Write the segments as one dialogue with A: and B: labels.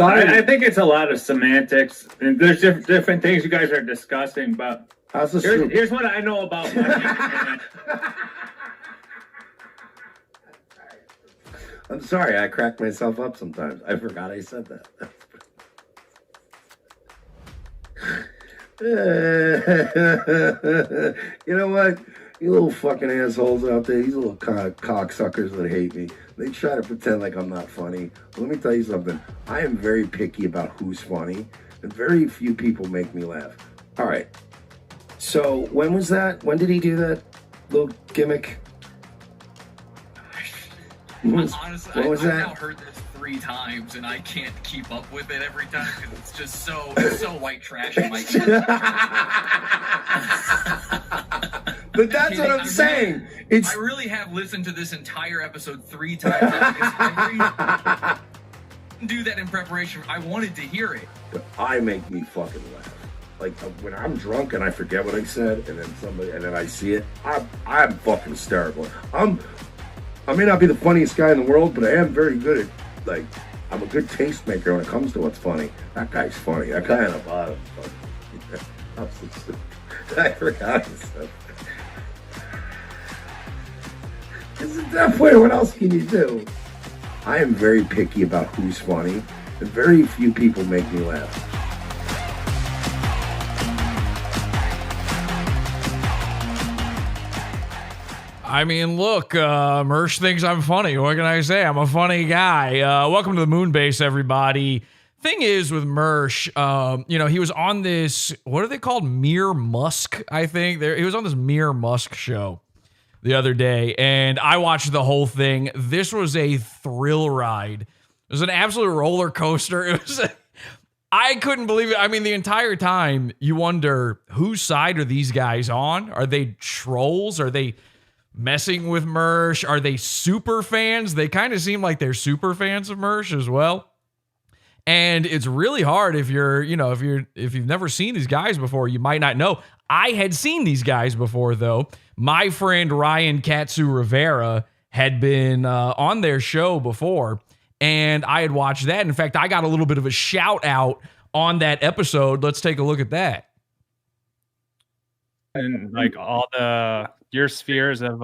A: I think it's a lot of semantics, and there's different things you guys are discussing. But here's what I know about money.
B: I'm sorry, I crack myself up sometimes. I forgot I said that. You know what? You little fucking assholes out there, these little cocksuckers that hate me, they try to pretend like I'm not funny. Let me tell you something. I am very picky about who's funny, and very few people make me laugh. All right. So when was that? When did he do that little gimmick?
C: Honestly, I've now heard this 3 times, and I can't keep up with it every time because it's just so white trash in my
B: But that's what I'm saying.
C: I really have listened to this entire episode 3 times. I do that in preparation. I wanted to hear it.
B: But I make me fucking laugh. Like when I'm drunk and I forget what I said, and then I see it, I'm fucking hysterical. I may not be the funniest guy in the world, but I am very good at, like, I'm a good tastemaker when it comes to what's funny. That guy's funny. That guy on the bottom. I'm so stupid. I forgot his stuff. Because at that point, what else can you do? I am very picky about who's funny, and very few people make me laugh.
D: I mean, look, Mersh thinks I'm funny. What can I say? I'm a funny guy. Welcome to the moon base, everybody. Thing is with Mersh, he was on this, what are they called? Mere Musk, I think. He was on this Mere Musk show the other day, and I watched the whole thing. This was a thrill ride. It was an absolute roller coaster. I couldn't believe it. I mean, the entire time you wonder, whose side are these guys on? Are they trolls? Are they messing with Mersh? Are they super fans? They kind of seem like they're super fans of Mersh as well. And it's really hard if you've never seen these guys before, you might not know. I had seen these guys before, though. My friend Ryan Katsu Rivera had been on their show before, and I had watched that. In fact, I got a little bit of a shout out on that episode. Let's take a look at that.
A: And like your spheres of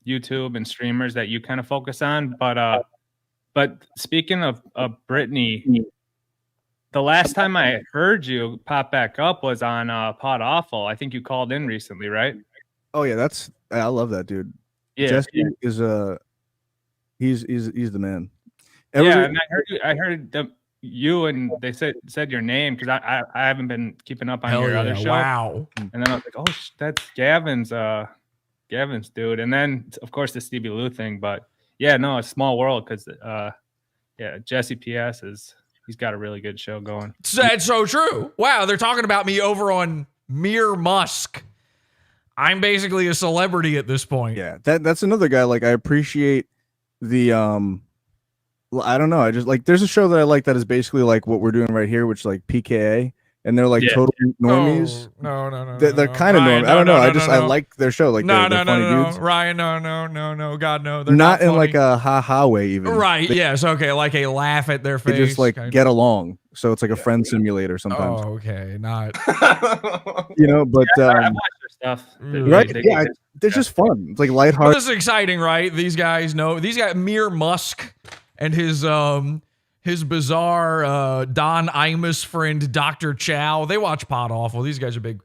A: YouTube and streamers that you kind of focus on, but speaking of Brittany, the last time I heard you pop back up was on Pod Awful. I think you called in recently, right?
E: Oh yeah, I love that dude.
A: Yeah,
E: Jesse is he's the man.
A: And I heard you and they said your name because I haven't been keeping up on your other show.
D: Wow.
A: And then I was like, oh, that's Gavin's dude. And then of course the Stevie Lou thing, but yeah, no, it's a small world because Jesse PS he's got a really good show going.
D: That's so true. Wow, they're talking about me over on Mere Musk. I'm basically a celebrity at this point.
E: Yeah, that's another guy. Like, I appreciate the I don't know. I just like, there's a show that I like that is basically like what we're doing right here, which is like PKA, and they're like total normies.
D: No.
E: They're kind of normies. I don't know. I like their show. Like, they're funny dudes.
D: Ryan, no. God, no.
E: They're not in like a ha way even.
D: Right. Yes. Okay. Like a laugh at their face.
E: They just like get along. So it's like a friend simulator sometimes.
D: Oh, okay. Not.
E: But
A: I watch their stuff.
E: Right? They're just fun. It's like lighthearted.
D: Well, this is exciting, right? These guys Mere Musk and his bizarre Don Imus friend Dr. Chow. They watch Pod Awful. These guys are big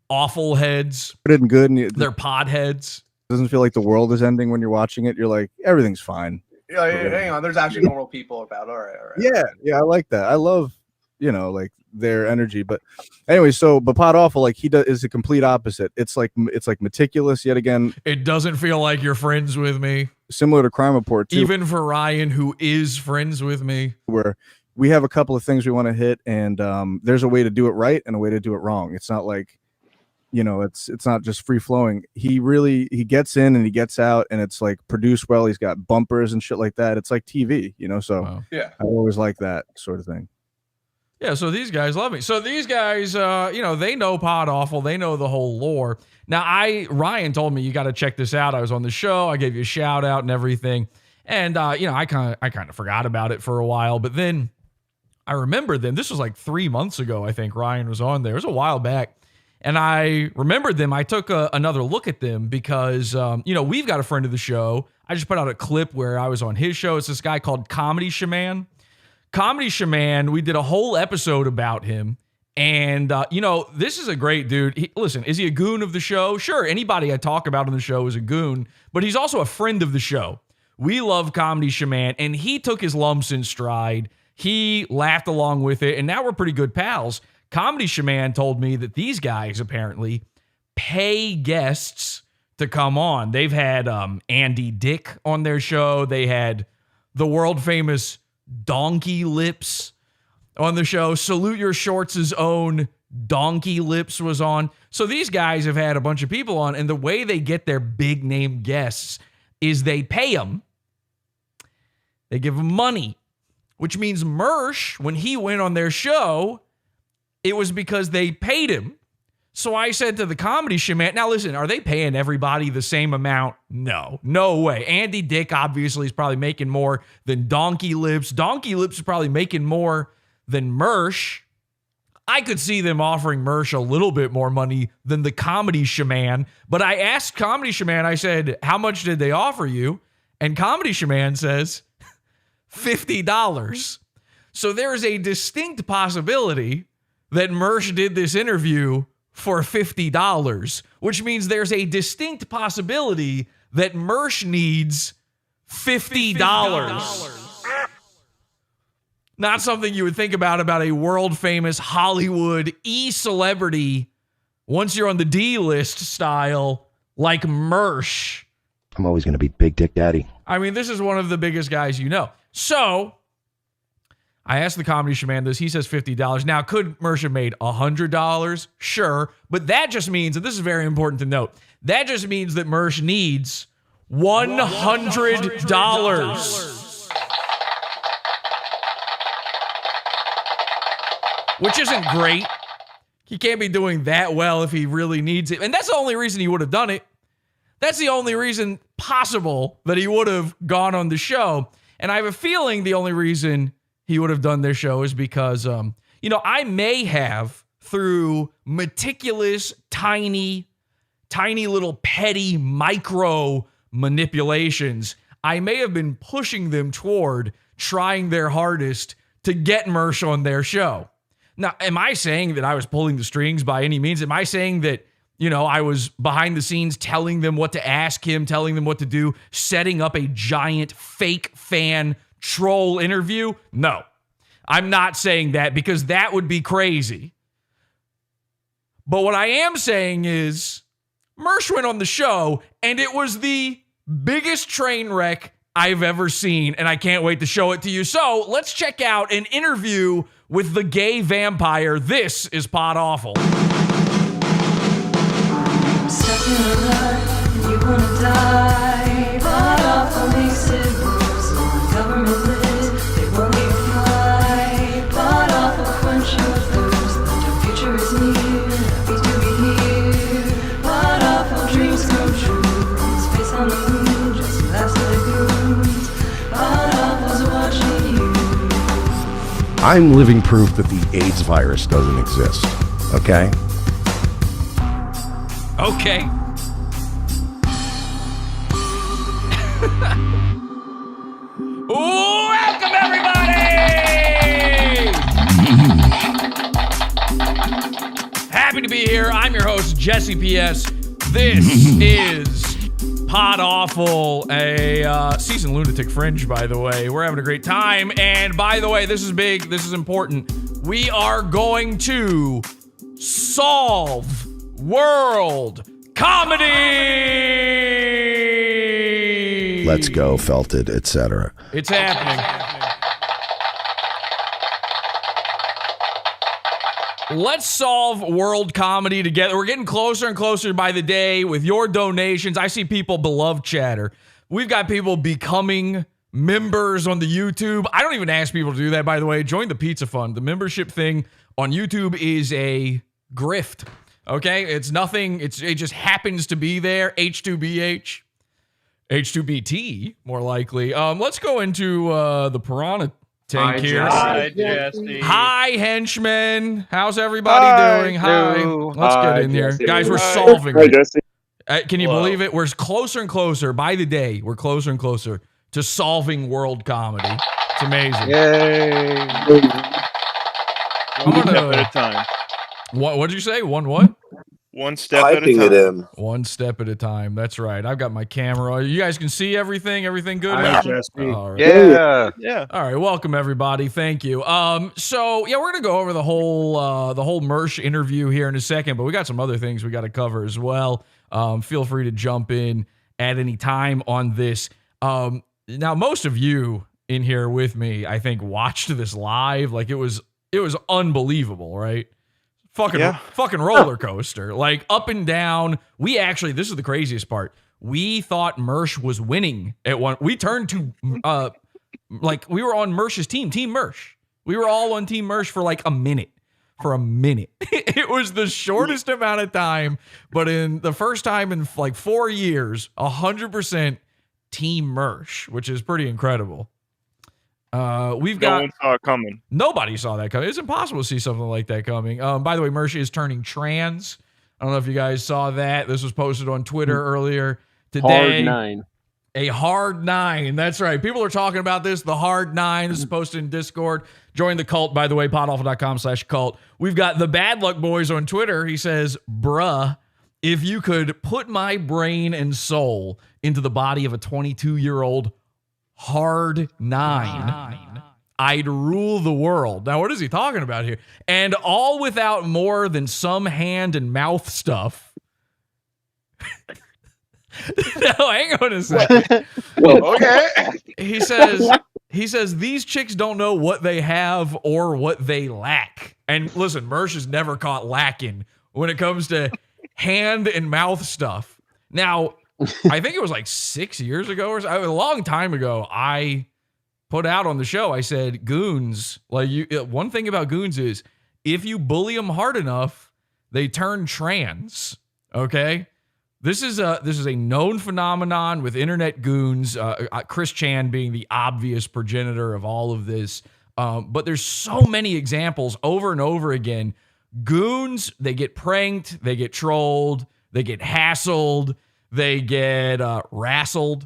D: awful heads.
E: Good and good. And
D: they're pod heads.
E: It doesn't feel like the world is ending when you're watching it. You're like, everything's fine.
F: Yeah, hang on. There's actually normal people about. All right.
E: Yeah, I like that. I love, like their energy. But anyway, but Pod Awful, like is the complete opposite. It's like meticulous yet again.
D: It doesn't feel like you're friends with me.
E: Similar to Crime Report too.
D: Even for Ryan, who is friends with me.
E: Where we have a couple of things we want to hit, and there's a way to do it right and a way to do it wrong. It's not like, it's not just free flowing. He gets in and he gets out, and it's like produced well. He's got bumpers and shit like that. It's like TV, so
D: wow.
F: Yeah,
E: I always like that sort of thing.
D: Yeah, so these guys love me. So these guys, they know Pod Awful. They know the whole lore. Now, Ryan told me, you got to check this out. I was on the show. I gave you a shout out and everything. And, I kind of forgot about it for a while. But then I remember them. This was like 3 months ago, I think Ryan was on there. It was a while back. And I remembered them. I took another look at them because, we've got a friend of the show. I just put out a clip where I was on his show. It's this guy called Comedy Shaman. Comedy Shaman, we did a whole episode about him. And, this is a great dude. Listen, is he a goon of the show? Sure, anybody I talk about on the show is a goon. But he's also a friend of the show. We love Comedy Shaman. And he took his lumps in stride. He laughed along with it, and now we're pretty good pals. Comedy Shaman told me that these guys apparently pay guests to come on. They've had Andy Dick on their show. They had the world famous Donkey Lips on the show. Salute Your Shorts' own Donkey Lips was on. So these guys have had a bunch of people on, and the way they get their big name guests is they pay them. They give them money. Which means MERSH, when he went on their show, it was because they paid him. So I said to the Comedy Shaman, now listen, are they paying everybody the same amount? No way. Andy Dick obviously is probably making more than Donkey Lips. Donkey Lips is probably making more than MERSH. I could see them offering MERSH a little bit more money than the Comedy Shaman. But I asked Comedy Shaman, I said, how much did they offer you? And Comedy Shaman says, $50. So there is a distinct possibility that MERSH did this interview for $50, which means there's a distinct possibility that MERSH needs $50. Not something you would think about a world famous Hollywood celebrity once you're on the D list style like MERSH.
B: I'm always going to be Big Dick Daddy.
D: I mean, this is one of the biggest guys you know. So I asked the Comedy Shaman this. He says $50. Now, could MERSH have made $100? Sure. But that just means, and this is very important to note, that just means that MERSH needs $100. Which isn't great. He can't be doing that well if he really needs it. And that's the only reason he would have done it. That's the only reason possible that he would have gone on the show. And I have a feeling the only reason he would have done their show is because, I may have, through meticulous, tiny little petty micro manipulations, I may have been pushing them toward trying their hardest to get MERSH on their show. Now, am I saying that I was pulling the strings by any means? Am I saying that, I was behind the scenes telling them what to ask him, telling them what to do, setting up a giant fake fan troll interview? No, I'm not saying that because that would be crazy. But what I am saying is MERSH went on the show and it was the biggest train wreck I've ever seen, and I can't wait to show it to you. So let's check out an interview with the gay vampire. This is Pod Awful.
G: Stuck in a rut, you wanna die, but awful makes it worse. On government lists, they won't leave you fly, but awful quench your thirst. But your future is near, happy to be here, but awful dreams come true. Space on the moon, just last lagoons, but awful's watching you.
B: I'm living proof that the AIDS virus doesn't exist, okay?
D: Okay. Welcome, everybody! Happy to be here. I'm your host, Jesse P.S. This is Pod Awful, a season lunatic fringe, by the way. We're having a great time. And by the way, this is big. This is important. We are going to solve world comedy.
B: Let's go, Felted, etc.
D: It's happening. Let's solve world comedy together. We're getting closer and closer by the day with your donations. I see people beloved chatter. We've got people becoming members on the YouTube. I don't even ask people to do that, by the way. Join the Pizza Fund. The membership thing on YouTube is a grift. Okay, it's nothing. It just happens to be there. H2BH, H2BT, more likely. Let's go into the Piranha Tank here.
H: Hi, Jesse.
D: Hi, henchmen. How's everybody doing? Hi. Let's get in here.
H: Jesse.
D: Guys, we're
H: Hi.
D: solving
I: Hi,
D: it.
I: Jesse.
D: Can you
H: Whoa.
D: believe it? We're closer and closer by the day. We're closer and closer to solving world comedy. It's amazing.
I: Yay.
D: I'm
H: One step
D: gonna.
H: at a time.
D: What did you say? What?
H: One step at a
I: Typing
H: time.
I: it in.
D: One step at a time. That's right. I've got my camera. You guys can see everything. Everything good?
I: Yeah.
D: All right.
I: Yeah.
H: Yeah.
D: All right, welcome everybody. Thank you. So yeah, we're gonna go over the whole MERSH interview here in a second, but we got some other things we got to cover as well. Feel free to jump in at any time on this. Now, most of you in here with me, I think, watched this live. Like it was unbelievable, right? Fucking roller coaster, like up and down. We actually, this is the craziest part. We thought MERSH was winning at one. We turned to like we were on MERSH's team MERSH. We were all on Team MERSH for like a minute. It was the shortest amount of time, but in the first time in like 4 years, 100% Team MERSH, which is pretty incredible. We've got
H: No one saw it coming.
D: nobody saw that coming. It's impossible to see something like that coming. By the way, MERSH is turning trans. I don't know if you guys saw that. This was posted on Twitter earlier today.
J: Hard 9.
D: A hard 9. That's right. People are talking about this. The hard 9. This is posted in Discord. Join the cult, by the way, podawful.com/cult. We've got the Bad Luck Boys on Twitter. He says, bruh, if you could put my brain and soul into the body of a 22-year-old hard 9, I'd rule the world. Now, what is he talking about here? And all without more than some hand and mouth stuff. No, hang on a second.
H: Okay.
D: He says these chicks don't know what they have or what they lack. And listen, MERSH is never caught lacking when it comes to hand and mouth stuff. Now, I think it was like 6 years ago or so, a long time ago, I put out on the show, I said, goons, like one thing about goons is if you bully them hard enough, they turn trans. Okay? This is a known phenomenon with internet goons, Chris Chan being the obvious progenitor of all of this. But there's so many examples over and over again. Goons, they get pranked, they get trolled, they get hassled, they get wrastled.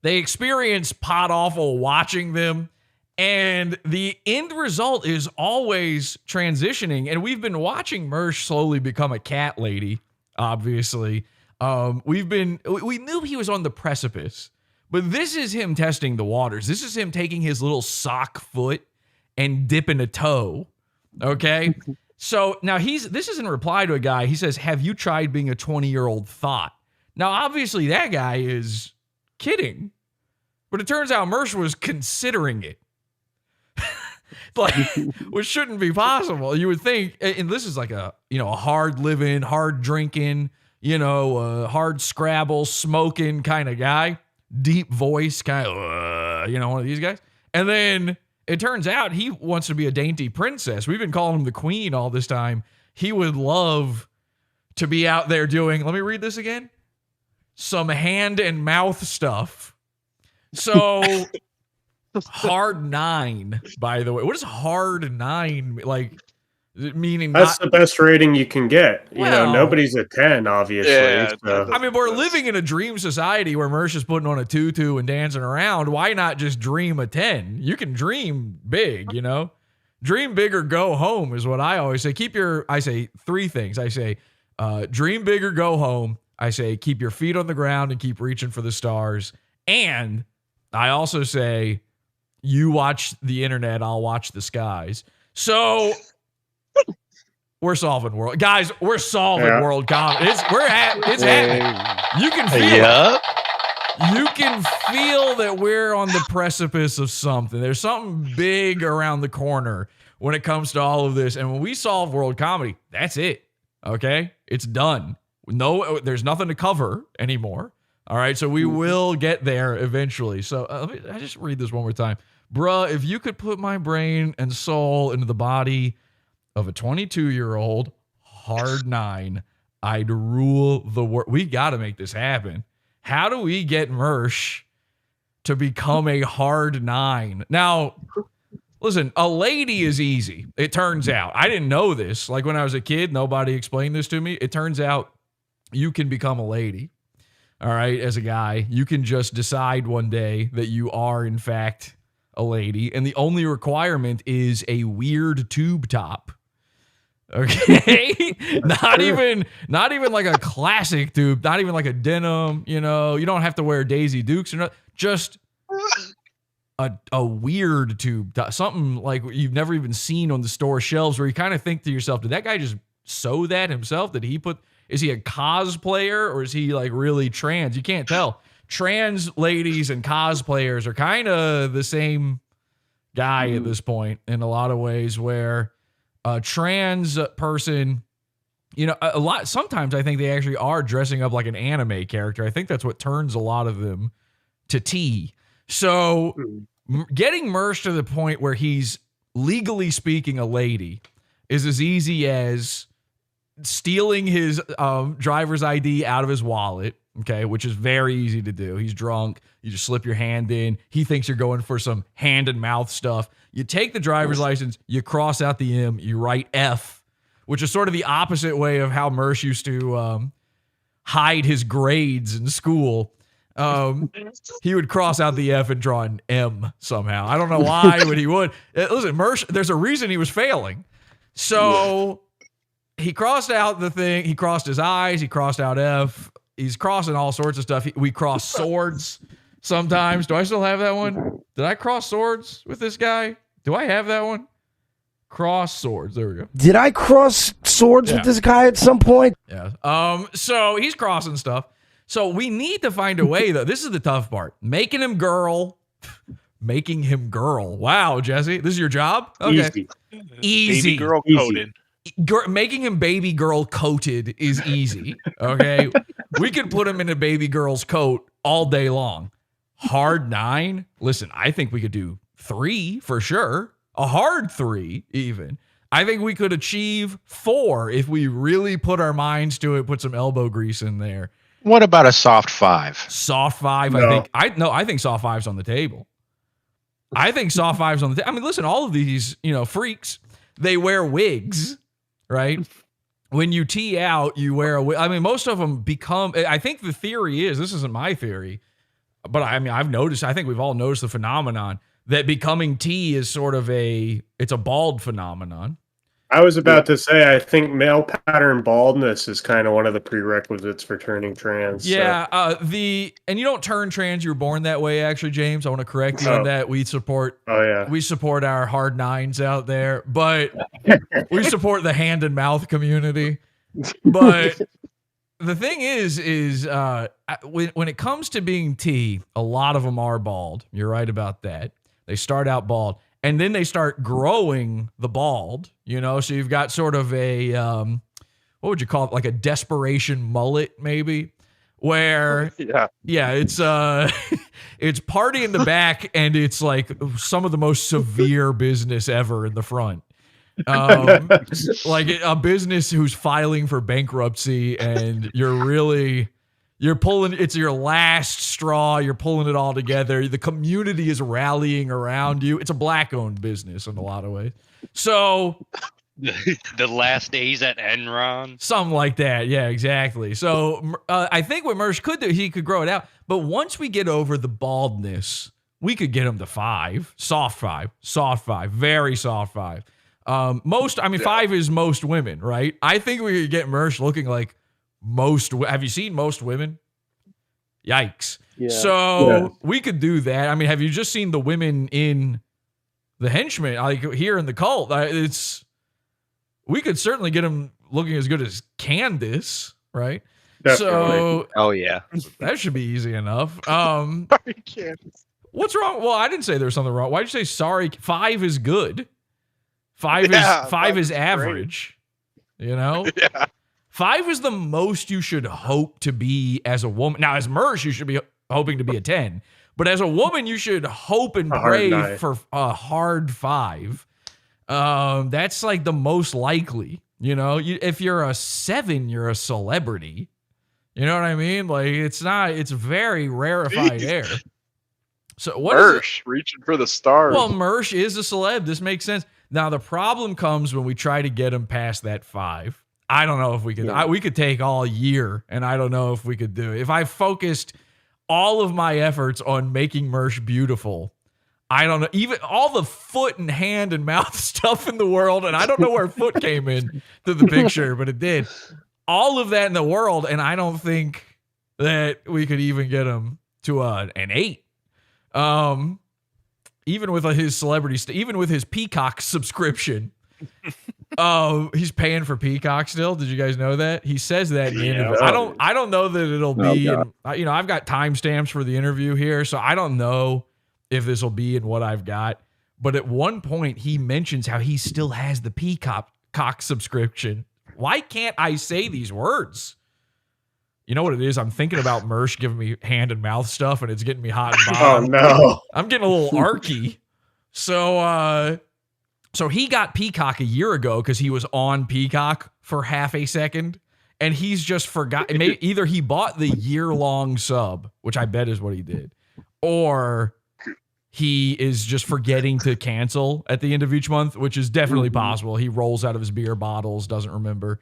D: They experience pot awful watching them. And the end result is always transitioning. And we've been watching MERSH slowly become a cat lady. Obviously, we knew he was on the precipice, but this is him testing the waters. This is him taking his little sock foot and dipping a toe. Okay. So now this is in reply to a guy. He says, have you tried being a 20-year-old thought? Now, obviously that guy is kidding, but it turns out MERSH was considering it. Like, which shouldn't be possible. You would think, and this is like a hard living, hard drinking, hard Scrabble, smoking kind of guy, deep voice, kind of, one of these guys. And then it turns out he wants to be a dainty princess. We've been calling him the queen all this time. He would love to be out there doing, let me read this again, some hand and mouth stuff. So hard 9, by the way. What is hard 9 like? Meaning
J: That's the best rating you can get.
D: Well,
J: Nobody's a 10, obviously.
H: Yeah,
J: so.
D: I mean, we're living in a dream society where MERSH is putting on a tutu and dancing around. Why not just dream a 10? You can dream big, Dream big or go home is what I always say. I say 3 things. I say, dream big or go home. I say, keep your feet on the ground and keep reaching for the stars. And I also say, you watch the internet, I'll watch the skies. So we're solving world. Guys, we're solving world comedy. It's happening. You can feel it. You can feel that we're on the precipice of something. There's something big around the corner when it comes to all of this. And when we solve world comedy, that's it. Okay? It's done. No, there's nothing to cover anymore. All right, so we will get there eventually. So I just read this one more time. Bruh, if you could put my brain and soul into the body of a 22-year-old hard 9, I'd rule the world. We got to make this happen. How do we get MERSH to become a hard 9. Now, listen, a lady is easy. It turns out. I didn't know this. Like when I was a kid, nobody explained this to me. It turns out you can become a lady. All right, as a guy, you can just decide one day that you are in fact a lady, and the only requirement is a weird tube top. Okay, not even like a classic tube, not even like a denim. You know, you don't have to wear Daisy Dukes or not. Just a weird tube top, something like you've never even seen on the store shelves, where you kind of think to yourself, did that guy just sew that himself? Did he put? Is he a cosplayer or is he like really trans? You can't tell. Trans ladies and cosplayers are kind of the same guy at this point in a lot of ways, where a trans person, you know, a lot, sometimes I think they actually are dressing up like an anime character. I think that's what turns a lot of them to T. So getting MERSH to the point where he's legally speaking a lady is as easy as stealing his driver's ID out of his wallet, okay, which is very easy to do. He's drunk. You just slip your hand in. He thinks you're going for some hand and mouth stuff. You take the driver's license, you cross out the M, you write F, which is sort of the opposite way of how MERSH used to hide his grades in school. He would cross out the F and draw an M somehow. I don't know why, but he would. Listen, MERSH, there's a reason he was failing. So he crossed out the thing. He crossed his I's. He crossed out F. He's crossing all sorts of stuff. We cross swords sometimes. Do I still have that one? Did I cross swords with this guy? Do I have that one? Cross swords. There we go.
I: Did I cross swords with this guy at some point?
D: Yeah. So he's crossing stuff. So we need to find a way, though. This is the tough part. Making him girl. Making him girl. Wow, Jesse. This is your job? Okay. Easy.
H: Baby girl coded.
D: Making him baby girl coated is easy. Okay. We could put him in a baby girl's coat all day long. Hard 9. Listen, I think we could do 3 for sure. A hard 3 even. I think we could achieve 4 if we really put our minds to it, put some elbow grease in there.
K: What about a soft 5?
D: Soft 5,
K: No.
D: I think soft 5's on the table. I think soft 5's on the table. I mean, listen, all of these, freaks, they wear wigs, right? When you tee out, you wear a wig. I mean, most of them become, I think the theory is, this isn't my theory, but I mean, I think we've all noticed the phenomenon that becoming T is sort of it's a bald phenomenon.
J: I was about to say, I think male pattern baldness is kind of one of the prerequisites for turning trans.
D: Yeah, and you don't turn trans; you're born that way. Actually, James, I want to correct you on that. We support.
J: Oh yeah,
D: we support our hard 9s out there, but we support the hand and mouth community. But the thing is when it comes to being T, a lot of them are bald. You're right about that. They start out bald. And then they start growing the bald, so you've got sort of a, what would you call it? Like a desperation mullet, maybe, where, it's, it's party in the back and it's like some of the most severe business ever in the front. Like a business who's filing for bankruptcy and you're pulling, it's your last straw. You're pulling it all together. The community is rallying around you. It's a black-owned business in a lot of ways. So
L: the last days at Enron,
D: something like that. Yeah, exactly. So I think what MERSH could do, he could grow it out. But once we get over the baldness, we could get him to 5, soft 5, very soft 5. 5 is most women, right? I think we could get MERSH looking like most. Have you seen most women? Yikes. Yeah. So we could do that. I mean, have you just seen the women in the Henchmen, like here in the cult? We could certainly get them looking as good as Candace, right? Definitely.
L: So yeah,
D: that should be easy enough. What's wrong? Well, I didn't say there's something wrong. Why'd you say sorry? 5 is good. 5 is average. Yeah. 5 is the most you should hope to be as a woman. Now, as MERSH, you should be hoping to be a 10. But as a woman, you should hope and pray for a hard 5. That's like the most likely. If you're a 7, you're a celebrity. You know what I mean? Like, it's very rarefied air. So what is it?
H: MERSH, reaching for the stars.
D: Well, MERSH is a celeb. This makes sense. Now, the problem comes when we try to get him past that 5. I don't know if we could. We could take all year, and I don't know if we could do it. If I focused all of my efforts on making MERSH beautiful, I don't know. Even all the foot and hand and mouth stuff in the world, and I don't know where foot came in to the picture, but it did. All of that in the world, and I don't think that we could even get him to an 8. Even with his celebrity, even with his Peacock subscription, he's paying for Peacock still. Did you guys know that? He says that in the interview. I don't know that it'll be. I've got timestamps for the interview here, so I don't know if this will be in what I've got. But at one point, he mentions how he still has the Peacock subscription. Why can't I say these words? You know what it is? I'm thinking about MERSH giving me hand and mouth stuff, and it's getting me hot and bothered.
J: Oh, no.
D: I'm getting a little arky. So he got Peacock a year ago because he was on Peacock for half a second, and he's just forgot. Either he bought the year-long sub, which I bet is what he did, or he is just forgetting to cancel at the end of each month, which is definitely possible. He rolls out of his beer bottles, doesn't remember.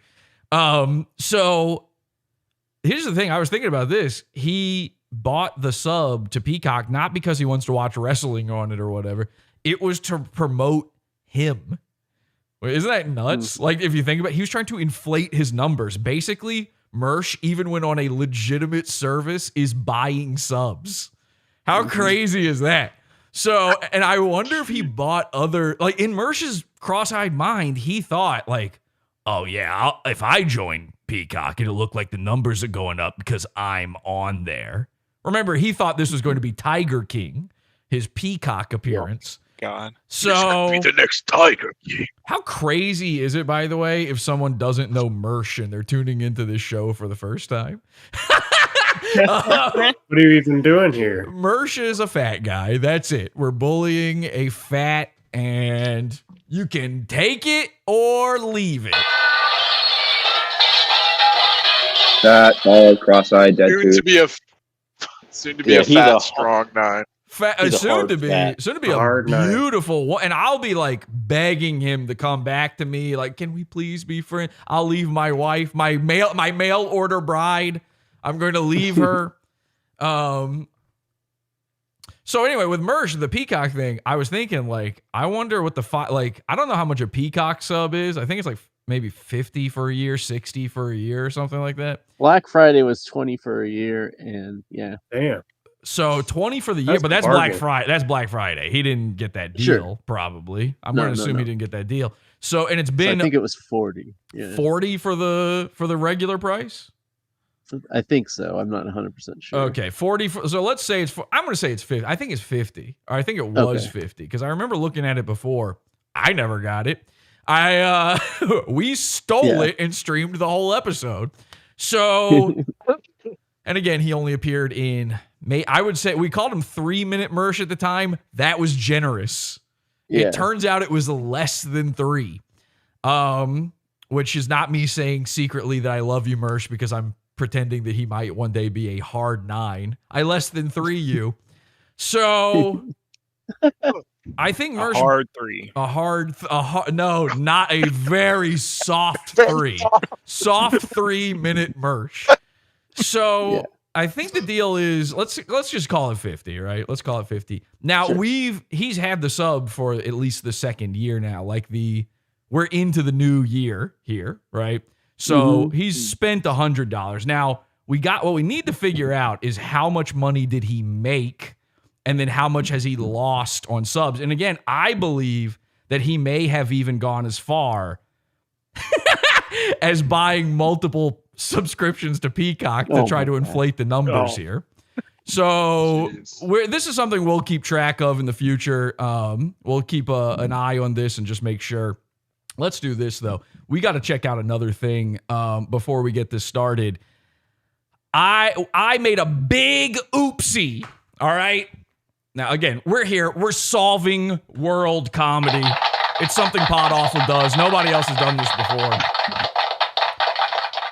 D: So here's the thing. I was thinking about this. He bought the sub to Peacock not because he wants to watch wrestling on it or whatever. It was to promote him. Isn't that nuts? Like, if you think about it, he was trying to inflate his numbers. Basically, MERSH, even when on a legitimate service, is buying subs. How crazy is that? So, and I wonder if he bought other, like, in MERSH's cross-eyed mind, he thought, like, oh, yeah, if I join Peacock, it'll look like the numbers are going up because I'm on there. Remember, he thought this was going to be Tiger King, his Peacock appearance.
H: God.
D: So
H: Be the next Tiger King.
D: How crazy is it, by the way, if someone doesn't know MERSH and they're tuning into this show for the first time?
J: What are you even doing here?
D: MERSH is a fat guy. That's it. We're bullying a fat, and you can take it or leave it.
M: That cross-eyed dead
H: Soon
M: dude.
H: to be a fat, strong 9.
D: Soon to be a beautiful, and I'll be like begging him to come back to me. Like, can we please be friends? I'll leave my wife, my mail order bride. I'm going to leave her. So anyway, with MERSH, the Peacock thing, I was thinking, like, I wonder what I don't know how much a Peacock sub is. I think it's like maybe 50 for a year, 60 for a year, or something like that.
N: Black Friday was 20 for a year, and yeah.
J: Damn.
D: So 20 for the year, but that's Black Friday. That's Black Friday. He didn't get that deal, probably. I'm going to assume he didn't get that deal. So, and it's been,
N: I think it was 40. Yeah.
D: 40 for the regular price.
N: I think so. I'm not 100% sure.
D: Okay, 40. So let's say I'm going to say it's 50. I think it's 50. Or I think it was 50 because I remember looking at it before. I never got it. We stole it and streamed the whole episode. So, and again, he only appeared in May. I would say we called him 3-minute MERSH at the time. That was generous. Yeah. It turns out it was less than 3, which is not me saying secretly that I love you, MERSH, because I'm pretending that he might one day be a hard 9. I less than 3 you. So I think MERSH
H: a hard 3.
D: No, not a very soft 3. Soft 3-minute MERSH. So I think the deal is let's just call it 50, right? Let's call it 50. Now he's had the sub for at least the second year now. Like we're into the new year here, right? So he's spent $100. Now what we need to figure out is how much money did he make, and then how much has he lost on subs. And again, I believe that he may have even gone as far as buying multiple subscriptions to Peacock to try to inflate the numbers here. So this is something we'll keep track of in the future. We'll keep an eye on this and just make sure. Let's do this, though. We got to check out another thing before we get this started. I made a big oopsie, all right? Now, again, we're here. We're solving world comedy. It's something Pod Awful does. Nobody else has done this before.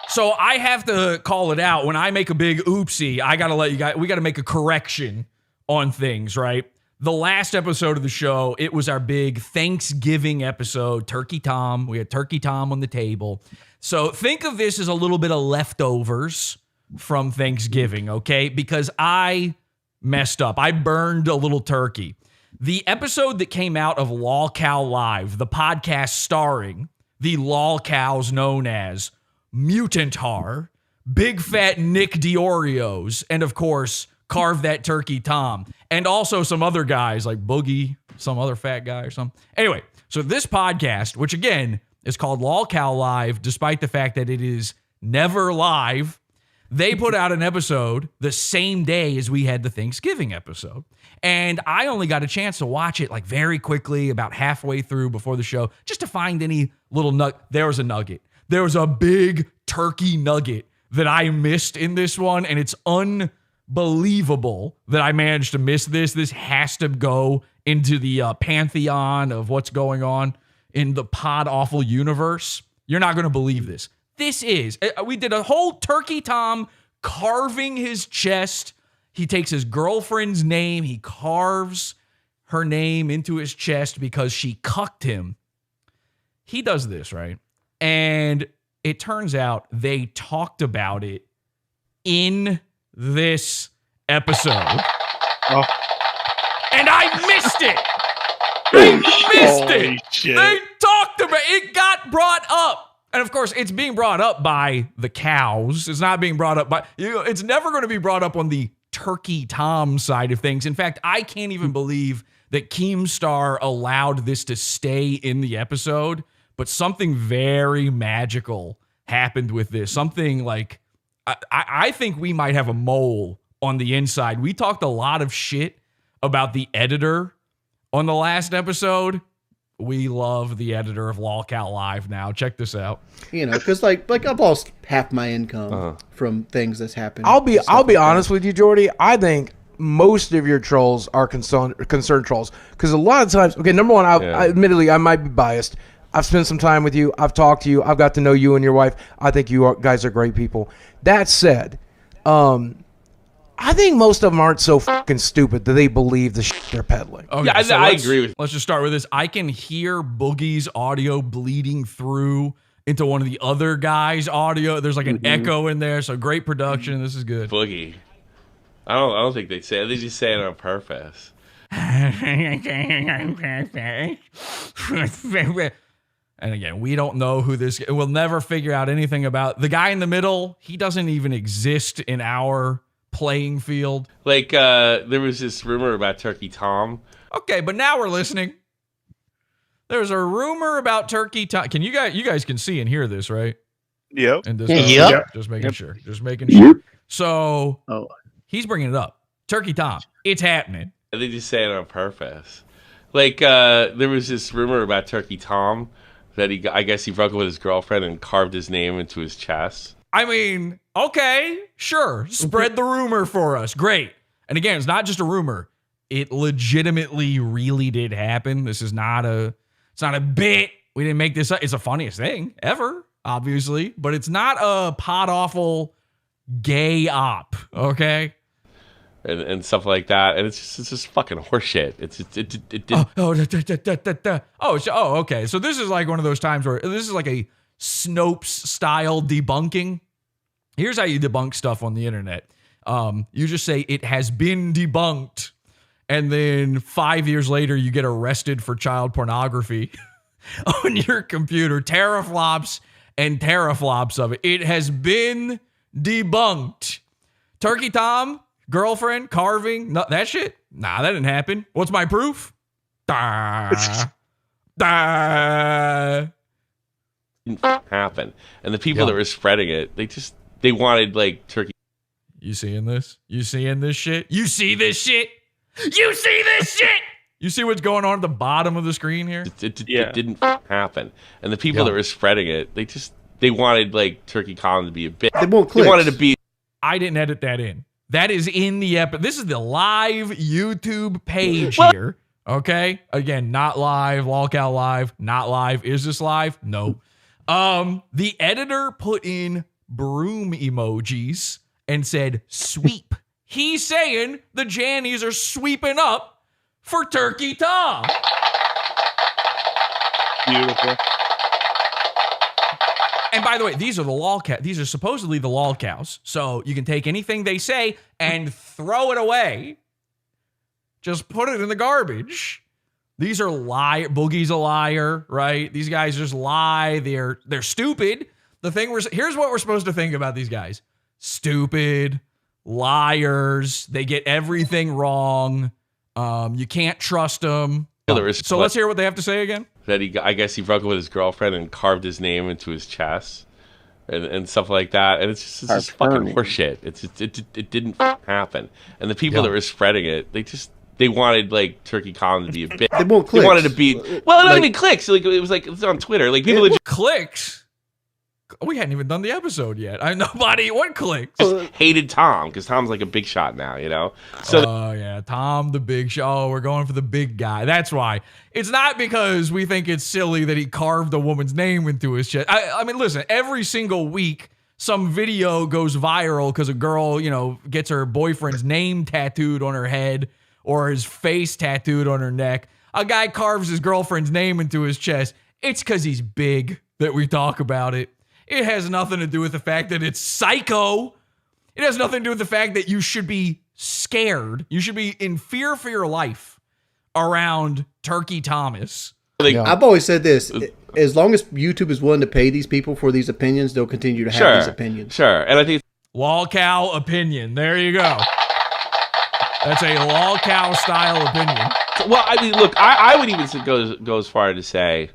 D: So I have to call it out. When I make a big oopsie, I got to let you guys, we got to make a correction on things, right? The last episode of the show, it was our big Thanksgiving episode, Turkey Tom. We had Turkey Tom on the table. So think of this as a little bit of leftovers from Thanksgiving, okay? Because I messed up. I burned a little turkey. The episode that came out of Lol Cow Live, the podcast starring the Lol Cows known as Mutant Har, Big Fat Nick Dioreos, and of course, Carve That Turkey Tom, and also some other guys like Boogie, some other fat guy or something. Anyway, so this podcast, which again is called Lol Cow Live, despite the fact that it is never live, they put out an episode the same day as we had the Thanksgiving episode. And I only got a chance to watch it like very quickly, about halfway through before the show, just to find any little nugget. There was a nugget. There was a big turkey nugget that I missed in this one, and it's unbelievable that I managed to miss this. This has to go into the pantheon of what's going on in the pod awful universe. You're not going to believe this. This is, we did a whole Turkey Tom carving his chest. He takes his girlfriend's name, he carves her name into his chest because she cucked him. He does this, right? And it turns out they talked about it in this episode. Oh. And I missed it. I missed it.
H: Shit.
D: They talked about it. It got brought up. And of course, it's being brought up by the cows. It's not being brought up by, it's never going to be brought up on the Turkey Tom side of things. In fact, I can't even believe that Keemstar allowed this to stay in the episode, but something very magical happened with this. Something like, I think we might have a mole on the inside. We talked a lot of shit about the editor on the last episode. We love the editor of Lolcow Live now. Check this out.
O: You know, because like I've lost half my income from things that's happened.
I: I'll be honest with you, Jordy. I think most of your trolls are concerned trolls, because a lot of times, okay, number one, I admittedly I might be biased. I've spent some time with you. I've talked to you. I've got to know you and your wife. I think guys are great people. That said, I think most of them aren't so fucking stupid that they believe the shit they're peddling.
D: Okay,
H: yeah,
D: so
H: I agree with you.
D: Let's just start with this. I can hear Boogie's audio bleeding through into one of the other guys' audio. There's like an echo in there, so great production. This is good.
P: Boogie. I don't think they say it. They just say it on purpose.
D: And again, we don't know who this. We'll never figure out anything about the guy in the middle. He doesn't even exist in our playing field.
P: Like there was this rumor about Turkey Tom.
D: Okay, but now we're listening. There's a rumor about Turkey Tom. Can you guys can see and hear this, right?
H: Yep.
D: And this,
H: Yep.
D: Just making sure. Just making sure. So he's bringing it up. Turkey Tom. It's happening.
P: They just say it on purpose. Like there was this rumor about Turkey Tom that I guess he broke up with his girlfriend and carved his name into his chest.
D: I mean, okay, sure. Spread the rumor for us. Great. And again, it's not just a rumor. It legitimately really did happen. This is not it's not a bit. We didn't make this up. It's the funniest thing ever, obviously, but it's not a pod awful gay op, okay?
P: And stuff like that, and it's just fucking horseshit.
D: Okay. So this is like one of those times where this is like a Snopes style debunking. Here's how you debunk stuff on the internet. You just say it has been debunked, and then 5 years later you get arrested for child pornography on your computer. Teraflops and teraflops of it. It has been debunked. Turkey Tom. Girlfriend, carving, no, that shit? Nah, that didn't happen. What's my proof?
P: Didn't happen. And the people that were spreading it, they wanted like Turkey.
D: You seeing this? You seeing this shit? You see this shit? You see this shit? You see what's going on at the bottom of the screen here?
P: It didn't happen. And the people that were spreading it, they wanted like Turkey Tom to be a bit. They wanted to be.
D: I didn't edit that in. That is in the episode. This is the live YouTube page here. Okay. Again, not live. Lolcow Live. Not live. Is this live? No. The editor put in broom emojis and said sweep He's saying the Jannies are sweeping up for Turkey Tom.
A: Beautiful.
D: And by the way, these are supposedly the lol cows. So you can take anything they say and throw it away. Just put it in the garbage. These are liar. Boogie's a liar, right? These guys just lie. They're stupid. Here's what we're supposed to think about these guys. Stupid, liars. They get everything wrong. You can't trust them. So let's hear what they have to say again.
P: That I guess he broke up with his girlfriend and carved his name into his chest and stuff like that. And it's just fucking horseshit. It didn't happen. And the people that were spreading it, they wanted like Turkey Tom to be a bit.
O: They won't
P: They
O: clicks.
P: wanted to be not even clicks. Like it was on Twitter. Like people legit
D: Clicks. We hadn't even done the episode yet. What clicks?
P: just hated Tom because Tom's like a big shot now, you know. So
D: yeah, Tom the big shot. Oh, we're going for the big guy. That's why. It's not because we think it's silly that he carved a woman's name into his chest. I mean, listen, every single week some video goes viral because a girl, gets her boyfriend's name tattooed on her head or his face tattooed on her neck. A guy carves his girlfriend's name into his chest. It's because he's big that we talk about it. It has nothing to do with the fact that it's psycho. It has nothing to do with the fact that you should be scared. You should be in fear for your life around Turkey Thomas.
O: I've always said this. As long as YouTube is willing to pay these people for these opinions, they'll continue to have these opinions.
P: Sure. And I think
D: Lol cow opinion. There you go. That's a lol cow style opinion.
P: Well, I mean, look, I would even go as far to say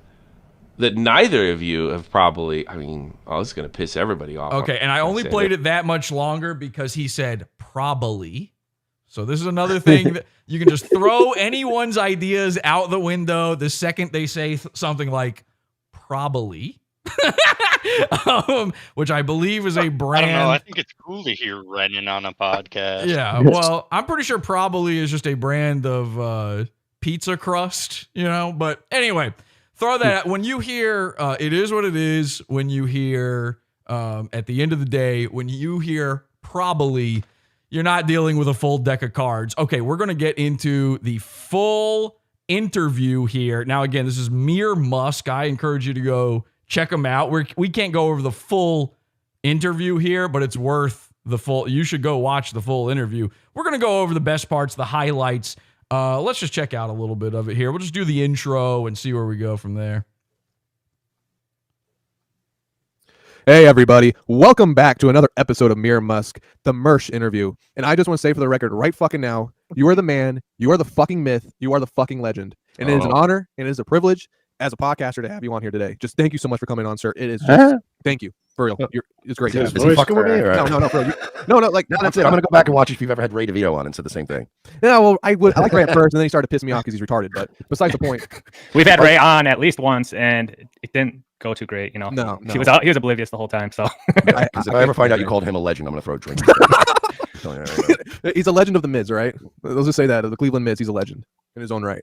P: that neither of you have probably, this is going to piss everybody off.
D: Okay, and I only played it that much longer because he said probably. So this is another thing that you can just throw anyone's ideas out the window the second they say something like probably. Which I believe is a brand.
L: I don't know. I think it's cool to hear Renan on a podcast.
D: Yeah, well, I'm pretty sure probably is just a brand of pizza crust, But anyway, throw that out. When you hear it is what it is, when you hear at the end of the day, when you hear probably, you're not dealing with a full deck of cards. Okay, we're going to get into the full interview here. Now, again, this is Mere Musk. I encourage you to go check them out. We can't go over the full interview here, but it's worth the full. You should go watch the full interview. We're going to go over the best parts, the highlights. Let's just check out a little bit of it here. We'll just do the intro and see where we go from there.
E: Hey, everybody. Welcome back to another episode of Mere Musk, the MERSH interview. And I just want to say for the record right fucking now, you are the man, you are the fucking myth, you are the fucking legend. And it is an honor and it is a privilege as a podcaster to have you on here today. Just thank you so much for coming on, sir. It is just, thank you. For real. It's great.
Q: Is he fucking with me? Or?
E: No, for real. No, like,
Q: that's it. I'm going to go back and watch if you've ever had Ray DeVito on and said the same thing.
E: Yeah, well, I like Ray at first, and then he started to piss me off because he's retarded. But besides the point.
A: We've had Ray on at least once, and it didn't go too great,
E: No.
A: He was oblivious the whole time, so.
Q: If I ever find out you called him a legend, I'm going to throw a drink.
E: He's a legend of the mids, right? Let's just say that. Of the Cleveland mids, he's a legend in his own right.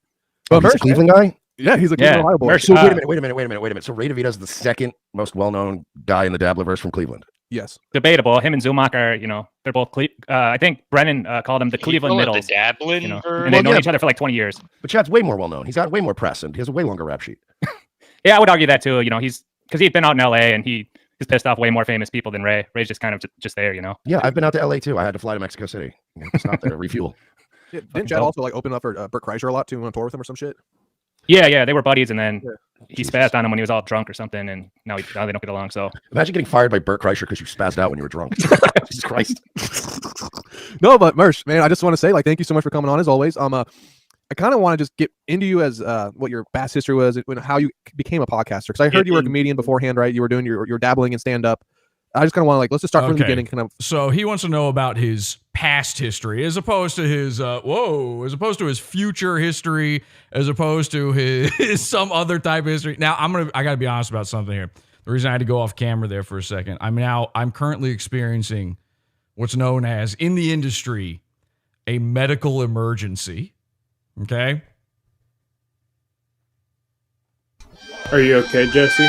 Q: But he's a Cleveland guy?
E: Yeah, he's a Cleveland Ohio boy.
Q: So wait a minute. So Ray DeVito's the second most well-known guy in the Dabblerverse from Cleveland.
E: Yes.
A: Debatable. Him and Zumock are, they're both I think Brennan called him the Cleveland Middles.
L: The Dablin,
A: and they've known each other for like 20 years.
Q: But Chad's way more well-known. He's got way more press, and he has a way longer rap sheet.
A: Yeah, I would argue that too. He's because he'd been out in LA and he's pissed off way more famous people than Ray. Ray's just kind of just there,
Q: Yeah, I've been out to LA too. I had to fly to Mexico City. Stop there, refuel.
E: Yeah, didn't Chad also open up for Bert Kreischer a lot too on tour with him or some shit?
A: Yeah, they were buddies, and then he spazzed on him when he was all drunk or something, and now they don't get along. So
Q: imagine getting fired by Bert Kreischer because you spazzed out when you were drunk. Jesus Christ.
E: No, but MERSH, man, I just want to say, thank you so much for coming on as always. I kind of want to just get into you as what your past history was, and how you became a podcaster. Because I heard you were a comedian beforehand, right? You were doing your dabbling in stand up. I just kind of want to let's just start from the beginning.
D: So he wants to know about his past history as opposed to his as opposed to his future history, as opposed to his some other type of history. Now I got to be honest about something here. The reason I had to go off camera there for a second, I'm currently experiencing what's known as in the industry a medical emergency. Okay.
J: Are you okay, Jesse?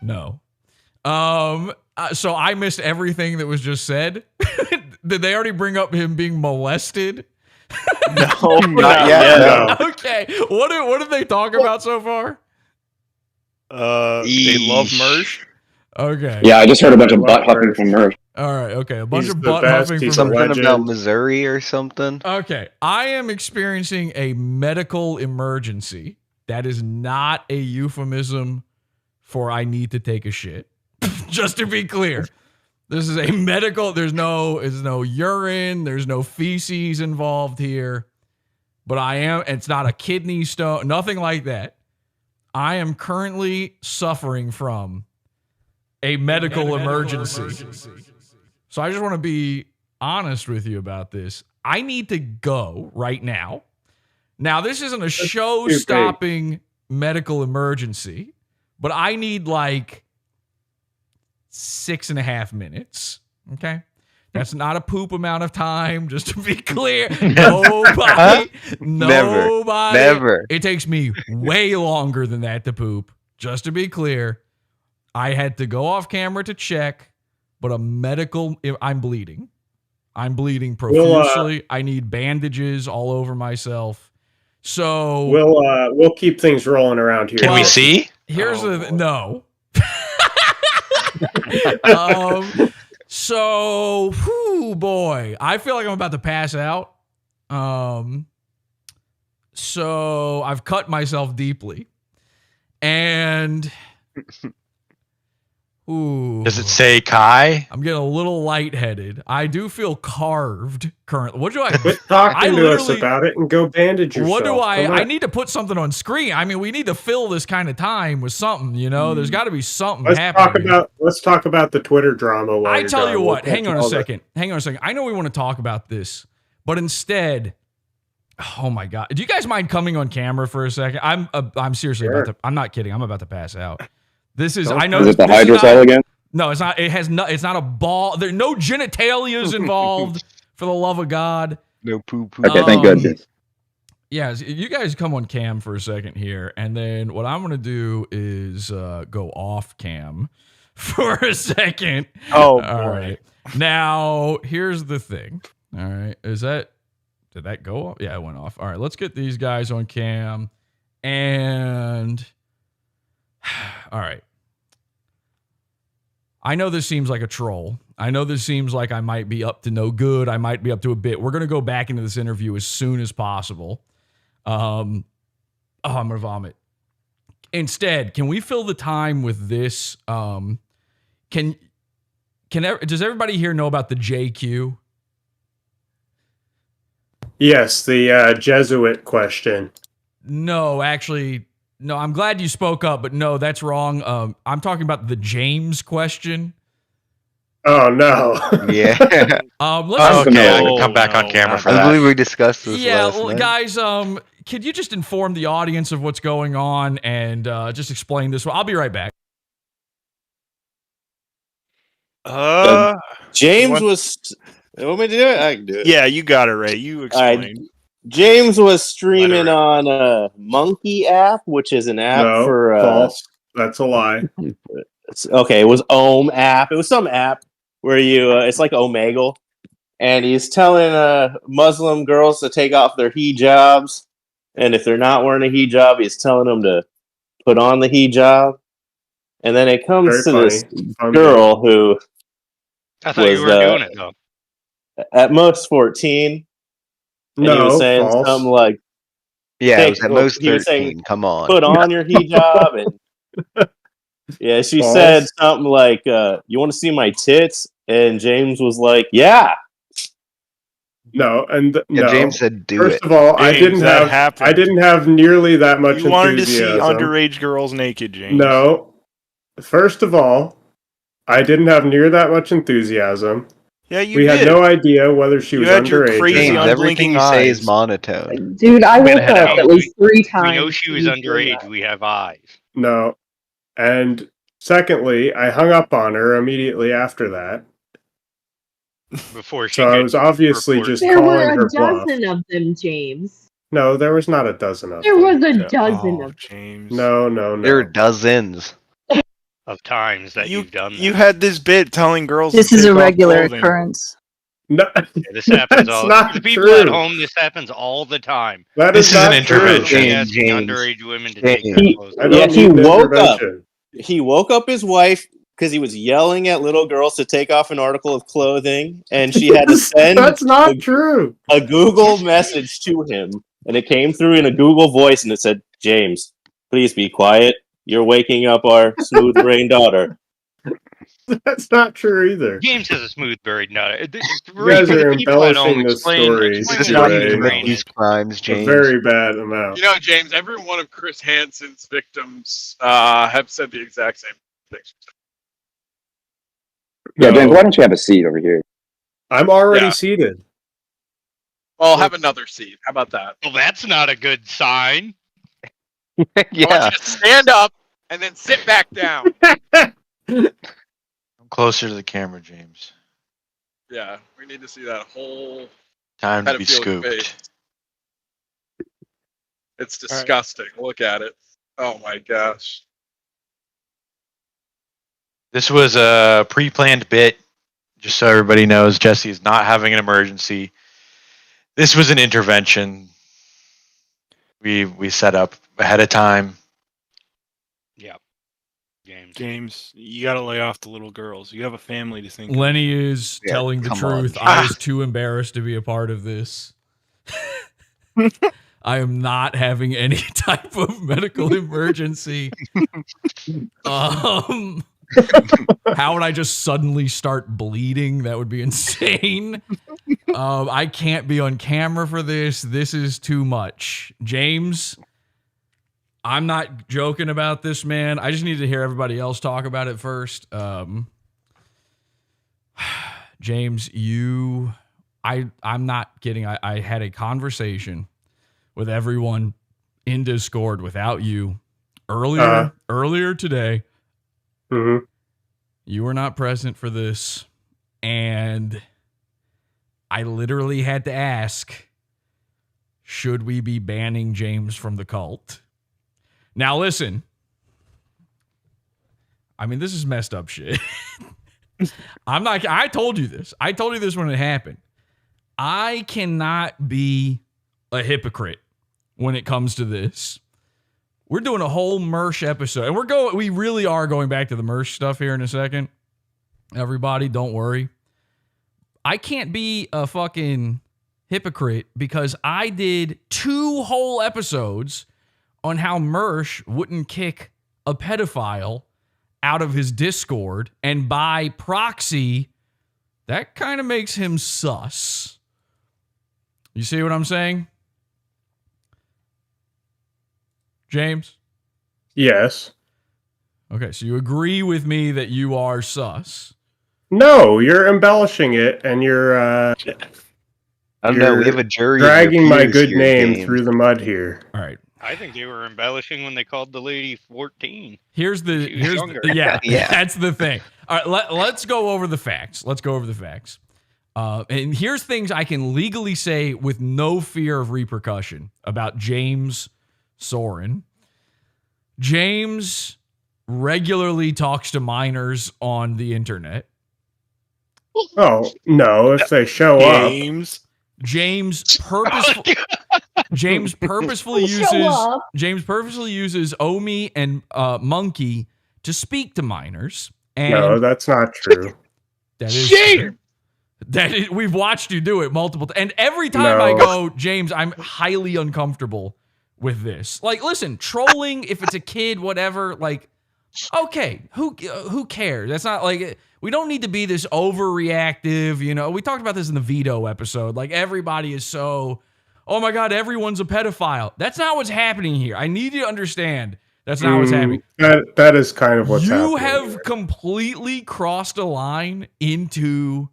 D: No. So I missed everything that was just said. Did they already bring up him being molested?
R: No, not yet. No.
D: Okay. What did they talk about so far?
R: They love MERSH.
D: Okay.
M: Yeah, I just heard a bunch of butt huffing from MERSH.
D: All right. Okay. A bunch
J: He's
D: of
J: the
D: butt
J: best.
D: huffing
J: He's
D: from
J: a
R: Something
J: legend.
R: about Missouri or something.
D: Okay. I am experiencing a medical emergency. That is not a euphemism for I need to take a shit. Just to be clear. This is a medical, there's no urine, there's no feces involved here. But it's not a kidney stone, nothing like that. I am currently suffering from a medical emergency. So I just want to be honest with you about this. I need to go right now. Now, this isn't a show-stopping medical emergency, but I need like 6.5 minutes. Okay. That's not a poop amount of time, just to be clear. Nobody.
R: Never.
D: It takes me way longer than that to poop. Just to be clear, I had to go off camera to check, but I'm bleeding. I'm bleeding profusely. I need bandages all over myself. So
J: we'll keep things rolling around here.
L: Can we see?
D: Here's no. So, boy, I feel like I'm about to pass out. So I've cut myself deeply, and
L: Does it say Kai?
D: I'm getting a little lightheaded. I do feel carved currently. What do I?
J: Quit talking to us about it and go bandage yourself.
D: What do I?
J: Come on.
D: I need to put something on screen. I mean, we need to fill this kind of time with something. You know, there's got to be something happening.
J: Let's talk about the Twitter drama.
D: I tell you what. Hang on a second. I know we want to talk about this, but instead, oh my god, do you guys mind coming on camera for a second? I'm seriously about to. I'm not kidding. I'm about to pass out. This is. I know.
M: Is it the hydrocell again?
D: No, it's not. It has no. It's not a ball. There no genitalias involved. For the love of God.
R: No poo poo.
M: Okay, thank goodness.
D: Yeah, you guys come on cam for a second here, and then what I'm gonna do is go off cam for a second.
R: Oh,
D: all right. Now here's the thing. All right, did that go off? Yeah, it went off. All right, let's get these guys on cam, and all right. I know this seems like a troll. I know this seems like I might be up to no good. I might be up to a bit. We're going to go back into this interview as soon as possible. I'm going to vomit. Instead, can we fill the time with this? Does everybody here know about the JQ?
J: Yes, the Jesuit question.
D: No, actually, no. I'm glad you spoke up, but no, that's wrong. I'm talking about the James question.
J: Oh no!
R: Yeah.
L: I can come back on camera for that.
R: I believe we discussed this.
D: Yeah,
R: last night.
D: guys. Could you just inform the audience of what's going on and just explain this? I'll be right back.
S: James was. You want me to do it? I can do it.
R: Yeah, you got it, Ray. You explain.
S: Right. James was streaming on a Monkey app, which is an app for
J: false. That's a lie.
S: Okay, it was Ohm app. It was some app where you it's like Omegle, and he's telling Muslim girls to take off their hijabs, and if they're not wearing a hijab, he's telling them to put on the hijab. And then it comes to this girl who
L: I thought you were doing it though.
S: At most 14. And he was saying something like,
R: "Yeah, it was at most 13. Come on,
S: put on your hijab." And yeah, she said something like, "You want to see my tits?" And James was like, "Yeah."
J: No, and
R: James said, "Do
J: First
R: it."
J: First of all, I didn't have nearly that much.
R: You wanted to see
J: enthusiasm.
R: underage girls naked, James.
J: No. First of all, I didn't have near that much enthusiasm.
R: Yeah,
J: we had no idea whether she was underage.
R: James, everything you say is monotone.
T: Dude, I woke up at least 3 times.
L: We know she was underage. We have eyes.
J: No. And secondly, I hung up on her immediately after that.
L: Before she
J: so I was obviously just calling her bluff.
T: There were a dozen of them, James.
J: No, there was not a dozen of
T: There
J: them.
T: was a dozen of them.
R: James.
J: No.
R: There are dozens
L: of times that you've done that.
R: You had this bit telling girls
U: this
R: to
U: is
R: take
U: a
R: off
U: regular
R: clothing.
U: occurrence.
J: No,
L: This happens
J: that's
L: all.
J: not
L: The people
J: true.
L: at home, this happens all the time.
J: That
S: This
J: is
S: is an
J: not true.
S: intervention.
L: Asking
S: James.
L: underage women to take their
S: He,
L: clothes
J: I
L: off.
J: don't
S: he
J: need an
S: woke up.
J: intervention.
S: He woke up his wife because he was yelling at little girls to take off an article of clothing, and she had to send
J: That's not true.
S: a Google message to him, and it came through in a Google voice, and it said, "James, please be quiet. You're waking up our smooth-brained daughter."
J: That's not true either.
L: James has a smooth buried nut.
J: You guys are embellishing this story.
R: This is
J: in a
R: why
J: way
R: you commit
J: that's
R: these crimes,
J: a
R: James.
J: very bad amount.
H: You know, James, every one of Chris Hansen's victims have said the exact same things.
M: Yeah,
J: No.
M: James, why don't you have a seat over here?
J: I'm already
H: Yeah.
J: seated.
H: Well, have another seat. How about that?
L: Well, that's not a good sign.
H: I want you to stand up and then sit back down.
R: Closer to the camera, James.
H: Yeah, we need to see that whole
R: Time to be
H: pedophilic
R: scooped.
H: face. It's disgusting. Look at it. Oh my gosh.
R: This was a pre-planned bit, just so everybody knows. Jesse is not having an emergency. This was an intervention. We set up ahead of time.
L: Yep.
U: James, you got to lay off the little girls. You have a family to think.
D: Lenny is
U: Yeah,
D: telling the
U: come on.
D: truth. I was too embarrassed to be a part of this. I am not having any type of medical emergency. How would I just suddenly start bleeding? That would be insane. I can't be on camera for this. This is too much. James, I'm not joking about this, man. I just need to hear everybody else talk about it first. James, I'm not kidding. I had a conversation with everyone in Discord without you earlier today.
J: Mm-hmm.
D: You were not present for this, and I literally had to ask, should we be banning James from the cult? Now listen, I mean, this is messed up shit. I told you this. I told you this when it happened. I cannot be a hypocrite when it comes to this. We're doing a whole MERSH episode, and we really are going back to the MERSH stuff here in a second. Everybody, don't worry. I can't be a fucking hypocrite because I did 2 whole episodes on how MERSH wouldn't kick a pedophile out of his Discord, and by proxy, that kind of makes him sus. You see what I'm saying? James?
J: Yes.
D: Okay, so you agree with me that you are sus.
J: No, you're embellishing it, and you're
R: I don't know. We have a jury. of your
J: dragging my
R: peers
J: good
R: here,
J: name
R: James.
J: through the mud here.
D: All right.
L: I think they were embellishing when they called the lady 14.
D: Here's
L: younger.
D: That's the thing. All right, let's go over the facts. And here's things I can legally say with no fear of repercussion about James Soren. James regularly talks to minors on the internet.
J: Oh, no, if they show up.
D: James purposefully uses Omi and Monkey to speak to minors. And
J: No, that's not true.
D: that is we've watched you do it multiple times. And every time I go, James, I'm highly uncomfortable with this. Like, listen, trolling, if it's a kid, whatever, like, okay, who cares? That's not like, we don't need to be this overreactive, you know. We talked about this in the veto episode. Like, everybody is so, oh my God, everyone's a pedophile. That's not what's happening here. I need you to understand that's not what's happening.
J: That is kind of what's happening.
D: You have completely crossed a line into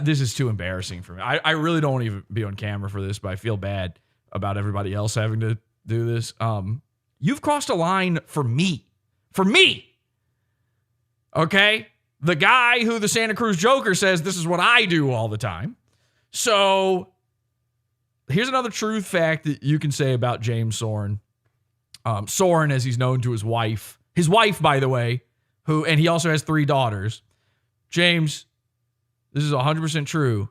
D: this is too embarrassing for me. I really don't want to even be on camera for this, but I feel bad about everybody else having to do this. You've crossed a line for me. Okay? The guy who the Santa Cruz Joker says this is what I do all the time. So here's another truth fact that you can say about James Soren. Soren, as he's known to his wife. His wife, by the way, and he also has 3 daughters. James, This is 100% true.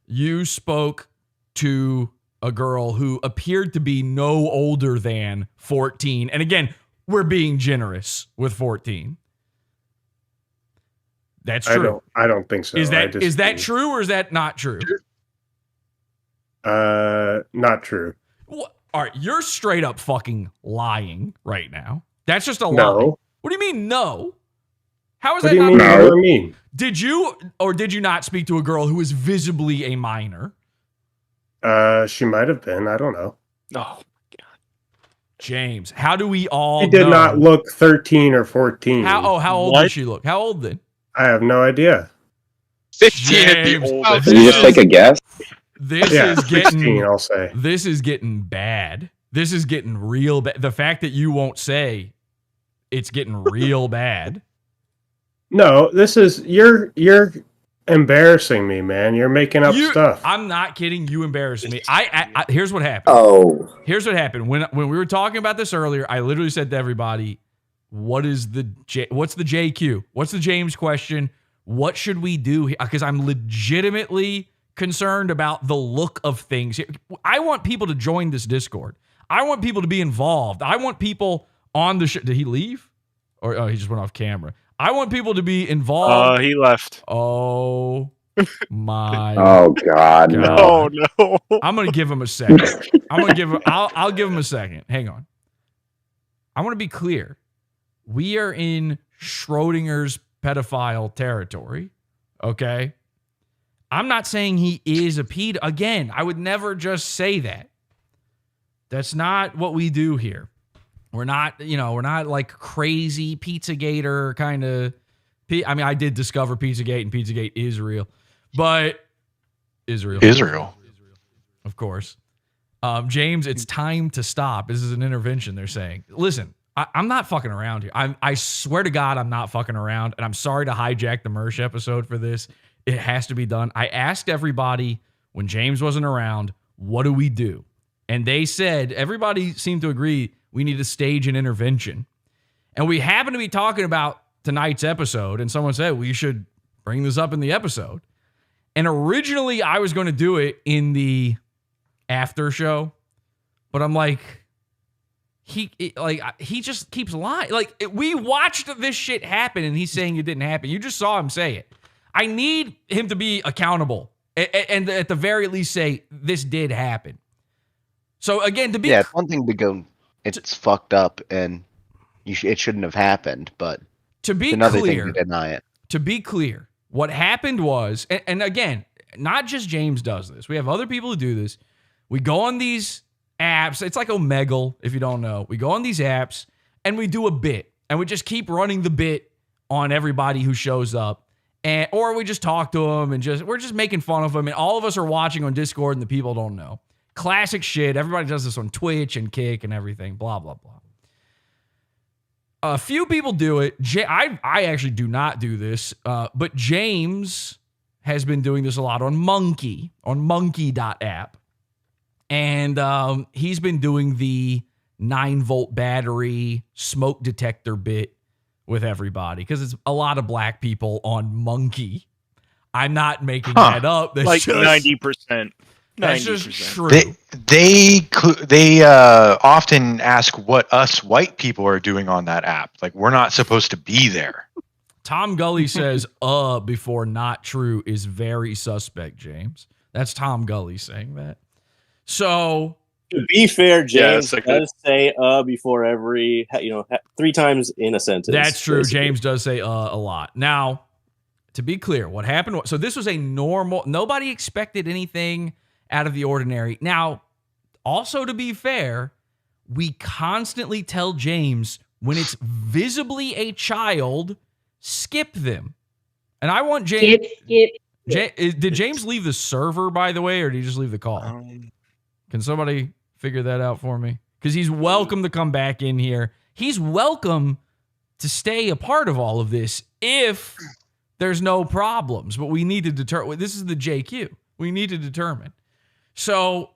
D: You spoke to a girl who appeared to be no older than 14. And again, we're being generous with 14. That's true.
J: I don't think so.
D: Is that true or is that not true?
J: Not true.
D: All right, you're straight up fucking lying right now. That's just a
J: No.
D: lie. What do you mean no? How is
J: What
D: that
J: do you
D: not
J: mean?
D: true?
J: What do you mean?
D: Did you or did you not speak to a girl who was visibly a minor?
J: She might have been. I don't know.
U: Oh,
D: James, how do we all
J: She did
D: know?
J: not look 13 or 14.
D: How old did she look? How old then?
J: I have no idea.
H: 15 at the
D: James,
H: oldest.
M: Can you just take a guess?
D: This
J: Yeah,
D: is getting
J: 16, I'll say.
D: This is getting bad. This is getting real bad. The fact that you won't say it's getting real bad.
J: No, this is you're embarrassing me, man. You're making up stuff.
D: I'm not kidding. You embarrassed me. I here's what happened.
M: Oh.
D: Here's what happened. When we were talking about this earlier, I literally said to everybody, what's the JQ? What's the James question? What should we do here? Because I'm legitimately concerned about the look of things. I want people to join this Discord. I want people to be involved. I want people on the show. Did he leave? Or he just went off camera. I want people to be involved.
U: he left.
D: Oh my.
M: Oh God, no.
U: Oh no.
D: I'm gonna give him a second. I'll give him a second. Hang on. I want to be clear. We are in Schrodinger's pedophile territory. Okay. I'm not saying he is a pedo. Again, I would never just say that. That's not what we do here. We're not like crazy Pizzagator kind of. I mean, I did discover Pizzagate, and Pizzagate is real, but Israel, of course. James, it's time to stop. This is an intervention. They're saying, listen, I'm not fucking around here. I swear to God, I'm not fucking around, and I'm sorry to hijack the MERSH episode for this. It has to be done. I asked everybody when James wasn't around, what do we do? And they said, everybody seemed to agree we need to stage an intervention. And we happen to be talking about tonight's episode, and someone said we should bring this up in the episode. And originally I was going to do it in the after show, but I'm like, he just keeps lying. Like, we watched this shit happen, and he's saying it didn't happen. You just saw him say it. I need him to be accountable, and at the very least say this did happen. So again, to be
C: it's one thing to go, it's fucked up, and it shouldn't have happened, but
D: to be
C: it's another
D: clear,
C: thing to deny it.
D: To be clear, what happened was, and again, not just James does this. We have other people who do this. We go on these apps. It's like Omegle, if you don't know. We go on these apps, and we do a bit, and we just keep running the bit on everybody who shows up. Or we just talk to them and we're just making fun of them. And all of us are watching on Discord and the people don't know. Classic shit. Everybody does this on Twitch and Kick and everything. Blah, blah, blah. A few people do it. I actually do not do this. But James has been doing this a lot on monkey.app. And he's been doing the 9-volt battery smoke detector bit with everybody because it's a lot of black people on Monkey. I'm not making that up. That's
U: like
D: just
U: 90%.
D: That's just true.
R: They often ask what us white people are doing on that app. Like, we're not supposed to be there.
D: Tom Gully says before not true is very suspect, James. That's Tom Gully saying that. So
S: to be fair, James
U: like
S: does say before every 3 times in a sentence.
D: That's true.
S: Basically.
D: James does say a lot. Now, to be clear, what happened was, so this was a normal, nobody expected anything out of the ordinary. Now, also to be fair, we constantly tell James when it's visibly a child, skip them. And I want James.
T: Skip.
D: Did James leave the server, by the way, or did he just leave the call? Can somebody figure that out for me? Because he's welcome to come back in here. He's welcome to stay a part of all of this if there's no problems. But we need to determine. This is the JQ. We need to determine. So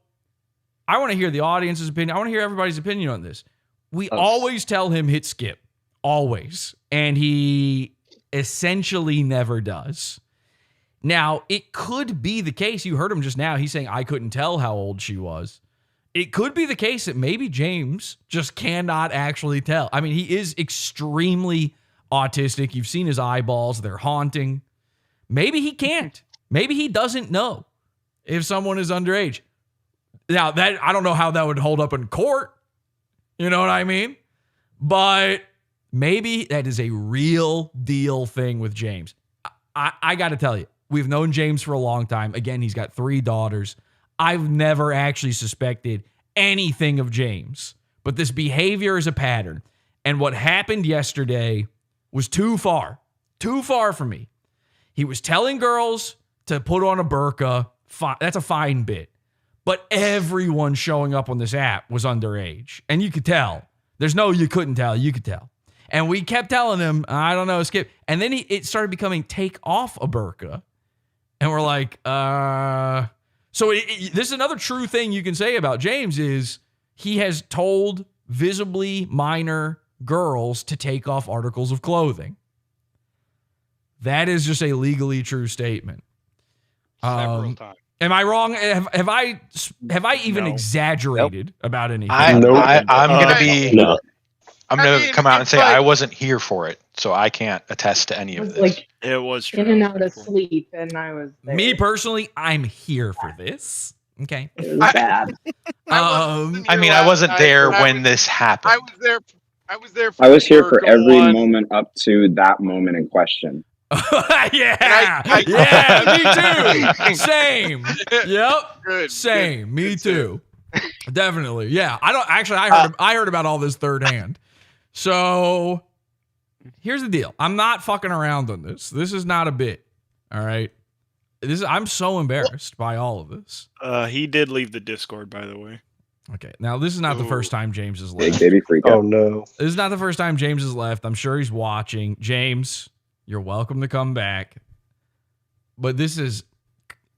D: I want to hear the audience's opinion. I want to hear everybody's opinion on this. We always tell him hit skip. Always. And he essentially never does. Now, it could be the case. You heard him just now. He's saying, I couldn't tell how old she was. It could be the case that maybe James just cannot actually tell. I mean, he is extremely autistic. You've seen his eyeballs. They're haunting. Maybe he can't. Maybe he doesn't know if someone is underage. Now, that I don't know how that would hold up in court. You know what I mean? But maybe that is a real deal thing with James. I got to tell you, we've known James for a long time. Again, he's got 3 daughters. I've never actually suspected anything of James, but this behavior is a pattern. And what happened yesterday was too far for me. He was telling girls to put on a burqa. That's a fine bit. But everyone showing up on this app was underage. And you could tell. There's no you couldn't tell. You could tell. And we kept telling him, I don't know, skip. And then it started becoming take off a burqa. And we're like, So this is another true thing you can say about James is he has told visibly minor girls to take off articles of clothing. That is just a legally true statement.
L: Several times.
D: Am I wrong? Have I even exaggerated about anything?
R: I'm going to come out and say I wasn't here for it, so I can't attest to any of this.
T: Like
U: It was true.
T: in and out of sleep, and I was there.
D: Me personally, I'm here for this. Okay.
T: It was bad.
R: I wasn't there when this happened.
H: I was there. I was there. For
M: I was here for
H: Burqa
M: every
H: one.
M: moment up to that moment in question.
D: Yeah, me too. Same. Yep.
H: Good.
D: Same. Me too. Definitely. Yeah. I heard about all this third hand. So here's the deal. I'm not fucking around on this. This is not a bit. All right. I'm so embarrassed by all of this.
U: He did leave the Discord, by the way.
D: Okay. Now this is not the first time James has left.
M: Big baby freak out.
Q: Oh no.
D: This is not the first time James has left. I'm sure he's watching. James, you're welcome to come back. But this is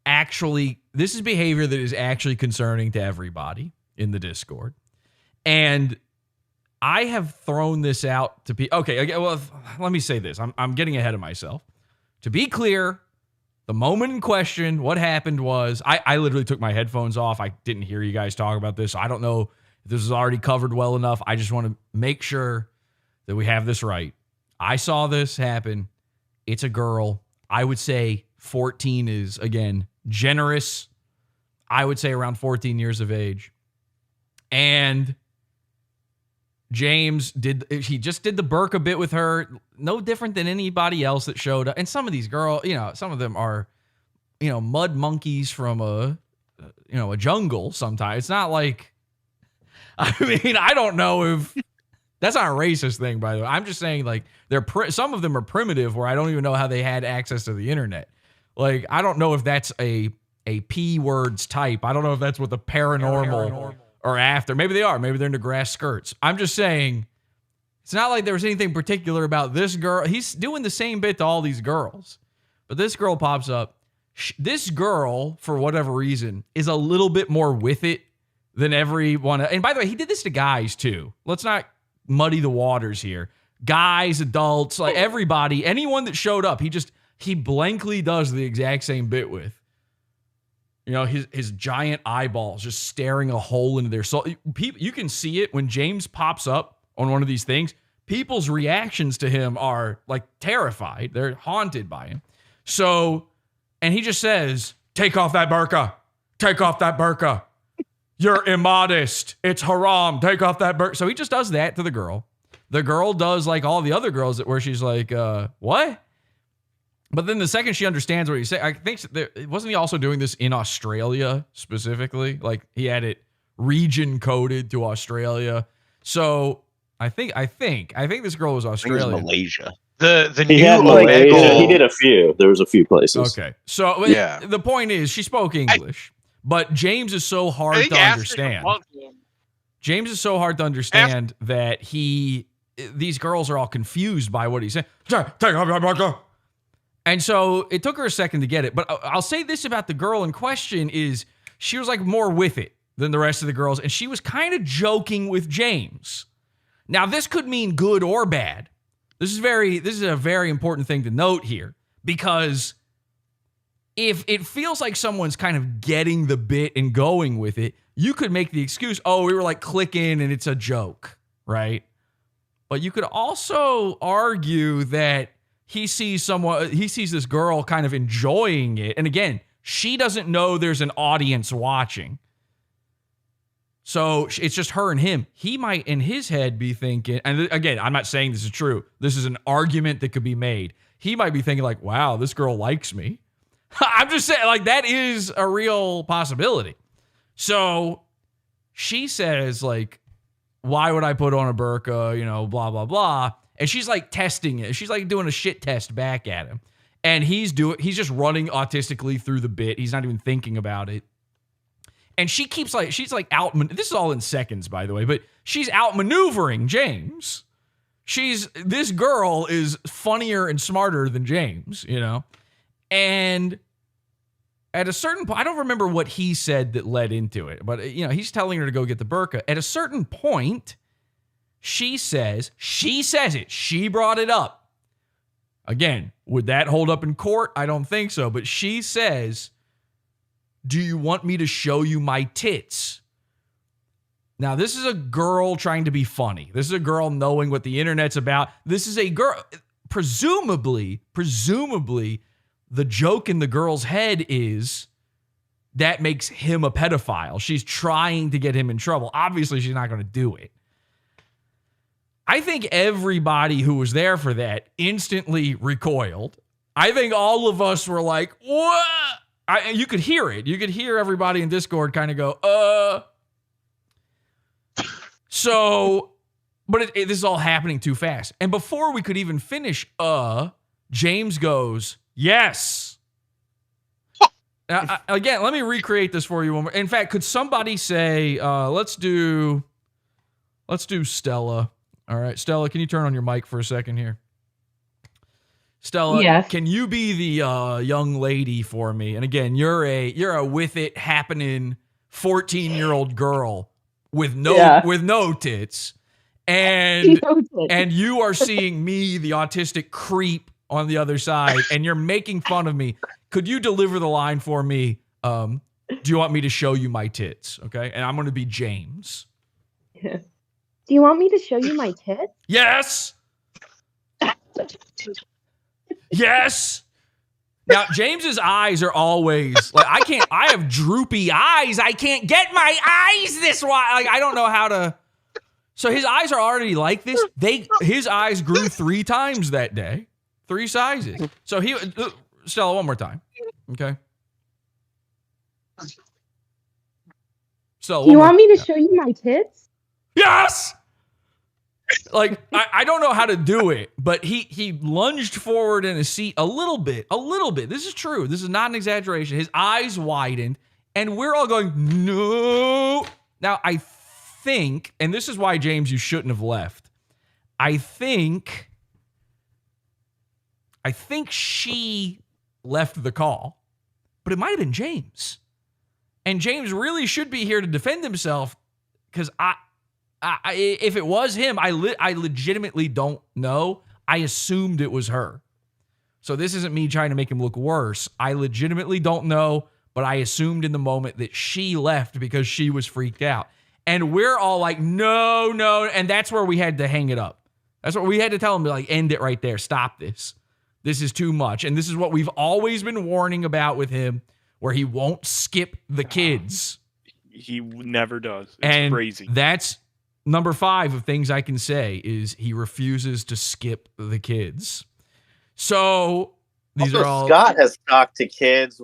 D: behavior that is actually concerning to everybody in the Discord. And I have thrown this out to people. Okay, well, let me say this. I'm getting ahead of myself. To be clear, the moment in question, what happened was I literally took my headphones off. I didn't hear you guys talk about this. I don't know if this is already covered well enough. I just want to make sure that we have this right. I saw this happen. It's a girl. I would say 14 is, again, generous. I would say around 14 years of age. And James just did the burqa bit with her. No different than anybody else that showed up. And some of these girls, some of them are, mud monkeys from a jungle sometimes. It's not like, I don't know if that's not a racist thing, by the way. I'm just saying, like, some of them are primitive where I don't even know how they had access to the internet. Like, I don't know if that's a P words type. I don't know if that's what the paranormal are after. Maybe they are. Maybe they're into grass skirts. I'm just saying, it's not like there was anything particular about this girl. He's doing the same bit to all these girls. But this girl pops up. This girl, for whatever reason, is a little bit more with it than everyone. And by the way, he did this to guys too. Let's not muddy the waters here. Guys, adults, like everybody, anyone that showed up, he blankly does the exact same bit with. His giant eyeballs just staring a hole into their soul. You can see it when James pops up on one of these things. People's reactions to him are like terrified. They're haunted by him. So, and he just says, take off that burqa. Take off that burqa. You're immodest. It's haram. Take off that burqa. So he just does that to the girl. The girl does like all the other girls where she's like, what? But then the second she understands what he's saying, I think wasn't he also doing this in Australia specifically? Like he had it region coded to Australia. So I think this girl was Australian.
C: I think it was Malaysia.
R: The
S: He
R: new
S: had Malaysia.
R: Omegle-
S: He did a few. There was a few places.
D: Okay. So
R: Yeah.
D: the point is she spoke English, but James is so hard to understand. James is so hard to understand that these girls are all confused by what he's saying. Take off that burqa. And so it took her a second to get it. But I'll say this about the girl in question is she was like more with it than the rest of the girls. And she was kind of joking with James. Now, this could mean good or bad. This is a very important thing to note here because if it feels like someone's kind of getting the bit and going with it, you could make the excuse, oh, we were like clicking and it's a joke, right? But you could also argue that he sees this girl kind of enjoying it. And again, she doesn't know there's an audience watching. So it's just her and him. He might, in his head, be thinking, and again, I'm not saying this is true. This is an argument that could be made. He might be thinking like, wow, this girl likes me. I'm just saying, like, that is a real possibility. So she says, like, why would I put on a burqa, you know, blah, blah, blah. And she's like testing it. She's like doing a shit test back at him. And he's just running autistically through the bit. He's not even thinking about it. And she's out, this is all in seconds, by the way, but she's outmaneuvering James. This girl is funnier and smarter than James, you know? And at a certain point, I don't remember what he said that led into it, but, you know, he's telling her to go get the burqa. At a certain point, she says it. She brought it up. Again, would that hold up in court? I don't think so. But she says, do you want me to show you my tits? Now, this is a girl trying to be funny. This is a girl knowing what the internet's about. This is a girl, presumably, the joke in the girl's head is that makes him a pedophile. She's trying to get him in trouble. Obviously, she's not going to do it. I think everybody who was there for that instantly recoiled. I think all of us were like, what? You could hear it. You could hear everybody in Discord kind of go, So, but this is all happening too fast. And before we could even finish, James goes, yes. Now, again, let me recreate this for you one more. In fact, could somebody say, let's do Stella. All right, Stella, can you turn on your mic for a second here? Stella,
T: Yes.
D: Can you be the young lady for me? And again, you're a with it happening 14-year-old girl with no tits. And and you are seeing me, the autistic creep, on the other side, and you're making fun of me. Could you deliver the line for me? Do you want me to show you my tits? Okay. And I'm going to be James.
F: Do you want me to show you my tits?
D: Yes. Yes. Now, James's eyes are always like, I have droopy eyes. I can't get my eyes this wide. Like, I don't know how to. So his eyes are already like this. His eyes grew 3 times that day. 3 sizes. So Stella, one more time. Okay. Stella,
F: Do you want me to show you my tits?
D: Yes. Like, I don't know how to do it, but he lunged forward in his seat a little bit. This is true. This is not an exaggeration. His eyes widened, and we're all going, no. Now, I think, and this is why, James, you shouldn't have left. I think she left the call, but it might have been James. And James really should be here to defend himself, because if it was him, I legitimately don't know. I assumed it was her. So this isn't me trying to make him look worse. I legitimately don't know, but I assumed in the moment that she left because she was freaked out. And we're all like, no. And that's where we had to hang it up. That's what we had to tell him, like, end it right there. Stop this. This is too much. And this is what we've always been warning about with him, where he won't skip the kids.
U: He never does. It's crazy.
D: That's number 5 of things I can say is he refuses to skip the kids. So these
S: also,
D: are all.
S: Scott has talked to kids,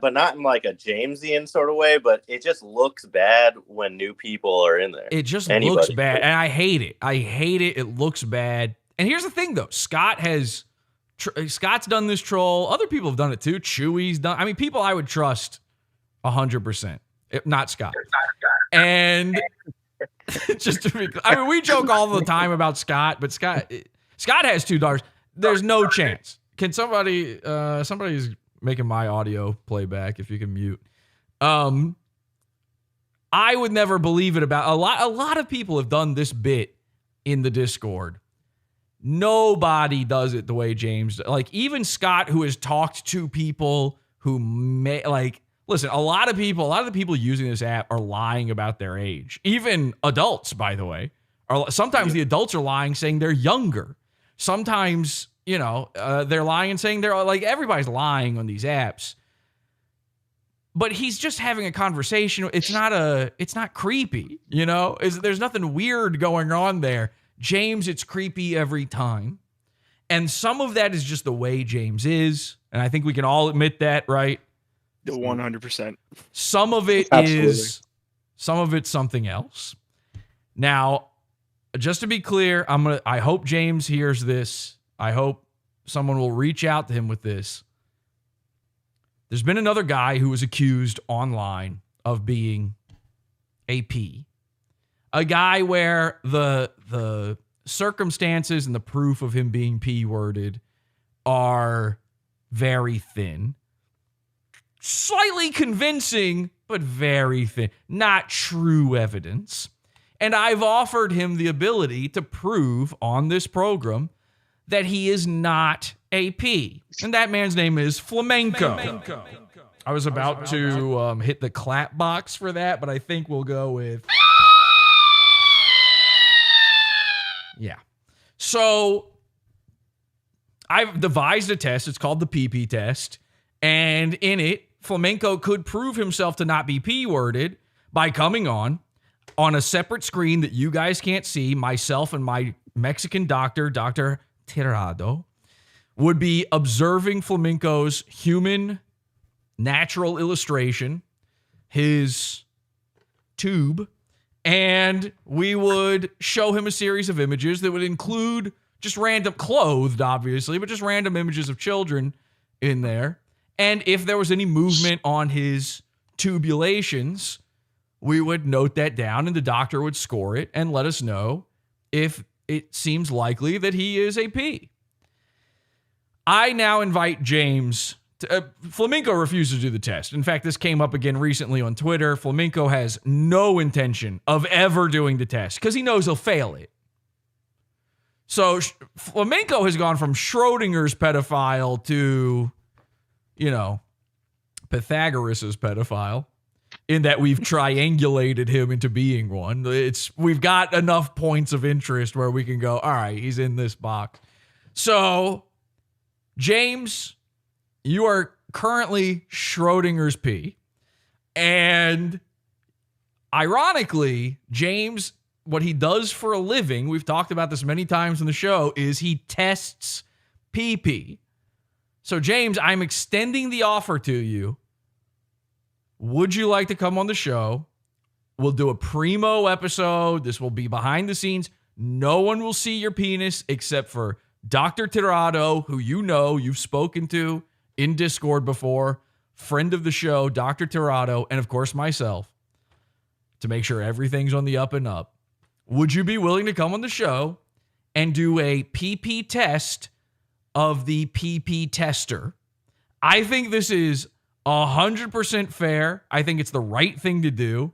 S: but not in like a Jamesian sort of way. But it just looks bad when new people are in there.
D: It just looks bad, and I hate it. It looks bad. And here's the thing, though. Scott's done this troll. Other people have done it too. Chewy's done. I mean, people I would trust 100%. Not Scott. And just to be, I mean, we joke all the time about Scott, but Scott has 2 daughters. There's no chance. Can somebody's making my audio playback if you can mute. I would never believe it about a lot of people have done this bit in the Discord. Nobody does it the way James does. Like, even Scott, who has talked to people who may listen, a lot of the people using this app are lying about their age. Even adults, by the way, sometimes the adults are lying saying they're younger. Sometimes, they're lying and saying they're everybody's lying on these apps. But he's just having a conversation. It's not creepy, there's nothing weird going on there. James, it's creepy every time. And some of that is just the way James is. And I think we can all admit that, right?
U: 100%.
D: Some of it is, some of it's something else. Now, just to be clear, I hope James hears this. I hope someone will reach out to him with this. There's been another guy who was accused online of being a P. A guy where the circumstances and the proof of him being P-worded are very thin. Slightly convincing, but very thin. Not true evidence. And I've offered him the ability to prove on this program that he is not a P. And that man's name is Flamenco. I was about to hit the clap box for that, but I think we'll go with... Yeah. So I've devised a test. It's called the PP test. And in it, Flamenco could prove himself to not be P-worded by coming on a separate screen that you guys can't see. Myself and my Mexican doctor, Dr. Tirado, would be observing Flamenco's human natural illustration, his tube, and we would show him a series of images that would include just random, clothed obviously, but just random images of children in there. And if there was any movement on his tubulations, we would note that down and the doctor would score it and let us know if it seems likely that he is a P. I now invite James to, Flamenco refuses to do the test. In fact, this came up again recently on Twitter. Flamenco has no intention of ever doing the test because he knows he'll fail it. So Flamenco has gone from Schrodinger's pedophile to, Pythagoras's pedophile, in that we've triangulated him into being one. We've got enough points of interest where we can go, all right, he's in this box. So, James, you are currently Schrodinger's P. And ironically, James, what he does for a living, we've talked about this many times in the show, is he tests PP. So, James, I'm extending the offer to you. Would you like to come on the show? We'll do a primo episode. This will be behind the scenes. No one will see your penis except for Dr. Tirado, who you've spoken to in Discord before, friend of the show, Dr. Tirado, and of course myself, to make sure everything's on the up and up. Would you be willing to come on the show and do a PP test of the PP tester? I think this is 100% fair. I think it's the right thing to do,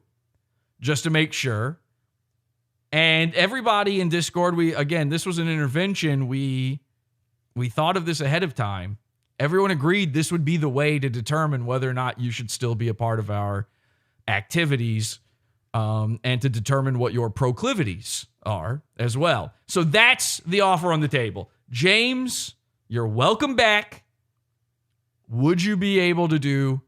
D: just to make sure. And everybody in Discord, this was an intervention. We thought of this ahead of time. Everyone agreed this would be the way to determine whether or not you should still be a part of our activities, and to determine what your proclivities are as well. So that's the offer on the table. James, you're welcome back. Would you be able to do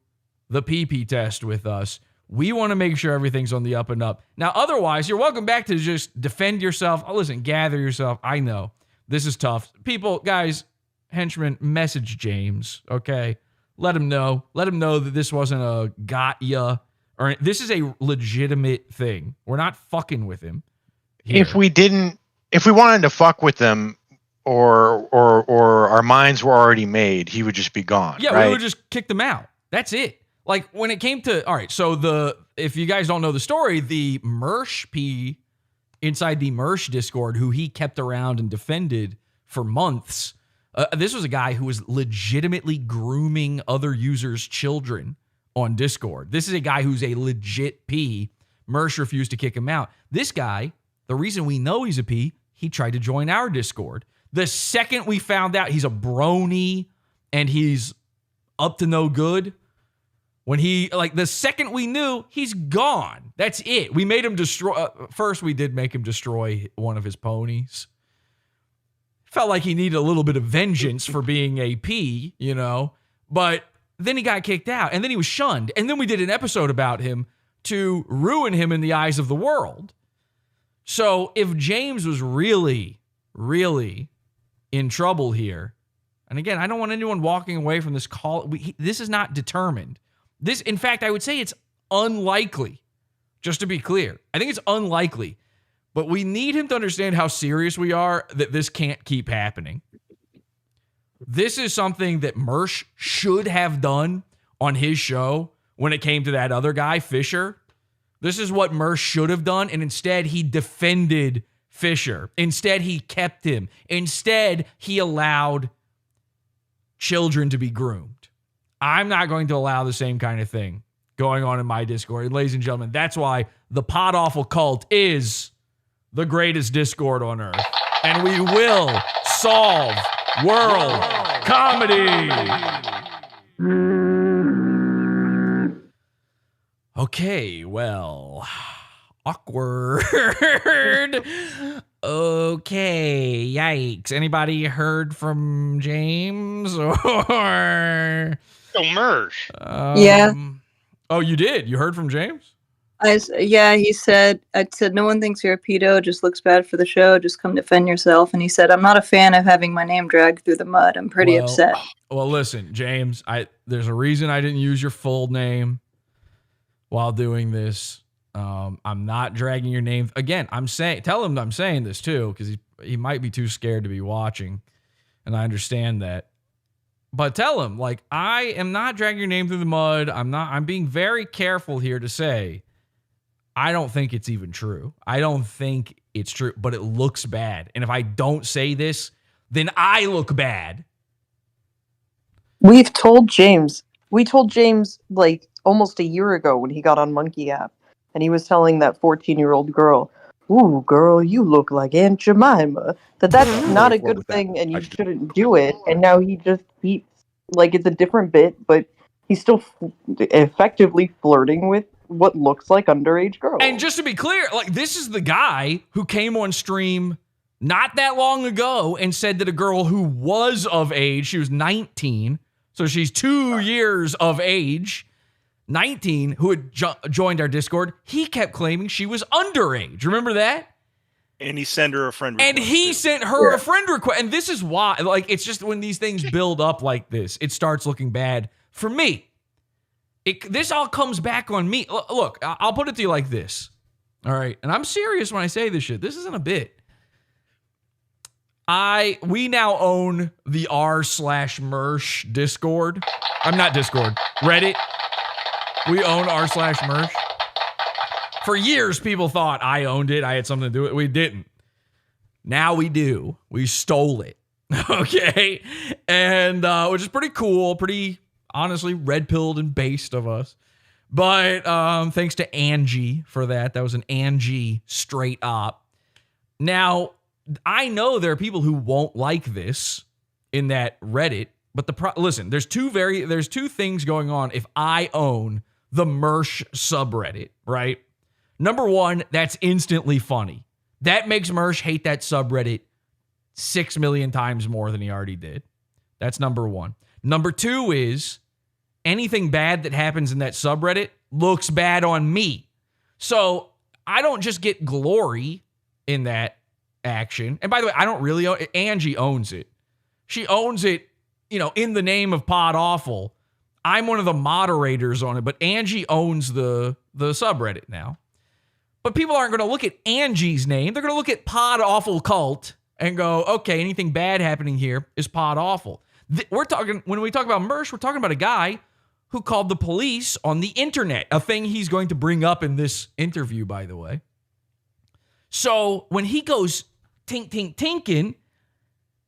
D: the PP test with us? We want to make sure everything's on the up and up. Now, otherwise, you're welcome back to just defend yourself. Oh, listen, gather yourself. I know this is tough. People, guys, henchmen, message James, okay? Let him know. Let him know that this wasn't a got ya, or this is a legitimate thing. We're not fucking with him here.
R: If we wanted to fuck with them, or our minds were already made, he would just be gone.
D: Yeah,
R: right?
D: We would just kick them out. That's it. Like when it came to, all right, so if you guys don't know the story, the MERSH P inside the MERSH Discord, who he kept around and defended for months, this was a guy who was legitimately grooming other users' children on Discord. This is a guy who's a legit P. MERSH refused to kick him out. This guy, the reason we know he's a P, he tried to join our Discord. The second we found out he's a brony and he's up to no good. When he, like, the second we knew, he's gone. That's it. We made him destroy. First, we did make him destroy one of his ponies. Felt like he needed a little bit of vengeance for being AP, you know. But then he got kicked out, and then he was shunned. And then we did an episode about him to ruin him in the eyes of the world. So if James was really, really in trouble here, and again, I don't want anyone walking away from this call. This is not determined. This, in fact, I would say it's unlikely, just to be clear. I think it's unlikely, but we need him to understand how serious we are, that this can't keep happening. This is something that MERSH should have done on his show when it came to that other guy, Fisher. This is what MERSH should have done, and instead he defended Fisher. Instead, he kept him. Instead, he allowed children to be groomed. I'm not going to allow the same kind of thing going on in my Discord. And ladies and gentlemen, that's why the Pod Awful Cult is the greatest Discord on earth. And we will solve world comedy. Okay, well, awkward. Okay, yikes. Anybody heard from James or...
L: MERSH.
G: Yeah.
D: Oh, you did? You heard from James?
G: Yeah, he said, I said, no one thinks you're a pedo, just looks bad for the show, just come defend yourself. And he said, I'm not a fan of having my name dragged through the mud. I'm pretty upset.
D: Well, listen, James, there's a reason I didn't use your full name while doing this. I'm not dragging your name. Again, tell him I'm saying this too, because he might be too scared to be watching. And I understand that. But tell him, like, I am not dragging your name through the mud. I'm being very careful here to say, I don't think it's even true. I don't think it's true, but it looks bad. And if I don't say this, then I look bad.
G: We told James like almost a year ago when he got on Monkey App, and he was telling that 14-year-old girl, "Ooh, girl, you look like Aunt Jemima." That's not a good thing, and you shouldn't do it. And now he's like, it's a different bit, but he's still effectively flirting with what looks like underage girls.
D: And just to be clear, like, this is the guy who came on stream not that long ago and said that a girl who was of age, she was 19, so she's 2 years of age, 19, who had joined our Discord, he kept claiming she was underage. Remember that?
U: And he sent her a friend request.
D: And he sent her a friend request. And this is why, like, it's just when these things build up like this, it starts looking bad for me. This all comes back on me. Look, I'll put it to you like this. All right. And I'm serious when I say this shit. This isn't a bit. We now own the r/MERSH Discord. I'm not Discord. Reddit. We own r/MERSH. For years, people thought I owned it. I had something to do with it. We didn't. Now we do. We stole it. Okay. And which is pretty cool. Pretty, honestly, red-pilled and based of us. But thanks to Angie for that. That was an Angie straight up. Now, I know there are people who won't like this in that Reddit. But listen, there's two things going on if I own the MERSH subreddit, right? Number one, that's instantly funny. That makes MERSH hate that subreddit 6 million times more than he already did. That's number one. Number two is anything bad that happens in that subreddit looks bad on me. So I don't just get glory in that action. And by the way, I don't really own it. Angie owns it. She owns it, in the name of Pod Awful. I'm one of the moderators on it, but Angie owns the subreddit now. But people aren't going to look at Angie's name. They're going to look at Pod Awful Cult and go, okay, anything bad happening here is Pod Awful. When we talk about MERSH, we're talking about a guy who called the police on the internet, a thing he's going to bring up in this interview, by the way. So when he goes tink, tink, tinkin',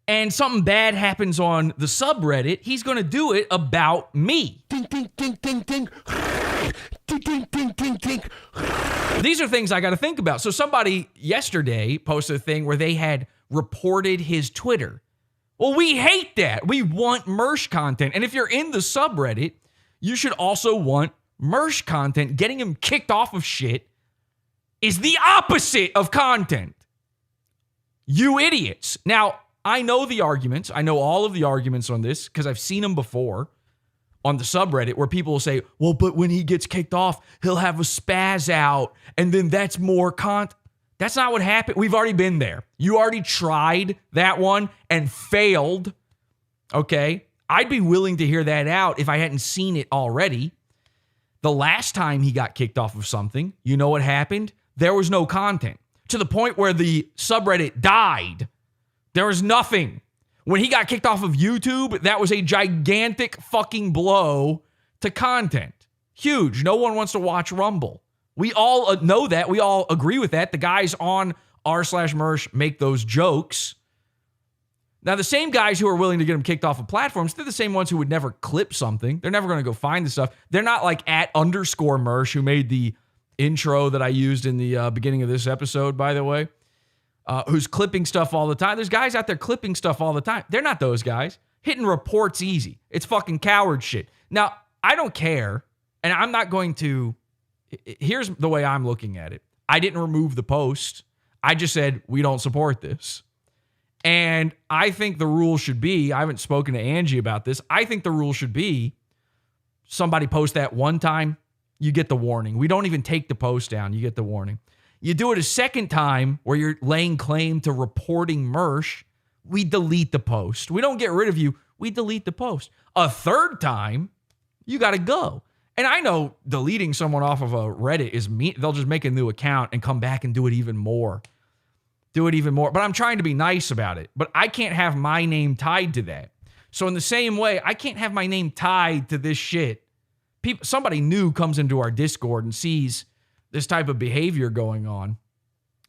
D: and something bad happens on the subreddit, he's going to do it about me. Tink, tink, tink, tink, tink. Tink, tink, tink, tink, tink. These are things I got to think about. So somebody yesterday posted a thing where they had reported his Twitter. Well, we hate that. We want MERSH content. And if you're in the subreddit, you should also want MERSH content. Getting him kicked off of shit is the opposite of content. You idiots. Now, I know the arguments. I know all of the arguments on this because I've seen them before on the subreddit where people will say, well, but when he gets kicked off, he'll have a spaz out and then that's more content. That's not what happened. We've already been there. You already tried that one and failed. Okay? I'd be willing to hear that out if I hadn't seen it already. The last time he got kicked off of something, you know what happened? There was no content. To the point where the subreddit died. There was nothing. When he got kicked off of YouTube, that was a gigantic fucking blow to content. Huge. No one wants to watch Rumble. We all know that. We all agree with that. The guys on r/mersh make those jokes. Now, the same guys who are willing to get him kicked off of platforms, they're the same ones who would never clip something. They're never going to go find the stuff. They're not like @_mersh, who made the intro that I used in the beginning of this episode, by the way, who's clipping stuff all the time. There's guys out there clipping stuff all the time. They're not those guys. Hitting report's easy. It's fucking coward shit. Now, I don't care, and I'm not going to... Here's the way I'm looking at it. I didn't remove the post. I just said, we don't support this. And I think the rule should be, I haven't spoken to Angie about this. I think the rule should be somebody post that one time, you get the warning. We don't even take the post down. You get the warning. You do it a second time where you're laying claim to reporting MERSH, we delete the post. We don't get rid of you. We delete the post. A third time, you got to go. And I know deleting someone off of a Reddit is mean. They'll just make a new account and come back and do it even more. But I'm trying to be nice about it. But I can't have my name tied to that. So in the same way, I can't have my name tied to this shit. Somebody new comes into our Discord and sees this type of behavior going on.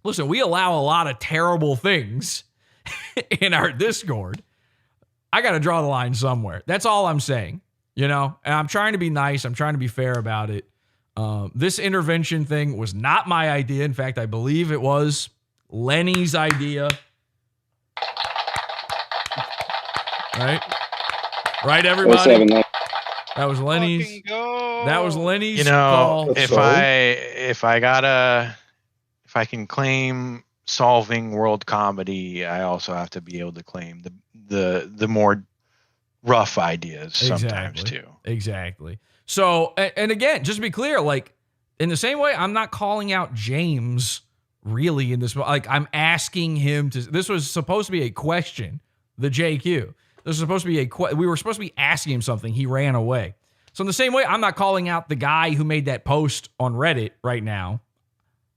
D: Listen, we allow a lot of terrible things in our Discord. I got to draw the line somewhere. That's all I'm saying. You know, and I'm trying to be nice. I'm trying to be fair about it. This intervention thing was not my idea. In fact, I believe it was Lenny's idea. Right, everybody? That was Lenny's. That was Lenny's.
R: You know,
D: call.
R: if I can claim solving world comedy, I also have to be able to claim the more rough ideas sometimes too.
D: Exactly. So, and again, just to be clear, like in the same way, I'm not calling out James really in this. Like I'm asking him to. This was supposed to be a question. The JQ. This was supposed to be we were supposed to be asking him something. He ran away. So in the same way, I'm not calling out the guy who made that post on Reddit right now.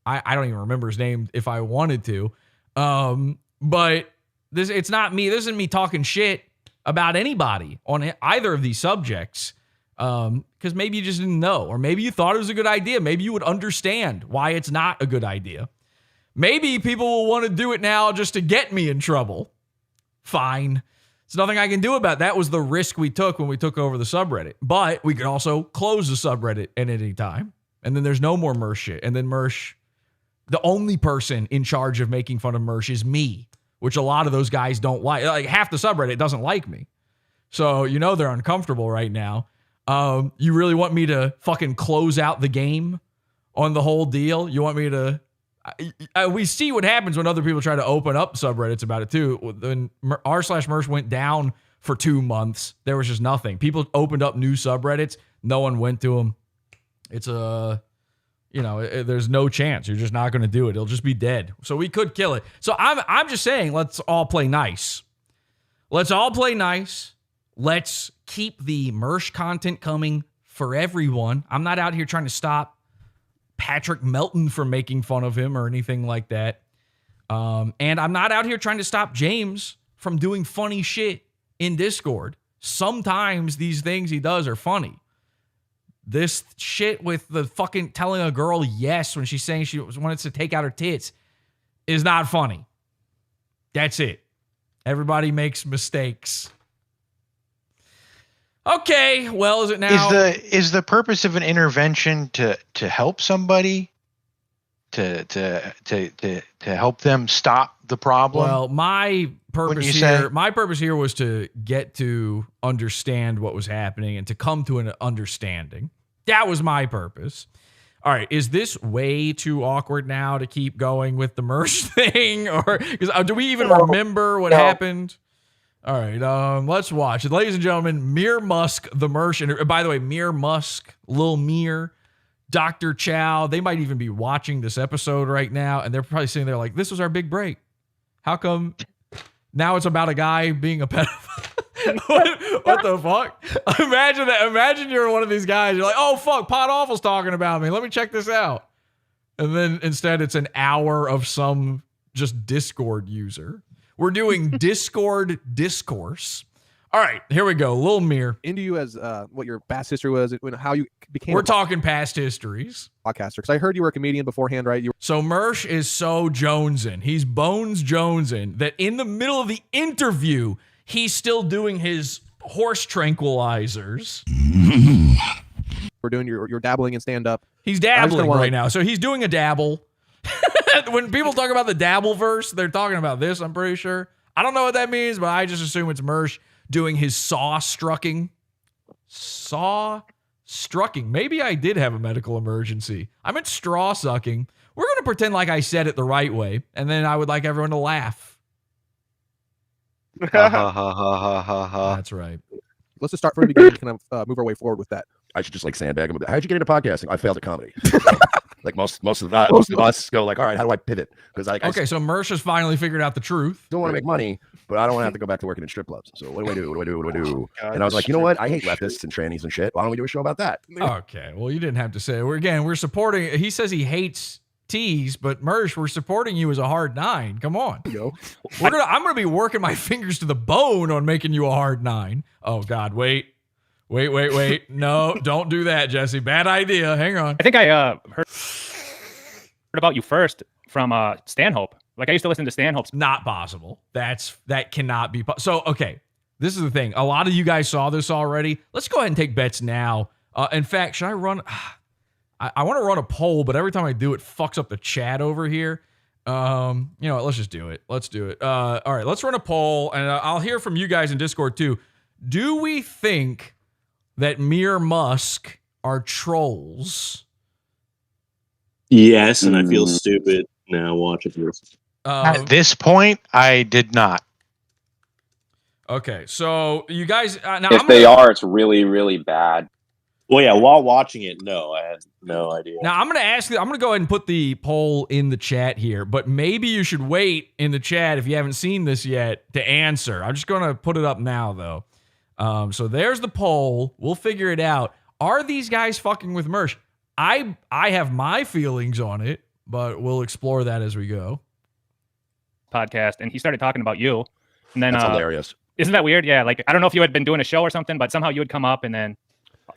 D: I don't even remember his name if I wanted to. But it's not me. This isn't me talking shit about anybody on either of these subjects. Because maybe you just didn't know. Or maybe you thought it was a good idea. Maybe you would understand why it's not a good idea. Maybe people will want to do it now just to get me in trouble. Fine. There's nothing I can do about that. Was the risk we took when we took over the subreddit. But we could also close the subreddit at any time. And then there's no more MERSH shit. And then MERSH, the only person in charge of making fun of MERSH is me, which a lot of those guys don't like. Like half the subreddit doesn't like me. So, you know, they're uncomfortable right now. You really want me to fucking close out the game on the whole deal? You want me to... we see what happens when other people try to open up subreddits about it too. When r/mersh went down for 2 months, there was just nothing. People opened up new subreddits. No one went to them. It's there's no chance. You're just not going to do it. It'll just be dead. So we could kill it. So I'm just saying, let's all play nice. Let's all play nice. Let's keep the MERSH content coming for everyone. I'm not out here trying to stop Patrick Melton from making fun of him or anything like that. And I'm not out here trying to stop James from doing funny shit in Discord. Sometimes these things he does are funny. This shit with the fucking telling a girl yes when she's saying she wanted to take out her tits is not funny. That's it. Everybody makes mistakes. Okay, well, is it now?
R: Is the purpose of an intervention to help somebody? to help them stop the problem?
D: Well, my purpose
R: you say?
D: here was to get to understand what was happening and to come to an understanding. That was my purpose. All right, is this way too awkward now to keep going with the MERSH thing, or because do we even remember what happened? All right, let's watch it, ladies and gentlemen. Mir Musk, the MERSH, and by the way, Mir Musk, Lil Mir, Dr. Chow, they might even be watching this episode right now, and they're probably sitting there like, "This was our big break. How come now it's about a guy being a pedophile?" what the fuck? Imagine that. Imagine you're one of these guys. You're like, "Oh fuck, Pot Awful's talking about me. Let me check this out." And then instead, it's an hour of some just Discord user. We're doing Discord discourse. All right, here we go. Lil Mir.
B: Into you as what your past history was, how you became.
D: We're talking past histories.
B: Podcaster, because I heard you were a comedian beforehand, right?
D: So MERSH is so jonesing. He's bones jonesing that in the middle of the interview, he's still doing his horse tranquilizers.
B: We're doing your dabbling in stand up.
D: He's dabbling right now. So he's doing a dabble. When people talk about the dabble verse, they're talking about this, I'm pretty sure. I don't know what that means, but I just assume it's MERSH doing his saw strucking. Saw strucking. Maybe I did have a medical emergency. I meant straw sucking. We're going to pretend like I said it the right way, and then I would like everyone to laugh. That's right.
B: Let's just start from the beginning and kind of move our way forward with that.
Q: I should just like sandbag him. How'd you get into podcasting? I failed at comedy. Like most of us go like, all right, how do I pivot? Because
D: okay, so MERSH has finally figured out the truth.
Q: Don't want to make money, but I don't want to have to go back to working in strip clubs. So what do I do? And I was like, you know what? I hate leftists and trannies and shit. Why don't we do a show about that?
D: Okay, well, you didn't have to say it. We're supporting. He says he hates teas, but MERSH, we're supporting you as a hard nine. Come on, I'm gonna be working my fingers to the bone on making you a hard nine. Oh God, wait. No, don't do that, Jesse. Bad idea. Hang on.
A: I think I heard about you first from Stanhope. Like I used to listen to Stanhope's.
D: Not possible. That cannot be. So okay, this is the thing. A lot of you guys saw this already. Let's go ahead and take bets now. In fact, should I run? I want to run a poll, but every time I do, it fucks up the chat over here. You know what? Let's just do it. Let's do it. All right, let's run a poll, and I'll hear from you guys in Discord too. Do we think that Mir Musk are trolls?
S: Yes, and I feel stupid now watching this.
R: At this point, I did not.
D: Okay, so you guys, now
M: if they are, it's really, really bad.
S: Well, yeah, while watching it, no, I had no idea.
D: Now I'm going to ask you, I'm going to go ahead and put the poll in the chat here, but maybe you should wait in the chat if you haven't seen this yet to answer. I'm just going to put it up now, though. So there's the poll. We'll figure it out. Are these guys fucking with MERSH? I have my feelings on it, but we'll explore that as we go.
A: Podcast, and he started talking about you, and then
Q: that's hilarious.
A: Isn't that weird? Yeah, like I don't know if you had been doing a show or something, but somehow you would come up, and then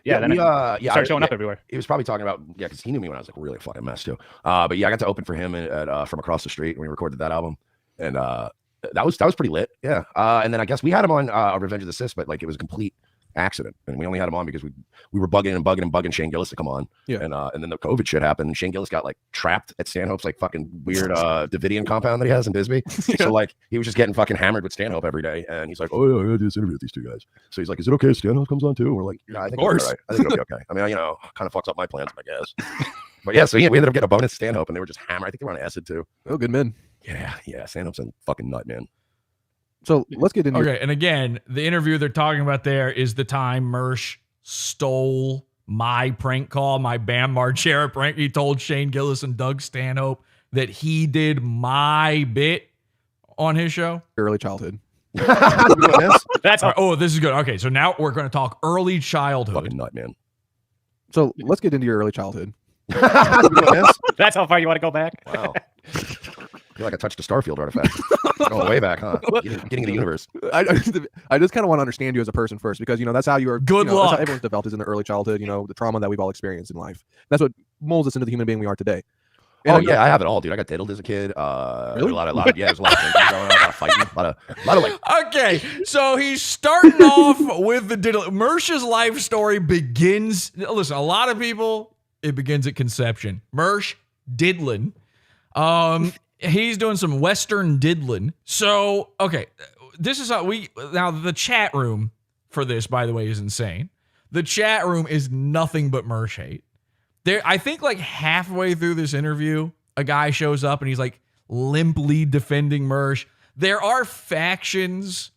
A: start showing up everywhere.
Q: He was probably talking about because he knew me when I was like really fucking mess too. But yeah, I got to open for him at From Across the Street when we recorded that album, and that was pretty lit. Yeah. And then I guess we had him on Revenge of the Sis, but like it was a complete accident, and we only had him on because we were bugging Shane Gillis to come on.
B: Yeah.
Q: And then the COVID shit happened. And Shane Gillis got like trapped at Stanhope's like fucking weird Davidian compound that he has in Bisbee. So like he was just getting fucking hammered with Stanhope every day, and he's like, oh yeah, I gotta do this interview with these two guys. So he's like, is it okay if Stanhope comes on too? And we're like, yeah, I think it'll be all right. I think it'll be okay. I mean, kind of fucks up my plans, I guess. But yeah, so we ended up getting a bonus Stanhope, and they were just hammered. I think they were on acid too.
B: Oh, good men.
Q: Yeah, Stanhope's a fucking nut, man.
B: So let's get into
D: and again, the interview they're talking about there is the time MERSH stole my prank call, my Bam Margera prank. He told Shane Gillis and Doug Stanhope that he did my bit on his show.
B: Early childhood.
D: That's this is good. Okay, so now we're going to talk early childhood.
Q: Fucking nut, man.
B: So let's get into your early childhood.
A: That's how far you want to go back.
Q: Wow. I feel like I touched a Starfield artifact. Going way back, huh? Getting in the universe.
B: I just kind of want to understand you as a person first, because that's how you are.
D: Good luck.
B: That's how everyone's developed is in the early childhood. The trauma that we've all experienced in life. That's what molds us into the human being we are today.
Q: And I have it all, dude. I got diddled as a kid.
B: Really?
Q: There's a lot of drinking growing up, a lot of fighting, a lot of like.
D: Okay, so he's starting off with the diddle. MERSH's life story begins. Listen, a lot of people, it begins at conception. MERSH diddling. He's doing some Western diddling. So, okay, this is how now the chat room for this, by the way, is insane. The chat room is nothing but Mersh hate. I think like halfway through this interview, a guy shows up and he's like limply defending Mersh. There are factions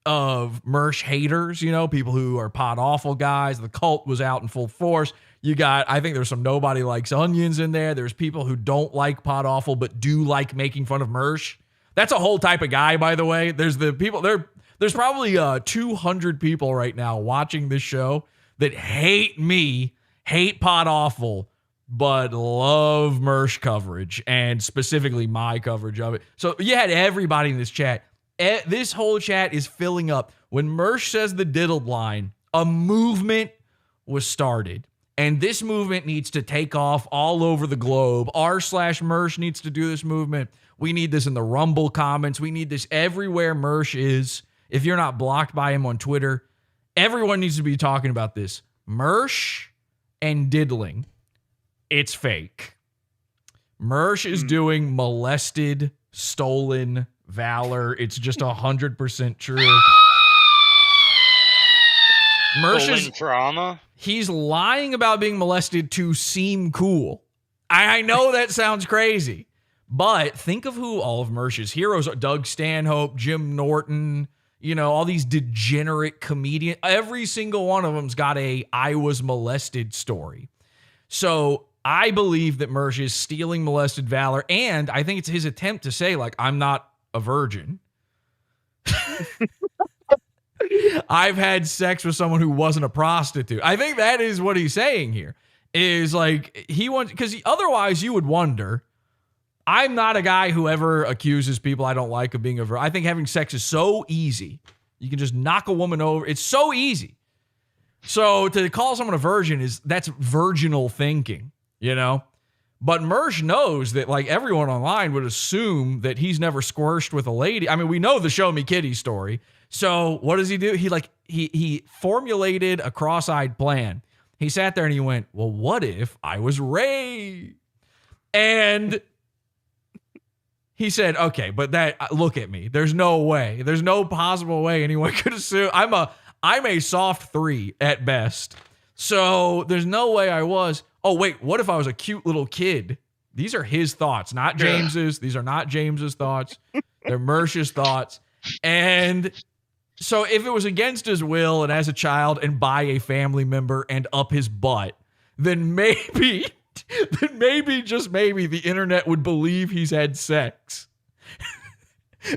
D: of Mersh haters, people who are pod awful guys. The cult was out in full force. I think there's some nobody likes onions in there. There's people who don't like pod awful but do like making fun of Mersh. That's a whole type of guy, by the way. There's the people there's probably 200 people right now watching this show that hate me, hate pod awful, but love Mersh coverage and specifically my coverage of it. So you had everybody in this chat. This whole chat is filling up. When Mersh says the diddled line, a movement was started. And this movement needs to take off all over the globe. r/Mersh needs to do this movement. We need this in the Rumble comments. We need this everywhere Mersh is. If you're not blocked by him on Twitter, everyone needs to be talking about this. Mersh and diddling. It's fake. Mersh is doing molested, stolen valor. It's just 100% true. Mersh is
L: trauma.
D: He's lying about being molested to seem cool. I know that sounds crazy, but think of who all of Mersh's heroes are. Doug Stanhope, Jim Norton, all these degenerate comedians. Every single one of them's got a I was molested story. So I believe that Mersh is stealing molested valor, and I think it's his attempt to say, like, I'm not a virgin. I've had sex with someone who wasn't a prostitute. I think that is what he's saying here. Is like he wants, because otherwise you would wonder. I'm not a guy who ever accuses people I don't like of being a virgin. I think having sex is so easy. You can just knock a woman over. It's so easy. So to call someone a virgin that's virginal thinking, But Mersh knows that like everyone online would assume that he's never squirched with a lady. I mean, we know the Show Me Kitty story. So what does he do? He formulated a cross-eyed plan. He sat there and he went, well, what if I was Ray? And he said, okay, but look at me. There's no way. There's no possible way anyone could assume. I'm a soft 3 at best. So there's no way I was. Oh, wait, what if I was a cute little kid? These are his thoughts, not James's. These are not James's thoughts. They're Mersh's thoughts. And so if it was against his will and as a child and by a family member and up his butt, then maybe, just maybe the internet would believe he's had sex.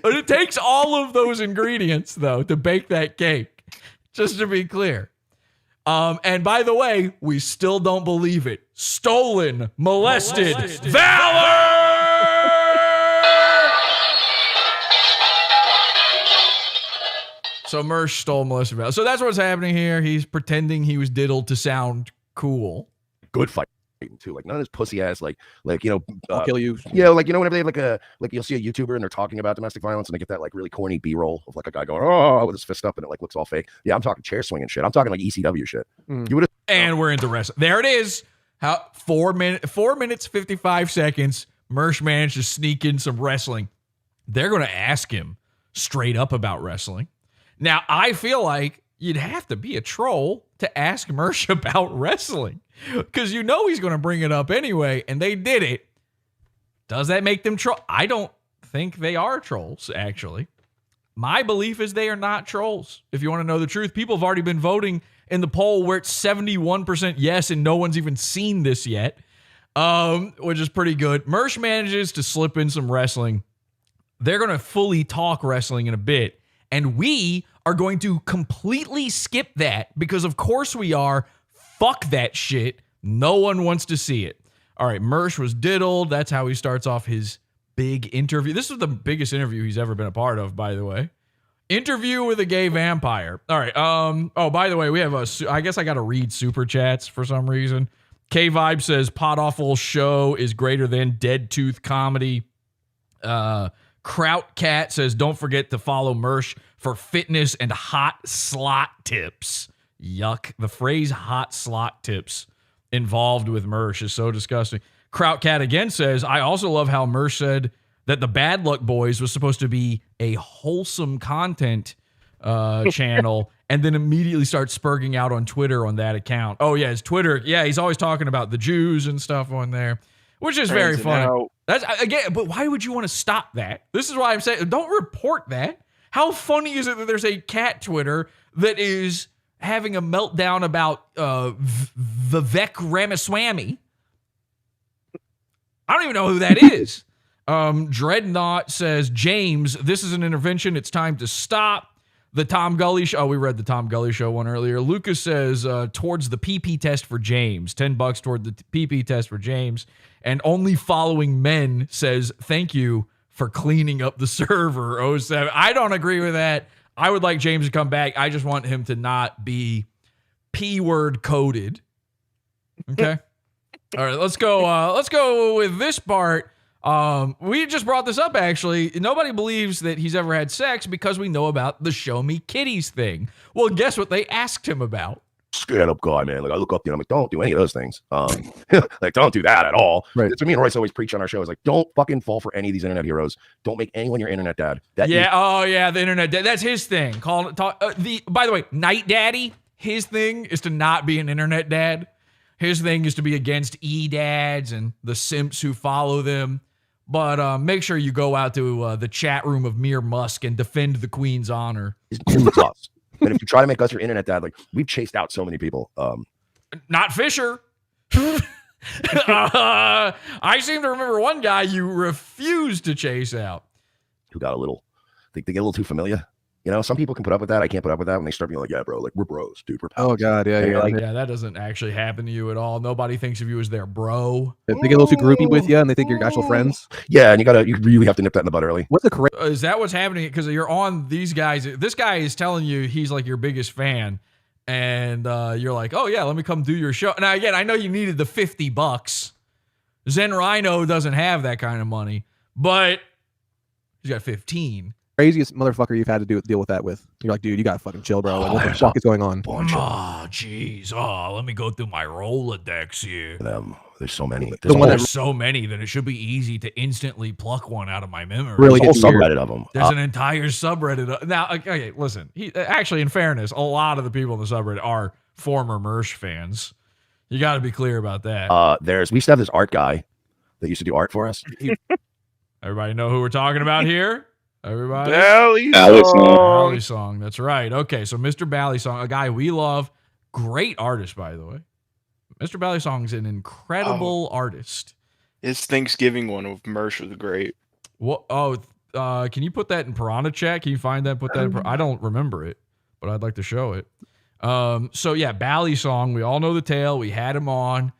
D: But it takes all of those ingredients, though, to bake that cake, just to be clear. And by the way, we still don't believe it. Stolen, molested valor! So Mersh stole molested valor. So that's what's happening here. He's pretending he was diddled to sound cool.
Q: Good fight too, like none of this pussy ass,
B: I'll kill you.
Q: Yeah, whenever they have you'll see a YouTuber and they're talking about domestic violence and they get that really corny B-roll of a guy going with his fist up and it looks all fake. Yeah, I'm talking chair swinging shit. I'm talking ECW shit. You would have.
D: And we're into wrestling. There it is. 4 minutes 55 seconds. Mersh managed to sneak in some wrestling. They're going to ask him straight up about wrestling. Now, I feel like you'd have to be a troll to ask Mersh about wrestling because he's going to bring it up anyway, and they did it. Does that make them troll? I don't think they are trolls, actually. My belief is they are not trolls. If you want to know the truth, people have already been voting in the poll where it's 71% yes, and no one's even seen this yet, which is pretty good. Mersh manages to slip in some wrestling. They're going to fully talk wrestling in a bit. And we are going to completely skip that because, of course, we are. Fuck that shit. No one wants to see it. All right, Mersh was diddled. That's how he starts off his big interview. This is the biggest interview he's ever been a part of, by the way. Interview with a gay vampire. All right. Oh, by the way, we have I guess I got to read super chats for some reason. K-Vibe says, Pod Awful show is greater than Dead Tooth comedy. Kraut Cat says, don't forget to follow Mersh for fitness and hot slot tips. Yuck. The phrase hot slot tips involved with Mersh is so disgusting. Krautcat again says, I also love how Mersh said that the Bad Luck Boys was supposed to be a wholesome content channel, and then immediately starts spurging out on Twitter on that account. Oh yeah, his Twitter. Yeah, he's always talking about the Jews and stuff on there, which is very funny. That's again, but why would you want to stop that? This is why I'm saying don't report that. How funny is it that there's a cat Twitter that is having a meltdown about Vivek Ramaswamy? I don't even know who that is. Dreadnought says, James, this is an intervention. It's time to stop. The Tom Gully show. Oh, we read the Tom Gully show one earlier. Lucas says, towards the PP test for James. $10 toward the PP test for James. And Only Following Men says, thank you for cleaning up the server, 07. I don't agree with that. I would like James to come back. I just want him to not be P-word coded. Okay? All right, let's go. Let's go with this part. We just brought this up, actually. Nobody believes that he's ever had sex because we know about the Show Me Kitties thing. Well, guess what they asked him about?
Q: Stand up guy, man. Like I look up to him, I'm like, don't do any of those things. Like don't do that at all. Right. That's what me and Royce always preach on our show. Is like, don't fucking fall for any of these internet heroes. Don't make anyone your internet dad. That
D: yeah. Oh yeah, the internet dad. That's his thing. By the way, Night Daddy. His thing is to not be an internet dad. His thing is to be against e-dads and the simps who follow them. But make sure you go out to the chat room of Mere Musk and defend the Queen's honor.
Q: It's us. And if you try to make us your internet dad, like we've chased out so many people.
D: Not Fisher. I seem to remember one guy you refused to chase out.
Q: Who got a little, they get a little too familiar. You know, some people can put up with that. I can't put up with that when they start being like, yeah, bro, like we're bros, dude. We're pals.
E: Oh, God. Yeah.
Q: And
E: Yeah.
Q: like,
D: Yeah, that doesn't actually happen to you at all. Nobody thinks of you as their bro.
E: If they get a little too groupie with you and they think you're actual friends.
Q: Yeah, and you really have to nip that in the bud early.
E: What's the correct?
D: Is that what's happening? Because you're on these guys. This guy is telling you he's like your biggest fan. And you're like, oh, yeah, let me come do your show. Now, again, I know you needed the $50. Zen Rhino doesn't have that kind of money, but he's got 15.
E: Craziest motherfucker you've had to deal with that with. You're like, dude, you gotta fucking chill, bro. Like, what the fuck is going on?
D: Oh, jeez. Oh, let me go through my Rolodex here.
Q: There's so many.
D: There's so many that it should be easy to instantly pluck one out of my memory.
Q: Really, whole subreddit of them.
D: There's an entire subreddit. Now, okay, listen. Actually, in fairness, a lot of the people in the subreddit are former MERSH fans. You got to be clear about that.
Q: We used to have this art guy that used to do art for us.
D: Everybody know who we're talking about here? Everybody?
U: Bally
D: Song. That's right. Okay, so Mr. Bally Song, a guy we love. Great artist, by the way. Mr. Bally Song's an incredible artist.
U: His Thanksgiving one with MERSH was great.
D: What? Oh, can you put that in Piranha Chat? Can you find that? Put that in I don't remember it, but I'd like to show it. So yeah, Bally Song. We all know the tale. We had him on.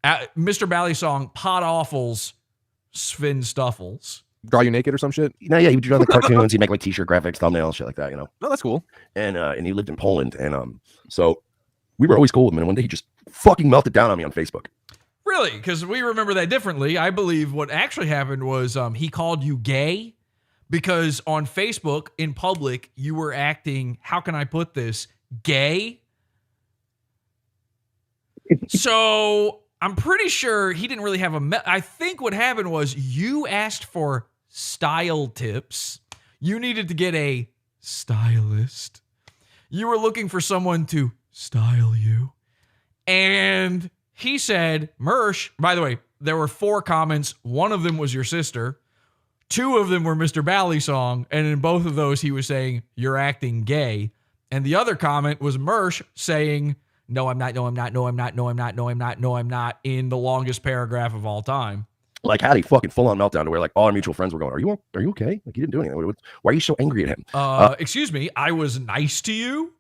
D: Mr. Bally Song, Pot Awfuls, Sven Stuffles.
E: Draw you naked or some shit?
Q: No, yeah, he would draw the cartoons. He'd make like t-shirt graphics, thumbnails, shit like that, you know.
E: No, that's cool.
Q: And he lived in Poland, and so we were always cool with him. And one day he just fucking melted down on me on Facebook.
D: Really? Because we remember that differently. I believe what actually happened was he called you gay because on Facebook in public you were acting. How can I put this? Gay. So I'm pretty sure he didn't really have I think what happened was you asked for style tips. You needed to get a stylist. You were looking for someone to style you. And he said, MERSH, by the way, there were 4 comments. One of them was your sister. 2 of them were Mr. Bally Song. And in both of those, he was saying, you're acting gay. And the other comment was MERSH saying, no, I'm not, no, I'm not, no, I'm not, no, I'm not, no, I'm not, no, I'm not, in the longest paragraph of all time.
Q: Like, had a fucking full-on meltdown to where, like, all our mutual friends were going, are you okay? Like, you didn't do anything. Why are you so angry at him?
D: Excuse me, I was nice to you,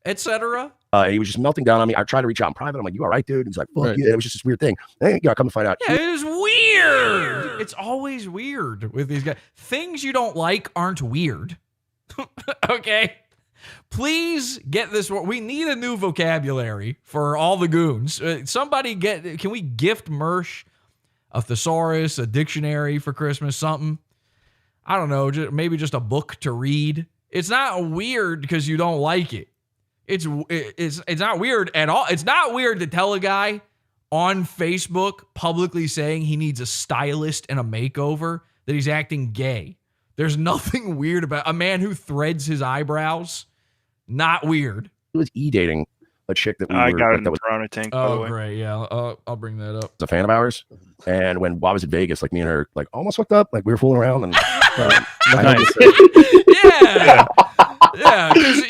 D: etc.
Q: He was just melting down on me. I tried to reach out in private. I'm like, you all right, dude? He's like, fuck
E: right.
Q: yeah. It was just this weird thing. Hey, yeah, come to find out.
D: Yeah, it is weird. It's always weird with these guys. Things you don't like aren't weird. Okay? Please get this. We need a new vocabulary for all the goons. Can we gift MERSH a thesaurus, a dictionary for Christmas, something? I don't know, maybe just a book to read. It's not weird because you don't like it. It's not weird at all. It's not weird to tell a guy, on Facebook publicly saying he needs a stylist and a makeover, that he's acting gay. There's nothing weird about a man who threads his eyebrows. Not weird.
Q: He was e-dating a chick that we
U: I
Q: were
U: got it
Q: like,
U: in
Q: that
U: the
Q: was
U: Toronto tank, by the
D: Oh,
U: way.
D: great. Yeah, I'll bring that up.
Q: a fan of ours. And when I was in Vegas, like me and her, like almost hooked up, like we were fooling around. And
D: Yeah. Yeah, because,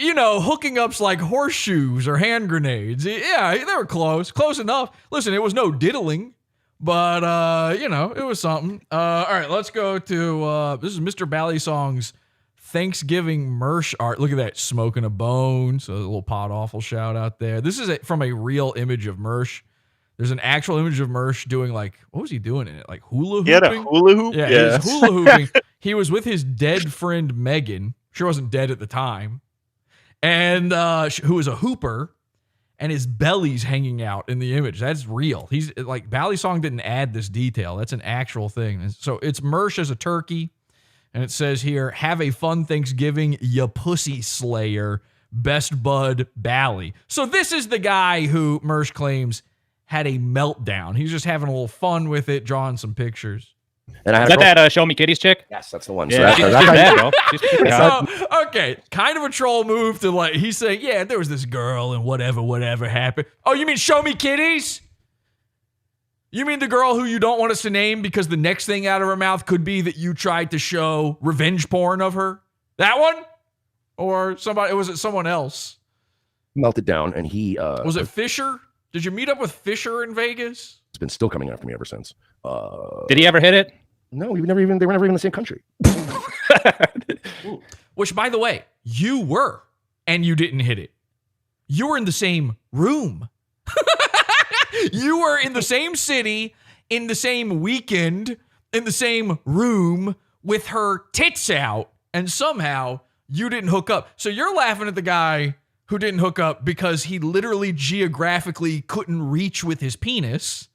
D: hooking up's like horseshoes or hand grenades. Yeah, they were close. Close enough. Listen, it was no diddling, but, it was something. All right, let's go to, this is Mr. Ballysong's Thanksgiving MERSH art. Look at that, smoking a bone. So a little pot awful shout out there. This is from a real image of MERSH. There's an actual image of MERSH doing what was he doing in it? Like hula hooping?
U: He had a hula hoop?
D: Yeah, he was hula hooping. He was with his dead friend Megan. Sure wasn't dead at the time. And who was a hooper, and his belly's hanging out in the image. That's real. He's like, Ballysong didn't add this detail. That's an actual thing. So it's MERSH as a turkey. And it says here, have a fun Thanksgiving, ya pussy slayer, best bud Bally. So this is the guy who MERSH claims had a meltdown. He's just having a little fun with it, drawing some pictures.
Q: And I
A: Is that that Show Me Kitties chick?
Q: Yes, that's the one.
A: Yeah, she's bad, bro. She's pretty hot.
D: So, okay, kind of a troll move to like, he's saying, yeah, there was this girl and whatever happened. Oh, you mean Show Me Kitties? You mean the girl who you don't want us to name because the next thing out of her mouth could be that you tried to show revenge porn of her? That one? Or somebody, was it someone else?
Q: melted down, and he
D: was it Fisher? Did you meet up with Fisher in Vegas?
Q: It's been still coming after me ever since.
A: Did he ever hit it?
Q: No, they were never even in the same country.
D: Which, by the way, you were, and you didn't hit it. You were in the same room. You were in the same city, in the same weekend, in the same room with her tits out, and somehow you didn't hook up. So you're laughing at the guy who didn't hook up because he literally geographically couldn't reach with his penis.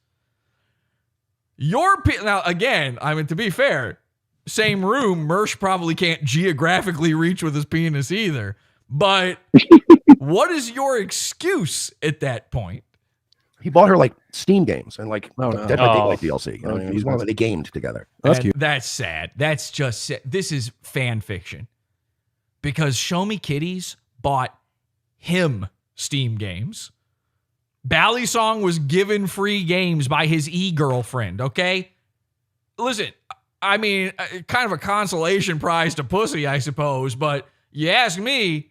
D: Now, again, I mean, to be fair, same room, MERSH probably can't geographically reach with his penis either. But what is your excuse at that point?
Q: He bought her like Steam games and like Dead by
D: Oh.
Q: Daylight DLC. You know, he's one of them. They gamed together.
D: And that's sad. That's just sad. This is fan fiction. Because Show Me Kitties bought him Steam games. Ballysong was given free games by his e-girlfriend, okay? Listen, I mean, kind of a consolation prize to pussy, I suppose, but you ask me,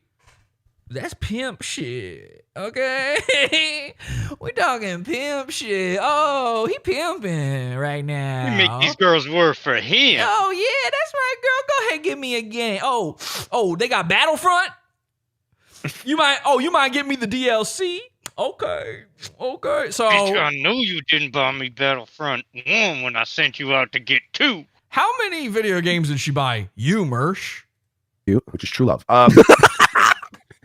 D: that's pimp shit, okay? We talking pimp shit. Oh, he pimping right now.
L: We make these girls work for him.
D: Oh, yeah, that's right, girl. Go ahead, give me a game. Oh, they got Battlefront? You might get me the DLC? Okay. So
L: Bitch, I know you didn't buy me Battlefront 1 when I sent you out to get 2.
D: How many video games did she buy? You, MERSH.
Q: You, which is true love.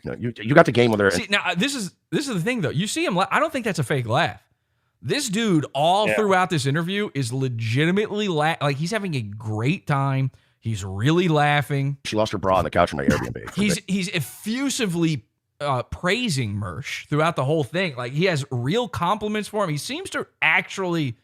Q: No, you got the game with her.
D: See, now this is the thing though. You see him. I don't think that's a fake laugh. This dude, all throughout this interview, is legitimately like he's having a great time. He's really laughing.
Q: She lost her bra on the couch in my Airbnb.
D: He's effusively praising MERSH throughout the whole thing. Like he has real compliments for him. He seems to actually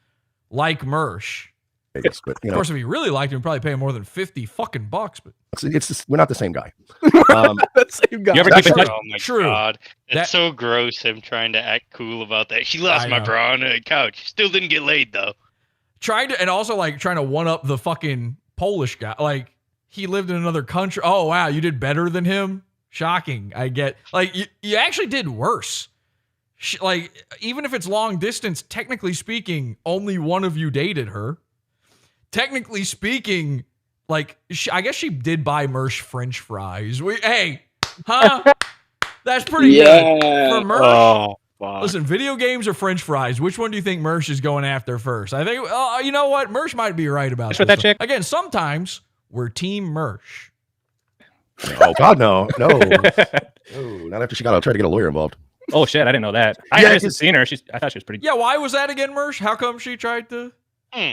D: like MERSH.
Q: But,
D: Of course, if he really liked him, he'd probably pay him more than $50 fucking bucks. But
Q: it's just, we're not the same guy.
D: that same guy.
A: You ever keep in touch?
L: Oh my
D: True.
L: god. It's so gross him trying to act cool about that. She lost
D: I
L: my
D: know.
L: bra on the couch. Still didn't get laid though.
D: Trying to one up the fucking Polish guy. Like he lived in another country. Oh wow, you did better than him. Shocking. I get like you actually did worse. Like even if it's long distance, technically speaking, only one of you dated her. Technically speaking, like I guess she did buy MERSH French fries. That's pretty good for MERSH.
U: Oh, fuck.
D: Listen, video games or French fries? Which one do you think MERSH is going after first? I think, you know what? MERSH might be right about
A: That's
D: this.
A: what that chick-
D: Again, sometimes we're team MERSH.
Q: Oh God, no. Not after she got out. Tried to get a lawyer involved.
A: Oh shit, I didn't know that. I haven't seen her. I thought she was pretty.
D: Yeah, why was that again, MERSH? How come she tried to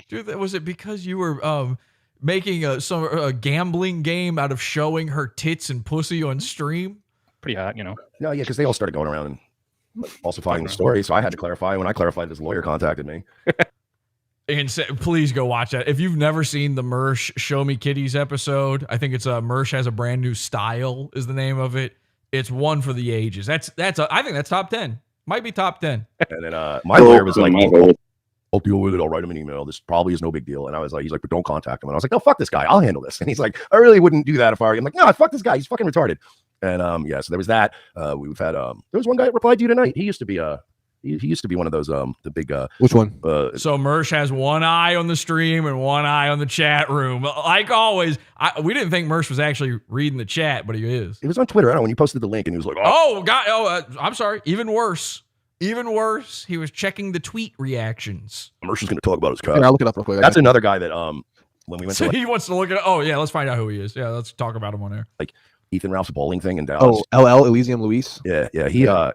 D: do that? Was it because you were making a gambling game out of showing her tits and pussy on stream?
A: Pretty hot, you know.
Q: No, yeah, because they all started going around and falsifying the story. So I had to clarify. When I clarified, this lawyer contacted me.
D: And please go watch that. If you've never seen the MERSH Show Me Kitties episode, I think it's MERSH Has a Brand New Style is the name of it. It's one for the ages. I think that's top 10. Might be top 10.
Q: And then my lawyer was like, I'll deal with it. I'll write him an email. This probably is no big deal. And I was like, he's like, but don't contact him. And I was like, no, fuck this guy. I'll handle this. And he's like, I really wouldn't do that if I were you. I'm like, no, fuck this guy. He's fucking retarded. And yeah, so there was that. We've had there was one guy that replied to you tonight. He used to be he used to be one of those the big
B: which one?
D: So MERSH has one eye on the stream and one eye on the chat room. Like always, we didn't think MERSH was actually reading the chat, but he is.
Q: It was on Twitter. I don't know when you posted the link and he was like,
D: I'm sorry. Even worse. Even worse, he was checking the tweet reactions.
Q: MERSH is going to talk about his cat.
B: Here, I'll look it up real quick.
Q: That's another guy that when we went
D: So
Q: to
D: he wants to look at it. Oh yeah, let's find out who he is. Yeah, let's talk about him on air.
Q: like Ethan Ralph's bowling thing in Dallas.
B: Oh, LL Elysium Luis.
Q: Yeah. He
D: yeah.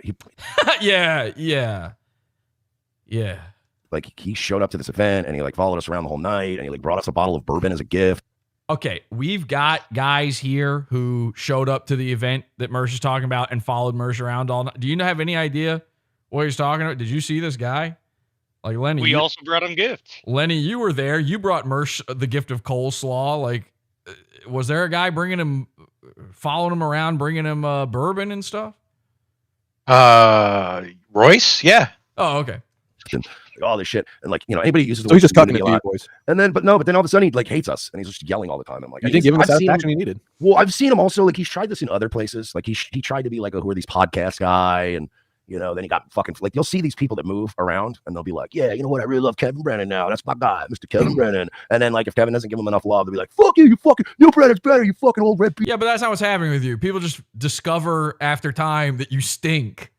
Q: Like he showed up to this event and he like followed us around the whole night and he like brought us a bottle of bourbon as a gift.
D: Okay, we've got guys here who showed up to the event that MERSH is talking about and followed MERSH around all night. Do you have any idea what he's talking about? Did you see this guy? Like Lenny.
L: We also brought him gifts.
D: Lenny, you were there. You brought MERSH the gift of coleslaw. Like, was there a guy following him around, bringing him bourbon and stuff?
R: Royce? Yeah.
D: Oh, okay.
Q: And all this shit. And like, anybody uses the
B: So he's just talking
Q: community
B: to
Q: a
B: you
Q: lot.
B: boys.
Q: And then all of a sudden he like hates us and he's just yelling all the time. I'm like,
B: You didn't give him the
Q: I've seen
B: satisfaction he needed.
Q: Well, I've seen him also, like he's tried this in other places. Like he tried to be like who are these podcast guy and then he got fucking like you'll see these people that move around and they'll be like, yeah, you know what? I really love Kevin Brennan now. That's my guy, Mr. Kevin Brennan. And then like if Kevin doesn't give him enough love, they'll be like, fuck you fucking Neil Brennan's better, you fucking old red piece.
D: Yeah, but that's not what's happening with you. People just discover after time that you stink.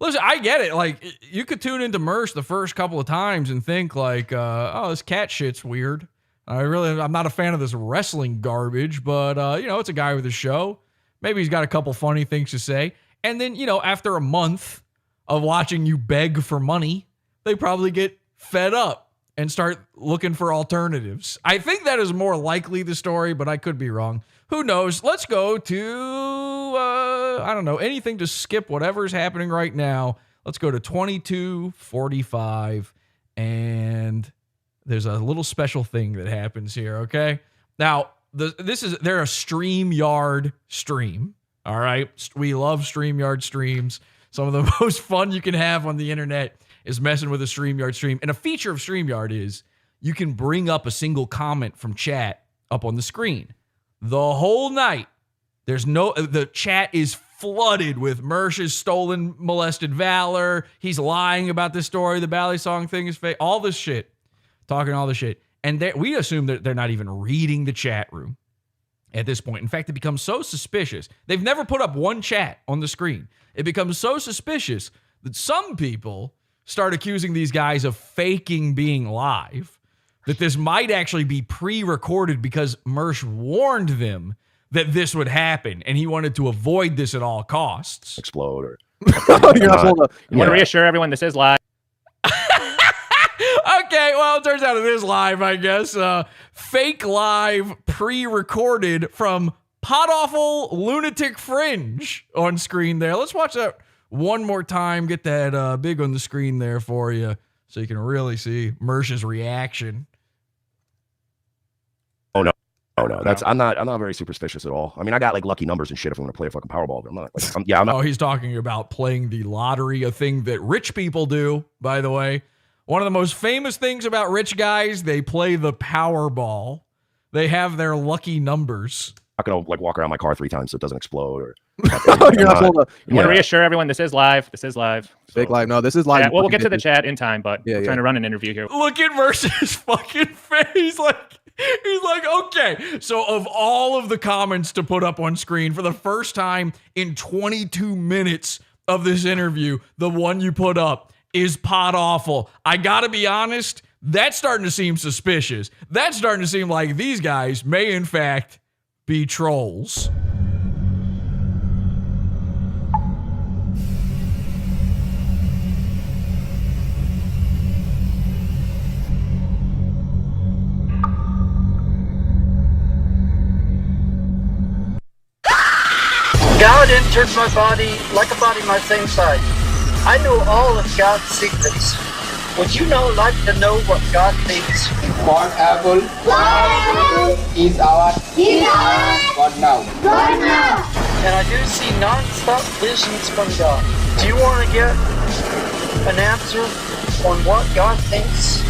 D: Listen, I get it. Like you could tune into MERSH the first couple of times and think like, oh, this cat shit's weird. I'm not a fan of this wrestling garbage, but it's a guy with a show. Maybe he's got a couple funny things to say. And then, after a month of watching you beg for money, they probably get fed up and start looking for alternatives. I think that is more likely the story, but I could be wrong. Who knows? Let's go to, I don't know, anything to skip whatever's happening right now. Let's go to 22:45, and there's a little special thing that happens here, okay? Now, they're a StreamYard stream. All right. We love StreamYard streams. Some of the most fun you can have on the internet is messing with a StreamYard stream. And a feature of StreamYard is you can bring up a single comment from chat up on the screen. The whole night, the chat is flooded with MERSH's stolen, molested valor. He's lying about this story. The Bally song thing is fake. All this shit. Talking all this shit. And we assume that they're not even reading the chat room at this point. In fact, it becomes so suspicious. They've never put up one chat on the screen. It becomes so suspicious that some people start accusing these guys of faking being live, that this might actually be pre-recorded because MERSH warned them that this would happen, and he wanted to avoid this at all costs.
Q: Explode or...
A: You want to reassure everyone this is live.
D: Okay, well, it turns out it is live, I guess. Fake live, pre-recorded from Pot Awful Lunatic Fringe on screen there. Let's watch that one more time. Get that big on the screen there for you so you can really see MERSH's reaction.
Q: Oh no. I'm not very superstitious at all. I mean, I got like lucky numbers and shit if I'm gonna play a fucking Powerball. But I'm not. I'm not.
D: Oh, he's talking about playing the lottery, a thing that rich people do, by the way. One of the most famous things about rich guys, they play the Powerball. They have their lucky numbers.
Q: I'm not gonna like walk around my car 3 times so it doesn't explode or.
A: You want to reassure everyone this is live. This is live.
B: Fake live. No, this is live.
A: Yeah, well, we'll get to the chat in time, but we're trying to run an interview here.
D: Look at MERSH's fucking face. He's like, okay. So of all of the comments to put up on screen for the first time in 22 minutes of this interview, the one you put up is Pot Awful. I gotta be honest, that's starting to seem suspicious. That's starting to seem like these guys may in fact be trolls.
K: God entered my body like a body my same size. I know all of God's secrets. Would you like to know what God thinks?
V: One apple is our God now.
K: And I do see non-stop visions from God. Do you want to get an answer on what God thinks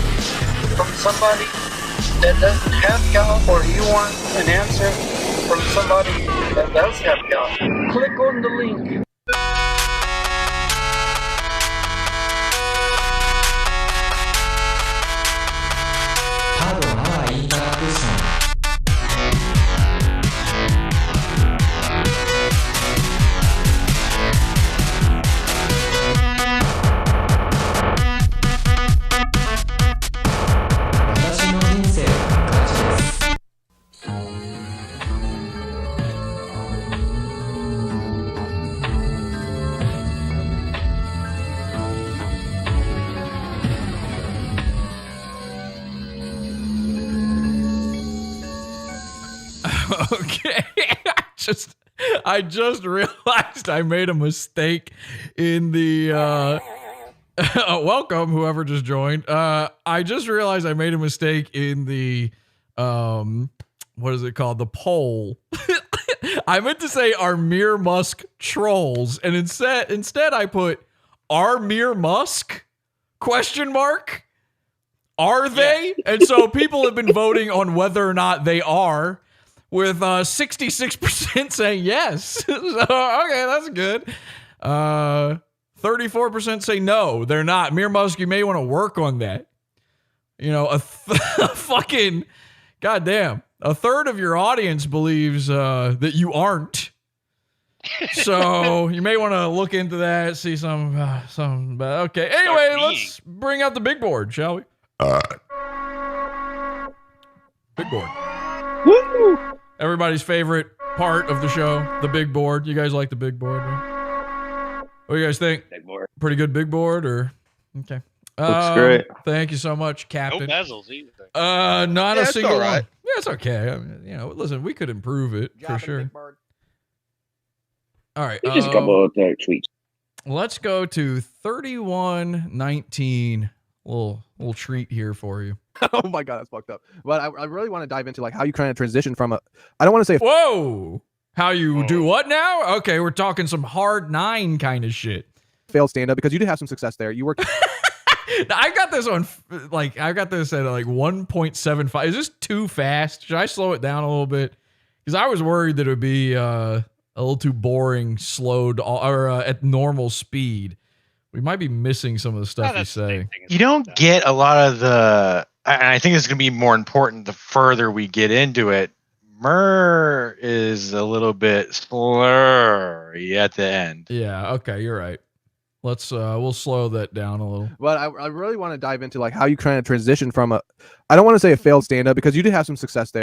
K: from somebody that doesn't have God, or do you want an answer from somebody that does have God? Click on the link.
D: Okay, I just realized I made a mistake in the welcome whoever just joined. I just realized I made a mistake in the what is it called? The poll. I meant to say are Mere Musk trolls, and instead I put are Mere Musk ? Are they? Yeah. And so people have been voting on whether or not they are, with 66% saying yes. So, okay, that's good. 34% say no, they're not. Mere Musk, you may want to work on that. You know, a fucking goddamn. A third of your audience believes that you aren't. So you may want to look into that, see some. Okay. Anyway, let's bring out the big board, shall we? Big board. Woo! Everybody's favorite part of the show, the big board. You guys like the big board, right? What do you guys think?
S: Big board.
D: Pretty good big board, or okay?
S: Looks great.
D: Thank you so much, Captain.
L: No bezels either.
D: Not a single
L: all right.
D: one. Yeah, it's okay. I mean, listen, we could improve it for sure. All right.
M: Just a couple of tweets.
D: Let's go to 3119. Little treat here for you.
B: Oh my god, that's fucked up. But I really want to dive into like how you kind of transition from a. I don't want to say.
D: Whoa! How you do what now? Okay, we're talking some hard 9 kind of shit.
B: Failed stand up because you did have some success there. You worked.
D: I got this on I got this at like 1.75. Is this too fast? Should I slow it down a little bit? Because I was worried that it would be a little too boring, slowed or at normal speed. We might be missing some of the stuff you say.
R: You don't get a lot of the, and I think it's going to be more important the further we get into it. Is a little bit slurry at the end.
D: Yeah, okay, you're right. Let's we'll slow that down a little.
B: But I really want to dive into like how you kind of transition from a. I don't want to say a failed stand up because you did have some success there.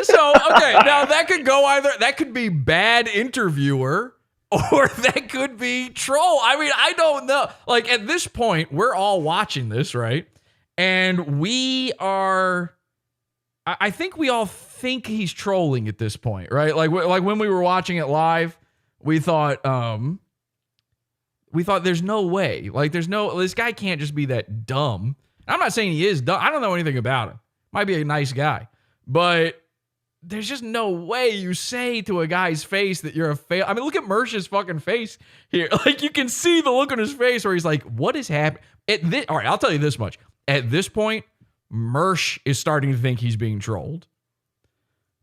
D: So, okay, now that could go either, that could be bad interviewer or that could be troll. I mean, I don't know. Like at this point, we're all watching this, right? And we are, I think we all think he's trolling at this point, right? Like when we were watching it live, we thought there's no way. Like this guy can't just be that dumb. I'm not saying he is dumb. I don't know anything about him. Might be a nice guy. But there's just no way you say to a guy's face that you're a fail. I mean, look at MERSH's fucking face here. Like, you can see the look on his face where he's like, what is happening? All right, I'll tell you this much. At this point, MERSH is starting to think he's being trolled.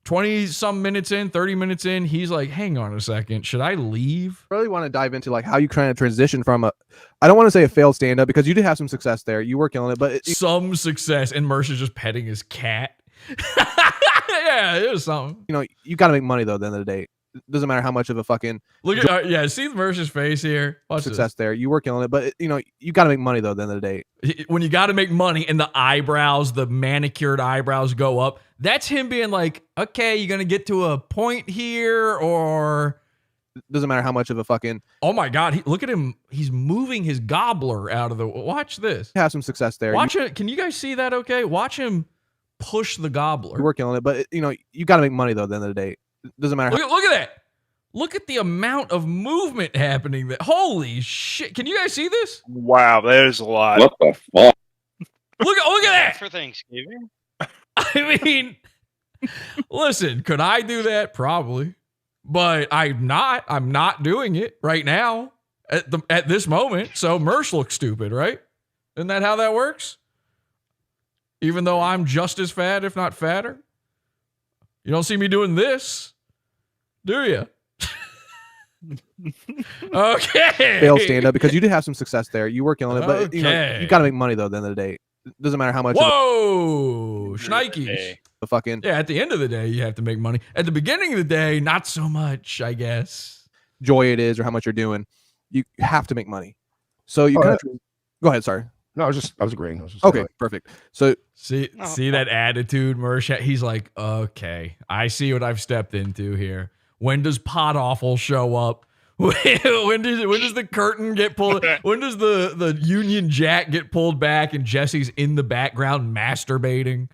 D: 20-some minutes in, 30 minutes in, he's like, hang on a second. Should I leave?
B: I really want to dive into like how you kind of transition from a. I don't want to say a failed stand up because you did have some success there. You were killing it, but
D: some success, and MERSH is just petting his cat. Yeah, it was something.
B: You know, you got to make money though. At the end of the day, it doesn't matter how much of a fucking
D: look at see MERSH's face here. Watch
B: success
D: this.
B: there. You were killing it, but you know, you got to make money though. At the end of the day,
D: when you got to make money and the eyebrows, the manicured eyebrows go up, that's him being like, okay, you're gonna get to a point here, or
B: doesn't matter how much of a fucking.
D: Oh my god, look at him. He's moving his gobbler out of the. Watch this.
B: Have some success there.
D: Watch it. Can you guys see that? Okay, watch him push the gobbler.
B: You were killing it, but you know, you got to make money though. At the end of the day, it doesn't matter.
D: Look at that. Look at the amount of movement happening there. Holy shit. Can you guys see this?
U: Wow, that is a lot.
M: What the fuck?
D: Look at that.
L: For Thanksgiving.
D: I mean, listen, could I do that? Probably. But I'm not doing it right now at this moment. So MERSH looks stupid, right? Isn't that how that works? Even though I'm just as fat, if not fatter. You don't see me doing this, do you? Okay.
B: Fail stand up because you did have some success there. You were killing it, but you
D: Okay.
B: got to make money though. At the end of the day, it doesn't matter how much.
D: Whoa, shnikes.
B: The fucking
D: Yeah, at the end of the day, you have to make money. At the beginning of the day, not so much, I guess.
B: joy it is or how much you're doing, you have to make money. So you kind of go ahead. Sorry.
Q: No, I was agreeing.
B: Okay, perfect. So
D: see that attitude, MERSH. He's like, okay, I see what I've stepped into here. When does Pod Awful show up? when does the curtain get pulled? When does the Union Jack get pulled back and Jesse's in the background masturbating?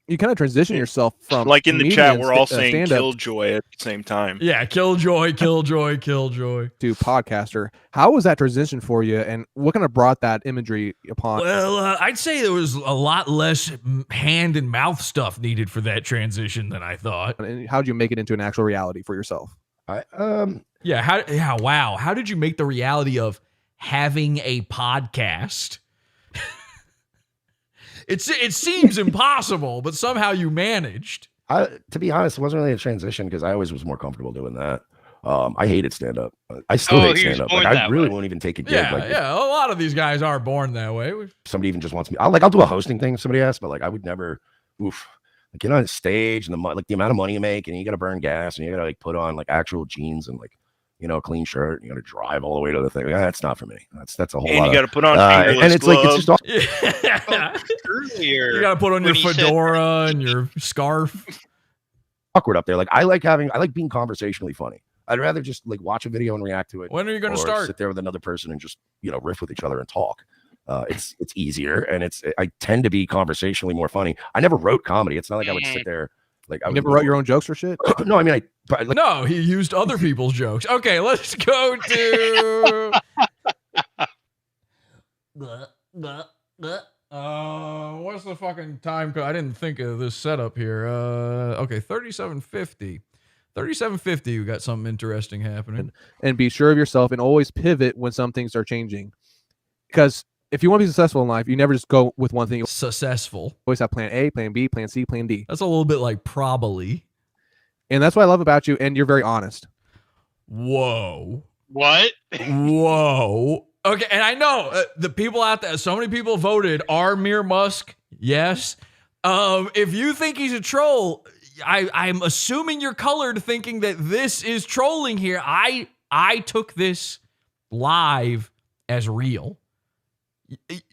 B: You kind of transition yourself from
U: like in the chat, we're all saying
B: stand-up
U: Killjoy at the same time.
D: Yeah, Killjoy, Killjoy, Killjoy.
B: To podcaster. How was that transition for you, and what kind of brought that imagery upon?
D: Well, I'd say there was a lot less hand and mouth stuff needed for that transition than I thought.
B: And how did you make it into an actual reality for yourself?
D: Wow. How did you make the reality of having a podcast? It seems impossible, but somehow you managed.
Q: To be honest, it wasn't really a transition because I always was more comfortable doing that. I hated stand up. I still hate stand up. Like I really won't even take a gig.
D: Yeah, a lot of these guys are born that way.
Q: Somebody even just wants me. I'll do a hosting thing if somebody asks, but like I would never. Like get on a stage and the amount of money you make, and you got to burn gas, and you got to like put on like actual jeans and like a clean shirt. And you got to drive all the way to the thing. That's not for me. That's a whole lot.
U: And you got to put on
Q: and it's
U: gloves.
Q: like it's just all
L: Earlier,
D: you got to put on your fedora and your scarf.
Q: awkward up there. Like I like being conversationally funny. I'd rather just like watch a video and react to it.
D: When are you going to
Q: or
D: start?
Q: Sit there with another person and just riff with each other and talk. It's easier, and I tend to be conversationally more funny. I never wrote comedy. It's not like I would sit there like I
B: You never wrote your own jokes or shit?
Q: No, I mean
D: no, he used other people's jokes. Okay, let's go to what's the fucking time code? I didn't think of this setup here. Okay, 3750. 3750, we got something interesting happening.
B: And be sure of yourself and always pivot when some things are changing. Because if you want to be successful in life, you never just go with one thing.
D: Successful.
B: Always have plan A, plan B, plan C, plan D.
D: That's a little bit like probably.
B: And that's what I love about you. And you're very honest.
D: Whoa.
L: What?
D: Whoa. Okay, and I know the people out there, so many people voted are Mir Musk. Yes. If you think he's a troll, I'm assuming you're colored thinking that this is trolling here. I took this live as real.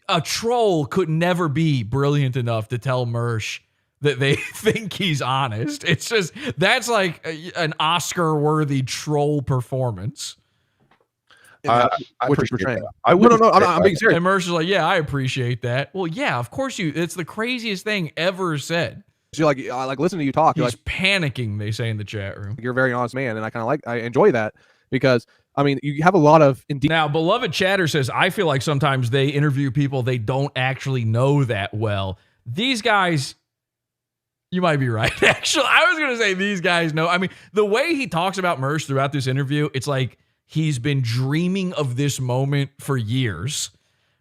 D: A troll could never be brilliant enough to tell MERSH that they think he's honest. It's just, that's like an Oscar-worthy troll performance.
Q: I
B: Which is
Q: appreciate
B: portraying.
Q: that.
B: No, I'm being serious.
D: And MERSH is like, yeah, I appreciate that. Well, yeah, of course it's the craziest thing ever said.
B: So I like listening to you talk.
D: He's
B: You're like
D: panicking, they say in the chat room.
B: You're a very honest man, and I enjoy that because I mean you have a lot of
D: Now, beloved chatter says, I feel like sometimes they interview people they don't actually know that well. These guys, you might be right. Actually, I was gonna say these guys know. I mean, the way he talks about MERSH throughout this interview, it's like he's been dreaming of this moment for years,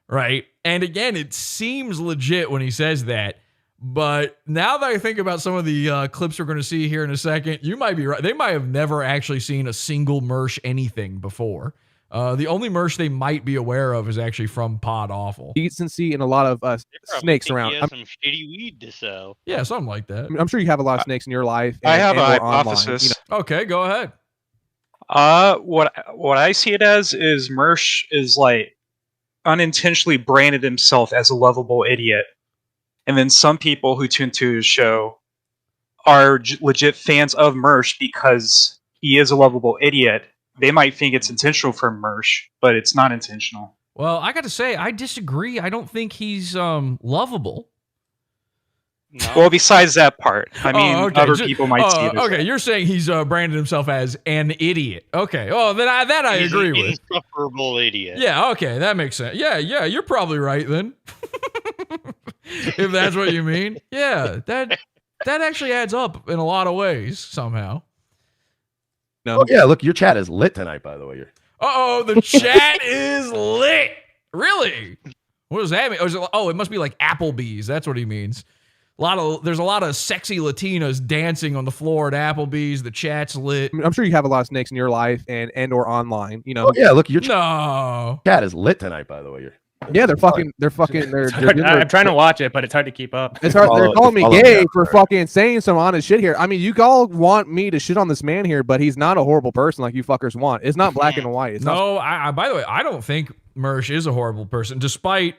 D: right? And again, it seems legit when he says that. But now that I think about some of the clips we're going to see here in a second, you might be right. They might have never actually seen a single MERSH anything before. The only MERSH they might be aware of is actually from Pod Awful.
B: decency and a lot of snakes around.
L: He has some shitty weed to sell.
D: Yeah, something like that.
B: I'm sure you have a lot of snakes in your life.
I: I have a
B: or online,
I: hypothesis.
D: Okay, go ahead.
I: What I see it as is MERSH is like unintentionally branded himself as a lovable idiot. And then some people who tune to his show are legit fans of MERSH because he is a lovable idiot. They might think it's intentional for MERSH, but it's not intentional.
D: Well, I got to say, I disagree. I don't think he's lovable.
I: Well, besides that part, I mean,
D: okay.
I: other people might see it. As
D: Okay, you're saying he's branded himself as an idiot. Okay. Oh, then I
L: He's
D: agree
L: an
D: with.
L: insufferable idiot.
D: Yeah. Okay, that makes sense. Yeah. You're probably right then. If that's what you mean. Yeah. That actually adds up in a lot of ways somehow.
B: No.
Q: Oh, yeah, look, your chat is lit tonight, by the way.
D: The chat is lit. Really? What does that mean? It must be like Applebee's. That's what he means. There's a lot of sexy Latinas dancing on the floor at Applebee's. The chat's lit.
B: I'm sure you have a lot of snakes in your life and or online. You know.
Q: Oh, yeah, look, your chat is lit tonight, by the way.
B: Yeah, they're fucking.
A: I'm trying to watch it, but it's hard to keep up.
B: It's hard. They're calling me gay for fucking saying some honest shit here. I mean, you all want me to shit on this man here, but he's not a horrible person like you fuckers want. It's not black and white. It's
D: no, by the way, I don't think MERSH is a horrible person, despite,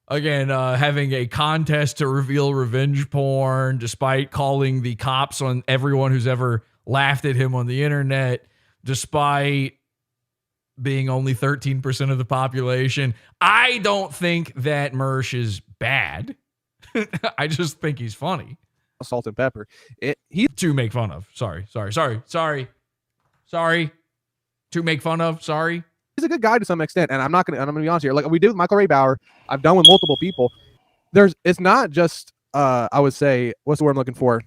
D: again, having a contest to reveal revenge porn, despite calling the cops on everyone who's ever laughed at him on the internet, despite being only 13% of the population. I don't think that MERSH is bad. I just think he's funny.
B: Salt and pepper.
D: He's to make fun of. Sorry. To make fun of. Sorry.
B: He's a good guy to some extent, and I'm gonna be honest here. Like we did with Michael Ray Bauer, I've done with multiple people. It's not just I would say, what's the word I'm looking for?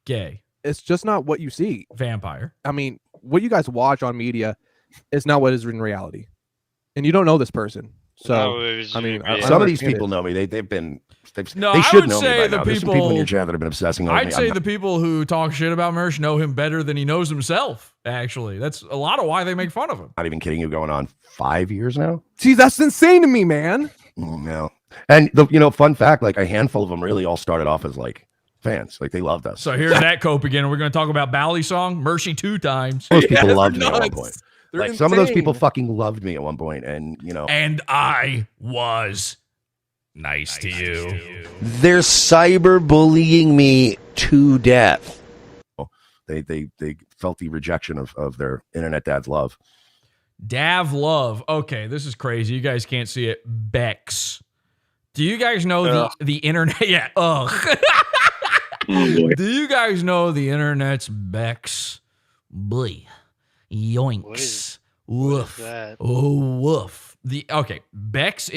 D: Gay.
B: It's just not what you see.
D: Vampire.
B: I mean, what you guys watch on media is not what is in reality, and you don't know this person. So I mean,
Q: some of these people know me. They should know me by now. There's some people in your chat that have been obsessing over me.
D: I'd say the people who talk shit about MERSH know him better than he knows himself. Actually, that's a lot of why they make fun of him.
Q: Not even kidding you. Going on 5 years now.
B: See, that's insane to me, man.
Q: No, and fun fact, like a handful of them really all started off as like fans. Like they loved us.
D: So here's that cope again. We're going to talk about Bally Song, Mershy 2 times.
Q: Most people loved me at one point.
B: They're
Q: like
B: insane.
Q: some of those people fucking loved me at one point, and
D: And I was nice to you.
Q: They're cyberbullying me to death. They felt the rejection of their internet dad's love.
D: Dav love. Okay, this is crazy. You guys can't see it. Bex. Do you guys know the internet? Yeah. Ugh. Do you guys know the internet's Bex? Boy. Yoinks. Woof. Oh, woof. Bex.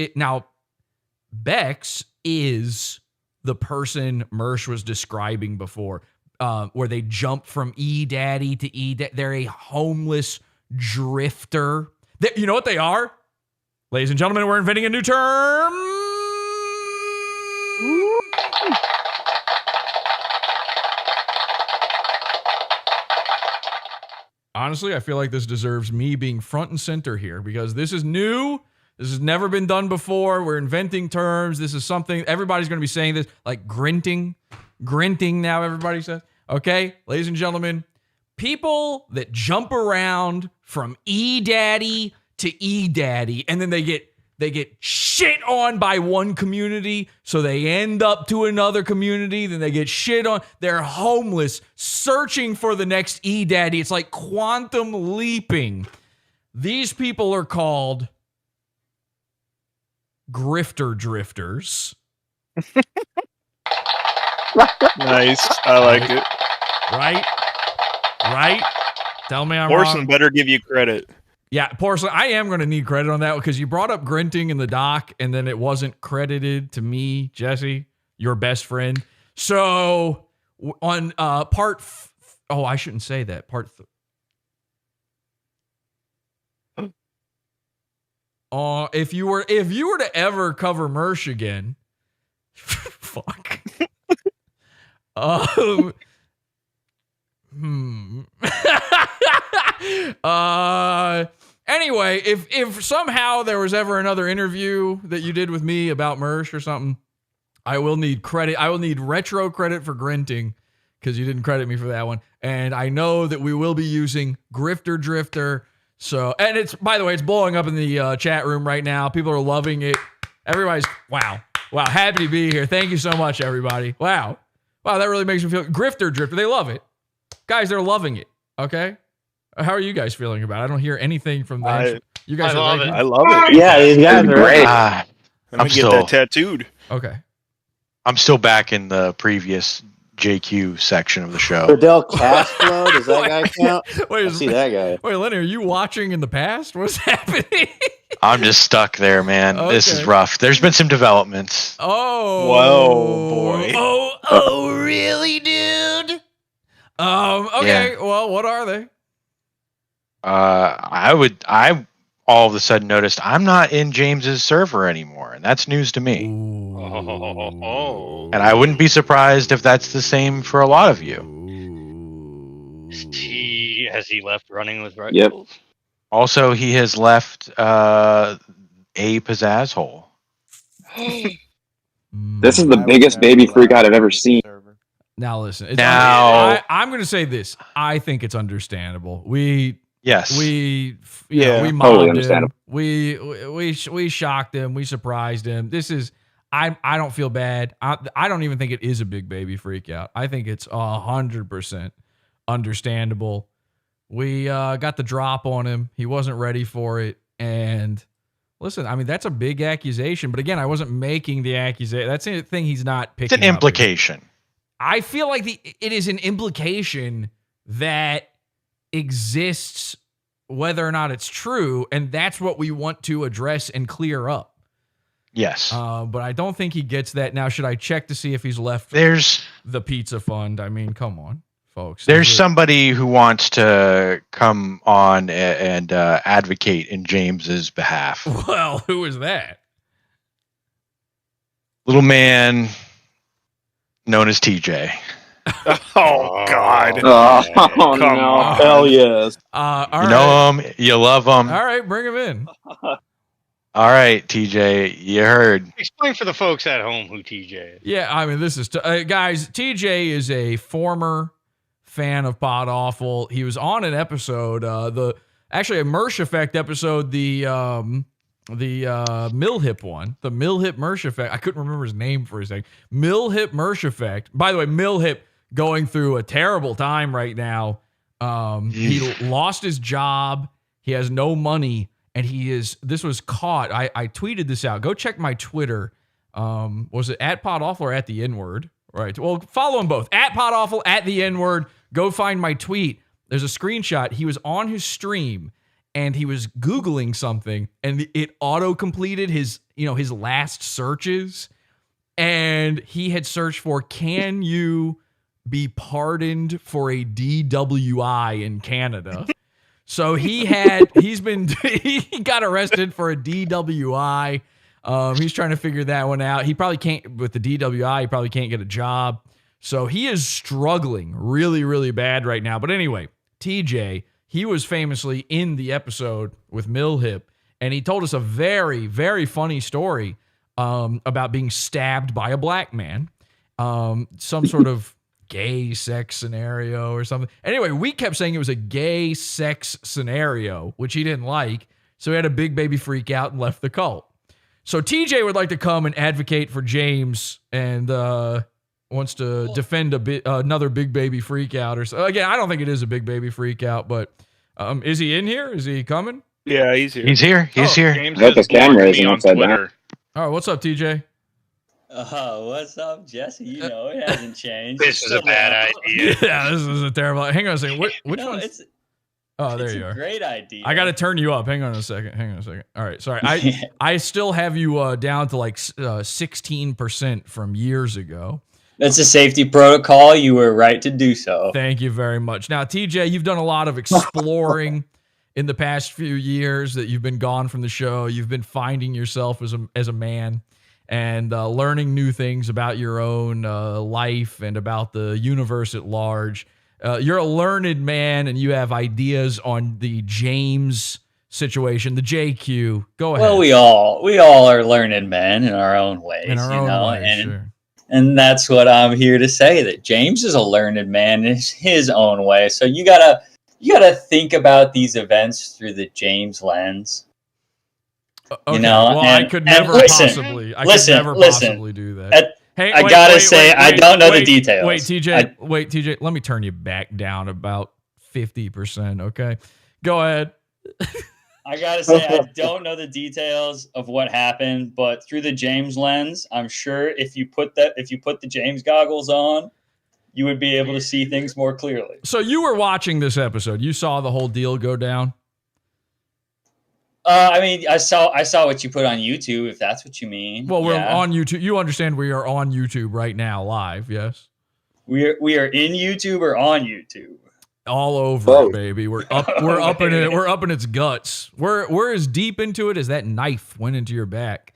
D: Bex is the person MERSH was describing before, where they jump from E-Daddy to E-Daddy. They're a homeless drifter. You know what they are? Ladies and gentlemen, we're inventing a new term. Honestly, I feel like this deserves me being front and center here because this is new. This has never been done before. We're inventing terms. This is something everybody's going to be saying this, like grinting. Grinting now, everybody says. Okay, ladies and gentlemen, people that jump around from E-Daddy to E-Daddy, and then they get shit on by one community, so they end up to another community, then they get shit on. They're homeless, searching for the next E-Daddy. It's like quantum leaping. These people are called grifter drifters.
U: Nice. I like it.
D: Right? Tell me I'm
U: Orson
D: wrong.
U: better give you credit.
D: Yeah, Porcelain, I am going to need credit on that because you brought up grinting in the doc and then it wasn't credited to me, Jesse, your best friend. So on I shouldn't say that. If you were to ever cover MERSH again, fuck. Anyway, if somehow there was ever another interview that you did with me about MERSH or something, I will need credit. I will need retro credit for grinting because you didn't credit me for that one. And I know that we will be using grifter drifter. So, and it's, by the way, it's blowing up in the chat room right now. People are loving it. Everybody's wow, happy to be here. Thank you so much, everybody. Wow, that really makes me feel grifter drifter. They love it, guys. They're loving it. Okay. How are you guys feeling about it? I don't hear anything from them. You guys
U: I
D: are
U: love
D: liking
U: it. I love it.
S: Yeah, these guys are great.
U: I'm get that tattooed.
D: Okay.
R: I'm still back in the previous JQ section of the show.
S: Fidel Castro, does that guy count?
D: Wait,
S: I see that guy.
D: Wait, Lenny, are you watching in the past? What's happening?
R: I'm just stuck there, man. This is
D: Okay.
R: rough. There's been some developments.
D: Oh.
R: Whoa, boy.
D: Oh, really, dude? Okay. Well, what are they?
R: I all of a sudden noticed I'm not in James's server anymore, and that's news to me.
L: Oh.
R: And I wouldn't be surprised if that's the same for a lot of you.
L: Has he left running with Red
S: Yep.
L: Bulls?
R: Also, he has left a pizzazz hole.
M: This is the biggest baby freak out I've ever seen.
D: Now listen. I'm going to say this. I think it's understandable. We mobbed
M: Totally
D: him.
M: understandable.
D: We shocked him. We surprised him. This is. I don't feel bad. I don't even think it is a big baby freak out. I think it's 100% understandable. We got the drop on him. He wasn't ready for it. And listen, I mean, that's a big accusation. But again, I wasn't making the accusation. That's a thing he's not picking
R: It's an
D: up.
R: implication.
D: I feel like it is an implication that exists whether or not it's true. And that's what we want to address and clear up.
R: Yes.
D: But I don't think he gets that. Now, should I check to see if he's left the pizza fund? I mean, come on, folks.
R: There's somebody who wants to come on and advocate in James's behalf.
D: Well, who is that?
R: Little man known as TJ.
U: Oh God!
S: Oh,
U: Come
S: no!
U: on.
S: Hell yes!
D: All
R: You know him. You love him.
D: All right, bring him in.
R: All right, TJ, you heard.
L: Explain for the folks at home who TJ is.
D: Yeah, I mean, this is guys. TJ is a former fan of Pod Awful. He was on an episode, actually a MERSH Effect episode, the Millhip one, the Millhip MERSH Effect. I couldn't remember his name for a second. Millhip MERSH Effect. By the way, Millhip going through a terrible time right now. He lost his job. He has no money. And this was caught. I tweeted this out. Go check my Twitter. Was it at Pod Awful or at the N-word? Right. Well, follow them both. At Pod Awful, at the N-word. Go find my tweet. There's a screenshot. He was on his stream and he was Googling something and it auto-completed his last searches. And he had searched for, can you be pardoned for a DWI in Canada? So he got arrested for a DWI. He's trying to figure that one out. He probably can't, with the DWI, he probably can't get a job. So he is struggling really, really bad right now. But anyway, TJ, he was famously in the episode with Millhip, and he told us a very, very funny story about being stabbed by a black man. Some sort of gay sex scenario or something. Anyway, we kept saying it was a gay sex scenario, which he didn't like. So he had a big baby freak out and left the cult. So TJ would like to come and advocate for James and wants to defend another big baby freak out or so. Again, I don't think it is a big baby freak out, but is he in here? Is he coming?
U: Yeah, he's here.
R: He's here. He's here.
U: James
M: Got
U: has
M: this camera
U: blocked
M: raising
U: me on
M: upside down.
U: Twitter.
D: All right, what's up, TJ?
N: What's up, Jesse? You know, it hasn't changed.
L: This is a bad idea.
D: Yeah, this is a terrible. Hang on a second. Which
N: No,
D: one?
N: it's
D: Oh, there
N: it's
D: you
N: a
D: are.
N: great idea.
D: I got to turn you up. Hang on a second. All right, sorry. I still have you down to like 16% from years ago.
N: That's a safety protocol. You were right to do so.
D: Thank you very much. Now, TJ, you've done a lot of exploring in the past few years that you've been gone from the show. You've been finding yourself as a man and learning new things about your own life and about the universe at large. You're a learned man, and you have ideas on the James situation, the JQ. Go ahead.
N: Well, we all are learned men in our own ways,
D: In our own ways,
N: and
D: sure.
N: and that's what I'm here to say. That James is a learned man in his own way. So you gotta think about these events through the James lens.
D: Okay,
N: You know,
D: well,
N: and-
D: I could
N: and
D: never
N: listen,
D: possibly
N: listen,
D: possibly do that. Hey,
N: I gotta say, I don't know the details.
D: Wait, TJ, let me turn you back down about 50%, okay? Go ahead.
N: I gotta say, I don't know the details of what happened, but through the James lens, I'm sure if you put the James goggles on, you would be able to see things more clearly.
D: So you were watching this episode. You saw the whole deal go down.
N: I mean, I saw what you put on YouTube, if that's what you mean.
D: Well, we're
N: Yeah.
D: on YouTube. You understand we are on YouTube right now, live. Yes.
N: We are in YouTube or on YouTube.
D: All over it, baby. We're up in it. We're up in its guts. We're as deep into it as that knife went into your back.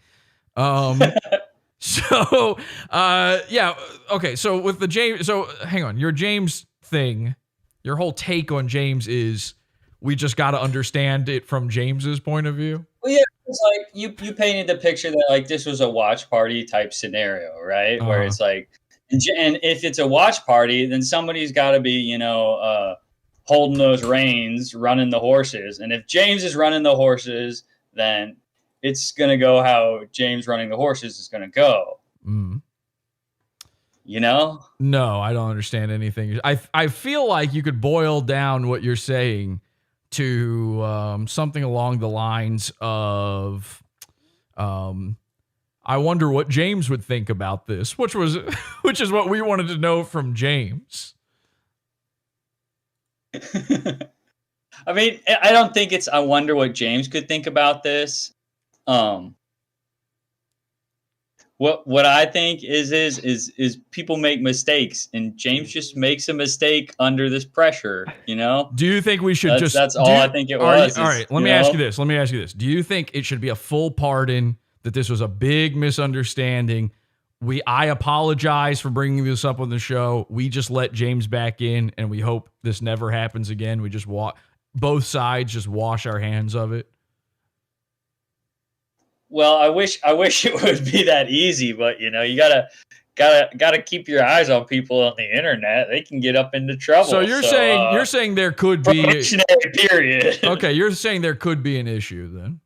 D: So yeah. Okay. So with the James, so hang on. Your James thing, your whole take on James is we just got to understand it from James's point of view.
N: Well, yeah, it's like you painted the picture that like this was a watch party type scenario, right? Where it's like, and if it's a watch party, then somebody's got to be, holding those reins, running the horses. And if James is running the horses, then it's gonna go how James running the horses is gonna go. You know?
D: No, I don't understand anything. I feel like you could boil down what you're saying to something along the lines of, I wonder what James would think about this, which is what we wanted to know from James.
N: I mean, I don't think it's I wonder what James could think about this. What I think is people make mistakes, and James just makes a mistake under this pressure,
D: Do you think we should
N: that's all I think it was.
D: All right, let me ask you this. Do you think it should be a full pardon, that this was a big misunderstanding? I apologize for bringing this up on the show. We just let James back in, and we hope this never happens again. We just both sides just wash our hands of it.
N: Well, I wish it would be that easy, but you gotta keep your eyes on people on the internet. They can get up into trouble.
D: So you're saying there could be
N: probationary period.
D: Okay, you're saying there could be an issue then.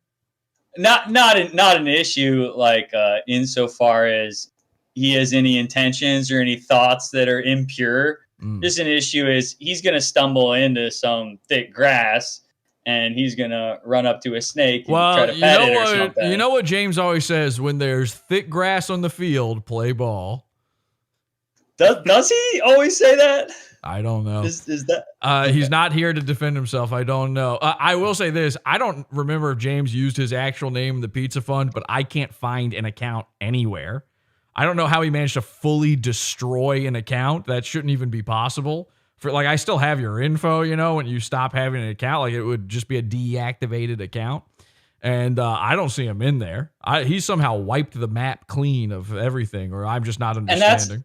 N: Not an issue like insofar as he has any intentions or any thoughts that are impure. Just an issue is he's going to stumble into some thick grass and he's going to run up to a snake and try to pet it or something.
D: You know what James always says? When there's thick grass on the field, play ball.
N: Does he always say that?
D: I don't know.
N: Is that
D: he's not here to defend himself. I don't know. I will say this. I don't remember if James used his actual name in the Pizza Fund, but I can't find an account anywhere. I don't know how he managed to fully destroy an account. That shouldn't even be possible. I still have your info, when you stop having an account, like it would just be a deactivated account. And I don't see him in there. He somehow wiped the map clean of everything, or I'm just not understanding.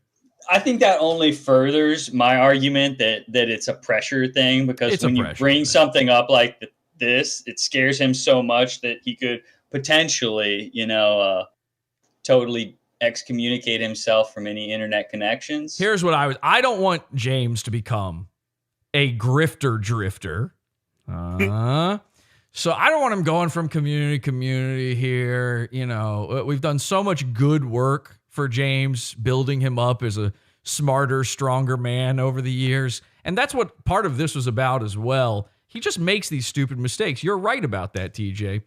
N: I think that only furthers my argument that it's a pressure thing, because when you bring something up like this, it scares him so much that he could potentially, totally excommunicate himself from any internet connections.
D: Here's what I don't want James to become a grifter drifter. So I don't want him going from community to community here. We've done so much good work for James, building him up as a smarter, stronger man over the years. And that's what part of this was about as well. He just makes these stupid mistakes. You're right about that, TJ.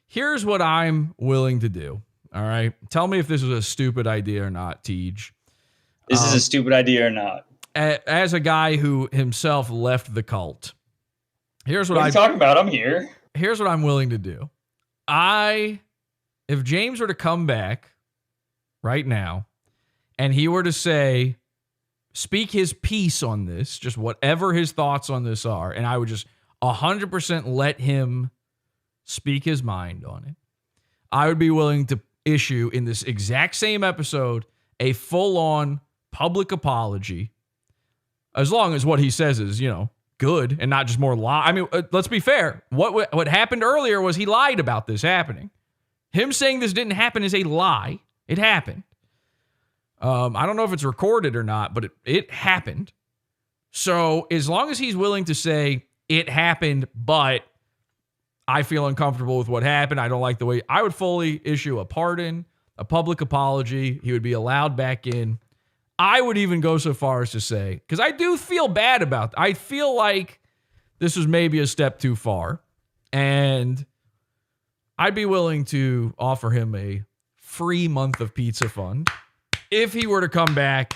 D: Here's what I'm willing to do. All right. Tell me if this is a stupid idea or not, Tej.
N: This is a stupid idea or not.
D: As a guy who himself left the cult, here's what
N: are you talking about? I'm here.
D: Here's what I'm willing to do. If James were to come back right now and he were to speak his piece on this, just whatever his thoughts on this are, and I would just 100% let him speak his mind on it, I would be willing to issue in this exact same episode a full-on public apology, as long as what he says is, good and not just more lie. I mean, let's be fair. What happened earlier was he lied about this happening. Him saying this didn't happen is a lie. It happened. I don't know if it's recorded or not, but it happened. So as long as he's willing to say it happened, but I feel uncomfortable with what happened, I don't like the way, I would fully issue a pardon, a public apology. He would be allowed back in. I would even go so far as to say, because I do feel bad about I feel like this was maybe a step too far. And I'd be willing to offer him a free month of Pizza Fund if he were to come back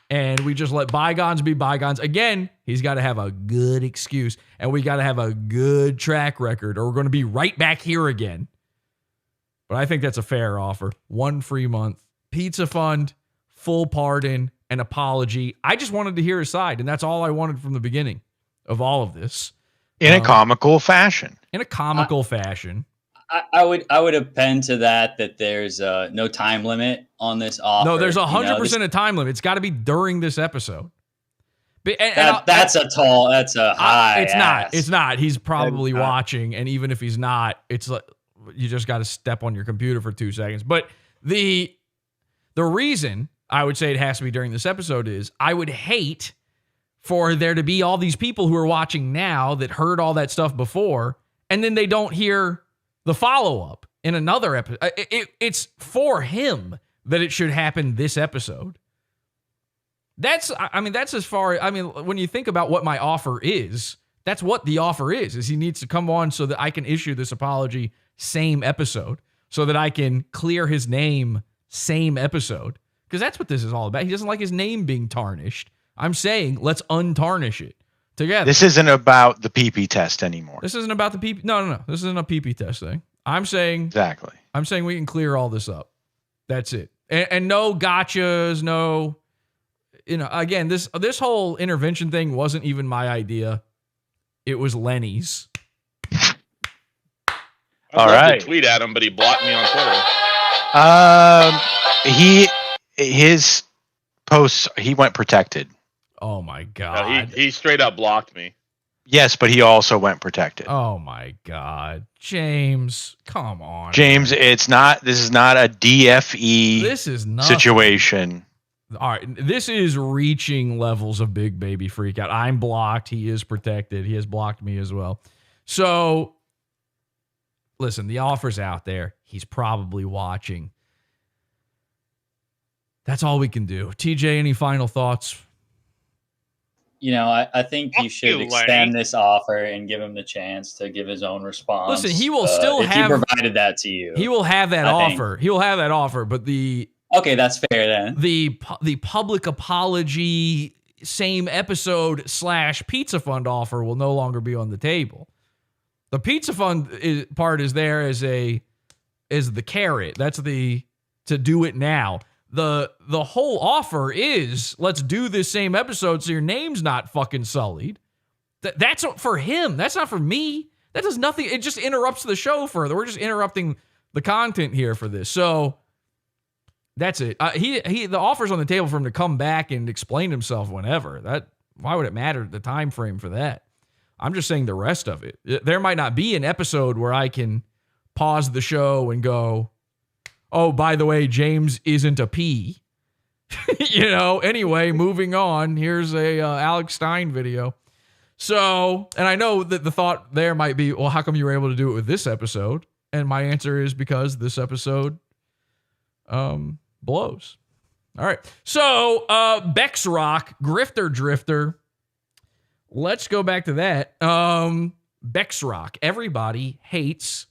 D: and we just let bygones be bygones. Again, he's got to have a good excuse, and we got to have a good track record, or we're going to be right back here again. But I think that's a fair offer. 1 free month, Pizza Fund, full pardon, an apology. I just wanted to hear his side, and that's all I wanted from the beginning of all of this.
R: In a comical fashion.
D: In a comical fashion.
N: I would append to that there's no time limit on this offer.
D: No, there's 100% a time limit. It's got to be during this episode. But,
N: that's a high.
D: It's
N: ass.
D: not. It's not. He's probably watching, and even if he's not, it's like you just got to step on your computer for 2 seconds. But the reason I would say it has to be during this episode is I would hate for there to be all these people who are watching now that heard all that stuff before, and then they don't hear the follow-up in another episode. It's for him that it should happen this episode. That's as far, when you think about what my offer is, that's what the offer is he needs to come on so that I can issue this apology same episode, so that I can clear his name same episode. Because that's what this is all about. He doesn't like his name being tarnished. I'm saying let's untarnish it together.
R: This isn't about the PP test anymore.
D: This isn't about the PP. No. This isn't a PP test thing. I'm saying
R: exactly.
D: I'm saying we can clear all this up. That's it. And no gotchas, no. Again, this whole intervention thing wasn't even my idea. It was Lenny's.
O: I'd love to tweet at him, but he blocked me on Twitter.
R: His posts, he went protected.
D: Oh my God.
O: He straight up blocked me.
R: Yes, but he also went protected.
D: Oh my God. James, come on.
R: James, this is not a DFE
D: This is not
R: situation.
D: All right, this is reaching levels of big baby freak out. I'm blocked. He is protected. He has blocked me as well. So, listen, the offer's out there. He's probably watching. That's all we can do. TJ, any final thoughts?
N: I think you should extend this offer and give him the chance to give his own response.
D: Listen, he will still
N: if
D: have.
N: he provided that to you.
D: He will have that
N: I
D: offer. He will have that offer, but
N: okay, that's fair then.
D: The public apology, same episode / Pizza Fund offer will no longer be on the table. The Pizza Fund part is there as the carrot. That's to do it now. The whole offer is let's do this same episode so your name's not fucking sullied. That's for him. That's not for me. That does nothing. It just interrupts the show further. We're just interrupting the content here for this. So that's it. The offer's on the table for him to come back and explain himself whenever. Why would it matter the time frame for that? I'm just saying the rest of it. There might not be an episode where I can pause the show and go, oh, by the way, James isn't a P. Anyway, moving on. Here's a Alex Stein video. So, and I know that the thought there might be, well, how come you were able to do it with this episode? And my answer is because this episode blows. All right. So, Bex Rock, Grifter Drifter. Let's go back to that. Bex Rock. Everybody hates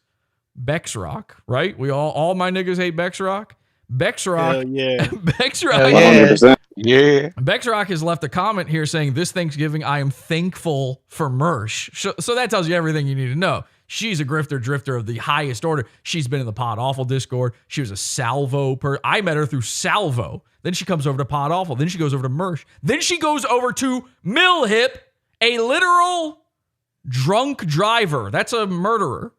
D: Bex Rock, right? All my niggas hate Bex Rock. Bex Rock.
U: Hell yeah.
D: Bex Rock.
U: Hell yeah.
R: Yeah.
D: Bex Rock has left a comment here saying, this Thanksgiving, I am thankful for MERSH. So that tells you everything you need to know. She's a grifter drifter of the highest order. She's been in the Pod Awful Discord. She was a Salvo I met her through Salvo. Then she comes over to Pod Awful. Then she goes over to MERSH. Then she goes over to Millhip, a literal drunk driver. That's a murderer.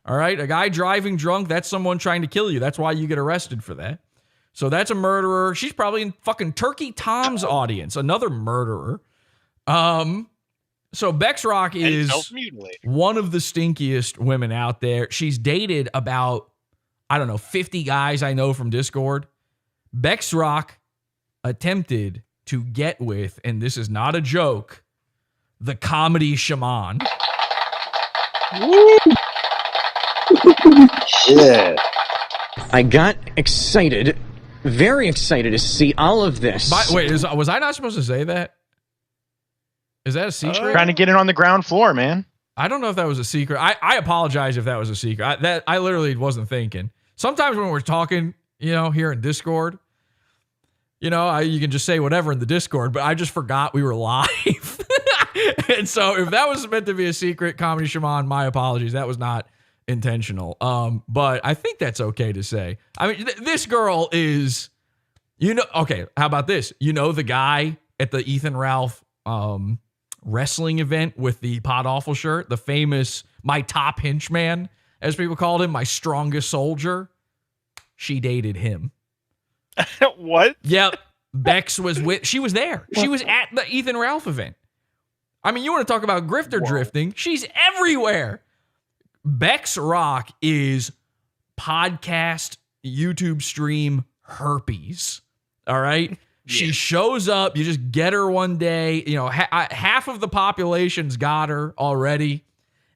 D: All right, a guy driving drunk, that's someone trying to kill you. That's why you get arrested for that. So that's a murderer. She's probably in fucking Turkey Tom's audience, another murderer. So Bex Rock is one of the stinkiest women out there. She's dated about, 50 guys I know from Discord. Bex Rock attempted to get with, and this is not a joke, the comedy shaman.
P: Woo! Yeah. I got excited, very excited to see all of this.
D: Was I not supposed to say that? Is that a secret?
R: Trying to get in on the ground floor, man.
D: I don't know if that was a secret. I apologize if that was a secret. I literally wasn't thinking. Sometimes when we're talking, here in Discord, you can just say whatever in the Discord, but I just forgot we were live. And so if that was meant to be a secret, Comedy Shaman, my apologies. That was not intentional. But I think that's okay to say. I mean, this girl is, okay, how about this? The guy at the Ethan Ralph wrestling event with the Pod Awful shirt, the famous, my top henchman, as people called him, my strongest soldier. She dated him.
U: What?
D: Yep. Bex was she was there. She was at the Ethan Ralph event. I mean, you want to talk about grifter drifting? She's everywhere. Bex Rock is podcast, YouTube stream herpes. All right. She shows up. You just get her one day. Half of the population's got her already.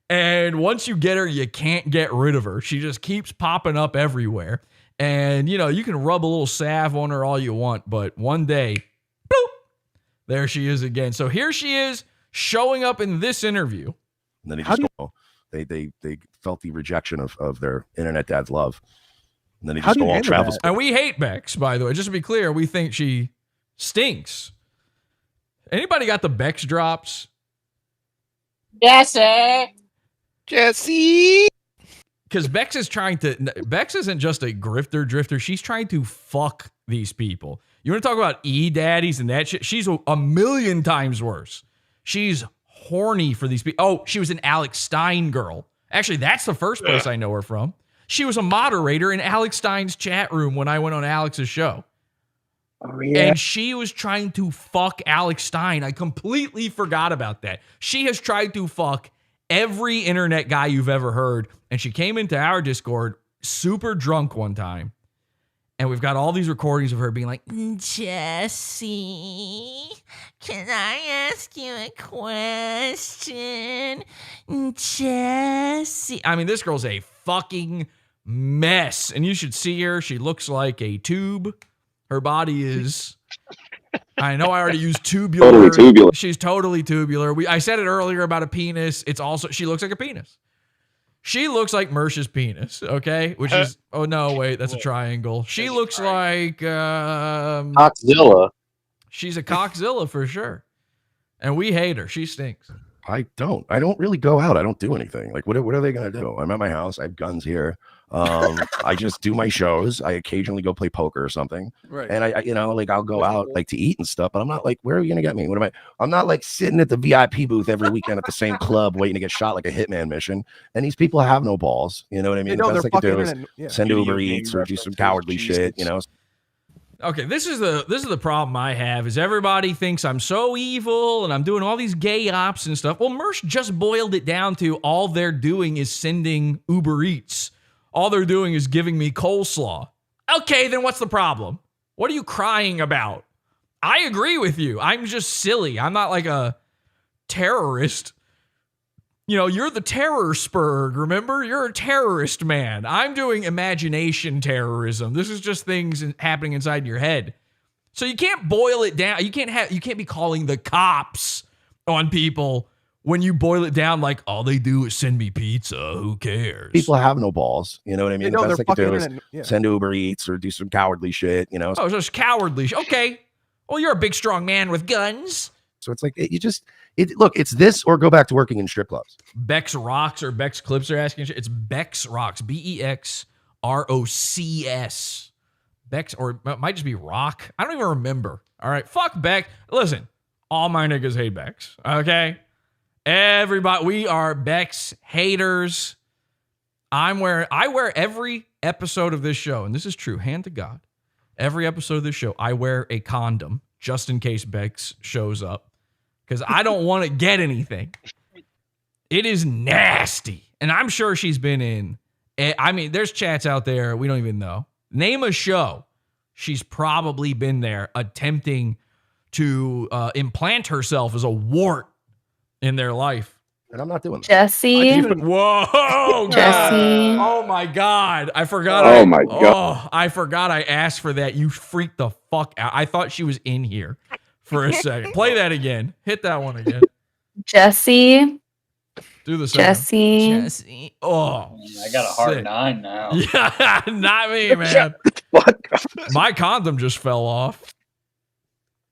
D: And once you get her, you can't get rid of her. She just keeps popping up everywhere. And, you can rub a little salve on her all you want. But one day, boop, there she is again. So here she is showing up in this interview.
Q: And then they felt the rejection of their internet dad's love. And then he just go all travels.
D: And we hate Bex, by the way. Just to be clear, we think she stinks. Anybody got the Bex drops?
U: Jesse.
D: Because Bex isn't just a grifter drifter. She's trying to fuck these people. You want to talk about E-daddies and that shit? She's a million times worse. She's horny for these people. Oh, she was an Alex Stein girl. Actually, that's the first place I know her from. She was a moderator in Alex Stein's chat room when I went on Alex's show.
U: Oh, yeah.
D: And she was trying to fuck Alex Stein. I completely forgot about that. She has tried to fuck every internet guy you've ever heard. And she came into our Discord super drunk one time. And we've got all these recordings of her being like, Jesse, can I ask you a question? Jesse. I mean, this girl's a fucking mess. And you should see her. She looks like a tube. Her body is... I know I already used tubular.
M: Totally tubular.
D: She's totally tubular. I said it earlier about a penis. It's also, she looks like a penis. She looks like Mersh's penis, okay? Which is, oh no, wait, that's a triangle. She looks like...
S: Cockzilla.
D: She's a cockzilla for sure. And we hate her. She stinks.
Q: I don't really go out. I don't do anything. Like, what are they going to do? I'm at my house. I have guns here. I just do my shows. I occasionally go play poker or something.
B: Right.
Q: And I'll go out like to eat and stuff, but I'm not like, where are you going to get me? I'm not like sitting at the VIP booth every weekend at the same club waiting to get shot like a hitman mission. And these people have no balls. You know what I mean?
B: No,
Q: the best they can do is
B: yeah.
Q: send Uber Eats or do some cowardly shit,
D: Okay, this is the problem I have is everybody thinks I'm so evil and I'm doing all these gay ops and stuff. Well, Mersh just boiled it down to all they're doing is sending Uber Eats. All they're doing is giving me coleslaw. Okay, then what's the problem? What are you crying about? I agree with you. I'm just silly. I'm not like a terrorist. You're the terror spurg, remember? You're a terrorist, man. I'm doing imagination terrorism. This is just things happening inside your head. So you can't boil it down. You can't be calling the cops on people when you boil it down like all they do is send me pizza. Who cares?
Q: People have no balls. You know what I mean?
B: No,
Q: the best they can do is
B: yeah.
Q: send Uber Eats or do some cowardly shit,
D: Oh, just cowardly. Okay. Well, you're a big, strong man with guns.
Q: So it's like, look, it's this or go back to working in strip clubs.
D: Bex Rocks or Bex Clips are asking. It's Bex Rocks. BEXROCS. Bex, or it might just be Rock. I don't even remember. All right. Fuck Bex. Listen, all my niggas hate Bex. Okay. Everybody, we are Bex haters. I wear every episode of this show, and this is true, hand to God. Every episode of this show, I wear a condom just in case Bex shows up because I don't want to get anything. It is nasty, and I'm sure she's been in. I mean, there's chats out there we don't even know. Name a show. She's probably been there attempting to implant herself as a wart in their life.
Q: And I'm not doing that.
H: Jesse.
D: Whoa,
H: Jesse.
D: Oh my God. I forgot.
M: Oh my God.
D: I forgot I asked for that. You freaked the fuck out. I thought she was in here for a second. Play that again. Hit that one again.
H: Jesse,
D: Do the second.
H: Jesse.
D: Jesse. Oh,
N: I got a hard
D: sick.
N: 9 now.
D: Yeah, not me, man. My condom just fell off.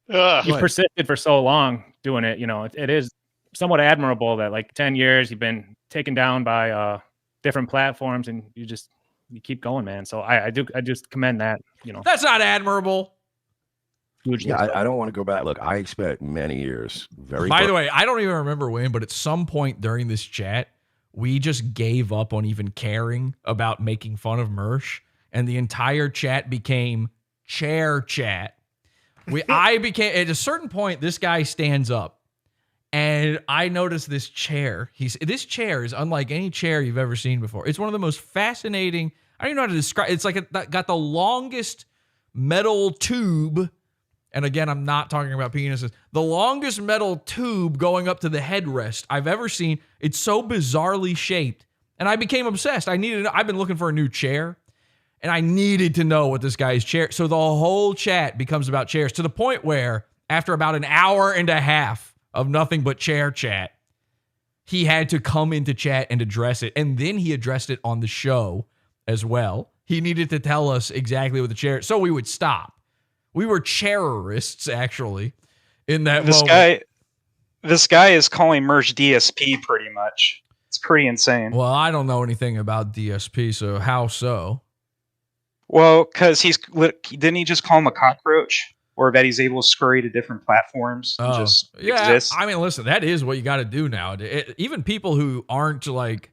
A: You persisted for so long doing it. You know, it is somewhat admirable that like 10 years you've been taken down by different platforms and you keep going, man. So I just commend that. You know,
D: That's not admirable.
Q: Yeah, I don't want to go back. Look, I expect many years.
D: By the way, I don't even remember when, but at some point during this chat, we just gave up on even caring about making fun of MERSH, and the entire chat became chair chat. I became at a certain point. This guy stands up, and I noticed this chair. This chair is unlike any chair you've ever seen before. It's one of the most fascinating. I don't even know how to describe. It's like it got the longest metal tube. And again, I'm not talking about penises. The longest metal tube going up to the headrest I've ever seen. It's so bizarrely shaped. And I became obsessed. I've been looking for a new chair. And I needed to know what this guy's chair. So the whole chat becomes about chairs to the point where after about an hour and a half of nothing but chair chat, he had to come into chat and address it. And then he addressed it on the show as well. He needed to tell us exactly what the chair, so we would stop. We were chairists, actually, in that moment.
I: This guy is calling MERSH DSP pretty much. It's pretty insane.
D: Well, I don't know anything about DSP, so how so?
I: Well, because didn't he just call him a cockroach? Or that he's able to scurry to different platforms and just exist?
D: I mean, listen, that is what you got to do now. Even people who aren't like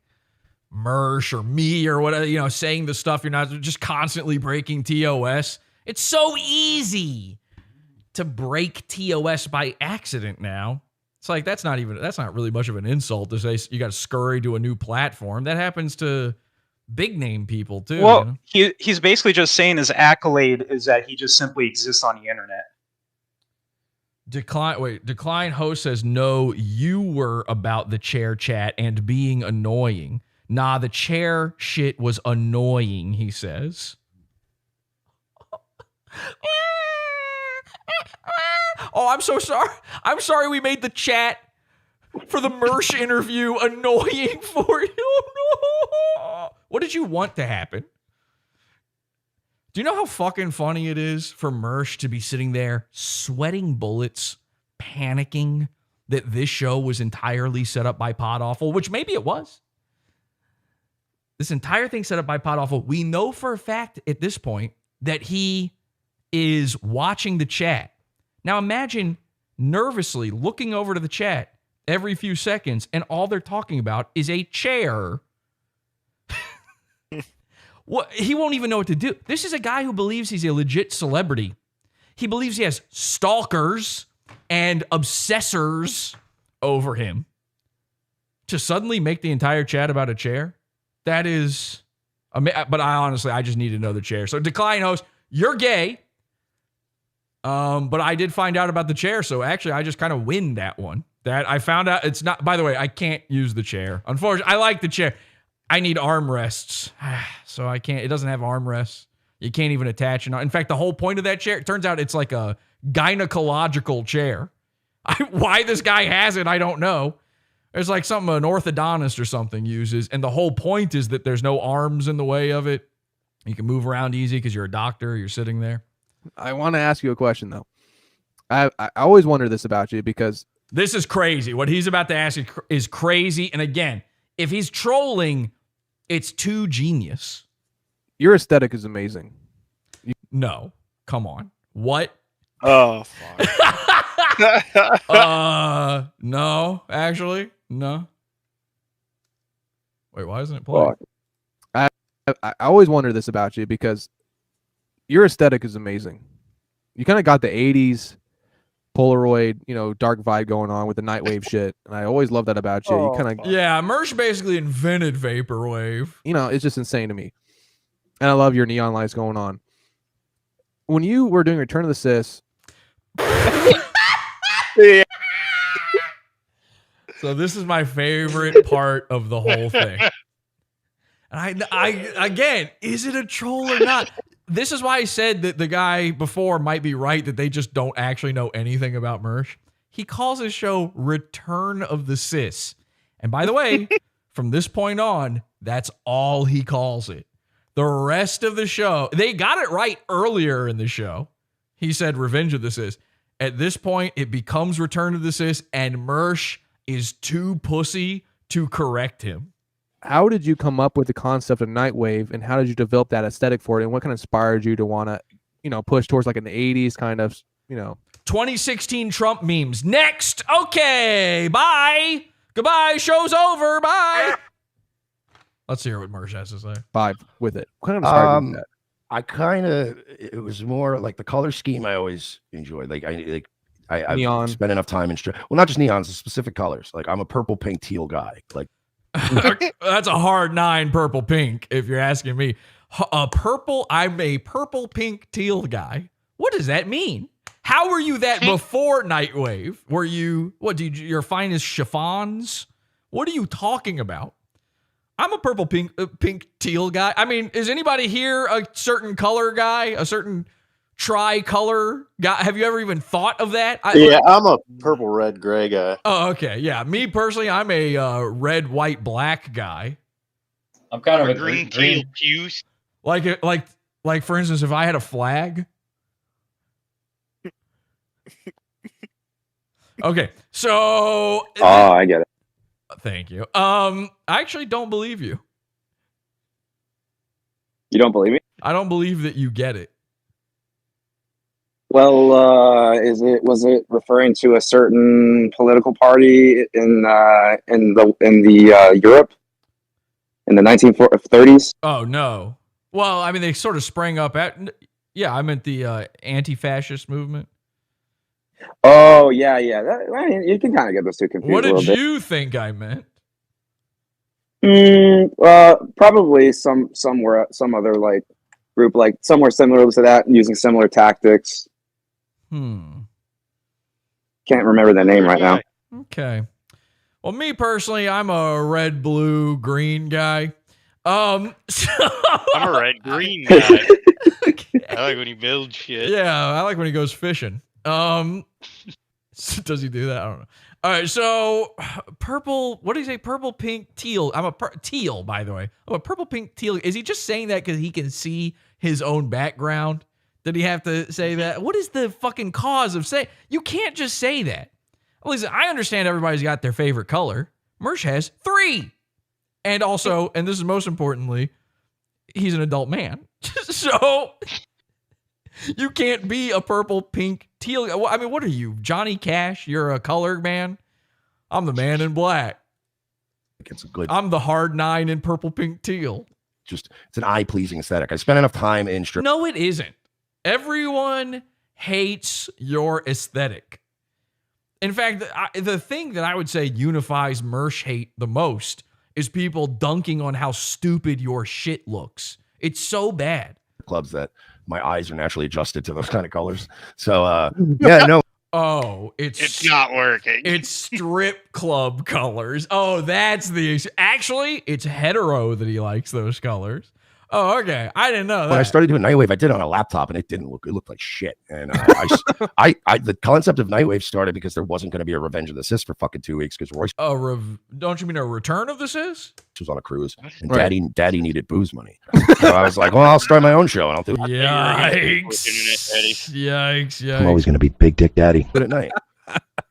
D: MERSH or me or whatever, saying the stuff you're not, just constantly breaking TOS. It's so easy to break TOS by accident now. It's like that's not really much of an insult to say you got to scurry to a new platform. That happens to big name people too.
I: Well, he's basically just saying his accolade is that he just simply exists on the internet.
D: Decline host says no, you were about the chair chat and being annoying. Nah, the chair shit was annoying, he says. Oh, I'm so sorry. I'm sorry we made the chat for the MERSH interview annoying for you. No. What did you want to happen? Do you know how fucking funny it is for MERSH to be sitting there sweating bullets, panicking that this show was entirely set up by Pod Awful, which maybe it was. This entire thing set up by Pod Awful. We know for a fact at this point that he is watching the chat. Now imagine nervously looking over to the chat every few seconds and all they're talking about is a chair. What, he won't even know what to do. This is a guy who believes he's a legit celebrity. He believes he has stalkers and obsessors over him. To suddenly make the entire chat about a chair? That is... But I just need to know the chair. So Decline host, you're gay. But I did find out about the chair, so actually I just kind of win that one. That I found out it's not, by the way, I can't use the chair. Unfortunately, I like the chair. I need armrests. So I can't, it doesn't have armrests. You can't even attach it. In fact, the whole point of that chair, it turns out it's like a gynecological chair. Why this guy has it, I don't know. There's like something an orthodontist or something uses, and the whole point is that there's no arms in the way of it. You can move around easy because you're a doctor, you're sitting there.
B: I want to ask you a question, though. I always wonder this about you because...
D: This is crazy. What he's about to ask is crazy. And again, if he's trolling, it's too genius.
B: Your aesthetic is amazing.
D: No. Come on. What?
U: Oh, fuck.
D: No, actually. No. Wait, why isn't it playing?
B: I always wonder this about you because your aesthetic is amazing. You kind of got the 80s Polaroid, dark vibe going on with the Nightwave shit. And I always love that about you. You kind of...
D: Yeah, MERSH basically invented Vaporwave.
B: It's just insane to me. And I love your neon lights going on. When you were doing Return of the Sis...
D: Yeah. So this is my favorite part of the whole thing. And I again, is it a troll or not? This is why I said that the guy before might be right, that they just don't actually know anything about MERSH. He calls his show Return of the Sis. And by the way, from this point on, that's all he calls it. The rest of the show, they got it right earlier in the show. He said Revenge of the Sis. At this point, it becomes Return of the Sis, and Mersh is too pussy to correct him.
B: How did you come up with the concept of Nightwave, and how did you develop that aesthetic for it, and what kind of inspired you to want to, push towards like in the 80s kind of,
D: 2016 Trump memes. Next. Okay. Bye. Goodbye. Show's over. Bye. Let's hear what Mersh has to say.
B: vibe with it? What kind of inspired you with that?
Q: It was more like the color scheme I always enjoyed. I've
B: Neon.
Q: spent enough time in well, not just neons, specific colors. Like I'm a purple, pink, teal guy. Like
D: That's a hard 9 purple pink, if you're asking me. I'm a purple pink teal guy. What does that mean? How were you that before Nightwave? Were you, your finest chiffons? What are you talking about? I'm a purple pink teal guy. I mean, is anybody here a certain color guy? A certain tri-color guy? Have you ever even thought of that?
S: I'm a purple, red, gray guy.
D: Oh, okay. Yeah. Me personally, I'm a red, white, black guy.
N: I'm kind of a
L: green teal hues.
D: Like for instance, if I had a flag. Okay. So
M: I get it.
D: Thank you. I actually don't believe you.
M: You don't believe me?
D: I don't believe that you get it.
M: Well, was it referring to a certain political party in the Europe in the 1930s?
D: Oh no. Well, I mean, they sort of sprang up at. Yeah, I meant the anti-fascist movement.
M: Oh yeah. You can kind of get those two confused.
D: What
M: a little
D: did
M: bit.
D: you think I meant?
M: Probably some other like group, like somewhere similar to that, using similar tactics.
D: Can't
M: remember the name right now.
D: Okay. Well, me personally, I'm a red, blue, green guy.
L: I'm a red green guy. I like when he builds shit.
D: Yeah, I like when he goes fishing. Does he do that? I don't know. All right, so purple. What did he say? Purple, pink, teal. I'm a teal, by the way. I'm a purple, pink, teal. Is he just saying that because he can see his own background? Did he have to say that? What is the fucking cause of saying? You can't just say that. Listen, I understand everybody's got their favorite color. Mersh has 3, and also, and this is most importantly, he's an adult man. So you can't be a purple, pink, teal. I mean, what are you, Johnny Cash? You're a color man. I'm the man in black.
Q: it's a good.
D: I'm the hard 9 in purple, pink, teal.
Q: It's an eye-pleasing aesthetic. I spent enough time in strip.
D: No, it isn't. Everyone hates your aesthetic. In fact, the thing that I would say unifies Mersh hate the most is people dunking on how stupid your shit looks. It's so bad.
Q: Clubs that my eyes are naturally adjusted to those kind of colors. So yeah, no.
D: Oh, it's
L: not working.
D: It's strip club colors. Oh, that's the actually it's hetero that he likes those colors. Oh, okay. I didn't know that.
Q: When I started doing Nightwave, I did it on a laptop, and it looked like shit. And the concept of Nightwave started because there wasn't going to be a Revenge of the Sis for fucking 2 weeks because Royce
D: don't you mean a Return of the Sis?
Q: was on a cruise, and
D: Right.
Q: Daddy needed booze money. So I was like, well, I'll start my own show, and I'll do it.
D: Yikes! Yikes!
Q: I'm always going to be Big Dick Daddy. But at night.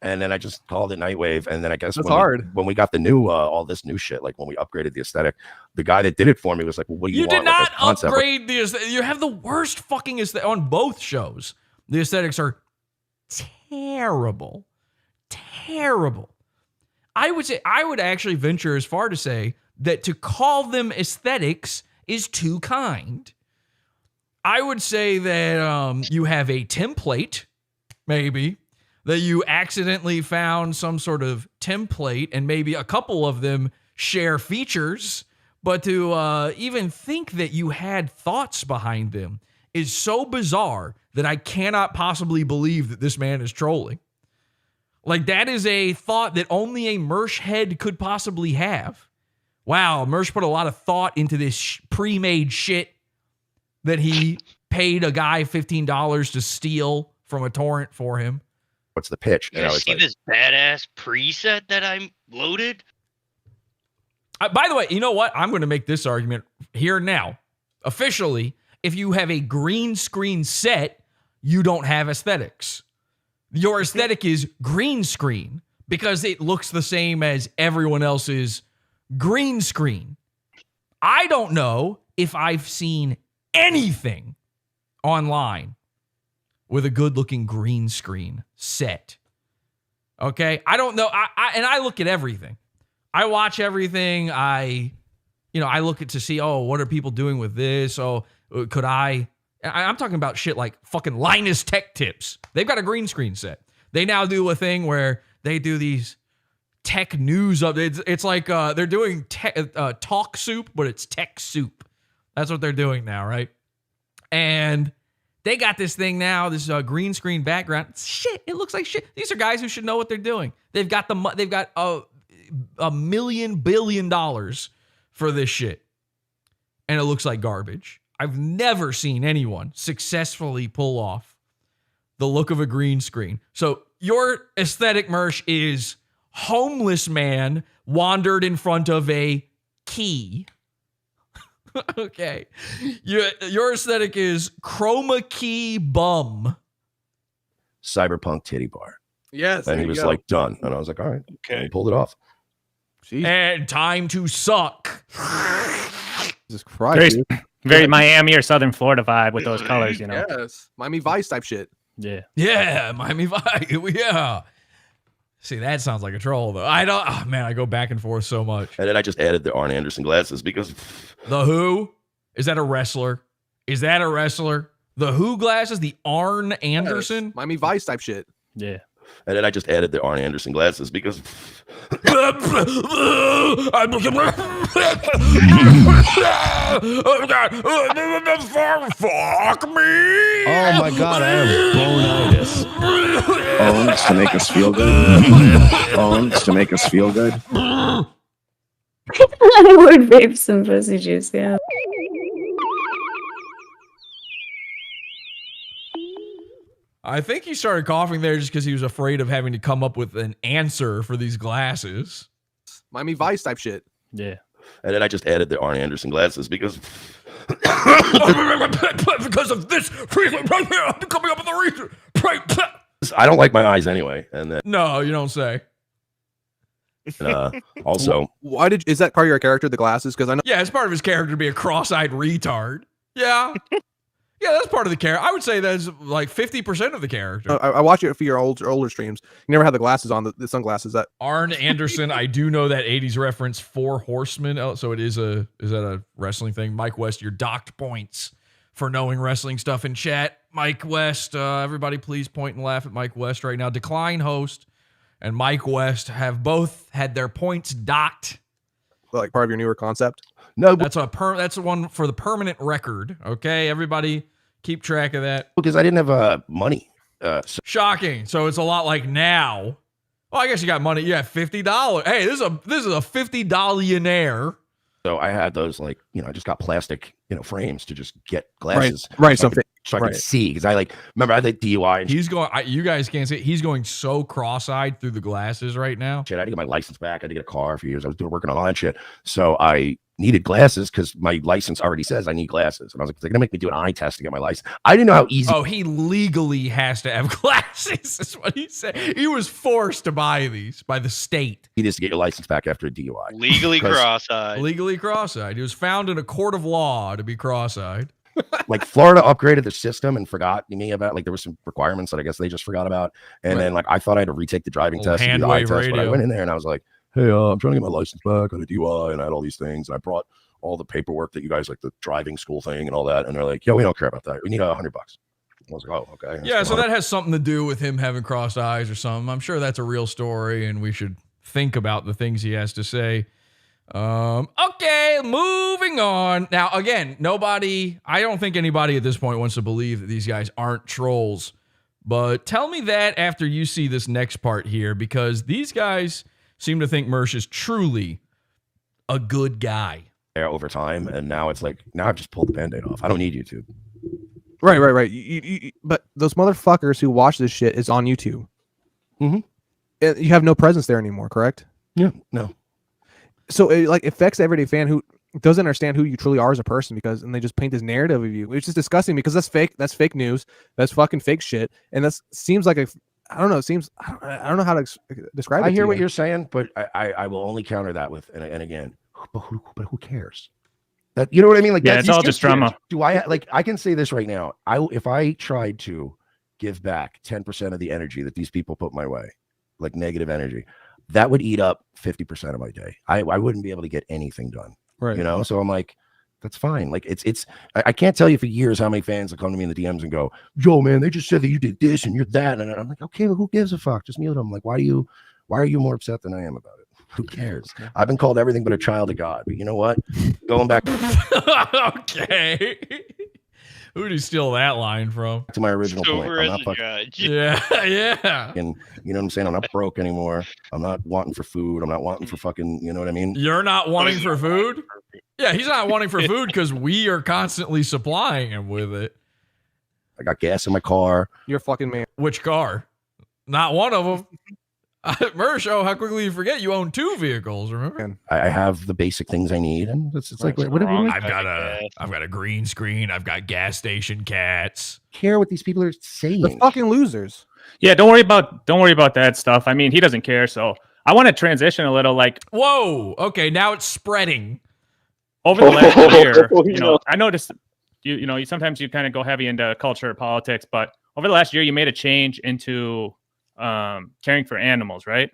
Q: And then I just called it Nightwave. And then I guess
B: That's hard.
Q: when we got the new, all this new shit, like when we upgraded the aesthetic, the guy that did it for me was like, well, what do you
D: You
Q: want?
D: did not
Q: with this concept?
D: upgrade the aesthetic. You have the worst fucking aesthetic on both shows. The aesthetics are terrible. Terrible. I would actually venture as far to say that to call them aesthetics is too kind. I would say that you have a template, maybe, that you accidentally found some sort of template and maybe a couple of them share features, but to even think that you had thoughts behind them is so bizarre that I cannot possibly believe that this man is trolling. Like, that is a thought that only a Mersh head could possibly have. Wow, Mersh put a lot of thought into this pre-made shit that he paid a guy $15 to steal from a torrent for him.
Q: What's the pitch?
L: You guys see this badass preset that I loaded?
D: By the way, you know what? I'm going to make this argument here now. Officially, if you have a green screen set, you don't have aesthetics. Your aesthetic is green screen because it looks the same as everyone else's green screen. I don't know if I've seen anything online with a good-looking green screen set. Okay? I don't know. I look at everything. I watch everything. I look at to see, what are people doing with this? Oh, could I'm talking about shit like fucking Linus Tech Tips. They've got a green screen set. They now do a thing where they do these tech news updates. It's like they're doing talk soup, but it's tech soup. That's what they're doing now, right? And they got this thing now, this green screen background. Shit, it looks like shit. These are guys who should know what they're doing. They've got $1 billion for this shit, and it looks like garbage. I've never seen anyone successfully pull off the look of a green screen. So your aesthetic, Mersh, is homeless man wandered in front of a key. Okay. Your aesthetic is chroma key bum.
Q: Cyberpunk titty bar.
B: Yes.
Q: And he was like, done. And I was like, all right. Okay. And he pulled it off.
B: Jeez.
D: And time to suck.
B: Jesus Christ.
A: Very Miami or Southern Florida vibe with those colors, you know.
B: Yes. Miami Vice type shit.
A: Yeah.
D: Yeah, Miami Vice. Yeah. See, that sounds like a troll, though. I go back and forth so much.
Q: And then I just added the Arn Anderson glasses because...
D: The Who? Is that a wrestler? The Who glasses? The Arn Anderson?
B: Yes. Miami Vice type shit.
A: Yeah.
Q: And then I just added the Arn Anderson glasses because...
D: Fuck me!
Q: Oh my god, I have bonitis.
M: Owns to make us feel good. Owns to make us feel good.
H: I would vape some pussy juice, yeah.
D: I think he started coughing there just because he was afraid of having to come up with an answer for these glasses.
B: Miami Vice type shit.
A: Yeah.
Q: And then I just added the Arn Anderson glasses because...
D: because of this frequent right here, I'm coming up with a reason.
Q: I don't like my eyes anyway. And then...
D: No, you don't say.
Q: Also...
B: Is that part of your character, the glasses? Because I know...
D: Yeah, it's part of his character to be a cross-eyed retard. Yeah. Yeah, that's part of the character. I would say that's like 50% of the character.
B: I watch it for your older streams. You never had the glasses on, the sunglasses. That
D: Arn Anderson, I do know that 80s reference, Four Horsemen. Oh, so is that a wrestling thing? Mike West, you're docked points for knowing wrestling stuff in chat. Mike West, everybody please point and laugh at Mike West right now. Decline Host and Mike West have both had their points docked.
B: Like part of your newer concept?
Q: No,
D: that's that's one for the permanent record. Okay, everybody keep track of that.
Q: Because I didn't have money.
D: Shocking. So it's a lot like now. Well, I guess you got money. You got $50. Hey, this is a $50-millionaire.
Q: So I had those I just got plastic, frames to just get glasses.
B: Right.
Q: So I could see because I remember I had DUI. And
D: he's going. You guys can't see. He's going so cross-eyed through the glasses right now.
Q: Shit, I had to get my license back. I had to get a car for years. I was working on all that shit. So I needed glasses because my license already says I need glasses. And I was like, they're gonna make me do an eye test to get my license. I didn't know how easy.
D: Oh, he legally has to have glasses. Is what he said. He was forced to buy these by the state.
Q: He needs to get your license back after a DUI.
L: Legally cross-eyed.
D: Legally cross-eyed. He was found in a court of law to be cross-eyed.
Q: Florida upgraded the system and forgot me about there were some requirements that I guess they just forgot about. And then I thought I had to retake the driving test and do the eye test, but I went in there and I was like, hey, I'm trying to get my license back on a DUI, and I had all these things, and I brought all the paperwork that you guys the driving school thing and all that, and they're like, yeah, we don't care about that. We need $100. I was like, oh, okay.
D: Yeah, so that has something to do with him having crossed eyes or something. I'm sure that's a real story, and we should think about the things he has to say. Okay, moving on. Now, again, I don't think anybody at this point wants to believe that these guys aren't trolls, but tell me that after you see this next part here, because these guys seem to think MERSH is truly a good guy.
Q: Over time, and now it's now I've just pulled the Band-Aid off. I don't need YouTube.
B: Right. But those motherfuckers who watch this shit is on YouTube.
Q: Mm-hmm.
B: You have no presence there anymore, correct?
Q: Yeah, no.
B: So it like affects the everyday fan who doesn't understand who you truly are as a person and they just paint this narrative of you, which is disgusting because that's fake. That's fake news. That's fucking fake shit. And that seems like I don't know. It seems I don't know how to describe it.
Q: I hear what you're saying, but I will only counter that with and again, but who cares? That you know what I mean? Like
A: it's all just drama.
Q: Do I like? I can say this right now. If I tried to give back 10% of the energy that these people put my way, like negative energy, that would eat up 50% of my day. I wouldn't be able to get anything done.
B: Right.
Q: You know, so I'm like, that's fine. Like I can't tell you for years how many fans will come to me in the DMs and go, Joe, man, they just said that you did this and you're that. And I'm like, okay, well, who gives a fuck? Just mute them. Like, why are you more upset than I am about it? Who cares? I've been called everything but a child of God. But you know what? Going back
D: okay. Who did he steal that line from?
Q: to my original point. I'm not fucking,
D: yeah.
Q: and you know what I'm saying? I'm not broke anymore. I'm not wanting for food. I'm not wanting for fucking, you know what I mean?
D: You're not wanting for food? Yeah, he's not wanting for food because we are constantly supplying him with it.
Q: I got gas in my car.
B: You're a fucking man.
D: Which car? Not one of them. MERSH, how quickly you forget you own 2 vehicles, remember?
Q: I have the basic things I need, and it's like what do you
D: I've got a green screen, I've got gas station cats.
Q: Care what these people are saying?
B: They're fucking losers.
A: Yeah, don't worry about that stuff. I mean, he doesn't care. So I want to transition a little. Like,
D: whoa, okay, now it's spreading.
A: Over the last year, you know, I noticed you know, sometimes you kind of go heavy into culture or politics, but over the last year, you made a change into caring for animals, right?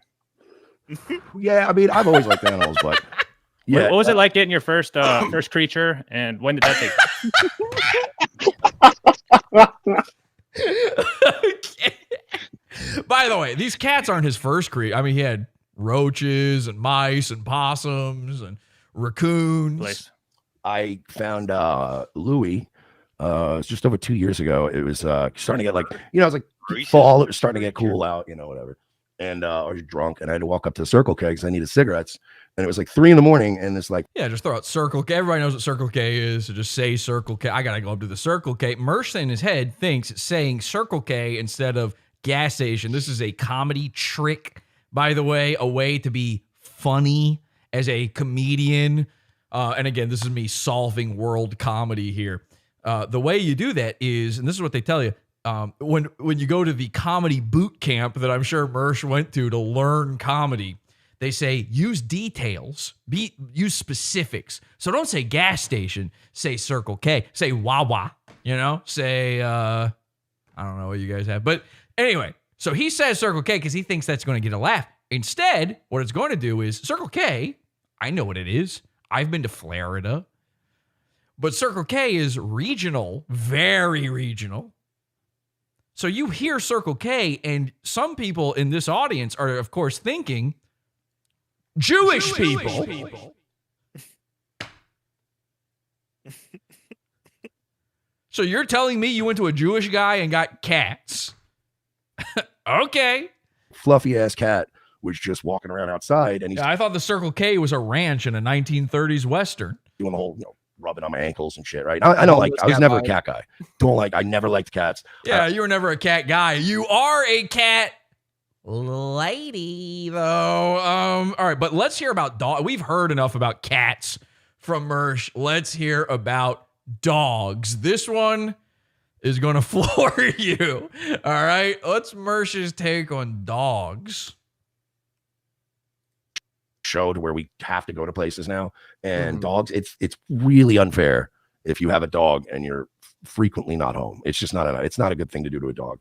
Q: Yeah, I mean, I've always liked animals, but yeah.
A: What was it like getting your first creature, and when did that
D: take? By the way, these cats aren't his first creature. I mean, he had roaches and mice and possums and raccoons.
Q: I found Louis. It's just over 2 years ago. It was starting to get like, you know, it was like fall. It was starting to get cool out, you know, whatever. And I was drunk, and I had to walk up to the Circle K because I needed cigarettes. And it was like 3 a.m, and it's like,
D: yeah, just throw out Circle K. Everybody knows what Circle K is, so just say Circle K. I gotta go up to the Circle K. MERSH in his head thinks it's saying Circle K instead of gas station. This is a comedy trick, by the way, a way to be funny as a comedian. And again, this is me solving world comedy here. The way you do that is, and this is what they tell you, when you go to the comedy boot camp that I'm sure MERSH went to learn comedy, they say use details, use specifics. So don't say gas station, say Circle K, say Wawa, you know, say I don't know what you guys have, but anyway, so he says Circle K because he thinks that's going to get a laugh. Instead, what it's going to do is Circle K. I know what it is. I've been to Florida. But Circle K is regional, very regional. So you hear Circle K, and some people in this audience are, of course, thinking Jewish people. So you're telling me you went to a Jewish guy and got cats? Okay.
Q: Fluffy ass cat was just walking around outside, and he's
D: I thought the Circle K was a ranch in a 1930s Western.
Q: doing the whole, you know, rubbing on my ankles and shit, right? I know, like, I was never a cat guy. I never liked cats.
D: Yeah, you were never a cat guy. You are a cat lady, though. All right, but let's hear about dogs. We've heard enough about cats from MERSH. Let's hear about dogs. This one is going to floor you. All right, let's MERSH's take on dogs.
Q: Show to where we have to go to places now, and dogs, it's really unfair if you have a dog and you're frequently not home. It's just it's not a good thing to do to a dog.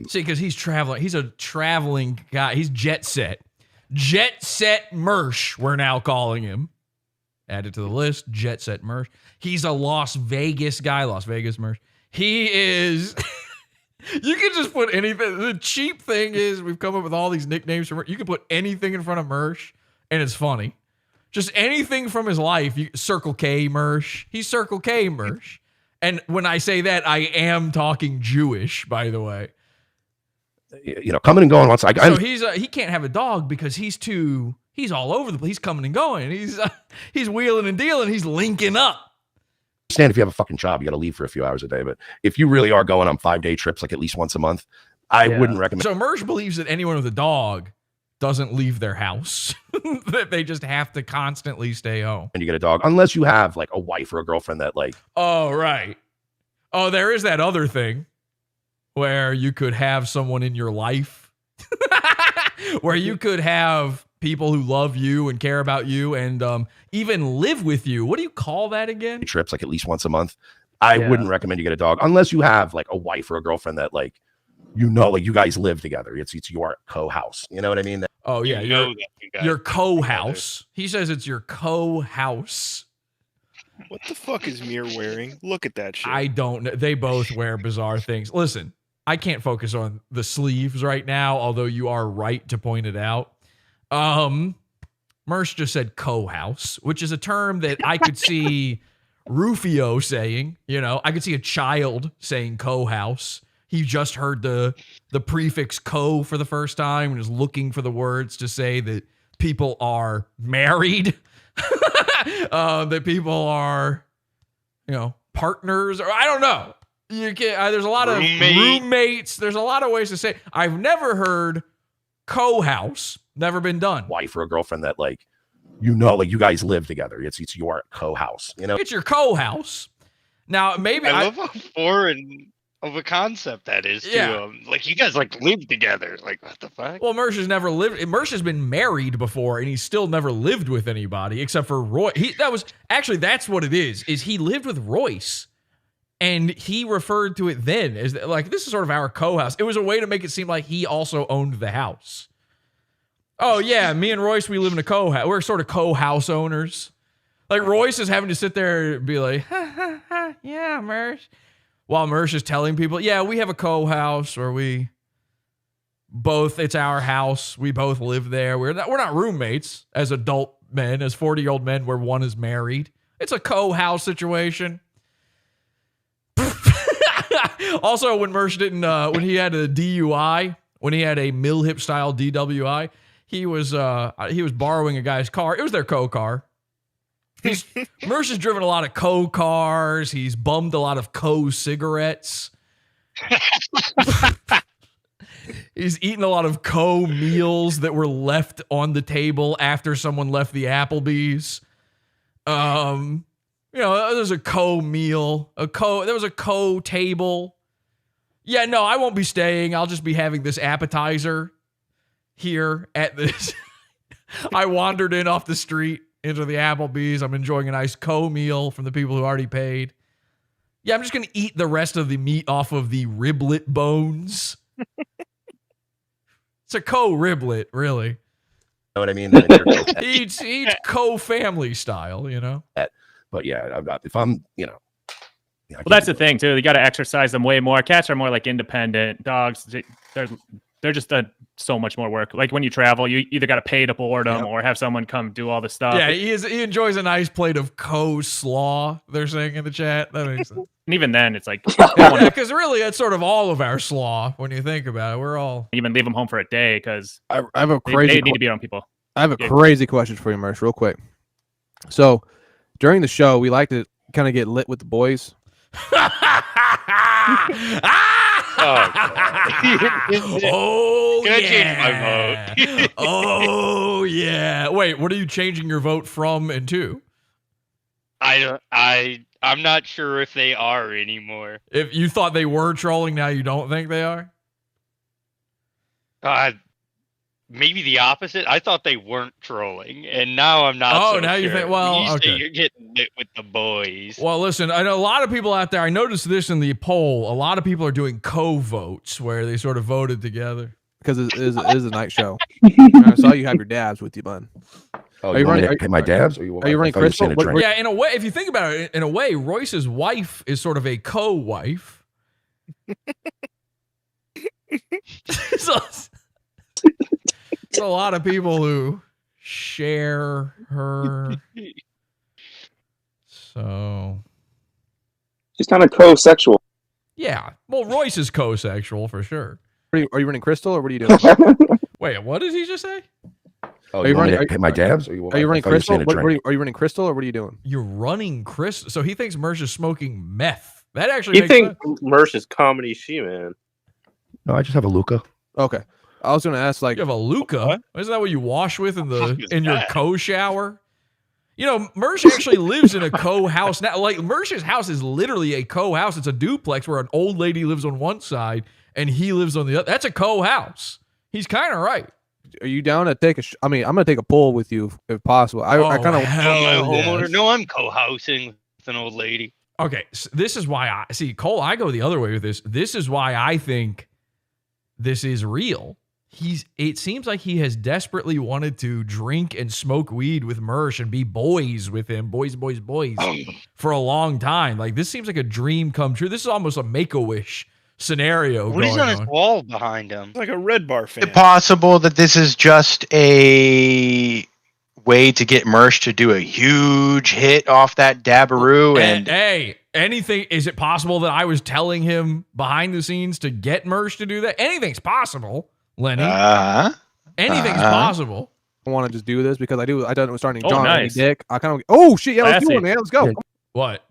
D: See, because he's traveling. He's a traveling guy. He's jet set MERSH, we're now calling him. Add it to the list. Jet set MERSH. He's a Las Vegas guy. Las Vegas MERSH. He is. You can just put anything. The cheap thing is we've come up with all these nicknames for MERSH. You can put anything in front of MERSH, and it's funny. Just anything from his life. Circle K MERSH. He's Circle K MERSH. And when I say that, I am talking Jewish, by the way.
Q: You know, coming and going. Once
D: so he can't have a dog because he's all over the place. He's coming and going. He's wheeling and dealing. He's linking up.
Q: Understand if you have a fucking job, you got to leave for a few hours a day. But if you really are going on 5-day trips, like at least once a month, I wouldn't recommend.
D: So MERSH believes that anyone with a dog doesn't leave their house. That they just have to constantly stay home.
Q: And you get a dog, unless you have like a wife or a girlfriend that like.
D: Oh, right. Oh, there is that other thing where you could have someone in your life where you could have people who love you and care about you and even live with you. What do you call that again?
Q: Trips like at least once a month. I wouldn't recommend you get a dog unless you have like a wife or a girlfriend that like, like you guys live together. It's your co-house. You know what I mean?
D: Oh yeah, your co-house. He says it's your co-house.
U: What the fuck is Mir wearing? Look at that shit.
D: I don't know. They both wear bizarre things. Listen, I can't focus on the sleeves right now, although you are right to point it out. Mersh just said co-house, which is a term that I could see Rufio saying. I could see a child saying co-house. He just heard the prefix co for the first time and is looking for the words to say that people are married, that people are, partners, or I don't know. You can't. There's a lot of roommates. There's a lot of ways to say it. I've never heard co-house. Never been done.
Q: Wife or a girlfriend that like, like you guys live together. It's your co-house.
D: It's your co-house. Now maybe
L: I love how foreign of a concept that is too. Like you guys like live together. Like what the fuck?
D: Well, Mersh has never lived. Mersh has been married before, and he's still never lived with anybody except for Roy. That's what it is. Is he lived with Royce, and he referred to it then as like this is sort of our co-house. It was a way to make it seem like he also owned the house. Oh yeah, me and Royce, we live in a co-house. We're sort of co-house owners. Like Royce is having to sit there and be like, yeah, Mersh. While Mersh is telling people, yeah, we have a co-house, or it's our house. We both live there. We're not roommates as adult men, as 40-year-old men where one is married. It's a co-house situation. Also, when Mersh when he had a DUI, when he had a Mill Hip style DWI, he was borrowing a guy's car. It was their co-car. Mersh has driven a lot of co-cars. He's bummed a lot of co-cigarettes. He's eaten a lot of co-meals that were left on the table after someone left the Applebee's. There's a co-meal, there was a co-table. Yeah, no, I won't be staying. I'll just be having this appetizer here at this. I wandered in off the street into the Applebee's. I'm enjoying a nice co-meal from the people who already paid. Yeah, I'm just going to eat the rest of the meat off of the riblet bones. It's a co-riblet, really.
Q: You know what I mean?
D: He eats co-family style,
Q: But yeah, if I'm,
A: well, that's the thing too. You got to exercise them way more. Cats are more like independent. Dogs, they're just so much more work. Like when you travel, you either got to pay to board them or have someone come do all the stuff.
D: Yeah, he enjoys a nice plate of co-slaw. They're saying in the chat. That makes sense.
A: And even then, it's like
D: because really, it's sort of all of our slaw when you think about it. We're all
A: even leave them home for a day because
B: I have a crazy.
A: They need to be on people.
B: I have a crazy question for you, Mersh, real quick. So during the show, we like to kind of get lit with the boys.
L: Oh,
D: yeah.
L: Change my vote.
D: Oh yeah. Wait, what are you changing your vote from and to?
L: I'm not sure if they are anymore.
D: If you thought they were trolling, now you don't think they are?
L: Maybe the opposite. I thought they weren't trolling, and now I'm not.
D: Oh,
L: so
D: now
L: sure.
D: you think? Well, okay.
L: You're getting lit with the boys.
D: Well, listen, I know a lot of people out there. I noticed this in the poll. A lot of people are doing co-votes where they sort of voted together
B: because it is a night show. I saw you have your dabs with you, bud.
Q: Oh, are you running my dabs?
B: Are you running Crystal?
D: Yeah, in a way, if you think about it, in a way, Royce's wife is sort of a co-wife. So, there's a lot of people who share her. So
M: she's kind of co-sexual.
D: Yeah. Well, Royce is co-sexual for sure.
B: Are you running Crystal or what are you doing?
D: Wait, what did he just say?
Q: Oh, are you running my dabs?
B: Are you running Crystal? Are you running Crystal or what are you doing?
D: You're running Crystal. So he thinks Mersh is smoking meth. That actually
S: makes sense. Mersh is comedy she-man.
Q: No, I just have a Luca.
B: Okay. I was gonna ask, like,
D: You have a Luca. Isn't that what you wash with in your co-shower? You know, Mersh actually lives in a co-house now. Like, Mersh's house is literally a co-house. It's a duplex where an old lady lives on one side and he lives on the other. That's a co-house. He's kind of right.
B: Are you down to take a? I mean, I'm gonna take a poll with you if possible. I kind of.
L: Homeowner. No, I'm co-housing with an old lady.
D: Okay, so this is why I see Cole. I go the other way with this. This is why I think this is real. It seems like he has desperately wanted to drink and smoke weed with Mersh and be boys with him, boys, for a long time. Like, this seems like a dream come true. This is almost a Make-A-Wish scenario.
L: What is on his wall behind him?
U: Like a Red Bar fan.
R: Is it possible that this is just a way to get Mersh to do a huge hit off that Dabaroo? And
D: hey, anything, is it possible that I was telling him behind the scenes to get Mersh to do that? Anything's possible, Lenny. Anything's possible.
B: I want to just do this because I done it with starting
D: Oh,
B: John
D: nice.
B: Eddie Dick. I kind of. Oh shit! Yeah, let's do it, man. Let's go.
D: What?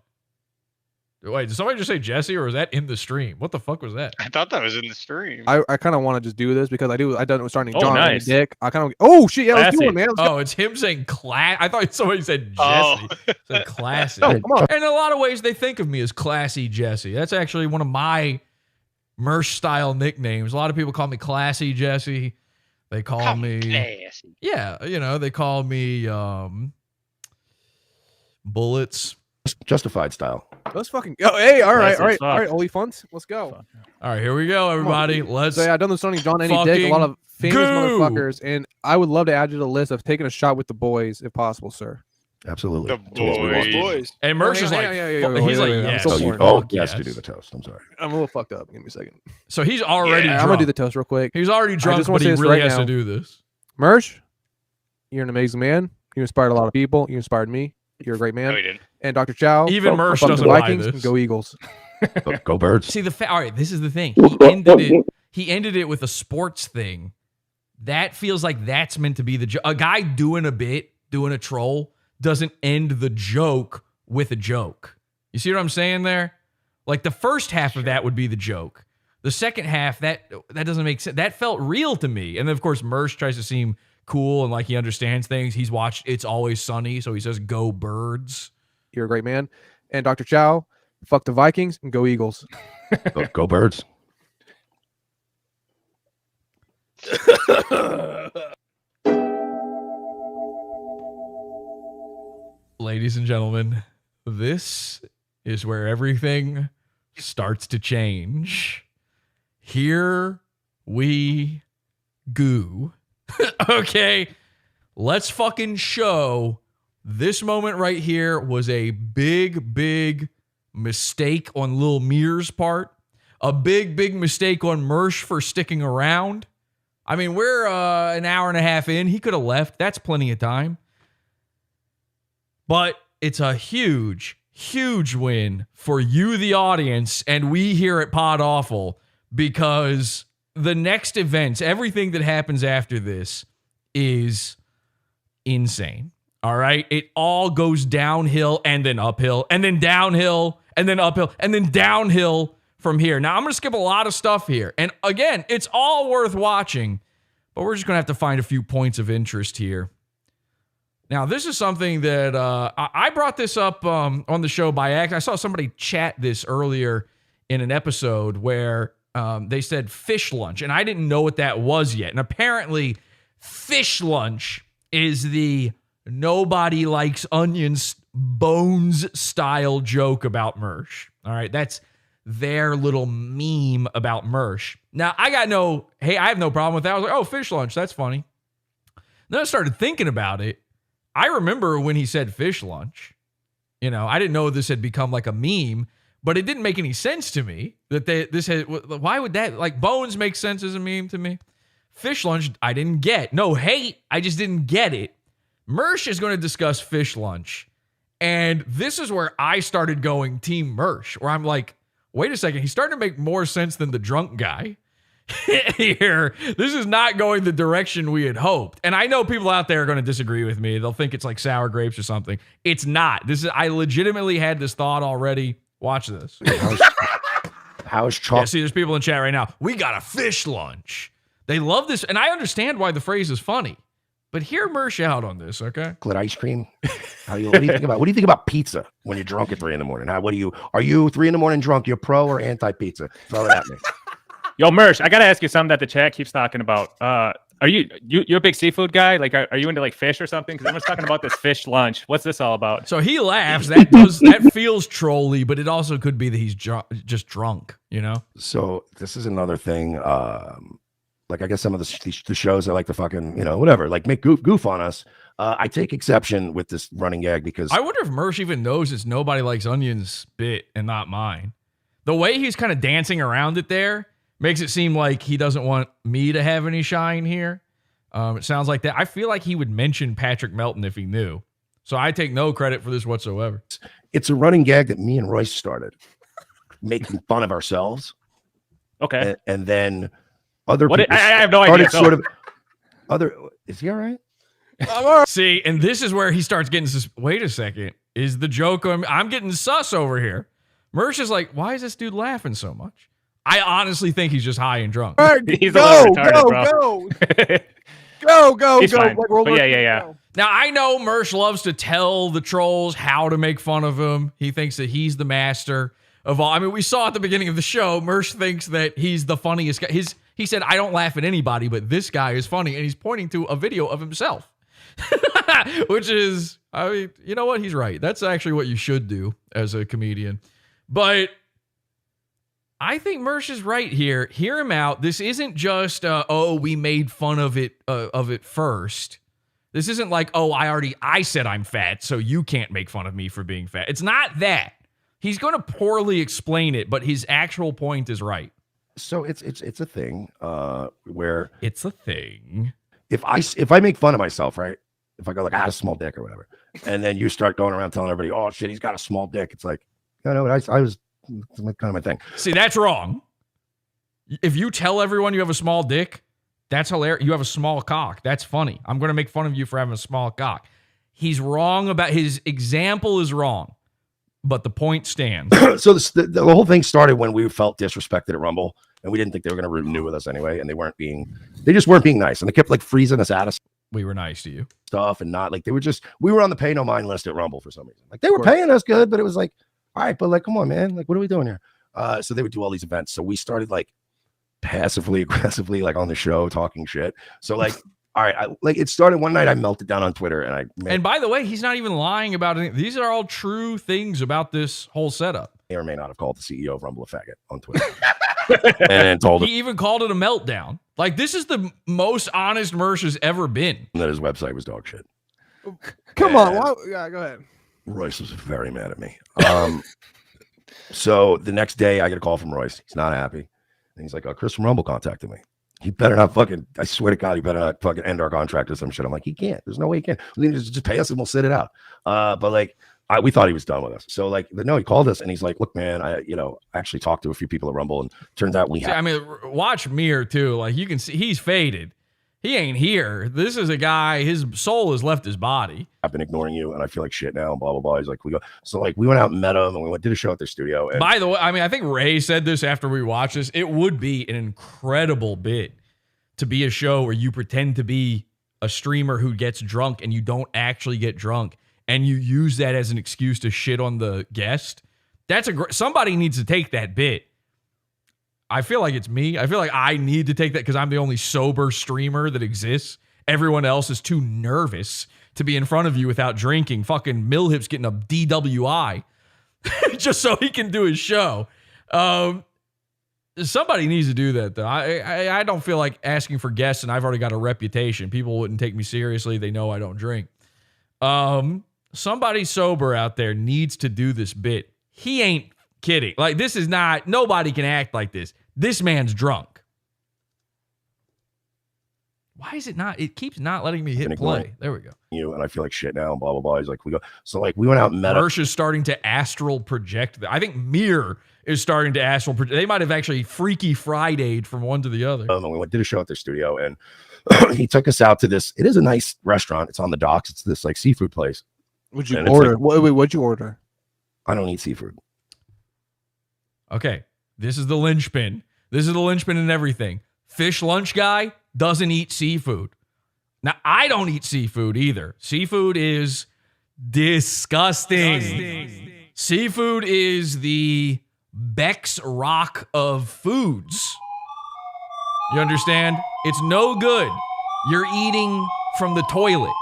D: Wait, did somebody just say Jesse, or was that in the stream? What the fuck was that?
L: I thought that was in the stream.
B: I kind of want to just do this because I done it with starting
D: Oh,
B: John
D: nice.
B: Eddie Dick. I kind of. Oh shit! Yeah, let's do it, man. Let's go.
D: Oh, it's him saying class. I thought somebody said Jesse.
L: Oh.
D: Said classy.
B: No, come on.
D: And in a lot of ways, they think of me as classy Jesse. That's actually one of my Mersh style nicknames. A lot of people call me classy Jesse. They call me
L: classy.
D: Yeah, you know, they call me Bullets.
Q: Justified style.
B: Let's fucking go. Hey, all right,
D: That's
B: all right,
D: what's
B: all
D: up.
B: right. Holy funds. Let's go.
D: All right, here we go, everybody. Let's
B: say I done the starting John Eddie Dick. A lot of famous
D: go.
B: motherfuckers, and I would love to add you to the list of taking a shot with the boys if possible, sir.
Q: Absolutely.
U: The boys.
D: And Mersh is like, he's like, yes.
Q: Yes to do the toast. I'm sorry.
B: I'm a little fucked up. Give me a second.
D: So he's already drunk.
B: I'm gonna do the toast real quick.
D: He's already
B: I
D: drunk,
B: just wanna
D: but
B: say
D: he
B: this
D: really
B: right
D: has
B: now.
D: to do this.
B: Mersh, you're an amazing man. You inspired a lot of people. You inspired me. You're a great man.
L: No, he didn't.
B: And Dr. Chow.
D: Even Mersh
B: fuck the
D: doesn't buy
B: Vikings
D: this.
B: and go Eagles.
Q: Go Birds.
D: See, all right, this is the thing. He ended it with a sports thing. That feels like that's meant to be the joke. A guy doing a bit, doing a troll, doesn't end the joke with a joke. You see what I'm saying there? Like, the first half of that would be the joke. The second half, that doesn't make sense. That felt real to me. And then, of course, Mersh tries to seem cool and like he understands things. He's watched It's Always Sunny, so he says, go Birds.
B: You're a great man. And Dr. Chow, fuck the Vikings and go Eagles.
Q: Go Birds.
D: Ladies and gentlemen, this is where everything starts to change. Here we go. Okay, let's fucking show. This moment right here was a big mistake on Lil Mir's part. A big mistake on Mersh for sticking around. I mean, we're an hour and a half in. He could have left. That's plenty of time. But it's a huge win for you, the audience, and we here at Pod Awful, because the next events, everything that happens after this is insane. All right? It all goes downhill and then uphill and then downhill and then uphill and then downhill from here. Now, I'm going to skip a lot of stuff here. And again, it's all worth watching, but we're just going to have to find a few points of interest here. Now, this is something that I brought this up on the show by accident. I saw somebody chat this earlier in an episode where they said fish lunch, and I didn't know what that was yet. And apparently, fish lunch is the nobody likes onions bones style joke about Mersh. All right, that's their little meme about Mersh. Now, I have no problem with that. I was like, oh, fish lunch, that's funny. Then I started thinking about it. I remember when he said fish lunch. You know, I didn't know this had become like a meme, but it didn't make any sense to me that why would that, like, bones make sense as a meme to me? Fish lunch, I didn't get. No hate, I just didn't get it. Mersh is going to discuss fish lunch. And this is where I started going Team Mersh, where I'm like, wait a second, he's starting to make more sense than the drunk guy here. This is not going the direction we had hoped. And I know people out there are going to disagree with me. They'll think it's like sour grapes or something. It's not. I legitimately had this thought already. Watch this.
Q: How's chocolate?
D: Yeah, see, there's people in chat right now. We got a fish lunch. They love this, and I understand why the phrase is funny. But hear Mersh out on this, okay?
Q: Chocolate ice cream. What do you think about? What do you think about pizza when you're drunk at 3 a.m? Are you 3 a.m. drunk? You're pro or anti pizza? Throw it at me.
A: Yo, Mersh, I gotta ask you something that the chat keeps talking about. Are you a big seafood guy? Like, are you into like fish or something? Because everyone's talking about this fish lunch. What's this all about?
D: So he laughs. That feels trolly, but it also could be that he's just drunk. You know.
Q: So this is another thing. Like I guess some of the shows that like to fucking whatever, like make goof on us. I take exception with this running gag because
D: I wonder if Mersh even knows it's Nobody Likes Onions bit and not mine. The way he's kind of dancing around it there makes it seem like he doesn't want me to have any shine here. It sounds like that. I feel like he would mention Patrick Melton if he knew. So I take no credit for this whatsoever.
Q: It's a running gag that me and Royce started, making fun of ourselves.
A: Okay.
Q: And then other people
A: I have no idea.
Q: Is he all right?
D: See, and this is where he starts getting wait a second. Is the joke I'm getting sus over here? Mersh is like, why is this dude laughing so much? I honestly think he's just high and drunk.
B: All right,
A: He's
B: go.
A: He's fine.
B: Like,
A: but yeah.
D: Now, I know Mersh loves to tell the trolls how to make fun of him. He thinks that he's the master of all. I mean, we saw at the beginning of the show, Mersh thinks that he's the funniest guy. He said, I don't laugh at anybody, but this guy is funny. And he's pointing to a video of himself, which is, I mean, you know what? He's right. That's actually what you should do as a comedian. But I think Mersh is right here. Hear him out. This isn't just, we made fun of it first. This isn't like, I said I'm fat, so you can't make fun of me for being fat. It's not that. He's going to poorly explain it, but his actual point is right.
Q: So it's a thing where
D: it's a thing.
Q: If I make fun of myself, right? If I go like, I had a small dick or whatever, and then you start going around telling everybody, oh shit, he's got a small dick. It's like, no, I was kind of my thing.
D: See, that's wrong. If you tell everyone you have a small dick, that's hilarious. You have a small cock. That's funny. I'm going to make fun of you for having a small cock. He's wrong about his example is wrong, but the point stands.
Q: So the whole thing started when we felt disrespected at Rumble, and we didn't think they were going to renew with us anyway, and they just weren't being nice, and they kept like freezing us at us.
D: We were nice to you.
Q: Stuff and not like we were on the pay no mind list at Rumble for some reason. Like they were paying us good, but it was like, all right, but like, come on, man. Like, what are we doing here? So they would do all these events. So we started like passively aggressively, like on the show talking shit. So like, all right, it started one night. I melted down on Twitter
D: and by the way, he's not even lying about it. These are all true things about this whole setup.
Q: May or may not have called the CEO of Rumble a faggot on Twitter. And told him.
D: He even called it a meltdown. Like, this is the most honest Mersh has ever been.
Q: That his website was dog shit.
B: Come on. Yeah, go ahead.
Q: Royce was very mad at me. So the next day I get a call from Royce. He's not happy. And he's like, Chris from Rumble contacted me. He better not fucking, I swear to God, he better not fucking end our contract or some shit. I'm like, he can't. There's no way he can. Just pay us and we'll sit it out. But like, we thought he was done with us. So like, no, he called us and he's like, look, man, I actually talked to a few people at Rumble and turns out
D: I mean, watch Mir too. Like you can see he's faded. He ain't here. This is a guy, his soul has left his body.
Q: I've been ignoring you and I feel like shit now and blah, blah, blah. He's like, we went out and met him and we did a show at their studio. And
D: by the way, I mean, I think Ray said this after we watched this. It would be an incredible bit to be a show where you pretend to be a streamer who gets drunk and you don't actually get drunk. And you use that as an excuse to shit on the guest. That's somebody needs to take that bit. I feel like it's me. I feel like I need to take that because I'm the only sober streamer that exists. Everyone else is too nervous to be in front of you without drinking. Fucking Millhip's getting a DWI just so he can do his show. Somebody needs to do that though. I don't feel like asking for guests, and I've already got a reputation. People wouldn't take me seriously. They know I don't drink. Somebody sober out there needs to do this bit. He ain't kidding. Like, this is not, nobody can act like this. This man's drunk. Why is it not? It keeps not letting me hit play. There we go.
Q: You and I feel like shit now and blah, blah, blah. He's like, we went out and met
D: Mersh is starting to astral project. I think Mir is starting to astral project. They might have actually Freaky Friday'd from one to the other.
Q: And we did a show at their studio and he took us out to this. It is a nice restaurant. It's on the docks. It's this like seafood place.
B: What'd you order? What'd you order?
Q: I don't eat seafood.
D: Okay. This is the linchpin. This is the linchpin in everything. fish lunch guy doesn't eat seafood. Now, I don't eat seafood either. Seafood is disgusting. Seafood is the Beck's Rock of foods. You understand? It's no good. You're eating from the toilet.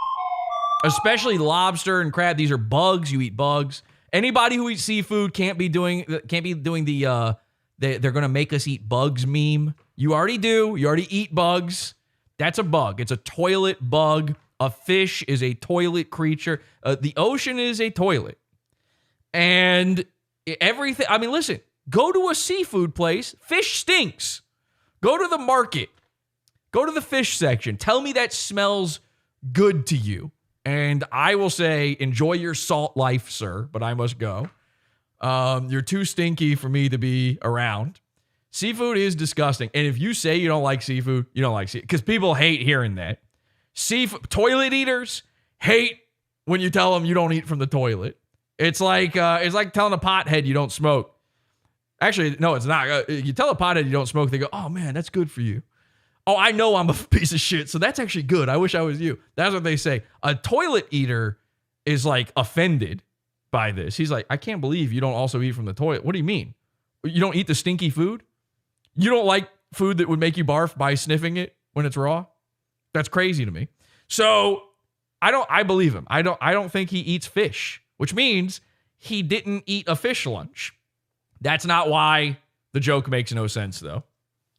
D: Especially lobster and crab. These are bugs. You eat bugs. Anybody who eats seafood can't be doing the they're going to make us eat bugs meme. You already do. You already eat bugs. That's a bug. It's a toilet bug. A fish is a toilet creature. The ocean is a toilet. And everything, I mean, listen, go to a seafood place. Fish stinks. Go to the market. Go to the fish section. Tell me that smells good to you. And I will say, enjoy your salt life, sir, but I must go. You're too stinky for me to be around. Seafood is disgusting. And if you say you don't like seafood, you don't like seafood. Because people hate hearing that. Seafood, toilet eaters hate when you tell them you don't eat from the toilet. It's like telling a pothead you don't smoke. Actually, no, it's not. You tell a pothead you don't smoke, they go, oh man, that's good for you. Oh, I know I'm a piece of shit, so that's actually good. I wish I was you. That's what they say. A toilet eater is like offended by this. He's like, I can't believe you don't also eat from the toilet. What do you mean? You don't eat the stinky food? You don't like food that would make you barf by sniffing it when it's raw? That's crazy to me. So I believe him. I don't think he eats fish, which means he didn't eat a fish lunch. That's not why the joke makes no sense, though.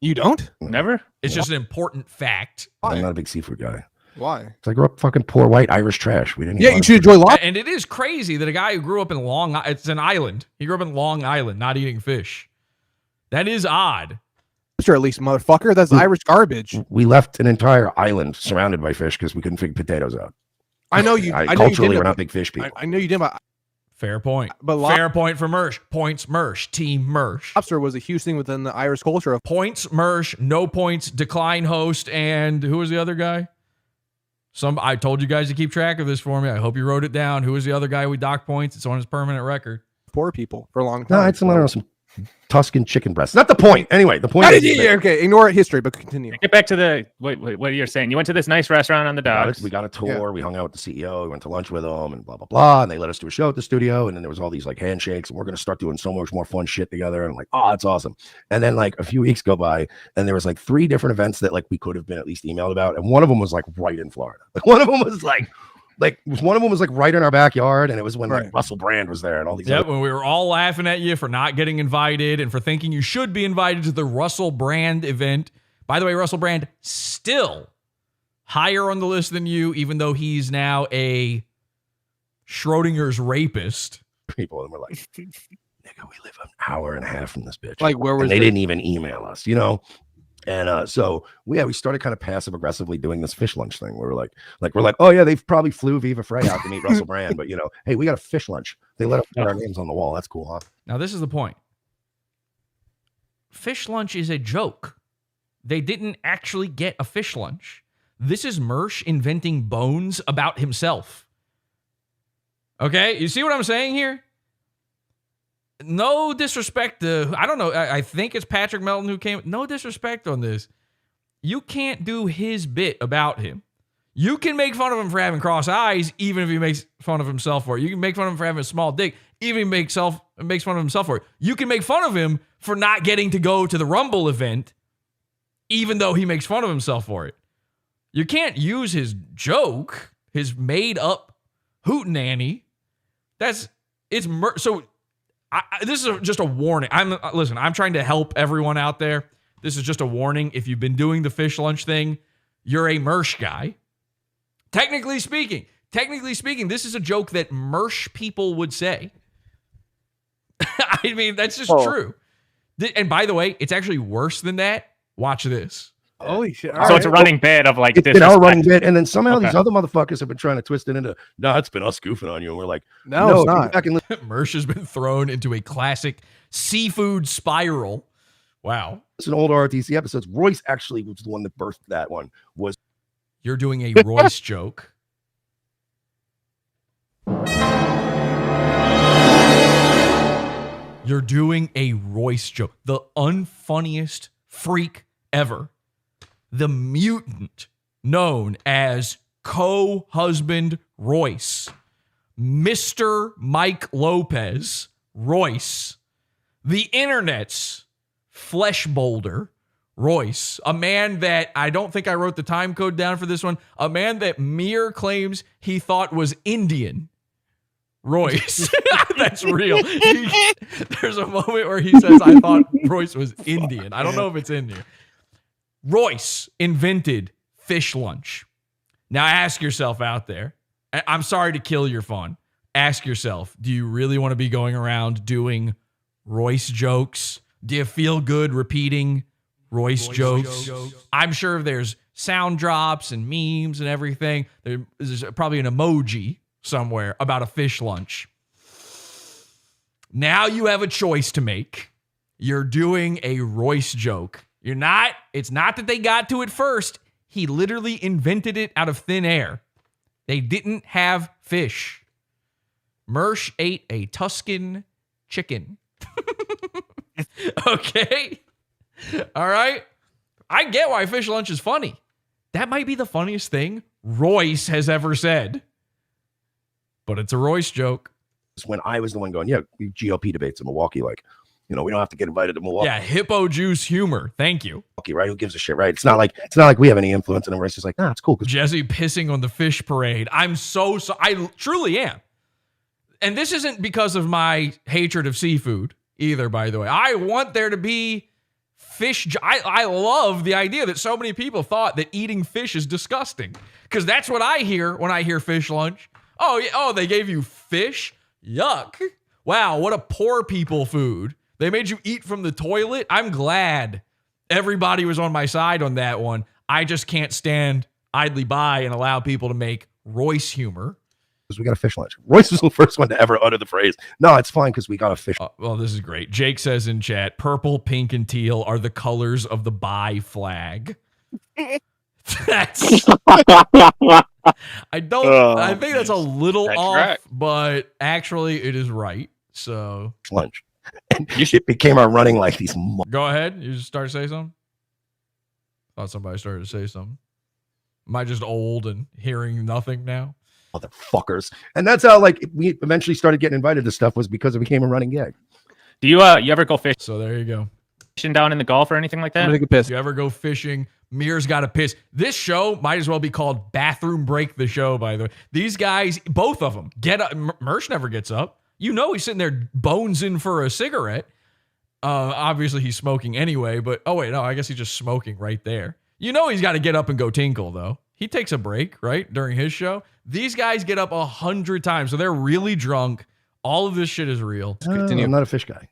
B: You don't?
A: Never?
D: It's just an important fact.
Q: I'm not a big seafood guy.
B: Why?
Q: I grew up fucking poor white Irish trash. We didn't.
B: Yeah, you should enjoy lobster.
D: And it is crazy that a guy who grew up in it's an island. He grew up in Long Island, not eating fish. That is odd.
B: Sure, at least, motherfucker. That's Irish garbage.
Q: We left an entire island surrounded by fish because we couldn't figure potatoes out.
B: I know you. I know
Q: culturally,
B: you did,
Q: we're not big fish people.
B: I know you did. But
D: fair point.
B: But
D: fair point for MERSH. Points MERSH. Team MERSH.
B: Lobster was a huge thing within the Irish culture. Of
D: points MERSH. No points. Decline host. And who was the other guy? I told you guys to keep track of this for me. I hope you wrote it down. Who was the other guy we docked points? It's on his permanent record.
B: Poor people for a long time.
Q: No, it's some Tuscan chicken breast. Not the point. Anyway, the point is
B: okay, ignore history, but continue.
A: Get back to the wait, what you're saying. You went to this nice restaurant on the docks.
Q: We got a tour. Yeah. We hung out with the CEO. We went to lunch with him and blah, blah, blah. And they let us do a show at the studio. And then there was all these like handshakes. And we're going to start doing so much more fun shit together. And I'm like, oh, that's awesome. And then like a few weeks go by and there was like 3 different events that like we could have been at least emailed about. And one of them was like right in Florida. Like one of them was like right in our backyard, and it was when like Russell Brand was there and all these.
D: Yeah, when we were all laughing at you for not getting invited and for thinking you should be invited to the Russell Brand event. By the way, Russell Brand still higher on the list than you, even though he's now a Schrodinger's rapist.
Q: People were like, "Nigga, we live an hour and a half from this bitch."
B: Like, where was
Q: they didn't even email us, you know. And so we started kind of passive aggressively doing this fish lunch thing. We're like, oh yeah, they probably flew Viva Frey out to meet Russell Brand, but you know, hey, we got a fish lunch. They let us put our names on the wall. That's cool, huh?
D: Now this is the point. Fish lunch is a joke. They didn't actually get a fish lunch. This is MERSH inventing bones about himself. Okay, you see what I'm saying here? No disrespect to, I don't know, I think it's Patrick Melton who came. No disrespect on this. You can't do his bit about him. You can make fun of him for having cross eyes, even if he makes fun of himself for it. You can make fun of him for having a small dick, even if he makes fun of himself for it. You can make fun of him for not getting to go to the Rumble event, even though he makes fun of himself for it. You can't use his joke, his made up hootenanny. So this is just a warning. Listen, I'm trying to help everyone out there. This is just a warning. If you've been doing the fish lunch thing, you're a MERSH guy. Technically speaking, this is a joke that MERSH people would say. I mean, that's just true. And by the way, it's actually worse than that. Watch this.
B: Holy shit.
A: So it's a running bit of like
Q: it's been our running bit, and then somehow these other motherfuckers have been trying to twist it into it's been us goofing on you, and we're like, no, it's not.
D: MERSH has been thrown into a classic seafood spiral. Wow.
Q: It's an old RTC episodes. Royce actually was the one that birthed that one.
D: You're doing a Royce joke. You're doing a Royce joke. The unfunniest freak ever. the mutant known as co-husband Royce, Mr. Mike Lopez Royce, the internet's flesh boulder Royce, a man that I don't think I wrote the time code down for this one, a man that Mir claims he thought was Indian. Royce. That's real. There's a moment where he says, I thought Royce was Indian. I don't know if it's in here. Royce invented fish lunch. Now ask yourself out there, I'm sorry to kill your fun. Ask yourself, do you really want to be going around doing Royce jokes? Do you feel good repeating Royce jokes? I'm sure there's sound drops and memes and everything. There's probably an emoji somewhere about a fish lunch. Now you have a choice to make. You're doing a Royce joke. It's not that they got to it first. He literally invented it out of thin air. They didn't have fish. Mersh ate a Tuscan chicken. Okay. All right. I get why fish lunch is funny. That might be the funniest thing Royce has ever said. But it's a Royce joke.
Q: When I was the one going, yeah, GOP debates in Milwaukee, like, we don't have to get invited to Milwaukee.
D: Yeah, hippo juice humor. Thank you.
Q: Okay, right? Who gives a shit, right? It's not like we have any influence in it. It's just like, it's cool.
D: Jesse pissing on the fish parade. I truly am. And this isn't because of my hatred of seafood either, by the way. I want there to be fish. I love the idea that so many people thought that eating fish is disgusting. Because that's what I hear when I hear fish lunch. Oh, yeah, they gave you fish? Yuck. Wow, what a poor people food. They made you eat from the toilet? I'm glad everybody was on my side on that one. I just can't stand idly by and allow people to make Royce humor.
Q: Because we got a fish lunch. Royce was the first one to ever utter the phrase, no, it's fine because we got a fish.
D: Well, this is great. Jake says in chat, purple, pink, and teal are the colors of the bi flag. That's... I think that's a little off, right. But actually it is right. So
Q: lunch. And it became our running like these.
D: Go ahead. You just start to say something. Thought somebody started to say something. Am I just old and hearing nothing now?
Q: Motherfuckers. And that's how we eventually started getting invited to stuff, was because it became a running gag.
A: Do you ever go fishing?
D: So there you go.
A: Fishing down in the Gulf or anything like that?
B: I'm gonna take a piss.
D: Do you ever go fishing? Mir's got to piss. This show might as well be called Bathroom Break the Show, by the way. These guys, both of them, get up. Mersh never gets up. He's sitting there bones in for a cigarette. Obviously, he's smoking anyway, but I guess he's just smoking right there. He's got to get up and go tinkle, though. He takes a break, right, during his show. These guys get up 100 times, so they're really drunk. All of this shit is real.
Q: I'm not a fish guy.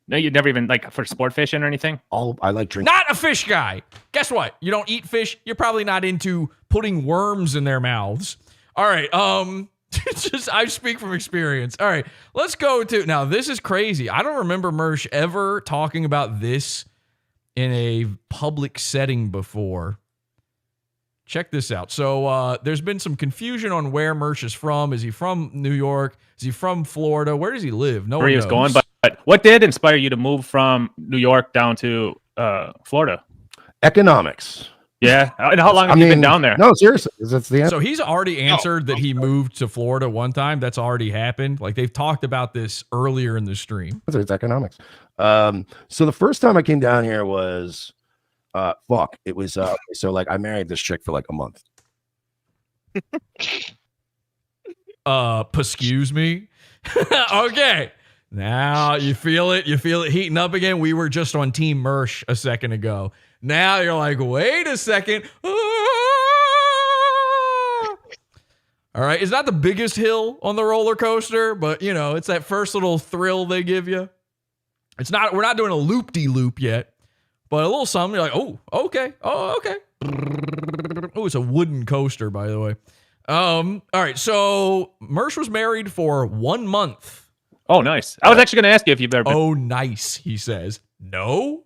A: No, you'd never even for sport fishing or anything?
Q: I like drinking.
D: Not a fish guy. Guess what? You don't eat fish. You're probably not into putting worms in their mouths. All right. I speak from experience. All right. Let's go to, now this is crazy. I don't remember Mersh ever talking about this in a public setting before. Check this out. So there's been some confusion on where Mersh is from. Is he from New York? Is he from Florida? Where does he live? No one knows.
A: Where he was going, but what did inspire you to move from New York down to Florida?
Q: Economics.
A: Yeah. And how long have you been down there?
Q: No, seriously. That's the answer.
D: So he's already answered that he moved to Florida one time. That's already happened. They've talked about this earlier in the stream.
Q: It's economics. So the first time I came down here was, it was, I married this chick for a month.
D: Excuse me? Okay. Now you feel it heating up again. We were just on Team Mersh a second ago. Now you're like, wait a second. All right. It's not the biggest hill on the roller coaster, but it's that first little thrill they give you. We're not doing a loop-de-loop yet, but a little something. You're like, oh, okay. Oh, okay. Oh, it's a wooden coaster, by the way. All right. So Mersh was married for 1 month.
A: Oh, nice. I was actually going to ask you if you've ever been.
D: Oh, nice, he says. No,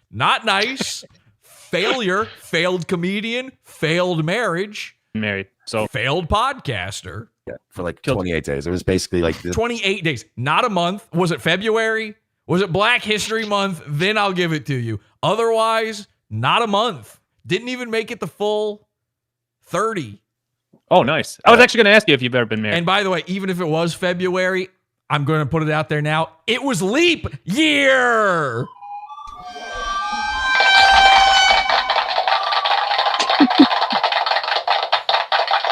D: not nice. Failure, failed comedian, failed marriage.
A: Married. So
D: failed podcaster.
Q: Yeah, for 28 days. It was basically this.
D: 28 days, not a month. Was it February? Was it Black History Month? Then I'll give it to you. Otherwise, not a month. Didn't even make it the full 30.
A: Oh, nice. I was actually going to ask you if you've ever been married.
D: And by the way, even if it was February, I'm going to put it out there now. It was leap year.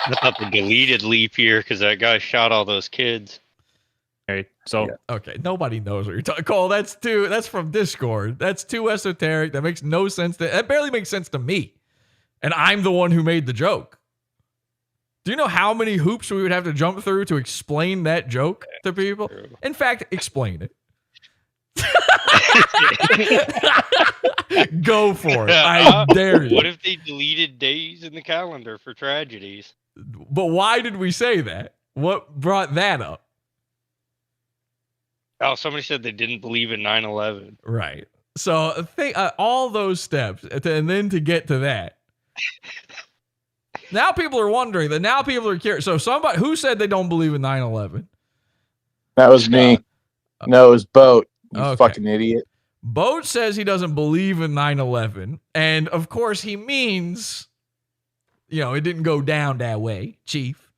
L: I thought the deleted leap year because that guy shot all those kids.
A: So
D: okay, nobody knows what you're talking. Cole, that's from Discord. That's too esoteric. That makes no sense. That barely makes sense to me. And I'm the one who made the joke. Do you know how many hoops we would have to jump through to explain that joke to people? In fact, explain it. Go for it. I dare you.
L: What if they deleted days in the calendar for tragedies?
D: But why did we say that? What brought that up?
L: Oh, somebody said they didn't believe in 9/11.
D: Right. So all those steps, and then to get to that. Now people are wondering. That now people are curious. So somebody who said they don't believe in 9/11?
C: That was me. No, it was Boat. You
D: Okay.
C: fucking idiot.
D: Boat says he doesn't believe in 9/11, and of course he means, it didn't go down that way, Chief.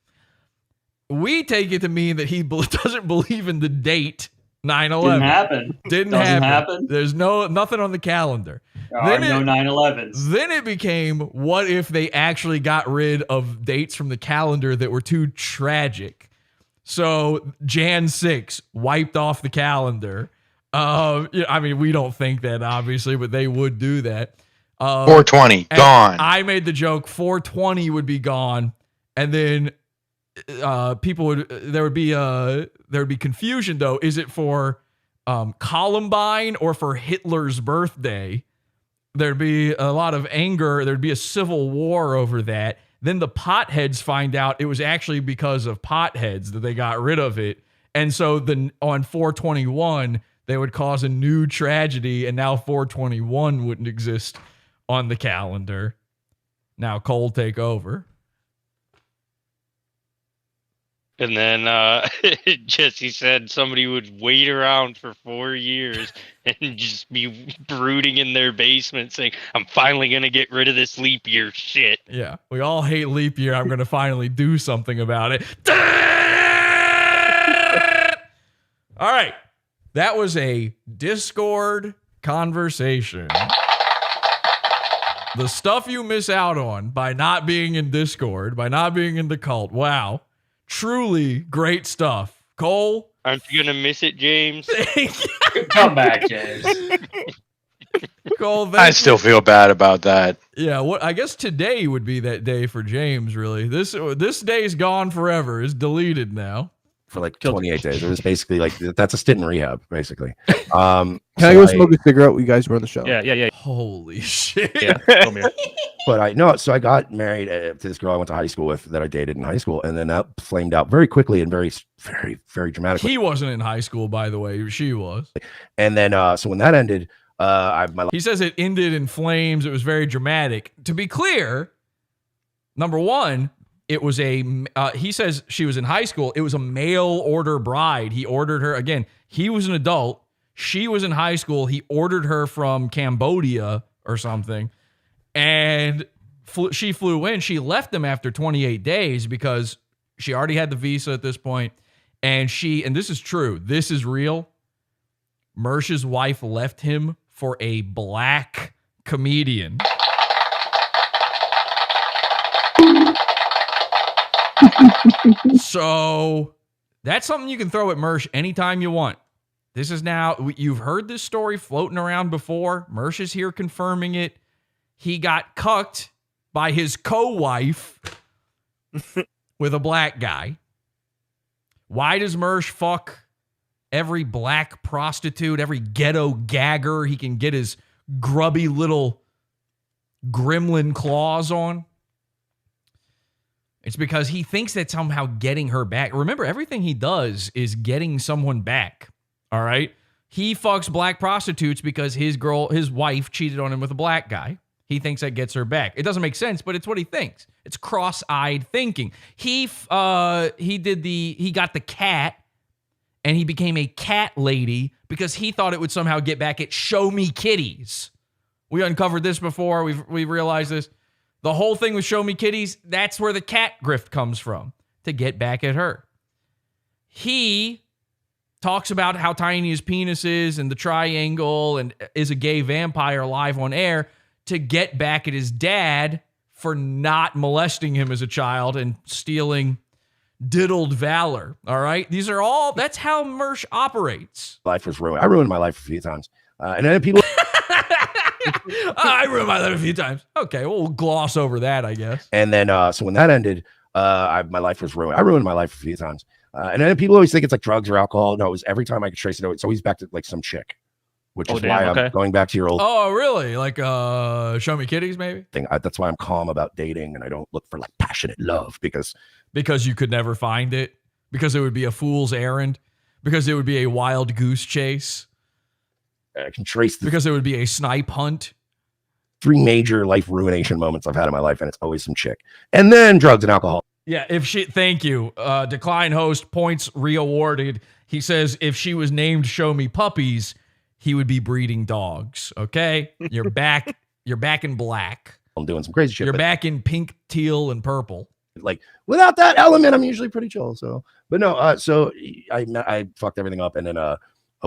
D: We take it to mean that he doesn't believe in the date 9/11.
N: Didn't happen.
D: Didn't
N: Doesn't
D: happen.
N: happen.
D: There's nothing on the calendar.
N: There are no 9/11s.
D: Then it became, what if they actually got rid of dates from the calendar that were too tragic? So Jan 6 wiped off the calendar. I mean, we don't think that, obviously, but they would do that.
R: 420
D: and
R: gone.
D: I made the joke 420 would be gone, and then there would be confusion though. Is it for Columbine or for Hitler's birthday? There'd be a lot of anger. There'd be a civil war over that. Then the potheads find out it was actually because of potheads that they got rid of it. And so on 421, they would cause a new tragedy, and now 421 wouldn't exist on the calendar. Now Cole, take over.
L: And then Jesse said somebody would wait around for 4 years and just be brooding in their basement saying, I'm finally going to get rid of this leap year shit.
D: Yeah, we all hate leap year. I'm going to finally do something about it. All right. That was a Discord conversation. The stuff you miss out on by not being in Discord, by not being in the cult. Wow. Truly great stuff. Cole?
L: Aren't you going to miss it, James?
N: Come back, James.
D: Cole,
R: I still feel bad about that.
D: Yeah, I guess today would be that day for James, really. This day's gone forever. It's deleted now.
Q: For like 28 days. It was basically like, that's a stint in rehab, basically.
B: Can I go smoke a cigarette while you guys were on the show?
A: Yeah.
D: Holy shit.
A: Yeah, come here.
Q: But I got married to this girl I went to high school with that I dated in high school. And then that flamed out very quickly and very, very, very dramatically.
D: He wasn't in high school, by the way. She was.
Q: And then, so when that ended,
D: he says it ended in flames. It was very dramatic. To be clear, number one, it was he says she was in high school. It was a mail order bride. He ordered her. Again, he was an adult. She was in high school. He ordered her from Cambodia or something. And she flew in. She left him after 28 days because she already had the visa at this point. And this is true. This is real. MERSH's wife left him for a black comedian. So that's something you can throw at MERSH anytime you want. This is now, you've heard this story floating around before. MERSH is here confirming it. He got cucked by his co-wife with a black guy. Why does MERSH fuck every black prostitute, every ghetto gagger he can get his grubby little gremlin claws on? It's because he thinks that somehow getting her back. Remember, everything he does is getting someone back. All right? He fucks black prostitutes because his wife cheated on him with a black guy. He thinks that gets her back. It doesn't make sense, but it's what he thinks. It's cross-eyed thinking. He got the cat, and he became a cat lady because he thought it would somehow get back at Show Me Kitties, We uncovered this before. We realized this. The whole thing with Show Me Kitties, that's where the cat grift comes from, to get back at her. He talks about how tiny his penis is and the triangle and is a gay vampire live on air to get back at his dad for not molesting him as a child and stealing diddled valor. All right? These are all, that's how MERSH operates.
Q: Life was ruined. I ruined my life a few times. And then people...
D: I ruined my life a few times. Okay, we'll gloss over that, I guess.
Q: And then, so when that ended, my life was ruined. I ruined my life a few times. And then people always think it's like drugs or alcohol. No, it was every time I could trace it. It's always back to like some chick, which is why I'm going back to your old
D: Oh, really? Like Show Me Kitties, maybe?
Q: thing. That's why I'm calm about dating and I don't look for like passionate love because
D: you could never find it, because it would be a fool's errand, because it would be a wild goose chase.
Q: I can trace
D: because it would be a snipe hunt.
Q: 3 major life ruination moments I've had in my life, and it's always some chick. And then drugs and alcohol.
D: Yeah, thank you. Decline host, points re-awarded. He says if she was named Show Me Puppies, he would be breeding dogs. Okay? You're back. You're back in black.
Q: I'm doing some crazy shit.
D: You're back in pink, teal, and purple.
Q: Like without that element, I'm usually pretty chill. So, but no, so I fucked everything up, and then a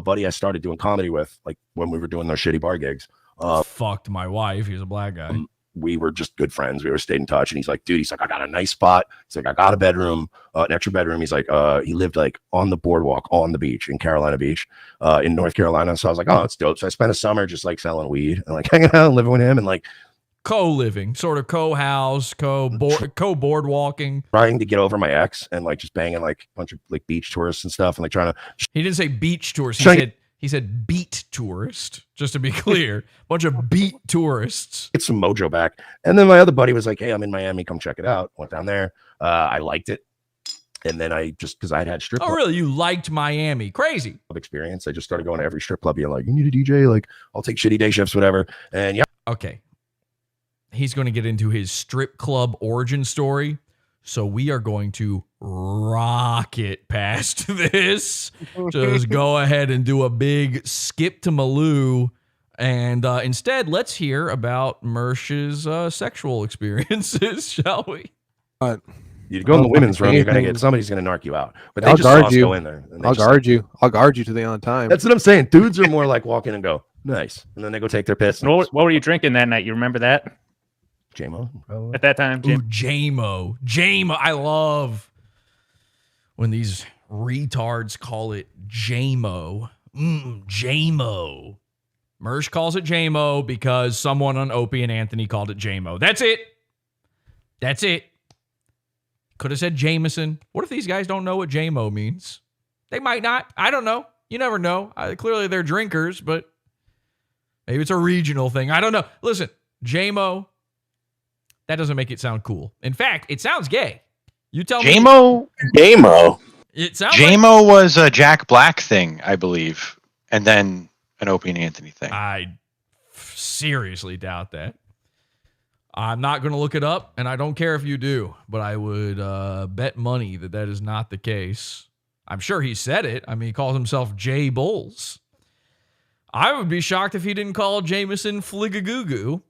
Q: buddy I started doing comedy with, like when we were doing those shitty bar gigs,
D: fucked my wife. He's a black guy.
Q: We were just good friends. We were stayed in touch, and he's like, dude, I got a nice spot. He's like, I got a bedroom, an extra bedroom. He's like, he lived like on the boardwalk on the beach in Carolina Beach, in North Carolina. So I was like, oh, that's dope. So I spent a summer just like selling weed and like hanging out and living with him and like
D: co-living, sort of co-house, co-boardwalking.
Q: Trying to get over my ex and like just banging like a bunch of like beach tourists and stuff and like trying to.
D: He didn't say beach tourists. He said beat tourist, just to be clear. Bunch of beat tourists.
Q: Get some mojo back. And then my other buddy was like, hey, I'm in Miami. Come check it out. Went down there. I liked it. And then I just, because I'd had strip club.
D: Oh, really? You liked Miami? Crazy.
Q: Experience. I just started going to every strip club being like, you need a DJ? Like, I'll take shitty day shifts, whatever. And yeah.
D: Okay. He's going to get into his strip club origin story. So we are going to rocket past this. Just go ahead and do a big skip to Malou. And instead, let's hear about MERSH's sexual experiences, shall we?
Q: You go in the women's room, you're going to get, somebody's going to narc you out. But they
B: I'll
Q: just
B: guard
Q: saw us
B: you.
Q: go in there.
B: I'll guard you. I'll guard you to the end of time.
Q: That's what I'm saying. Dudes are more like walk in and go, nice. And then they go take their piss.
A: What were you drinking that night? You remember that?
Q: JMO.
A: At that time.
D: Ooh, JMO. JMO. I love when these retards call it JMO. JMO. MERSH calls it JMO because someone on Opie and Anthony called it JMO. That's it. That's it. Could have said Jameson. What if these guys don't know what JMO means? They might not. I don't know. You never know. Clearly they're drinkers, but maybe it's a regional thing. I don't know. Listen, JMO. That doesn't make it sound cool. In fact, it sounds gay. You tell me.
R: JMO?
D: It sounds
R: JMO was a Jack Black thing, I believe, and then an Opie and Anthony thing.
D: I seriously doubt that. I'm not going to look it up, and I don't care if you do, but I would bet money that is not the case. I'm sure he said it. I mean, he calls himself J Bulls. I would be shocked if he didn't call Jameson Fligagoo.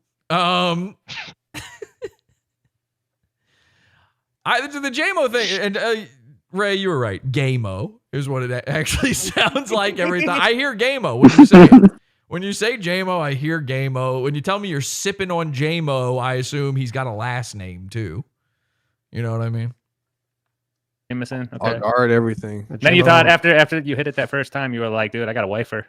D: The JMO thing, and Ray, you were right. Gamo is what it actually sounds like every time. I hear Gamo when you say it. When you say JMO, I hear Gamo. When you tell me you're sipping on JMO, I assume he's got a last name too. You know what I mean?
A: Jameson. Okay.
B: I'll guard everything.
A: Then you thought after you hit it that first time, you were like, dude, I got a wifer.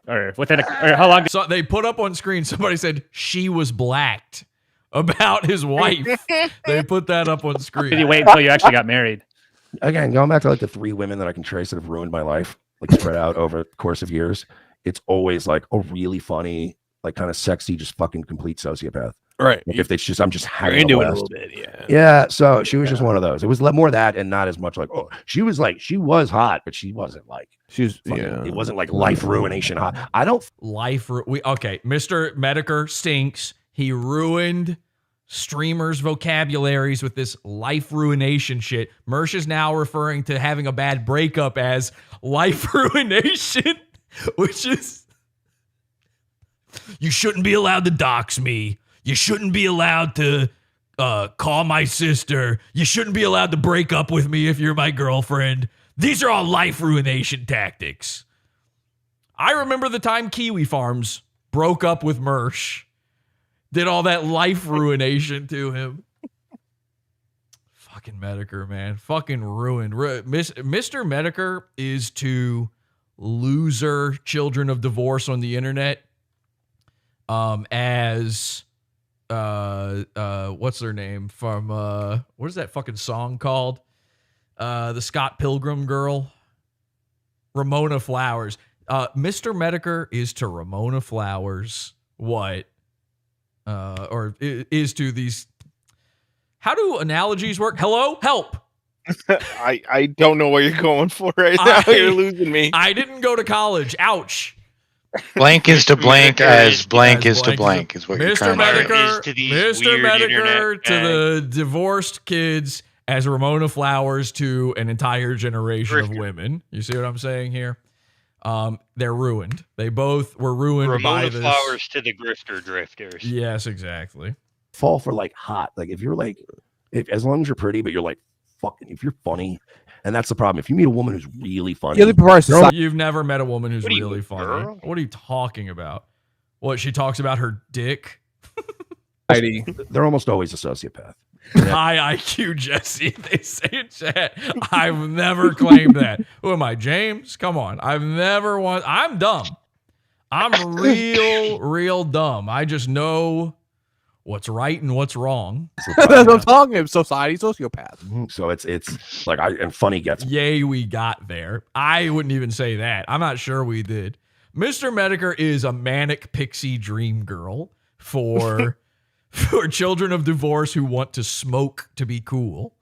A: Or within or how long?
D: So they put up on screen. Somebody said she was blacked about his wife. They put that up on screen.
A: Did you wait until you actually got married?
Q: Again, going back to like the 3 women that I can trace that have ruined my life, like spread out over the course of years, it's always like a really funny, like kind of sexy, just fucking complete sociopath.
U: Right.
Q: Like if it's just, I'm just hanging
U: into it a
Q: west.
U: little bit, yeah.
Q: Yeah. So she was just one of those. It was more that and not as much like, oh, she was hot, but she wasn't like, it wasn't like life ruination hot. I don't.
D: Okay. Mr. Mediker stinks. He ruined streamers' vocabularies with this life ruination shit. MERSH is now referring to having a bad breakup as life ruination, which is You shouldn't be allowed to dox me. You shouldn't be allowed to call my sister. You shouldn't be allowed to break up with me if you're my girlfriend. These are all life ruination tactics. I remember the time Kiwi Farms broke up with MERSH, did all that life ruination to him. Fucking Medicare, man. Fucking ruined. Mr. Medicare is to loser children of divorce on the internet as what's their name from what is that fucking song called? The Scott Pilgrim girl, Ramona Flowers. Mr. Medicare is to Ramona Flowers what or is to these. How do analogies work? Hello, help.
U: I don't know what you're going for right now. You're losing me.
D: I didn't go to college. Ouch.
R: Blank is to blank as blank is to blank is what you're trying to say.
D: Mr. Medicare to the divorced kids as Ramona Flowers to an entire generation of women. You see what I'm saying here? They're ruined. They both were ruined by
L: Ramona
D: this.
L: Flowers to the grifter drifters.
D: Yes, exactly.
Q: Fall for like hot. Like if you're like, as long as you're pretty, but you're like fucking, if you're funny, and that's the problem. If you meet a woman who's really funny,
D: You've never met a woman who's really funny.
L: girl?
D: What are you talking about? What, she talks about her dick?
Q: they're almost always a sociopath.
D: High IQ Jesse, they say in chat. I've never claimed that. Who am I, James? Come on. I'm dumb. I'm real dumb. I just know what's right and what's wrong.
B: That's what I'm talking about. Society sociopath.
Q: So it's like and funny gets.
D: Yay, we got there. I wouldn't even say that. I'm not sure we did. Mr. Medicare is a manic pixie dream girl for children of divorce who want to smoke to be cool.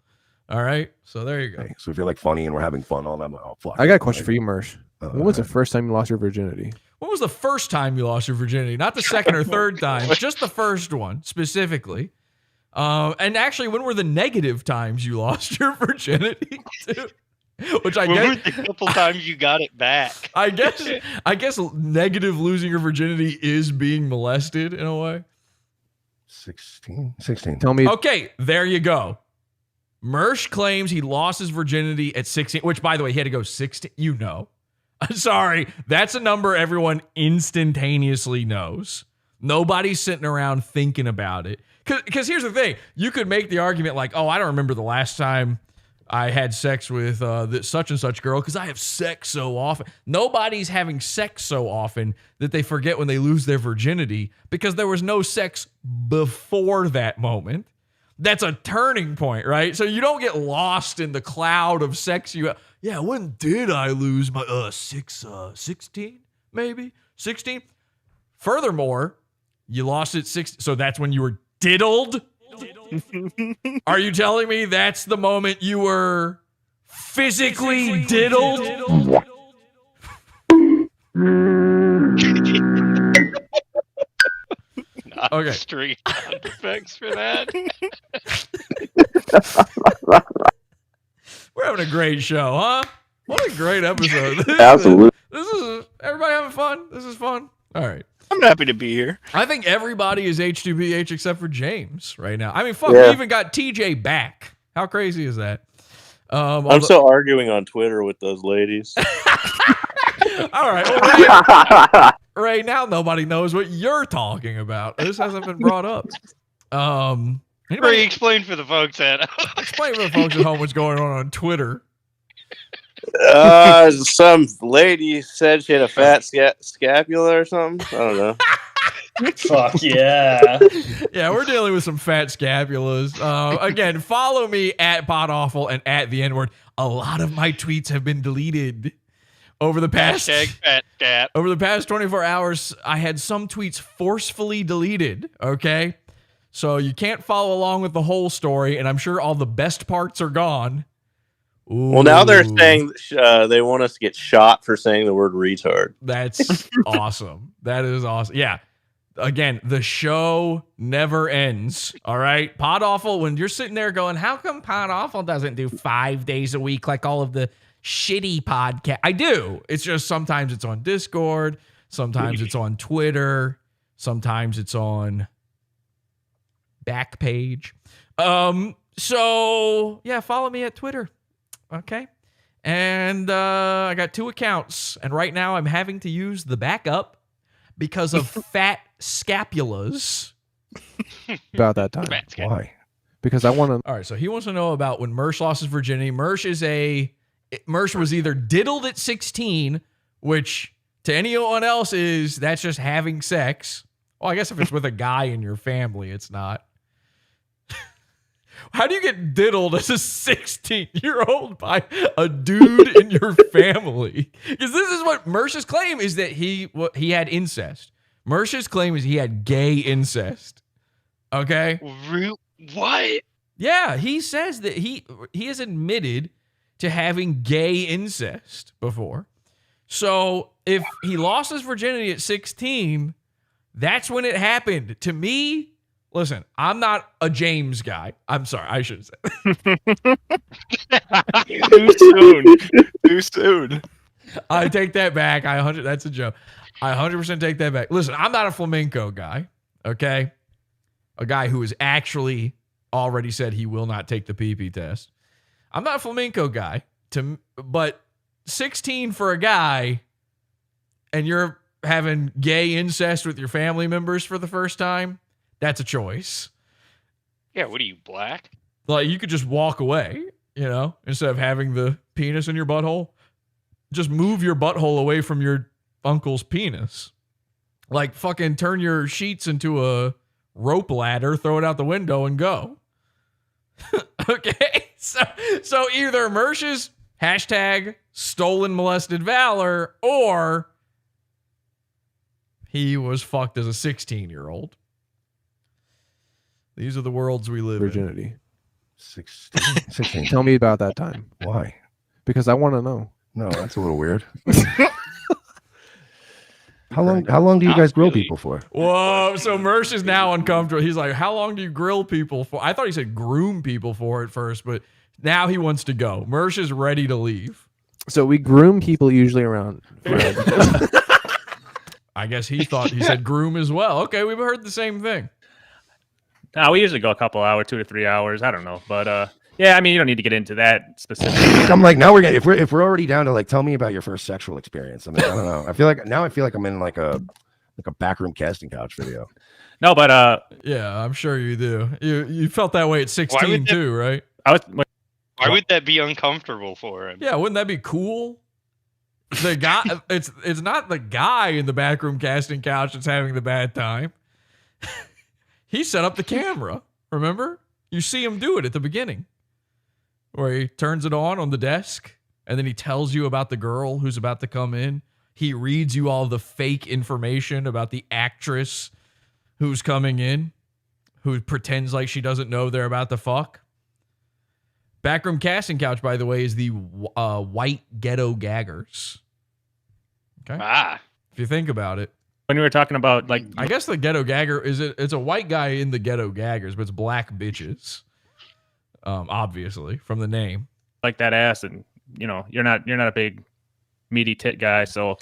D: All right. So there you go.
Q: So if you're like funny and we're having fun, all that, oh fuck.
B: I got a question for you, Mersh. When was the first time you lost your virginity?
D: When was the first time you lost your virginity? Not the second or third time, just the first one specifically. And actually, when were the negative times you lost your virginity too? Which I
L: When
D: guess
L: were the couple times you got it back?
D: I guess negative losing your virginity is being molested in a way.
Q: 16.
B: Tell me.
D: Okay, there you go. MERSH claims he lost his virginity at 16, which, by the way, he had to go 16. You know. Sorry, that's a number everyone instantaneously knows. Nobody's sitting around thinking about it. Because here's the thing. You could make the argument like, oh, I don't remember the last time I had sex with this such and such girl because I have sex so often. Nobody's having sex so often that they forget when they lose their virginity because there was no sex before that moment. That's a turning point, right? So you don't get lost in the cloud of sex. Yeah, when did I lose my 16 maybe 16? Furthermore, you lost it 16. So that's when you were diddled. Are you telling me that's the moment you were physically diddled? Okay.
L: String sound effects for that.
D: We're having a great show, huh? What a great episode.
M: Absolutely.
D: This is everybody having fun. This is fun. All right.
U: I'm happy to be here.
D: I think everybody is H2BH except for James right now. I mean, fuck,
S: Yeah.
D: we even got TJ back. How crazy is that?
S: I'm still arguing on Twitter with those ladies.
D: All right. Well, right now, nobody knows what you're talking about. This hasn't been brought up.
L: Anybody explain for the folks at
D: explain for the folks at home what's going on Twitter.
S: Some lady said she had a fat scapula or something. I don't know.
N: Fuck yeah.
D: Yeah, we're dealing with some fat scapulas. Again, follow me at Podawful and at the N-word. A lot of my tweets have been deleted over the past over the past 24 hours. I had some tweets forcefully deleted. Okay, so you can't follow along with the whole story, and I'm sure all the best parts are gone. Ooh.
S: Well, now they're saying they want us to get shot for saying the word retard.
D: That's awesome. That is awesome. Yeah. Again, the show never ends. All right. Pod Awful, when you're sitting there going, how come Pod Awful doesn't do 5 days a week like all of the shitty podcast? I do. It's just sometimes it's on Discord. Sometimes it's on Twitter. Sometimes it's on Backpage. So yeah, follow me at Twitter. Okay. And I got 2 accounts. And right now I'm having to use the backup because of fat scapulas.
B: About that time. Why? Because I want to.
D: All right, so he wants to know about when Mersh lost his virginity. Mersh was either diddled at 16, which to anyone else that's just having sex. Well, I guess if it's with a guy in your family, it's not. How do you get diddled as a 16-year-old by a dude in your family? Because this is what Mersh's claim is, that he had incest. Mersh's claim is he had gay incest. Okay?
L: What?
D: Yeah, he says that he has admitted to having gay incest before. So if he lost his virginity at 16, that's when it happened. To me, listen, I'm not a James guy. I'm sorry, I shouldn't say.
U: Too soon. Too soon.
D: I take that back. That's a joke. I 100% take that back. Listen, I'm not a flamenco guy, okay? A guy who has actually already said he will not take the PP test. I'm not a flamenco guy, but 16 for a guy, and you're having gay incest with your family members for the first time, that's a choice.
L: Yeah, what are you, black?
D: Like, you could just walk away, instead of having the penis in your butthole. Just move your butthole away from your uncle's penis. Like, fucking turn your sheets into a rope ladder, throw it out the window, and go. Okay? So either Mersh's hashtag stolen molested valor, or he was fucked as a 16-year-old. These are the worlds we live
B: Virginity.
D: in.
Q: 16.
B: Tell me about that time.
Q: Why?
B: Because I want to know.
Q: No, that's a little weird. How long do you guys grill people for?
D: Whoa, so Mersh is now uncomfortable. He's like, how long do you grill people for? I thought he said groom people for at first, but now he wants to go. Mersh is ready to leave.
B: So we groom people usually around.
D: I guess he said groom as well. Okay, we've heard the same thing.
A: No, we usually go a couple hours, 2 to 3 hours. I don't know, but yeah, I mean, you don't need to get into that specifically.
Q: I'm like, now if we're already down to like, tell me about your first sexual experience. I mean, I don't know. I feel like I'm in like a backroom casting couch video.
A: No, but
D: yeah, I'm sure you do. You felt that way at 16 too, right?
L: Why would that be uncomfortable for him?
D: Yeah, wouldn't that be cool? The guy, it's not the guy in the backroom casting couch that's having the bad time. He set up the camera. Remember? You see him do it at the beginning, where he turns it on the desk, and then he tells you about the girl who's about to come in. He reads you all the fake information about the actress who's coming in, who pretends like she doesn't know they're about to fuck. Backroom casting couch, by the way, is the white ghetto gaggers. Okay. If you think about it.
A: When we were talking about, like,
D: I guess the ghetto gagger it's a white guy in the ghetto gaggers, but it's black bitches. Obviously, from the name.
A: Like that ass, and you're not a big meaty tit guy, so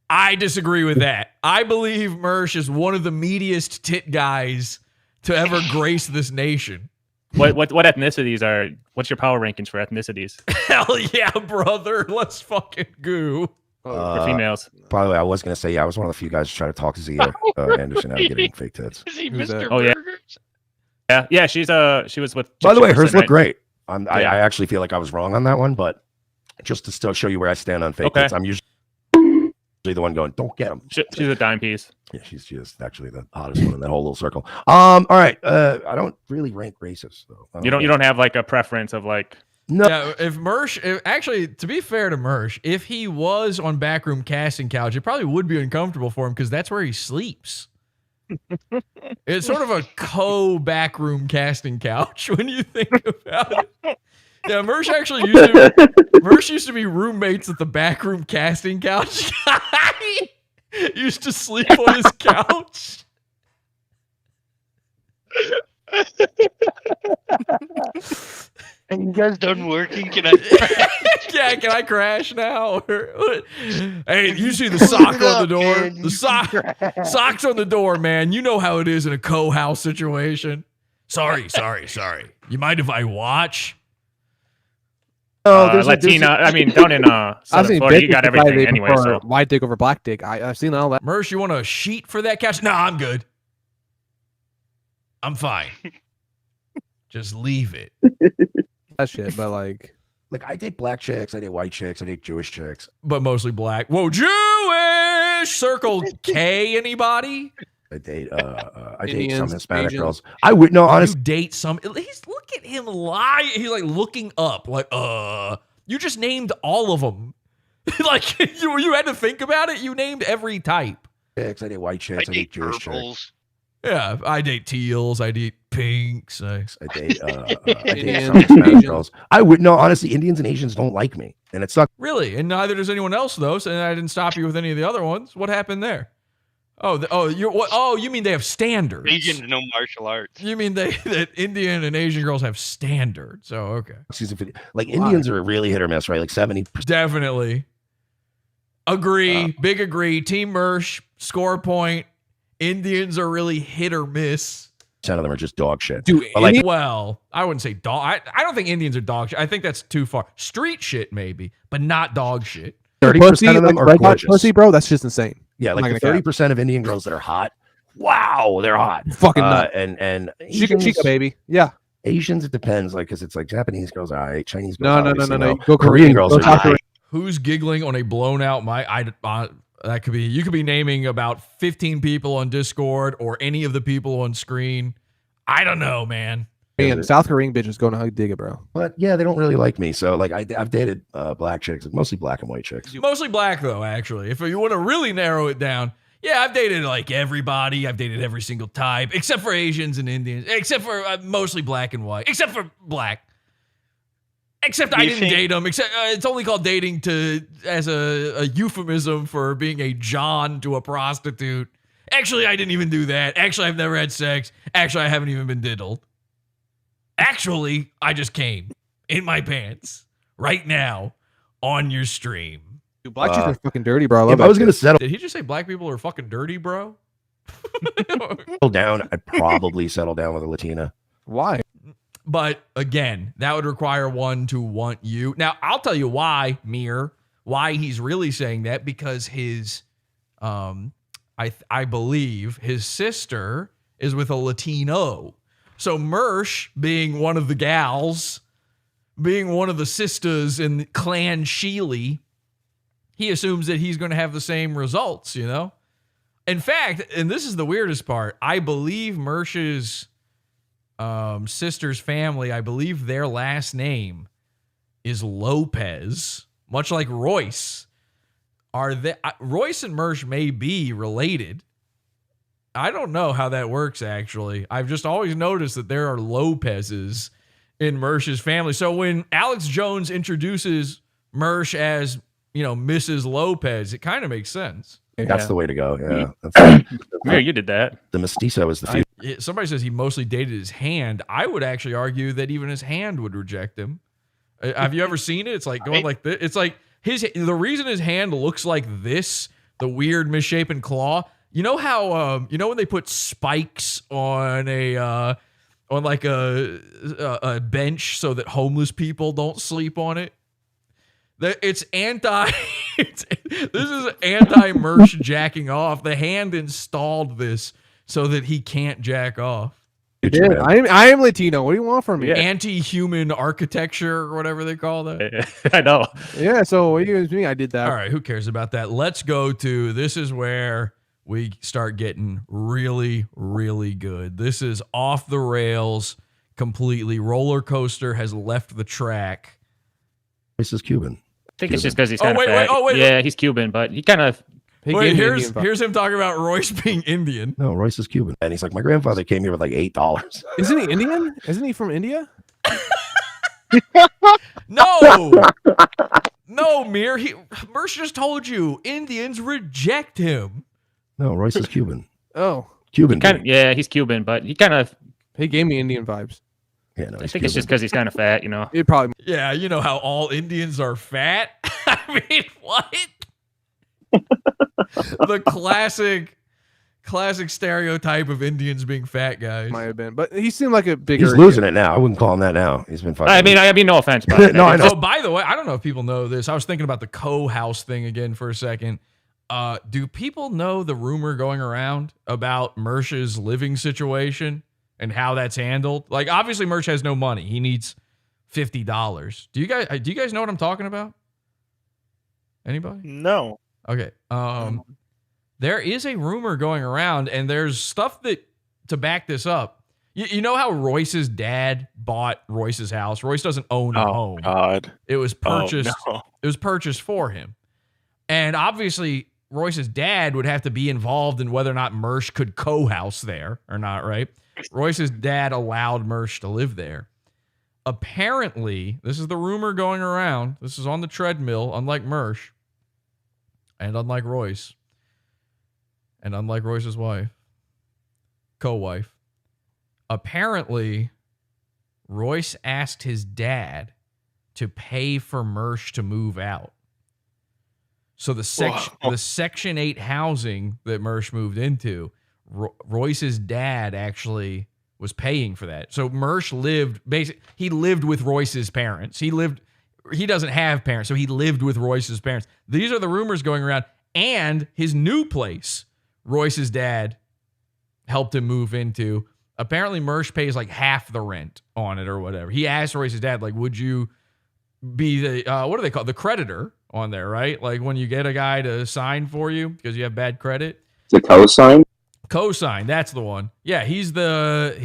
D: I disagree with that. I believe Mersh is one of the meatiest tit guys to ever grace this nation.
A: What ethnicities are? What's your power rankings for ethnicities?
D: Hell yeah, brother. Let's fucking go.
A: For females.
Q: By the way, I was gonna say, I was one of the few guys trying to talk Zia Anderson out of getting fake tits.
L: Is he Mr.
A: Oh yeah. Yeah, she was with.
Q: By the way, hers look great.
A: Yeah.
Q: I actually feel like I was wrong on that one, but just to still show you where I stand on fake tits, I'm usually the one going, don't get them.
A: She's a dime piece.
Q: Yeah, she's just actually the hottest one in that whole little circle. All right. I don't really rank races though.
A: You don't have like a preference of like.
Q: No.
D: Yeah, if Mersh, actually, to be fair to Mersh, if he was on backroom casting couch, it probably would be uncomfortable for him because that's where he sleeps. It's sort of a co-backroom casting couch when you think about it. Yeah, Mersh actually used to be roommates at the backroom casting couch guy. Used to sleep on his couch.
L: Are you guys done working? Can I?
D: Yeah, can I crash now? Hey, you see the sock on the door? The socks on the door, man. You know how it is in a co-house situation. Sorry. You mind if I watch?
A: Latina. I mean, down in Southern Florida, you got everything anyway. So
B: white dick over black dick. I've seen all that.
D: Mersh, you want a sheet for that couch? No, I'm good. I'm fine. Just leave it.
B: That shit, but like
Q: I date black chicks, I date white chicks, I date Jewish chicks.
D: But mostly black. Whoa, Jewish! Circle K, anybody?
Q: I date I date
B: Indians,
Q: some Hispanic
B: Asians.
Q: girls. I would no honestly.
D: You date some. He's look at him lie. He's like looking up. Like you just named all of them. Like you had to think about it. You named every type.
Q: Chicks, I date white chicks, I date Jewish chicks.
D: Yeah, I date teals. I date pinks. I
Q: date some Hispanic girls. I would no honestly. Indians and Asians don't like me, and it sucks.
D: Really, and neither does anyone else though. So I didn't stop you with any of the other ones. What happened there? You mean they have standards?
L: Asians know martial arts.
D: You mean that Indian and Asian girls have standards? Oh, okay.
Q: Like Indians are really hit or miss, right? Like 70%.
D: Definitely. Agree. Big agree. Team Mersh, score point. Indians are really hit or miss.
Q: 10 of them are just dog shit.
D: Dude,
Q: but
D: well, I wouldn't say dog. I don't think Indians are dog shit. I think that's too far. Street shit maybe, but not dog shit.
Q: 30% of them are gorgeous.
B: Pussy, bro. That's just insane.
Q: Yeah, like the 30% of Indian girls that are hot. Wow, they're hot.
B: Fucking nut.
Q: And
B: Chica, baby. Yeah.
Q: Asians, it depends. Like, because it's like Japanese girls are all right. Chinese girls
B: No.
Q: Go Korean girls are all right.
D: Who's giggling on a blown out mic? That could be. You could be naming about 15 people on Discord or any of the people on screen. I don't know, man.
B: Man, South Korean bitches going to hug dig it, bro.
Q: But yeah, they don't really like me. So like, I've dated black chicks, mostly black and white chicks.
D: Mostly black though, actually. If you want to really narrow it down, yeah, I've dated like everybody. I've dated every single type, except for Asians and Indians, except for mostly black and white, except for black. Except I didn't date them. Except it's only called dating as a euphemism for being a John to a prostitute. Actually, I didn't even do that. Actually, I've never had sex. Actually, I haven't even been diddled. Actually, I just came in my pants right now on your stream.
B: Dude, black chicks are fucking dirty, bro. I love
Q: if I was gonna settle
D: Did he just say black people are fucking dirty, bro?
Q: down, I'd probably settle down with a Latina.
B: Why?
D: But again, that would require one to want you. Now, I'll tell you why, why he's really saying that, because his, I believe his sister is with a Latino. So Mersh, being one of the gals, being one of the sisters in Clan Sheely, he assumes that he's going to have the same results, you know? In fact, and this is the weirdest part, I believe Mersh's sister's family, I believe their last name is Lopez, much like Royce. Royce and Mersh may be related. I don't know how that works, actually. I've just always noticed that there are Lopezes in Mersh's family. So when Alex Jones introduces Mersh as, Mrs. Lopez, it kind of makes sense.
Q: That's the way to go. Yeah.
A: Yeah, you did that.
Q: The mestizo is the future.
D: Somebody says he mostly dated his hand. I would actually argue that even his hand would reject him. Have you ever seen it? It's like going like this. It's like the reason his hand looks like this, the weird misshapen claw. You know how when they put spikes on a bench so that homeless people don't sleep on it? It's anti. This is anti-Mersh jacking off. The hand installed this so that he can't jack off.
B: Yeah, I am Latino. What do you want from me?
D: Yeah. Anti-human architecture or whatever they call that.
A: I know.
B: Yeah. So what do you mean? I did that.
D: All right. Who cares about that? Let's go to. This is where we start getting really, really good. This is off the rails completely. Roller coaster has left the track.
Q: This is Cuban.
A: I think it's just because he's kind of fat. Yeah, he's Cuban, but he kind of.
D: Here's him talking about Royce being Indian.
Q: No, Royce is Cuban, and he's like, my grandfather came here with like $8.
B: Isn't he Indian? Isn't he from India?
D: No, Mir. Mersh just told you Indians reject him.
Q: No, Royce is Cuban.
B: Oh,
Q: Cuban.
A: He's Cuban, but he kind of.
B: He gave me Indian vibes.
Q: Yeah, no,
A: I think it's just because he's kind of fat, you know.
B: It probably.
D: Yeah, you know how all Indians are fat. I mean, what? The classic stereotype of Indians being fat guys.
B: Might have been, but he seemed like a bigger.
Q: He's losing it now. I wouldn't call him that now. He's been fucking.
A: I mean, no offense, but
Q: no, I know.
D: Oh, by the way, I don't know if people know this. I was thinking about the co-house thing again for a second. Do people know the rumor going around about MERSH's living situation and how that's handled? Like, obviously, MERSH has no money. He needs $50. Do you guys know what I'm talking about? Anybody?
U: No.
D: Okay. There is a rumor going around, and there's stuff that to back this up. You know how Royce's dad bought Royce's house? Royce doesn't own a home.
U: God.
D: It was purchased.
U: Oh, no.
D: It was purchased for him, and obviously Royce's dad would have to be involved in whether or not MERSH could co-house there or not. Right? Royce's dad allowed MERSH to live there. Apparently, this is the rumor going around. This is on the treadmill, unlike MERSH, and unlike Royce. And unlike Royce's wife, co-wife, apparently Royce asked his dad to pay for MERSH to move out. So the Section 8 housing that MERSH moved into, Royce's dad actually was paying for that. So MERSH lived with Royce's parents. He doesn't have parents, so he lived with Royce's parents. These are the rumors going around. And his new place, Royce's dad helped him move into. Apparently, MERSH pays like half the rent on it or whatever. He asked Royce's dad, like, would you be the, what do they call it? The creditor on there, right? Like when you get a guy to sign for you because you have bad credit.
M: The cosign?
D: Cosign, that's the one. Yeah, he's the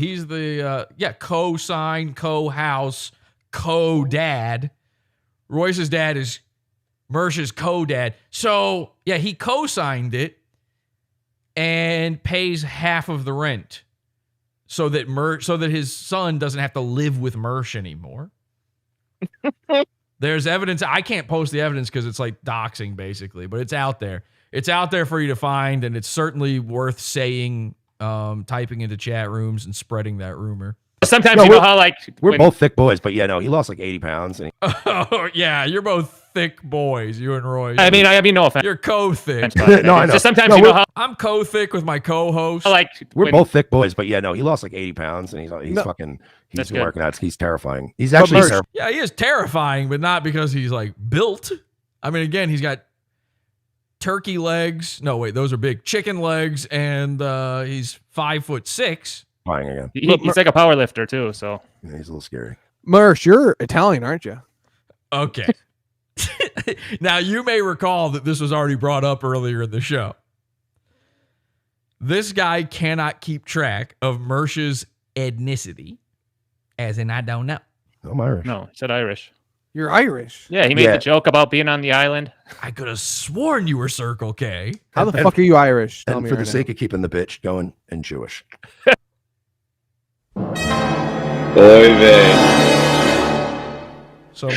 D: cosign, co-house, co-dad. Royce's dad is MERSH's co-dad. So, yeah, he co-signed it and pays half of the rent so that his son doesn't have to live with MERSH anymore. There's evidence. I can't post the evidence because it's like doxing, basically, but it's out there. It's out there for you to find, and it's certainly worth saying, typing into chat rooms and spreading that rumor.
A: Sometimes you know how like
Q: we're both thick boys, but yeah, no, he lost like 80 pounds. And
D: Oh, yeah, you're both thick boys, you and Roy.
A: I mean, no offense.
D: You're co-thick.
Q: No, I know.
A: Just sometimes
Q: No,
A: you know how
D: I'm co-thick with my co-host.
A: like
Q: we're both thick boys, but yeah, no, he lost like 80 pounds, and he's
A: That's good.
Q: working out. He's terrifying. He's actually
D: Yeah, he is terrifying, but not because he's like built. I mean, again, he's got turkey legs. No, wait, those are big chicken legs, and he's 5'6".
Q: Flying again.
A: He's like a power lifter too, so
Q: Yeah, he's a little scary.
B: MERSH, you're Italian, aren't you?
D: Okay. Now, you may recall that this was already brought up earlier in the show. This guy cannot keep track of MERSH's ethnicity, as in I don't know.
Q: I'm Irish.
A: no, he said Irish.
B: You're Irish.
A: Yeah, he made the joke about being on the island.
D: I could have sworn you were Circle K.
B: How the fuck are you Irish? Tell
Q: And
B: me
Q: for the
B: right
Q: sake of keeping the bitch going, and Jewish.
C: Oy vey.
D: So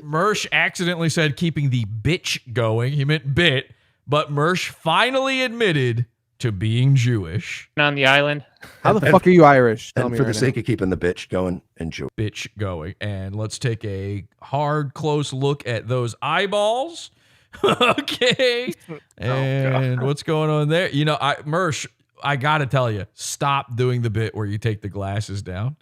D: MERSH accidentally said keeping the bitch going. He meant bit, but MERSH finally admitted to being Jewish.
A: On the island.
B: How the fuck are you Irish? Tell
Q: And
B: me
Q: for
B: right
Q: the sake of keeping the bitch going, and Jewish.
D: Bitch going. And let's take a hard, close look at those eyeballs. Okay. And what's going on there? You know, MERSH, I got to tell you, stop doing the bit where you take the glasses down.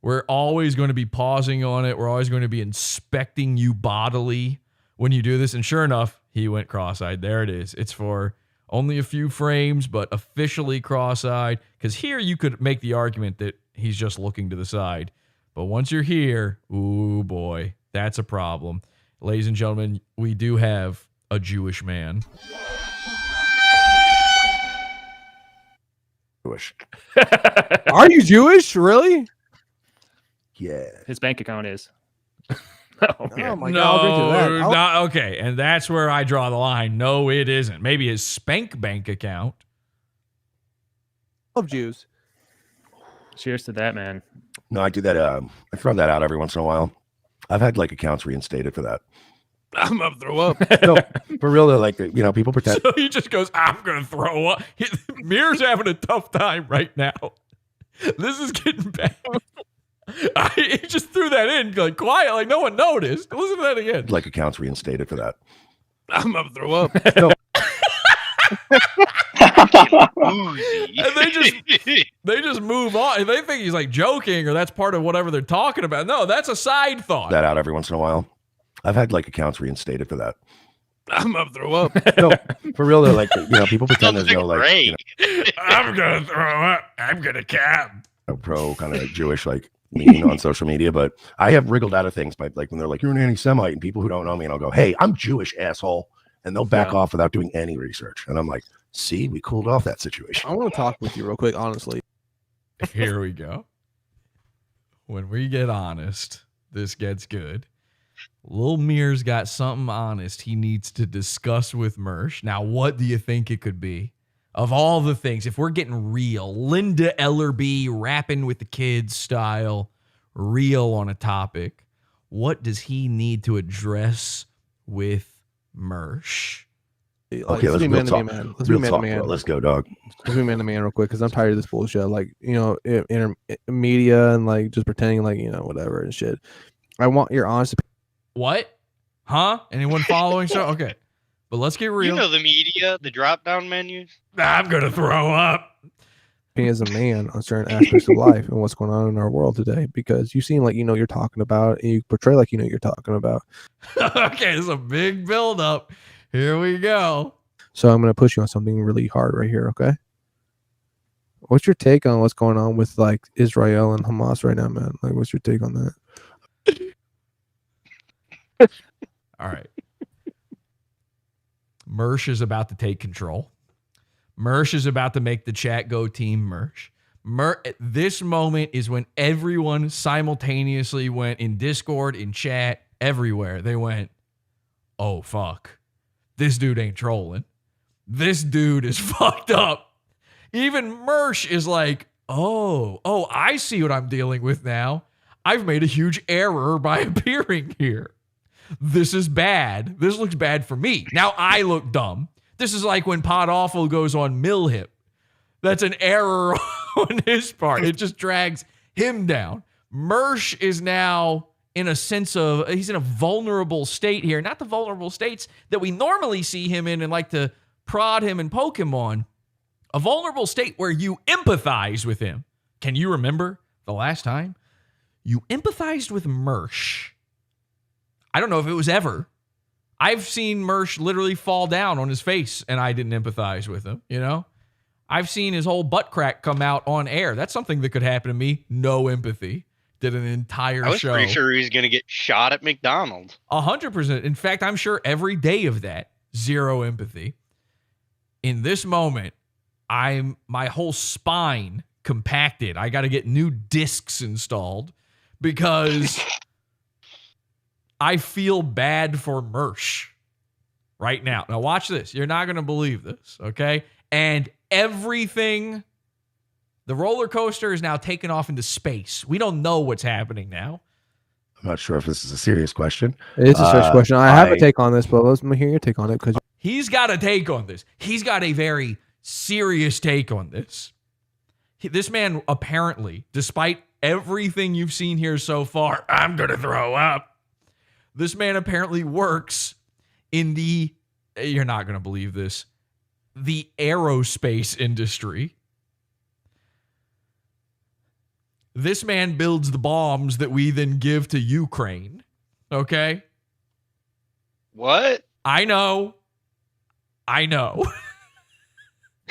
D: We're always going to be pausing on it. We're always going to be inspecting you bodily when you do this. And sure enough, he went cross-eyed. There it is. It's for only a few frames, but officially cross-eyed. Because here you could make the argument that he's just looking to the side. But once you're here, ooh boy, that's a problem. Ladies and gentlemen, we do have a Jewish man.
Q: Jewish.
B: Are you Jewish? Really?
Q: Yeah.
A: His bank account is.
B: Oh my God! I'll drink to that.
D: Not, okay, and that's where I draw the line. No, it isn't. Maybe his spank bank account.
B: Love Jews.
A: Cheers to that, man.
Q: No, I do that. I throw that out every once in a while. I've had like accounts reinstated for that.
B: I'm gonna throw up.
Q: No, for real, though, like people pretend.
D: So he just goes, I'm gonna throw up. Mir's having a tough time right now. This is getting bad. He just threw that in like quiet, like no one noticed. Listen to that again.
Q: Like accounts reinstated for that.
U: I'm gonna throw up.
B: No.
D: And they just move on. And they think he's like joking or that's part of whatever they're talking about. No, that's a side thought.
Q: That out every once in a while. I've had like accounts reinstated for that.
U: I'm gonna throw up.
B: No,
Q: for real though, like people pretend there's no like
D: I'm gonna throw up. I'm gonna cap.
Q: Pro kind of Jewish like mean on social media, but I have wriggled out of things by like when they're like, you're an anti-Semite, and people who don't know me, and I'll go, hey, I'm Jewish, asshole, and they'll back off without doing any research, and I'm like, see, we cooled off that situation.
B: I want to talk with you real quick, honestly.
D: Here we go. When we get honest, this gets good. Lil Mir's got something honest he needs to discuss with MERSH. Now, what do you think it could be? Of all the things, if we're getting real, Linda Ellerby rapping with the kids style, real on a topic, what does he need to address with MERSH?
Q: Okay, let's be man to man. Let's be man to man. Let's go, dog.
B: Let's be man to man real quick because I'm tired of this bullshit. Like, media and like just pretending like, whatever and shit. I want your honest opinion.
D: What? Huh? Anyone following? So okay. But let's get real.
L: You know the media, the drop-down menus.
D: I'm gonna throw up.
B: As a man on certain aspects of life and what's going on in our world today, because you seem like you're talking about, and you portray like you're talking about.
D: Okay, this is a big build-up. Here we go.
B: So I'm gonna push you on something really hard right here. Okay. What's your take on what's going on with like Israel and Hamas right now, man? Like, what's your take on that?
D: All right. MERSH is about to take control. MERSH is about to make the chat go team MERSH. This moment is when everyone simultaneously went in Discord, in chat, everywhere. They went, oh, fuck. This dude ain't trolling. This dude is fucked up. Even MERSH is like, oh, I see what I'm dealing with now. I've made a huge error by appearing here. This is bad. This looks bad for me. Now I look dumb. This is like when Pod Awful goes on Mill Hip. That's an error on his part. It just drags him down. MERSH is now in a sense of, he's in a vulnerable state here. Not the vulnerable states that we normally see him in and like to prod him and poke him on. A vulnerable state where you empathize with him. Can you remember the last time you empathized with MERSH? I don't know if it was ever. I've seen MERSH literally fall down on his face and I didn't empathize with him, I've seen his whole butt crack come out on air. That's something that could happen to me. No empathy. Did an entire show.
L: I was pretty sure he was going to get shot at McDonald's.
D: 100%. In fact, I'm sure every day of that, zero empathy. In this moment, my whole spine compacted. I got to get new discs installed because I feel bad for MERSH right now. Now watch this. You're not going to believe this, okay? And everything, the roller coaster is now taken off into space. We don't know what's happening now.
Q: I'm not sure if this is a serious question.
B: It's a serious question. I have a take on this, but let me hear your take on it because
D: he's got a take on this. He's got a very serious take on this. This man apparently, despite everything you've seen here so far, I'm going to throw up. This man apparently works in the, you're not going to believe this, the aerospace industry. This man builds the bombs that we then give to Ukraine. Okay?
L: What?
D: I know.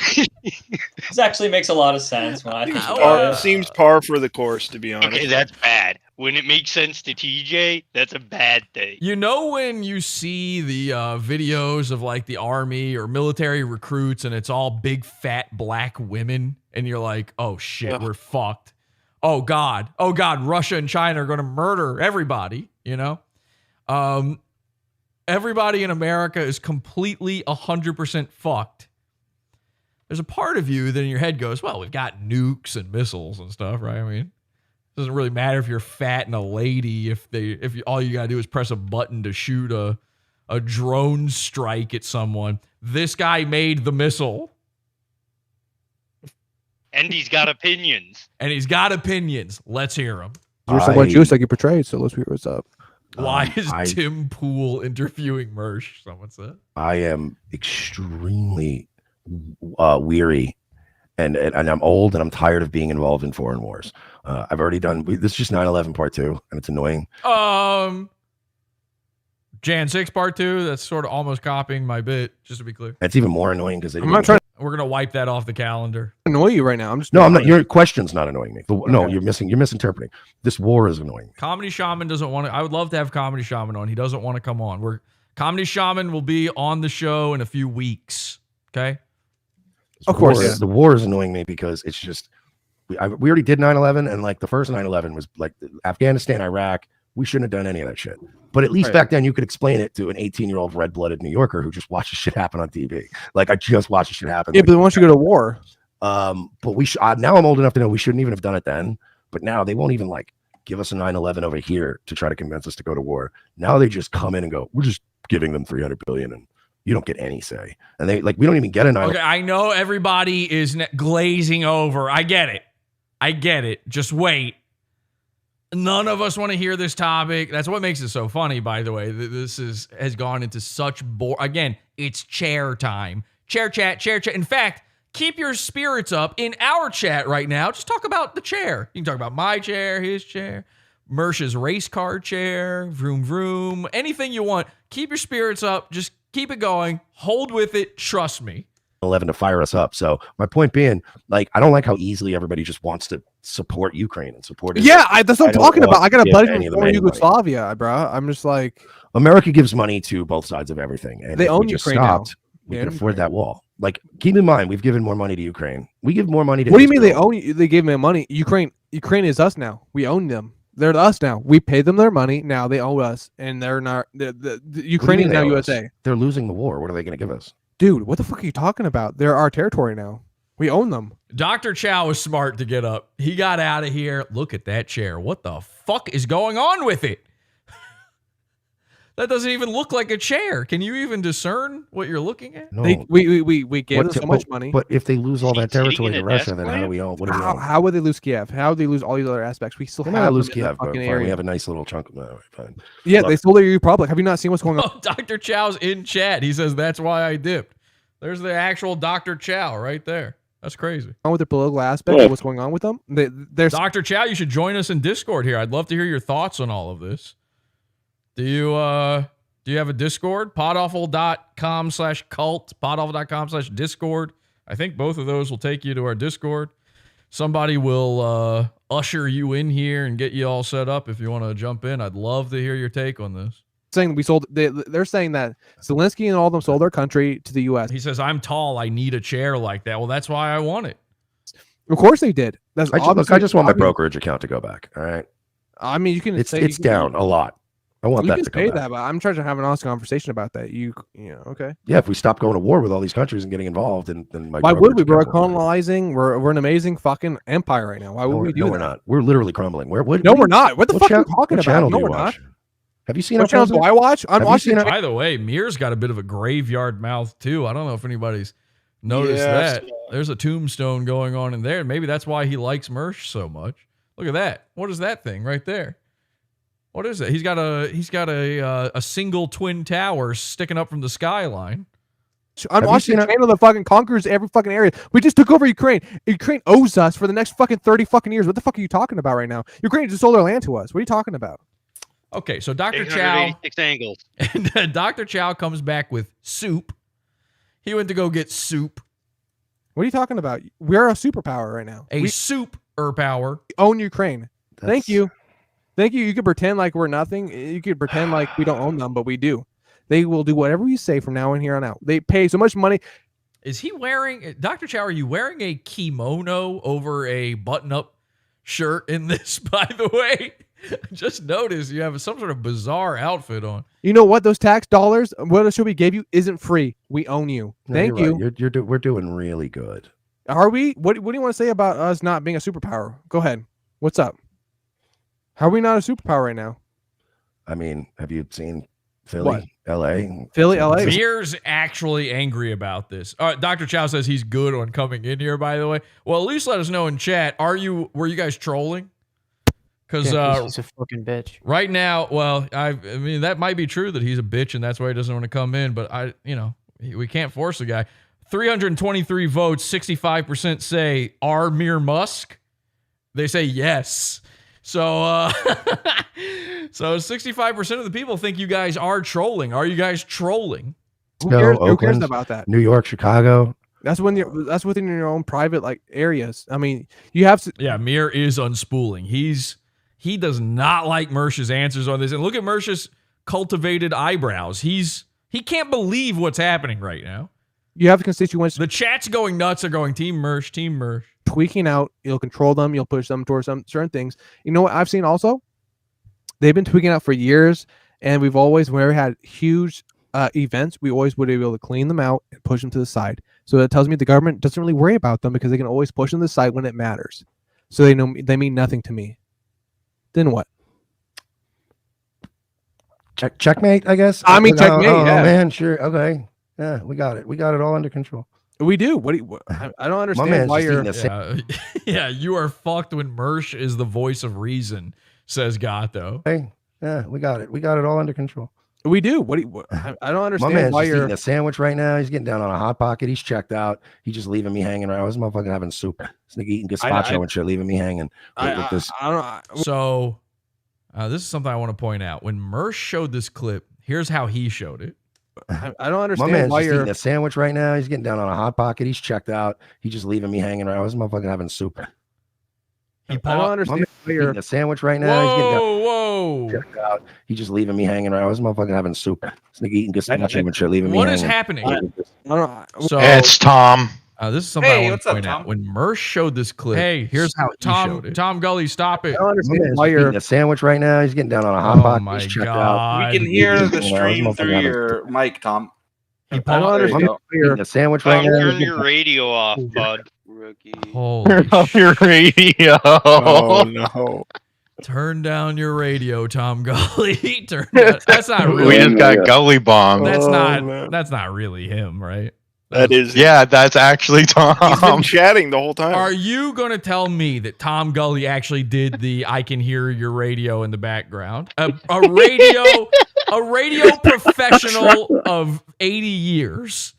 N: This actually makes a lot of sense when I think about it.
U: Seems par for the course, to be honest.
L: Okay, that's bad. When it makes sense to TJ, that's a bad thing.
D: You know when you see the videos of like the army or military recruits and it's all big fat black women and you're like, oh shit, we're fucked. Oh God, Russia and China are going to murder everybody, Everybody in America is completely 100% fucked. There's a part of you that in your head goes, well, we've got nukes and missiles and stuff, right? I mean, it doesn't really matter if you're fat and a lady if all you got to do is press a button to shoot a drone strike at someone. This guy made the missile.
L: And he's got opinions.
D: Let's hear him.
B: You're someone Jewish like you portrayed, so let's see what's up.
D: Why is Tim Pool interviewing Mersh? Someone said.
Q: I am extremely weary, and I'm old, and I'm tired of being involved in foreign wars. I've already done. This is just 9/11 part 2, and it's annoying.
D: Jan 6 part 2. That's sort of almost copying my bit. Just to be clear.
Q: It's even more annoying because
B: I'm not trying to
D: We're gonna wipe that off the calendar.
B: annoy you right now. I'm just
Q: No, I'm not. Your question's not annoying me. No, you're misinterpreting. This war is annoying.
D: Comedy Shaman doesn't want to. I would love to have Comedy Shaman on. He doesn't want to come on. Comedy Shaman will be on the show in a few weeks. Okay.
B: Of course,
Q: the war is annoying me because it's just we already did 9/11, and like the first 9/11 was like Afghanistan, Iraq. We shouldn't have done any of that shit. But at least back then, you could explain it to an 18-year-old red-blooded New Yorker who just watches shit happen on TV. Like I just watched shit happen.
B: Yeah, but they want you to go to war.
Q: But we now I'm old enough to know we shouldn't even have done it then. But now they won't even like give us a 9/11 over here to try to convince us to go to war. Now they just come in and go, we're just giving them $300 billion and you don't get any say. And they like we don't even get a 9/11.
D: Okay, I know everybody is glazing over. I get it. Just wait. None of us want to hear this topic. That's what makes it so funny, by the way. This has gone into such again, it's chair time. Chair chat. In fact, keep your spirits up in our chat right now. Just talk about the chair. You can talk about my chair, his chair, Mersh's race car chair, vroom vroom, anything you want. Keep your spirits up. Just keep it going. Hold with it. Trust me.
Q: 11 to fire us up. So my point being, like, I don't like how easily everybody just wants to support Ukraine and support it.
B: Yeah, that's what I'm talking about. I got a buddy from former Yugoslavia, bro. I'm just like,
Q: America gives money to both sides of everything, and
B: they
Q: if
B: own
Q: we just
B: Ukraine
Q: stopped,
B: now.
Q: we can afford that wall. Like, keep in mind, we've given more money to Ukraine. We give more money to.
B: What do you mean they own you? They gave me money. Ukraine is us now. We own them. They're us now. We pay them their money. Now they owe us, and they're not. The Ukraine is now USA.
Q: They're losing the war. What are they going to give us?
B: Dude, what the fuck are you talking about? They're our territory now. We own them.
D: Dr. Chow was smart to get up. He got out of here. Look at that chair. What the fuck is going on with it? That doesn't even look like a chair. Can you even discern what you're looking at?
Q: No.
B: We gave them so much money.
Q: But if they lose all that territory to Russia, then how do we own? What do we own?
B: How would they lose Kiev? How would they lose all these other aspects? We still
Q: We're
B: have
Q: lose
B: them in
Q: Kiev,
B: the
Q: but
B: fucking
Q: fine, we
B: area.
Q: have a nice little chunk of that. Fine.
B: Yeah,
Q: Look,
B: they stole their republic. Have you not seen what's going on?
D: Oh, Dr. Chow's in chat. He says that's why I dipped. There's the actual Dr. Chow right there. That's crazy.
B: With the political aspect of what's going on with them. There's
D: Dr. Chow, you should join us in Discord here. I'd love to hear your thoughts on all of this. Do you have a Discord? Podawful.com/cult, podawful.com/discord. I think both of those will take you to our Discord. Somebody will usher you in here and get you all set up if you want to jump in. I'd love to hear your take on this.
B: saying they're saying that Zelensky and all of them sold their country to the U.S.
D: He says, I'm tall. I need a chair like that. Well, that's why I want it.
B: Of course they did. That's
Q: I just want my brokerage account to go back. All right.
B: I mean, you can.
Q: It's down a lot. I want that to come back.
B: But I'm trying to have an honest conversation about that. You know, okay.
Q: Yeah, if we stop going to war with all these countries and getting involved, then my
B: why would we? We're
Q: account will
B: colonizing. We're an amazing fucking empire right now. Why would we do that?
Q: We're not. We're literally crumbling.
B: No, we're not. What the fuck are you talking about? No, we're not.
Q: Have you seen
B: what channel do I watch? I'm watching.
D: By the way, Mir's got a bit of a graveyard mouth too. I don't know if anybody's noticed that. There's a tombstone going on in there. Maybe that's why he likes MERSH so much. Look at that. What is that thing right there? What is it? He's got a single twin tower sticking up from the skyline.
B: I'm watching a channel that fucking conquers every fucking area. We just took over Ukraine. Ukraine owes us for the next fucking 30 fucking years. What the fuck are you talking about right now? Ukraine just sold their land to us. What are you talking about?
D: Okay, so Dr. Chow
L: angles.
D: And Dr. Chow comes back with soup. He went to go get soup.
B: What are you talking about? We're a superpower right now.
D: A super power.
B: We own Ukraine. Thank you. Thank you. You could pretend like we're nothing. You could pretend like we don't own them, but we do. They will do whatever you say from now and here on out. They pay so much money.
D: Is he wearing, Dr. Chow, are you wearing a kimono over a button-up shirt in this, by the way? Just notice you have some sort of bizarre outfit on.
B: You know what? Those tax dollars, what should we gave you, isn't free. We own you.
Q: No,
B: Thank
Q: you're
B: you.
Q: Right. We're doing really good.
B: Are we? What do you want to say about us not being a superpower? Go ahead. What's up? How are we not a superpower right now?
Q: I mean, have you seen Philly, LA?
B: Philly, LA.
D: Mir's actually angry about this. Dr. Chow says he's good on coming in here, by the way. Well, at least let us know in chat. Were you guys trolling? Because
J: he's a fucking bitch.
D: Right now, well, I mean that might be true that he's a bitch and that's why he doesn't want to come in. But we can't force the guy. 323 votes, 65% say are Mere Musk. They say yes. So, so 65% of the people think you guys are trolling. Are you guys trolling?
B: Who cares
Q: Oakland,
B: about that?
Q: New York, Chicago.
B: That's that's within your own private like areas. I mean, you have to.
D: Yeah, Mir is unspooling. He does not like Mersh's answers on this. And look at Mersh's cultivated eyebrows. He can't believe what's happening right now.
B: You have the constituents.
D: The chat's going nuts. They're going Team Mersh, Team Mersh.
B: Tweaking out. You'll control them. You'll push them towards some certain things. You know what I've seen also? They've been tweaking out for years, and we've always, whenever we had huge events, we always would be able to clean them out and push them to the side. So that tells me the government doesn't really worry about them because they can always push them to the side when it matters. So they know they mean nothing to me. Then what?
Q: Checkmate, I guess.
B: I mean, checkmate.
Q: Oh,
B: yeah,
Q: man, sure. Okay. Yeah, we got it. We got it all under control.
B: We do. I don't understand why you're.
D: Yeah, you are fucked when Mersh is the voice of reason, says Gato.
Q: Hey, yeah, we got it. We got it all under control.
B: We do. I don't understand
Q: My man's
B: why
Q: just
B: you're
Q: eating a sandwich right now. He's getting down on a hot pocket. He's checked out. He's just leaving me hanging around. This motherfucker having soup. This nigga eating gazpacho and shit, leaving me hanging. With this.
D: So, this is something I want to point out. When Mersh showed this clip, here's how he showed it.
B: I don't understand
Q: My man's
B: why
Q: just
B: you're
Q: eating a sandwich right now. He's getting down on a hot pocket. He's checked out. He's just leaving me hanging around. This motherfucker having soup.
B: I don't understand why you're
Q: eating a sandwich right now. He's getting down.
D: Whoa!
Q: Checked out. He's just leaving me hanging around. This motherfucker having soup. This nigga eating gazpacho and shit, leaving me
D: What
Q: hanging.
D: is happening? So
R: It's Tom.
D: This is something I
R: Hey,
D: want
R: what's
D: to
R: up,
D: point
R: Tom?
D: out. When Mersh showed this clip, hey, here's how
Q: Tom-
D: he showed it. Tom Gully, stop it.
B: I don't understand
Q: My man's
B: why
Q: just
B: you're
Q: eating a sandwich right now. He's getting down on a hot pocket.
D: my
Q: He's checked
D: God.
Q: out.
T: We can hear
Q: He's
T: the
Q: eating around. This
T: stream
Q: motherfucker
T: through
Q: having
T: your mic, Tom.
B: I don't
T: There you
B: understand
T: go.
B: why you're
Q: eating a sandwich right
L: Tom,
Q: now.
L: turn your radio off, bud.
D: Holy
R: Turn off your radio.
T: Oh no.
D: Turn down your radio, Tom Gully. That's not really.
R: We just got gully bombed.
D: That's
T: man.
D: that's not really him, right?
T: That is.
R: Yeah, that's actually Tom.
T: He's been chatting the whole time.
D: Are you going to tell me that Tom Gully actually did the "I can hear your radio" in the background"? A radio professional of 80 years,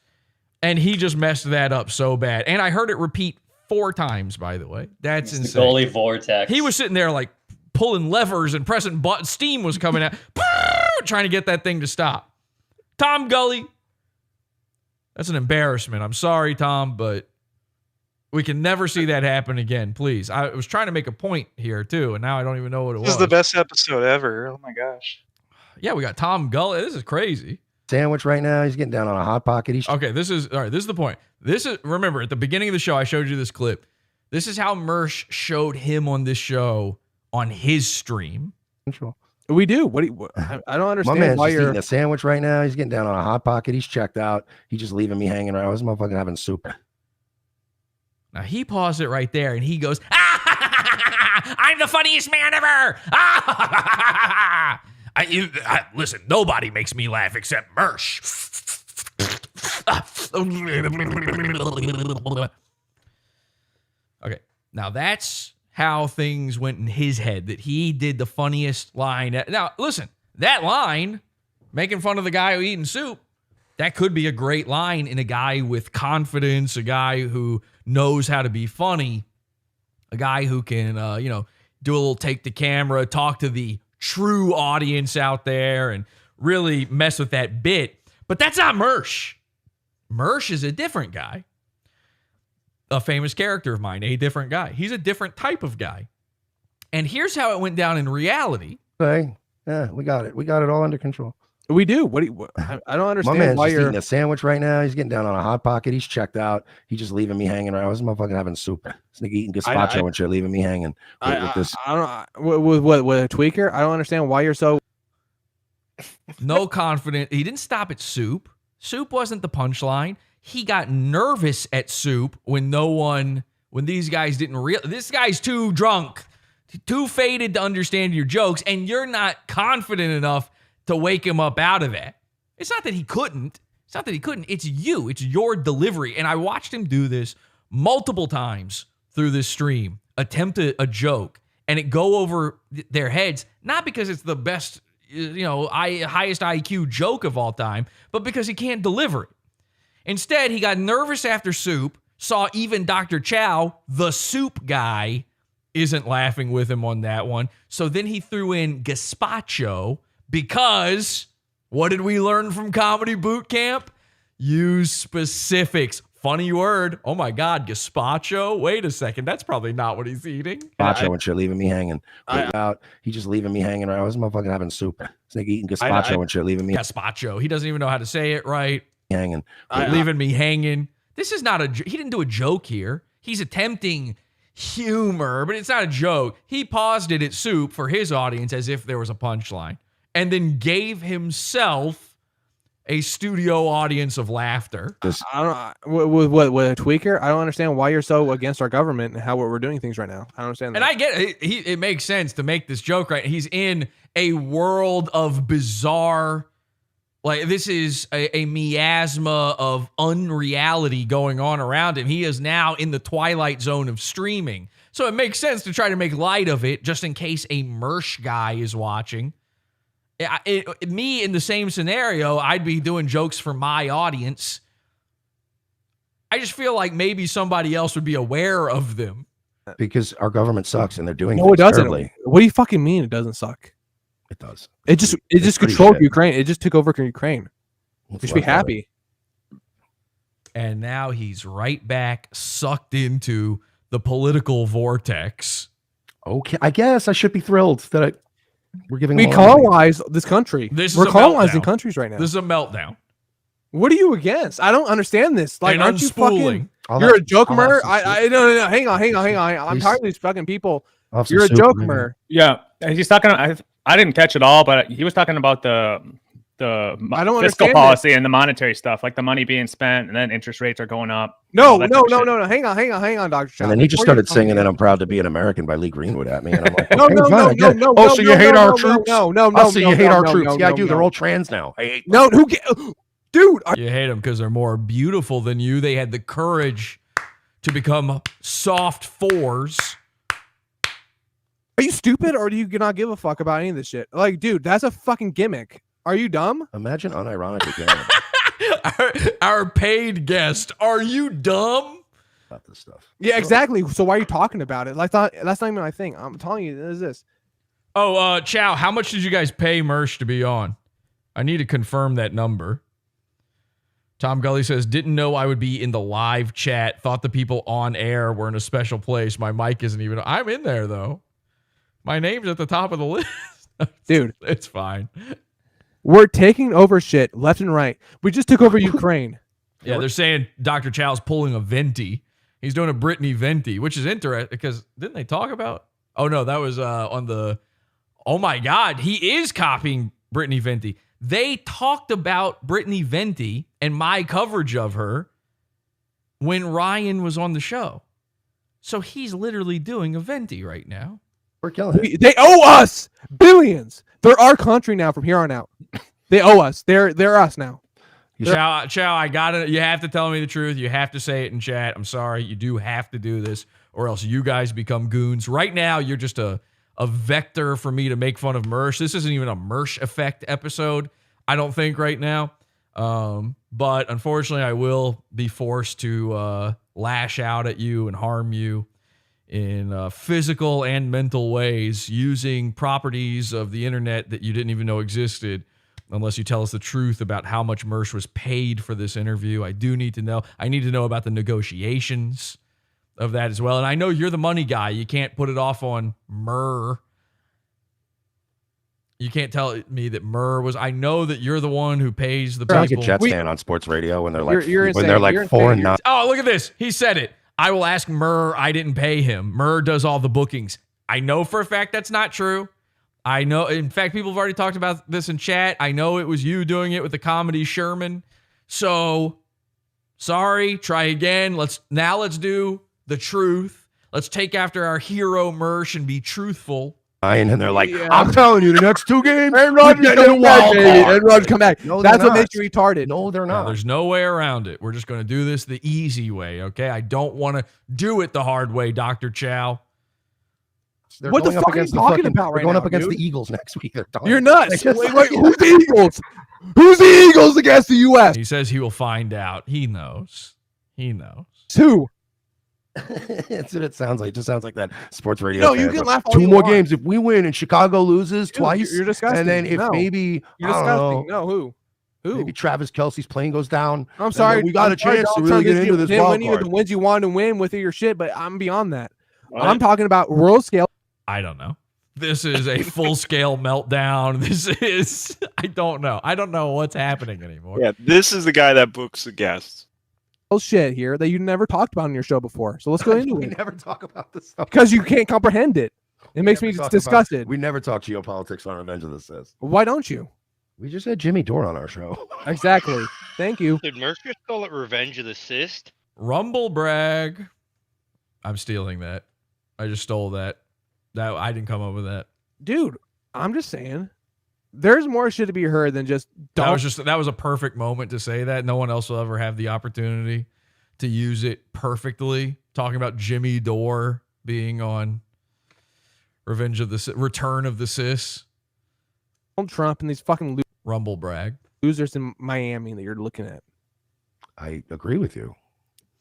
D: and he just messed that up so bad. And I heard it repeat 4 times. By the way, that's
N: It's the
D: insane.
N: goalie vortex.
D: He was sitting there like pulling levers and pressing buttons. Steam was coming out, trying to get that thing to stop. Tom Gully. That's an embarrassment. I'm sorry, Tom, but we can never see that happen again. Please. I was trying to make a point here, too, and now I don't even know what it
I: This
D: was.
I: is the best episode ever. Oh my gosh.
D: Yeah, we got Tom Gully. This is crazy.
Q: Sandwich right now. He's getting down on a hot pocket. He's
D: Okay, this is the point. This is, remember, at the beginning of the show, I showed you this clip. This is how Mersh showed him on this show on his stream.
Q: control.
B: We do. I don't
Q: My
B: understand
Q: man's
B: why
Q: just
B: you're.
Q: eating a sandwich right now. He's getting down on a hot pocket. He's checked out. He's just leaving me hanging around. This motherfucker having soup.
D: Now, he paused it right there, and he goes, I'm the funniest man ever. Listen, nobody makes me laugh except Mersh. Okay, now that's how things went in his head, that he did the funniest line. Now, listen, that line, making fun of the guy who eating soup, that could be a great line in a guy with confidence, a guy who knows how to be funny, a guy who can, do a little take the camera, talk to the true audience out there and really mess with that bit. But that's not Mersh. Mersh is a different guy. A famous character of mine, a different guy. He's a different type of guy. And here's how it went down in reality.
Q: Okay. Yeah, we got it. We got it all under control.
B: We do. I don't
Q: My
B: understand
Q: man's
B: why
Q: just
B: you're.
Q: eating a sandwich right now. He's getting down on a hot pocket. He's checked out. He's just leaving me hanging around. This motherfucker having soup. This nigga eating gazpacho and shit, leaving me hanging. With this.
B: I don't. With a tweaker, I don't understand why you're so.
D: No confident. He didn't stop at soup. Soup wasn't the punchline. He got nervous at soup when these guys didn't realize. This guy's too drunk, too faded to understand your jokes, and you're not confident enough to wake him up out of that. It's not that he couldn't. It's you. It's your delivery. And I watched him do this multiple times through this stream, attempt a joke, and it go over their heads, not because it's the best, highest IQ joke of all time, but because he can't deliver it. Instead, he got nervous after soup, saw even Dr. Chow, the soup guy, isn't laughing with him on that one. So then he threw in gazpacho because what did we learn from Comedy Boot Camp? Use specifics. Funny word. Oh my God, gazpacho? Wait a second. That's probably not what he's eating.
Q: Gazpacho and shit, leaving me hanging. He's just leaving me hanging. I was motherfucking having soup. It's like eating gazpacho and shit, leaving me
D: Gazpacho. He doesn't even know how to say it right.
Q: hanging.
D: Leaving me hanging. This is not he didn't do a joke here. He's attempting humor, but it's not a joke. He paused it at soup for his audience as if there was a punchline and then gave himself a studio audience of laughter.
B: I don't with a tweaker. I don't understand why you're so against our government and how we're doing things right now. I don't understand that.
D: And I get it. It makes sense to make this joke, right? He's in a world of bizarre, like this is a miasma of unreality going on around him. He is now in the twilight zone of streaming. So it makes sense to try to make light of it just in case a MERSH guy is watching. Me in the same scenario, I'd be doing jokes for my audience. I just feel like maybe somebody else would be aware of them.
Q: Because our government sucks and they're doing
B: No, it doesn't.
Q: terribly.
B: What do you fucking mean it doesn't suck?
Q: It does.
B: It just
Q: pretty
B: controlled
Q: shit.
B: Ukraine. It just took over Ukraine. You should be
Q: left of it.
B: happy.
D: And now he's right back sucked into the political vortex.
Q: Okay, I guess I should be thrilled that we're giving.
B: We
Q: them all money.
B: colonize this country.
D: This is
B: We're
D: a
B: colonizing
D: meltdown.
B: countries right now.
D: This is a meltdown.
B: What are you against? I don't understand this. Like,
D: And
B: aren't you fucking?
D: unspooling.
B: You're a jokemer.
Q: I'll have
B: No. Hang on. I'm tired of these fucking people.
Q: I'll have some
B: You're a
Q: soup,
B: jokemer.
A: Yeah, he's talking. I didn't catch it all, but he was talking about the
B: I don't
A: fiscal
B: understand
A: policy and the monetary stuff, like the money being spent, and then interest rates are going up.
B: No.
A: all that type of shit.
B: Hang on, Dr. Chow.
Q: And then he just
B: Before you
Q: started
B: fucking-
Q: singing "And I'm Proud to Be an American" by Lee Greenwood at me, and I'm like,
B: No,
Q: okay,
B: no,
Q: fine,
B: no,
Q: I get it.
B: no,
Q: Oh,
B: no,
Q: so
B: no,
Q: you hate
B: no,
Q: our
B: no,
Q: troops?
B: no, no,
Q: Oh, so
B: no,
Q: you hate
B: no,
Q: our
B: no,
Q: troops?
B: no,
Q: Yeah, I
B: no,
Q: do. They're
B: no.
Q: all trans now. I hate.
B: No, dude.
D: You hate them because they're more beautiful than you. They had the courage to become soft fours.
B: Are you stupid or do you not give a fuck about any of this shit? Like, dude, that's a fucking gimmick. Are you dumb?
Q: Imagine unironic again
D: Our paid guest. Are you dumb?
Q: about this stuff.
B: Yeah, exactly. So why are you talking about it? Like, that's not even my thing. I'm telling you, this is this.
D: Oh, Chow, how much did you guys pay MERSH to be on? I need to confirm that number. Tom Gully says, didn't know I would be in the live chat. Thought the people on air were in a special place. My mic isn't even. I'm in there, though. My name's at the top of the list.
B: Dude.
D: It's fine.
B: We're taking over shit left and right. We just took over Ukraine.
D: Yeah, they're saying Dr. Chow's pulling a Venti. He's doing a Brittany Venti, which is interesting because didn't they talk about? Oh, no, that was on the. Oh, my God. He is copying Brittany Venti. They talked about Brittany Venti and my coverage of her when Ryan was on the show. So he's literally doing a Venti right now.
Q: We're killing it.
B: They owe us billions. They're our country now from here on out. They owe us. They're us now.
D: Chow, I got it. You have to tell me the truth. You have to say it in chat. I'm sorry. You do have to do this or else you guys become goons. Right now, you're just a vector for me to make fun of MERSH. This isn't even a MERSH effect episode, I don't think, right now. But unfortunately, I will be forced to lash out at you and harm you in physical and mental ways using properties of the internet that you didn't even know existed unless you tell us the truth about how much MERSH was paid for this interview. I do need to know. I need to know about the negotiations of that as well. And I know you're the money guy. You can't put it off on Murr. You can't tell me that Murr was. I know that you're the one who pays the
Q: They're like a
D: people.
Q: Jets fan on sports radio when they're like
B: You're
Q: when they're
B: insane.
Q: like 4-9.
D: Oh, look at this. He said it. I will ask Murr. I didn't pay him. Murr does all the bookings. I know for a fact that's not true. I know. In fact, people have already talked about this in chat. I know it was you doing it with the comedy Sherman. So sorry. Try again. Let's do the truth. Let's take after our hero MERSH and be truthful.
Q: And they're like, I'm telling you, the next 2 games,
B: Aaron Rodgers coming back, baby. Aaron Rodgers come back.
Q: No, they're
B: That's what
Q: not.
B: makes you retarded.
Q: No, they're
D: No,
Q: not.
D: there's no way around it. We're just going to do this the easy way, okay? I don't want to do it the hard way, Dr. Chow.
Q: They're
B: What the
Q: going up
B: fuck are you
Q: against the
B: talking
Q: fucking-
B: about
Q: they're
B: right
Q: going
B: now,
Q: up against
B: dude?
Q: the Eagles next week. They're done.
B: You're nuts.
Q: They just-
B: Wait, who's the Eagles? Who's the Eagles against the U.S.?
D: He says he will find out. He knows. He knows.
B: Who?
Q: That's what it sounds like. It just sounds like that sports radio.
B: No, you
Q: fans.
B: can laugh all
Q: Two
B: you
Q: more
B: want.
Q: games if we win and Chicago loses
B: Dude,
Q: twice.
B: You're disgusting.
Q: And then if
B: No.
Q: maybe
B: You're
Q: I don't
B: disgusting.
Q: know,
B: No, who?
Q: maybe Travis Kelsey's plane goes down.
B: I'm
Q: and
B: sorry.
Q: then we got a chance to really get into this
B: didn't
Q: wild
B: win you
Q: card.
B: the wins you wanted to win with your shit, but I'm beyond that.
Q: What?
B: I'm talking about world scale.
D: I don't know. This is a full scale meltdown. This is, I don't know. I don't know what's happening anymore.
U: Yeah, this is the guy that books the guests.
B: Shit here that you never talked about on your show before. So let's go into
Q: We
B: it
Q: never talk about this stuff
B: because you can't comprehend it. It makes me disgusted.
Q: We never talk geopolitics on Revenge of the Sith.
B: Why don't you?
Q: We just had Jimmy Dore on our show.
B: Exactly. Thank you.
L: Did Mersh just call it Revenge of the Cyst?
D: Rumble brag. I'm stealing that. I just stole that. That I didn't come up with that.
B: Dude, I'm just saying. There's more shit to be heard than just
D: That was a perfect moment to say that. No one else will ever have the opportunity to use it perfectly. Talking about Jimmy Dore being on Revenge of the Return of the Sis.
B: Donald Trump and these fucking
D: Rumble brag
B: losers in Miami that you're looking at.
Q: I agree with you.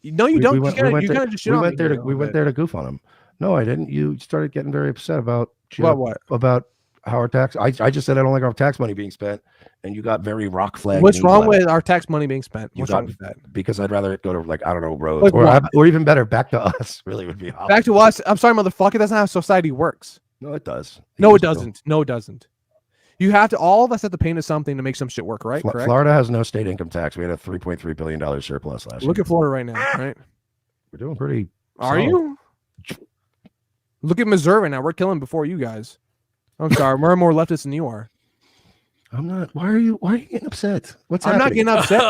B: No, you don't. You gotta just shit on me here a
Q: We
B: little
Q: went
B: bit.
Q: there to goof on him. No, I didn't. You started getting very upset about
B: What?
Q: about how our tax. I just said I don't like our tax money being spent, and you got very rock flag.
B: What's wrong with our tax money being spent?
Q: You
B: What's
Q: got
B: wrong with that?
Q: because I'd rather it go to like I don't know roads
B: Like what?
Q: or even better back to us. Really would be awesome.
B: Back to us. I'm sorry, motherfucker. That's not how society works.
Q: No, it does.
B: No, it doesn't. No, it doesn't. You have to. All of us have to pay into something to make some shit work, right? Correct.
Q: Florida has no state income tax. We had a $3.3 billion surplus last year.
B: Look at Florida right now, right?
Q: We're doing pretty.
B: Are
Q: solid.
B: you? Look at Missouri right now. We're killing before you guys. I'm sorry. We're more leftists than you are.
Q: I'm not. Why are you getting upset? What's
B: I'm not
Q: happening?
B: getting upset.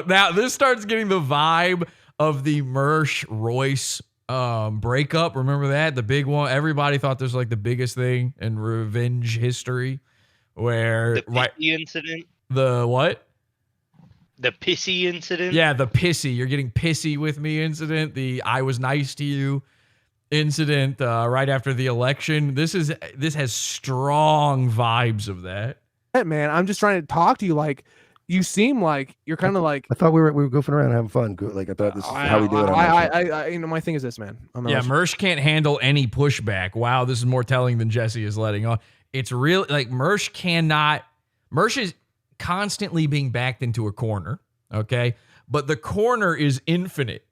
D: Now this starts getting the vibe of the Mersh Royce breakup. Remember that? The big one. Everybody thought this was like the biggest thing in revenge history. Where
L: The pissy incident?
D: The what?
L: The pissy incident?
D: Yeah, the pissy. You're getting pissy with me incident. The I was nice to you incident right after the election. This has strong vibes of that.
B: Man, I'm just trying to talk to you. Like, you seem like you're kind of like.
Q: I thought we were goofing around having fun. Like I thought this is how we do it.
B: I you know, my thing is this, man.
D: Yeah, Mersh can't handle any pushback. Wow, this is more telling than Jesse is letting on. It's really like Mersh cannot. Mersh is constantly being backed into a corner. Okay, but the corner is infinite.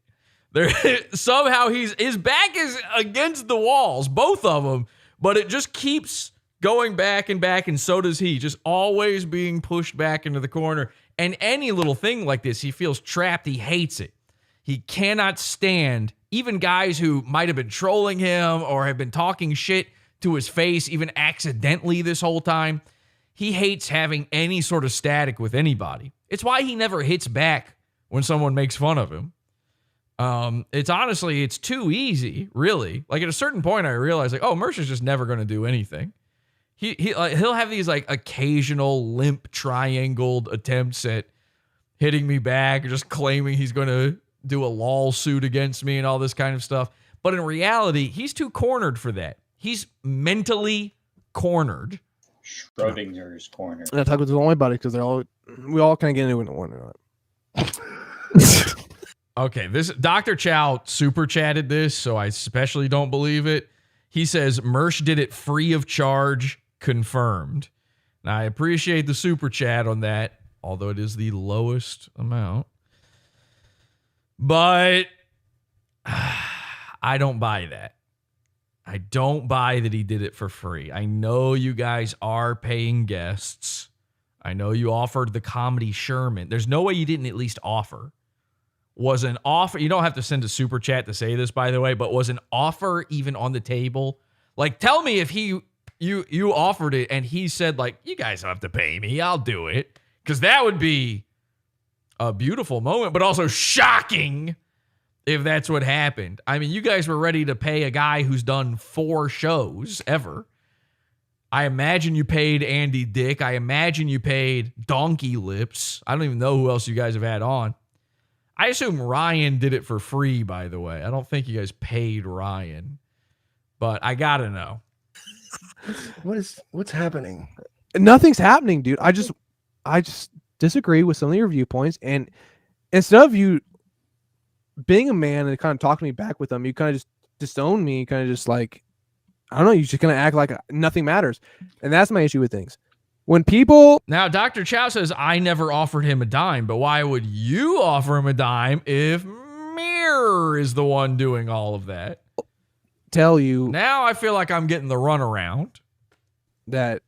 D: There somehow his back is against the walls, both of them, but it just keeps going back, and so does he. Just always being pushed back into the corner. And any little thing like this, he feels trapped. He hates it. He cannot stand even guys who might have been trolling him or have been talking shit to his face, even accidentally this whole time. He hates having any sort of static with anybody. It's why he never hits back when someone makes fun of him. It's too easy, really. Like at a certain point, I realized like, oh, Mersh is just never going to do anything. He'll have these like occasional limp triangled attempts at hitting me back or just claiming he's going to do a lawsuit against me and all this kind of stuff. But in reality, he's too cornered for that. He's mentally cornered.
N: Schrodinger's corner.
B: I talk with the only buddy because we all kind of get into it one or not.
D: Okay, this Dr. Chow super chatted this, so I especially don't believe it. He says Mersh did it free of charge, confirmed. Now I appreciate the super chat on that, although it is the lowest amount. But I don't buy that. I don't buy that he did it for free. I know you guys are paying guests. I know you offered the comedy Sherman. There's no way you didn't at least offer. Was an offer, you don't have to send a super chat to say this, by the way, but was an offer even on the table? Like, tell me if you offered it and he said, like, you guys don't have to pay me, I'll do it. Because that would be a beautiful moment, but also shocking if that's what happened. I mean, you guys were ready to pay a guy who's done 4 shows ever. I imagine you paid Andy Dick. I imagine you paid Donkey Lips. I don't even know who else you guys have had on. I assume Ryan did it for free, by the way. I don't think you guys paid Ryan. but I gotta know.
Q: What's happening?
B: Nothing's happening, dude. I just disagree with some of your viewpoints, and instead of you being a man and kind of talking to me back with them, you kind of just disown me, kind of just like, I don't know, you just gonna act like nothing matters, and that's my issue with things. When people
D: Now, Dr. Chow says I never offered him a dime, but why would you offer him a dime if Mirror is the one doing all of that?
B: Tell you
D: now, I feel like I'm getting the runaround.
B: That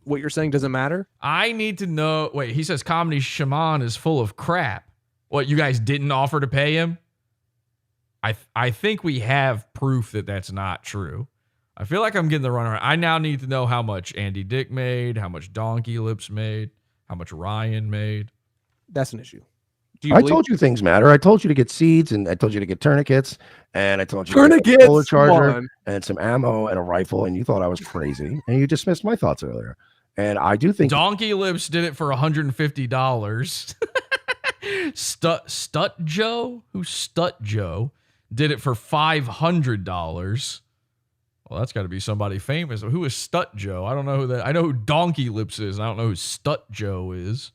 B: what you're saying doesn't matter.
D: I need to know. Wait, he says Comedy Shaman is full of crap. What, you guys didn't offer to pay him? I think we have proof that that's not true. I feel like I'm getting the runaround. I now need to know how much Andy Dick made, how much Donkey Lips made, how much Ryan made.
B: That's an issue.
Q: I told you things matter. I told you to get seeds, and I told you to get tourniquets, and I told you to
B: Tourniquets,
Q: get a bullet charger
B: one.
Q: and some ammo and a rifle, and you thought I was crazy, and you dismissed my thoughts earlier. And I do think
D: Donkey Lips did it for $150. Stut Joe? Who's Stut Joe? Did it for $500. Well, that's got to be somebody famous. Who is Stut Joe? I don't know who that. I know who Donkey Lips is. And I don't know who Stut Joe is.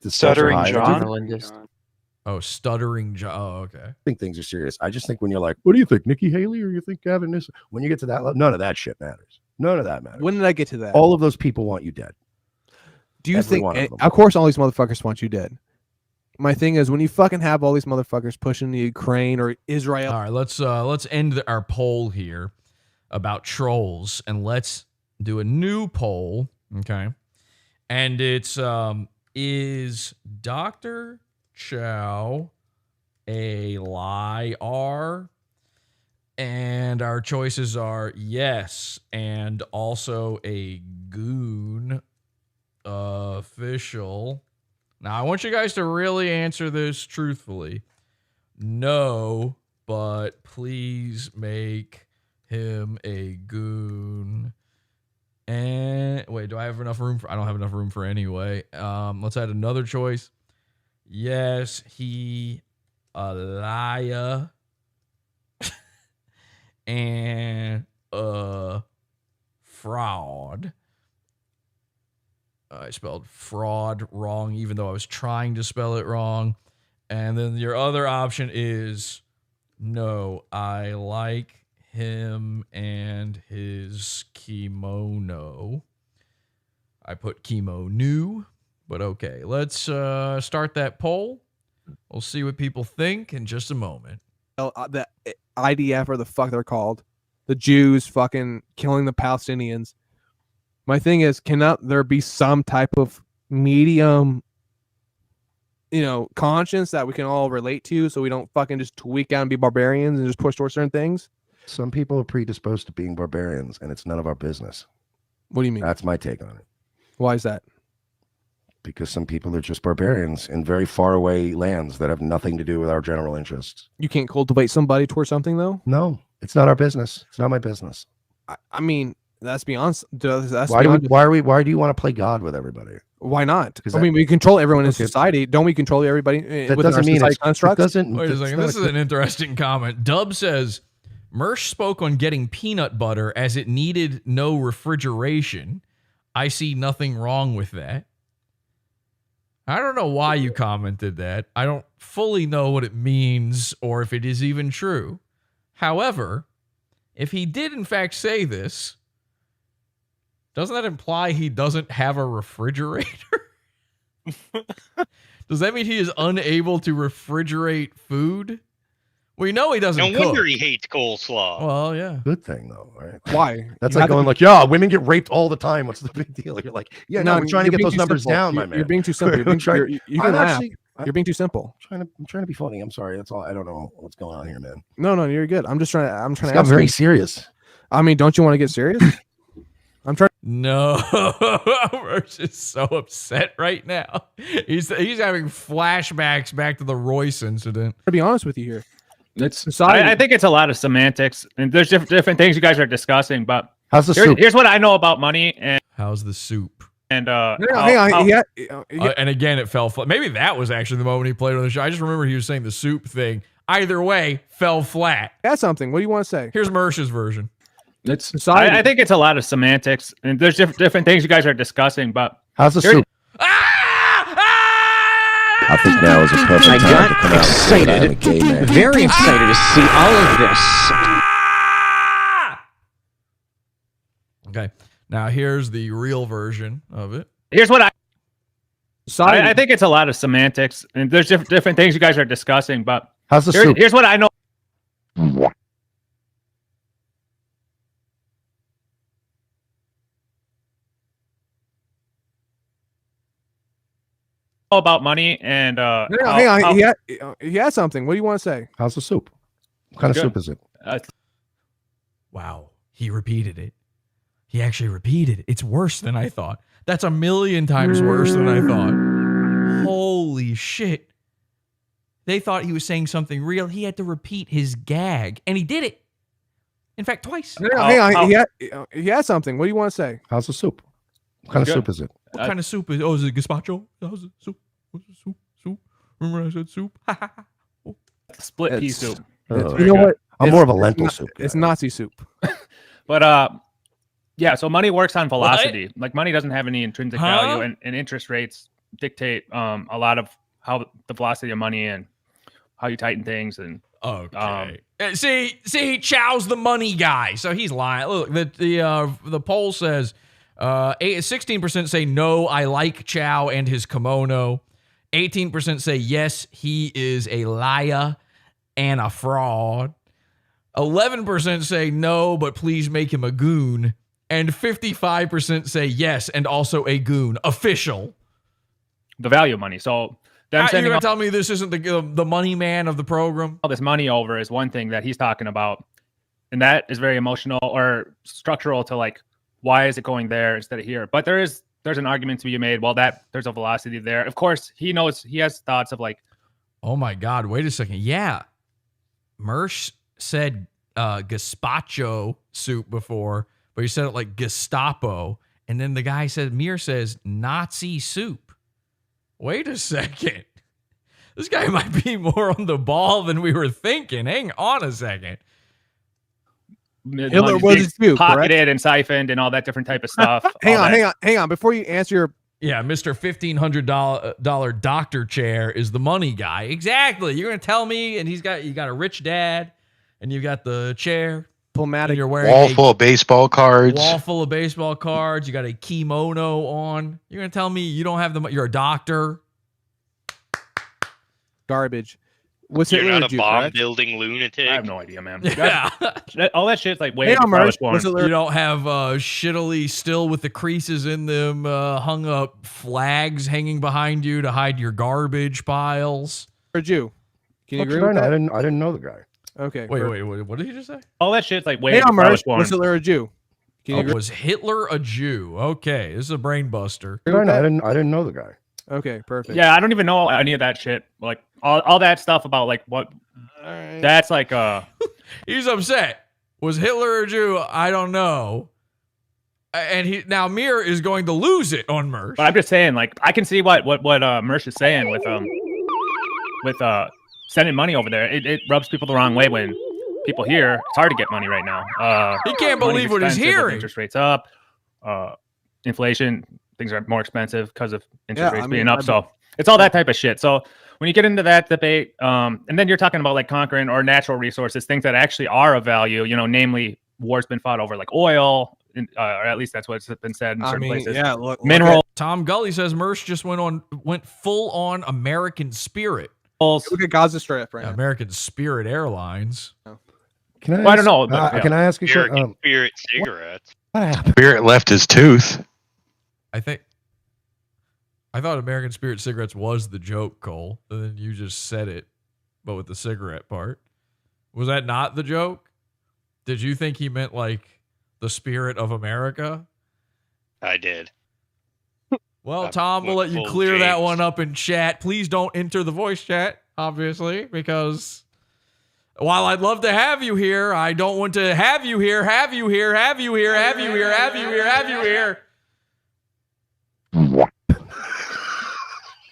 I: Stuttering John.
D: Oh, Stuttering John. Oh, okay.
Q: I think things are serious. I just think when you're like, what do you think, Nikki Haley, or you think Gavin Newsom? When you get to that level, none of that shit matters. None of that matters.
B: When did I get to that?
Q: All of those people want you dead.
B: Do you
Q: Every
B: think?
Q: one of them.
B: Of course, all these motherfuckers want you dead. My thing is, when you fucking have all these motherfuckers pushing the Ukraine or Israel.
D: All right, let's end our poll here about trolls, and let's do a new poll. Okay, and it's is Dr. Chow a liar? And our choices are yes, and also a goon official. Now, I want you guys to really answer this truthfully. No, but please make him a goon. And wait, do I have enough room for? I don't have enough room for anyway. Let's add another choice. Yes, he a liar. And fraud. I spelled fraud wrong, even though I was trying to spell it wrong. And then your other option is no, I like him and his kimono. I put kimono, but okay. Let's start that poll. We'll see what people think in just a moment.
B: The IDF, or the fuck they're called, the Jews fucking killing the Palestinians. My thing is, cannot there be some type of medium, conscience that we can all relate to, so we don't fucking just tweak out and be barbarians and just push towards certain things?
Q: Some people are predisposed to being barbarians, and it's none of our business.
B: What do you mean?
Q: That's my take on it.
B: Why is that?
Q: Because some people are just barbarians in very far away lands that have nothing to do with our general interests.
B: You can't cultivate somebody towards something, though?
Q: No, it's not our business. It's not my business.
B: I mean, let's be honest.
Q: Why do you want to play God with everybody?
B: Why not? I mean, we control everyone in society. Don't we control everybody
Q: That
B: within our
Q: doesn't mean
B: society
Q: it
B: constructs?
Q: doesn't.
D: Wait a second. This is an interesting comment. Dub says, Mersh spoke on getting peanut butter as it needed no refrigeration. I see nothing wrong with that. I don't know why you commented that. I don't fully know what it means or if it is even true. However, if he did in fact say this, doesn't that imply he doesn't have a refrigerator? Does that mean he is unable to refrigerate food? We know he doesn't
L: No
D: cook.
L: wonder he hates coleslaw.
D: Well, yeah.
Q: Good thing though, right?
B: Why?
Q: That's
B: You
Q: like
B: have to
Q: going
B: be-
Q: like, yeah, women get raped all the time. What's the big deal? You're like, yeah, no, we're trying to
B: you're
Q: get
B: being
Q: those
B: too
Q: numbers
B: simple.
Q: down, my
B: You're-
Q: man.
B: You're being too simple. You're being, you can laugh. You're being too simple.
Q: I'm trying to be funny. I'm sorry. That's all. I don't know what's going on here, man.
B: No, you're good. I'm trying
Q: It's
B: to
Q: got
B: ask
Q: very
B: you.
Q: serious.
B: I mean, don't you want to get serious? I'm trying.
D: No, Mersh is so upset right now. He's having flashbacks back to the Royce incident.
B: To be honest with you here,
A: It's
B: society.
A: I think it's a lot of semantics, and there's different things you guys are discussing. But
Q: how's the soup?
A: Here's what I know about money. And
D: how's the soup?
A: And
B: hang on.
D: And again, it fell flat. Maybe that was actually the moment he played on the show. I just remember he was saying the soup thing. Either way, fell flat.
B: That's something. What do you want to say?
D: Here's Mersh's version.
A: It's
B: Society.
A: I think it's a lot of semantics, and there's different things you guys are discussing. But
Q: How's the
A: here-
Q: soup? I think now is a perfect
P: I
Q: time to
P: got
Q: come out and say that I'm a gay man.
P: very excited to see all of this.
D: Okay. Now here's the real version of it.
A: here's what I
B: Society.
A: think it's a lot of semantics, and there's different things you guys are discussing. But
Q: How's the soup?
A: here's what I know about money and
B: No,
A: how-
B: hang on.
A: how-
B: He had something. What do you want to say?
Q: How's the soup? What kind of
A: Good.
Q: soup is it?
D: Wow. He repeated it. He actually repeated it. It's worse than I thought. That's 1,000,000 times worse than I thought. Holy shit. They thought he was saying something real. He had to repeat his gag, and he did it. In fact, twice.
B: No, hang on. He had something. What do you want to say?
Q: How's the soup? What kind of
A: Good.
Q: soup is it?
D: What kind of soup is? Oh, is it gazpacho? How's it soup? What's it soup? Soup? Remember I said soup?
A: split pea
Q: It's-
A: soup.
B: You know what?
Q: I'm more of a lentil soup.
B: It's Nazi soup.
A: But yeah. So money works on velocity. Like money doesn't have any intrinsic
D: Huh?
A: value, and interest rates dictate a lot of how the velocity of money and how you tighten things. And
D: Okay. See, Chow's the money guy, so he's lying. Look, the poll says 16% say no, I like Chow and his kimono. 18% say yes, he is a liar and a fraud. 11% say no, but please make him a goon. And 55% say yes, and also a goon. Official.
A: the value of money. So them
D: You're
A: sending
D: gonna
A: all,
D: tell me this isn't the money man of the program?
A: all this money over is one thing that he's talking about, and that is very emotional or structural to like why is it going there instead of here. But there's an argument to be made. Well, that there's a velocity there. Of course, he knows he has thoughts of like,
D: Oh my God! Wait a second. Yeah, Mersh said gazpacho soup before, but he said it like Gestapo, and then the guy said Mir says Nazi soup. Wait a second. This guy might be more on the ball than we were thinking. Hang on a second.
B: Hitler was his soup,
A: pocketed
B: correct?
A: and siphoned and all that different type of stuff.
B: Hang on. Before you answer your
D: Yeah, Mr. $1,500 doctor chair is the money guy. Exactly. You're gonna tell me, and you got a rich dad, and you got the chair.
B: diplomatic,
D: You're wearing
R: Wall
D: a
R: full of baseball cards.
D: wall full of baseball cards. You got a kimono on. You're gonna tell me you don't have the? You're a doctor.
B: garbage. What's
L: You're
B: Hitler
L: not
B: Jew,
L: a bomb
B: correct?
L: building lunatic.
A: I have no idea, man.
D: Yeah.
A: All that shit's like way
B: Hey,
A: before I was
B: Mersh,
A: born.
B: what's Hitler?
D: You don't have shittily still with the creases in them, hung up flags hanging behind you to hide your garbage piles.
B: Or Jew? Can you
Q: What's
B: agree
Q: your
B: with
Q: name?
B: that?
Q: I didn't know the guy.
B: Okay.
D: Wait. What did he just say?
A: All that shit's like way
B: Hey,
A: before I was
B: Mersh,
A: born.
B: was Hitler a Jew? Can you agree?
D: Was Hitler a Jew? Okay, this is a brain buster.
Q: I didn't know the guy.
B: Okay, perfect.
A: Yeah, I don't even know any of that shit. Like all that stuff about like what. That's like
D: He's upset. Was Hitler a Jew? I don't know. And now Mir is going to lose it on Mersh.
A: But I'm just saying, like, I can see what Mersh is saying with sending money over there. It rubs people the wrong way when people hear it's hard to get money right now.
D: He can't
A: money's
D: believe what he's
A: expensive with
D: hearing.
A: Interest rates up, inflation, things are more expensive because of interest
B: Yeah,
A: rates
B: I
A: being
B: mean,
A: up. So it's all that type of shit. So when you get into that debate, and then you're talking about like conquering or natural resources, things that actually are of value, namely war's been fought over like oil, or at least that's what's been said in certain places.
B: Yeah, look,
A: Mineral.
D: Tom Gully says Mersh just went full on American Spirit.
B: Look at Gaza Strip right now.
D: American Spirit Airlines.
Q: Can I?
A: Well, I don't know, but, yeah.
Q: Can I ask you
L: American
Q: something?
L: Spirit cigarettes.
Q: What happened?
R: Spirit left his tooth.
D: I thought American Spirit cigarettes was the joke, Cole. And then you just said it, but with the cigarette part. Was that not the joke? Did you think he meant like the spirit of America?
L: I did.
D: Well,
L: I'm
D: Tom, we'll let you
L: full
D: clear that
L: James.
D: one up in chat. Please don't enter the voice chat, obviously, because while I'd love to have you here, I don't want to have you here.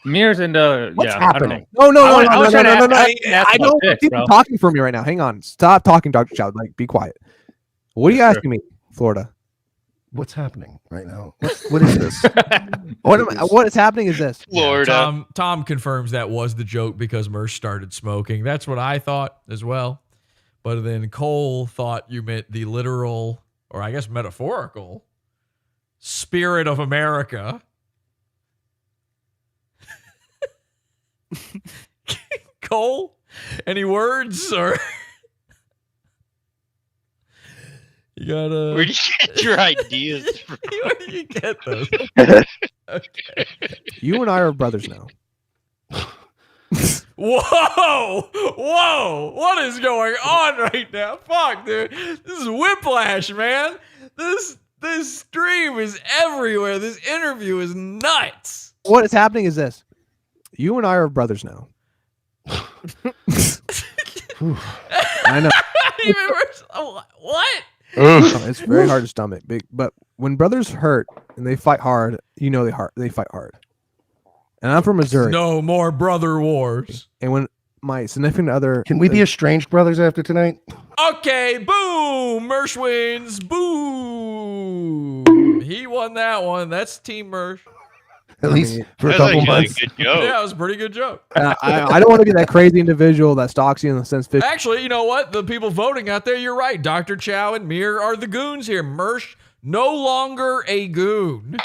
A: Mirrors into
Q: What's
A: I
Q: happening?
A: don't know.
B: No.
A: I was trying to ask
B: I
A: about
B: don't
A: chicks,
B: keep
A: bro.
B: talking for me right now. Hang on. Stop talking, Dr. Chow. Like, be quiet. What are you asking me, Florida?
Q: What's happening right now? What is this?
B: What is happening is this.
D: Yeah, Tom confirms that was the joke because Mersh started smoking. That's what I thought as well. But then Cole thought you meant the literal, or I guess metaphorical, spirit of America. Cole, any words or? You gotta.
L: Where do you get your ideas from?
D: Where do you get those? Okay.
B: You and I are brothers now.
D: Whoa! Whoa! What is going on right now? Fuck, dude. This is whiplash, man. This stream is everywhere. This interview is nuts.
B: What is happening is this. You and I are brothers now. I know.
D: What?
B: It's very hard to stomach. But when brothers hurt and they fight hard, you know they fight hard. And I'm from Missouri.
D: No more brother wars.
B: And when my significant other...
Q: Can we be estranged brothers after tonight?
D: Okay, boom! Mersh wins. Boom! He won that one. That's Team Mersh.
Q: At least for a couple months.
D: Yeah, it was a pretty good joke.
B: I don't want to be that crazy individual that stalks you in the sense.
D: Actually, you know what? The people voting out there, you're right. Dr. Chow and Mir are the goons here. Mersh, no longer a goon.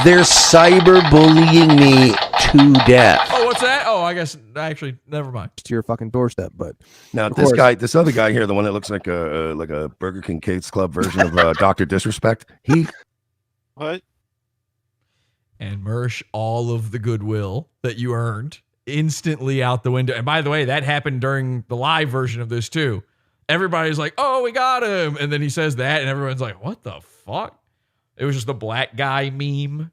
Q: They're cyberbullying me to death.
D: Oh, what's that? Oh, I guess actually, never mind.
B: To your fucking doorstep, but
Q: now
B: of
Q: this
B: course.
Q: guy, this other guy here, the one that looks like a Burger King Kids Club version of Dr. Disrespect.
U: What?
D: And Mersh, all of the goodwill that you earned instantly out the window. And by the way, that happened during the live version of this too. Everybody's like, "Oh, we got him," and then he says that, and everyone's like, "What the fuck?" It was just the black guy meme.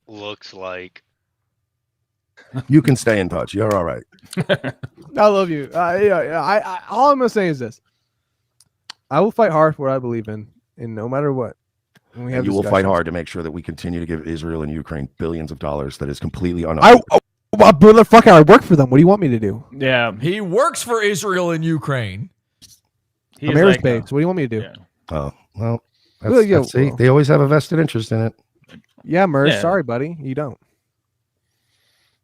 L: Looks like.
Q: You can stay in touch. You're all right.
B: I love you. I all I'm gonna say is this: I will fight hard for what I believe in, and no matter what. When we have
Q: And you will fight
B: discussions.
Q: hard to make sure that we continue to give Israel and Ukraine billions of dollars. That is completely
B: Motherfucker, I work for them. What do you want me to do?
A: Yeah,
D: He works for Israel and Ukraine.
B: I'm aerospace. What do you want me to do?
Q: Oh well.
B: Well, yeah,
Q: See,
B: well.
Q: they always have a vested interest in it.
B: Yeah, Mersh.
A: Yeah.
B: Sorry, buddy. You don't.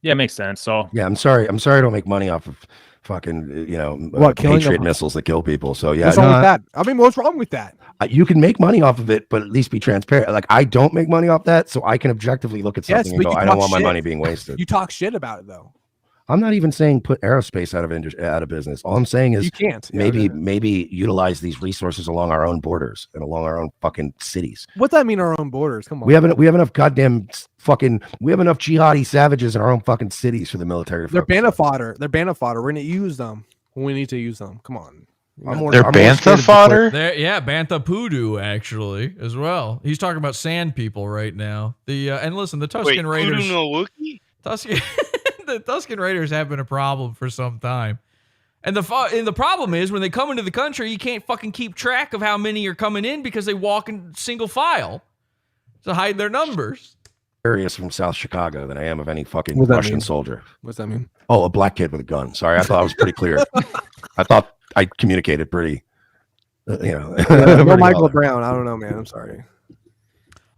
A: Yeah, it makes sense. So
Q: Yeah, I'm sorry. I'm sorry I don't make money off of fucking
B: Killing
Q: Patriot
B: them?
Q: missiles that kill people. So yeah,
B: What's wrong with that? I mean, what's wrong with that?
Q: You can make money off of it, but at least be transparent. Like I don't make money off that, so I can objectively look at something and
B: but
Q: go,
B: you
Q: I don't
B: talk
Q: want my
B: shit.
Q: money being wasted.
B: You talk shit about it though.
Q: I'm not even saying put aerospace out of business. All I'm saying is
B: You can't. Yeah,
Q: maybe utilize these resources along our own borders and along our own fucking cities.
B: What's that mean? Our own borders? Come on.
Q: We have enough goddamn we have enough jihadi savages in our own fucking cities for the military. To
B: They're
Q: focus
B: bantha fodder. They're bantha fodder. We're gonna use them when we need to use them. Come on.
R: They're
Q: I'm more
R: bantha
Q: scared of
R: fodder?
D: Yeah, Bantha Poodoo actually as well. He's talking about sand people right now. And listen, the Tuscan Raiders.
L: Voodoo no Wookiee?
D: The Tuscan Raiders have been a problem for some time. And the problem is when they come into the country, you can't fucking keep track of how many are coming in because they walk in single file to hide their numbers.
Q: Curious from South Chicago than I am of any fucking
B: What's that
Q: Russian
B: mean?
Q: soldier.
B: What's that mean?
Q: Oh, a black kid with a gun. Sorry, I thought I was pretty clear. I thought I communicated pretty,
B: No
Q: pretty
B: Michael
Q: well.
B: Brown. I don't know, man. I'm sorry.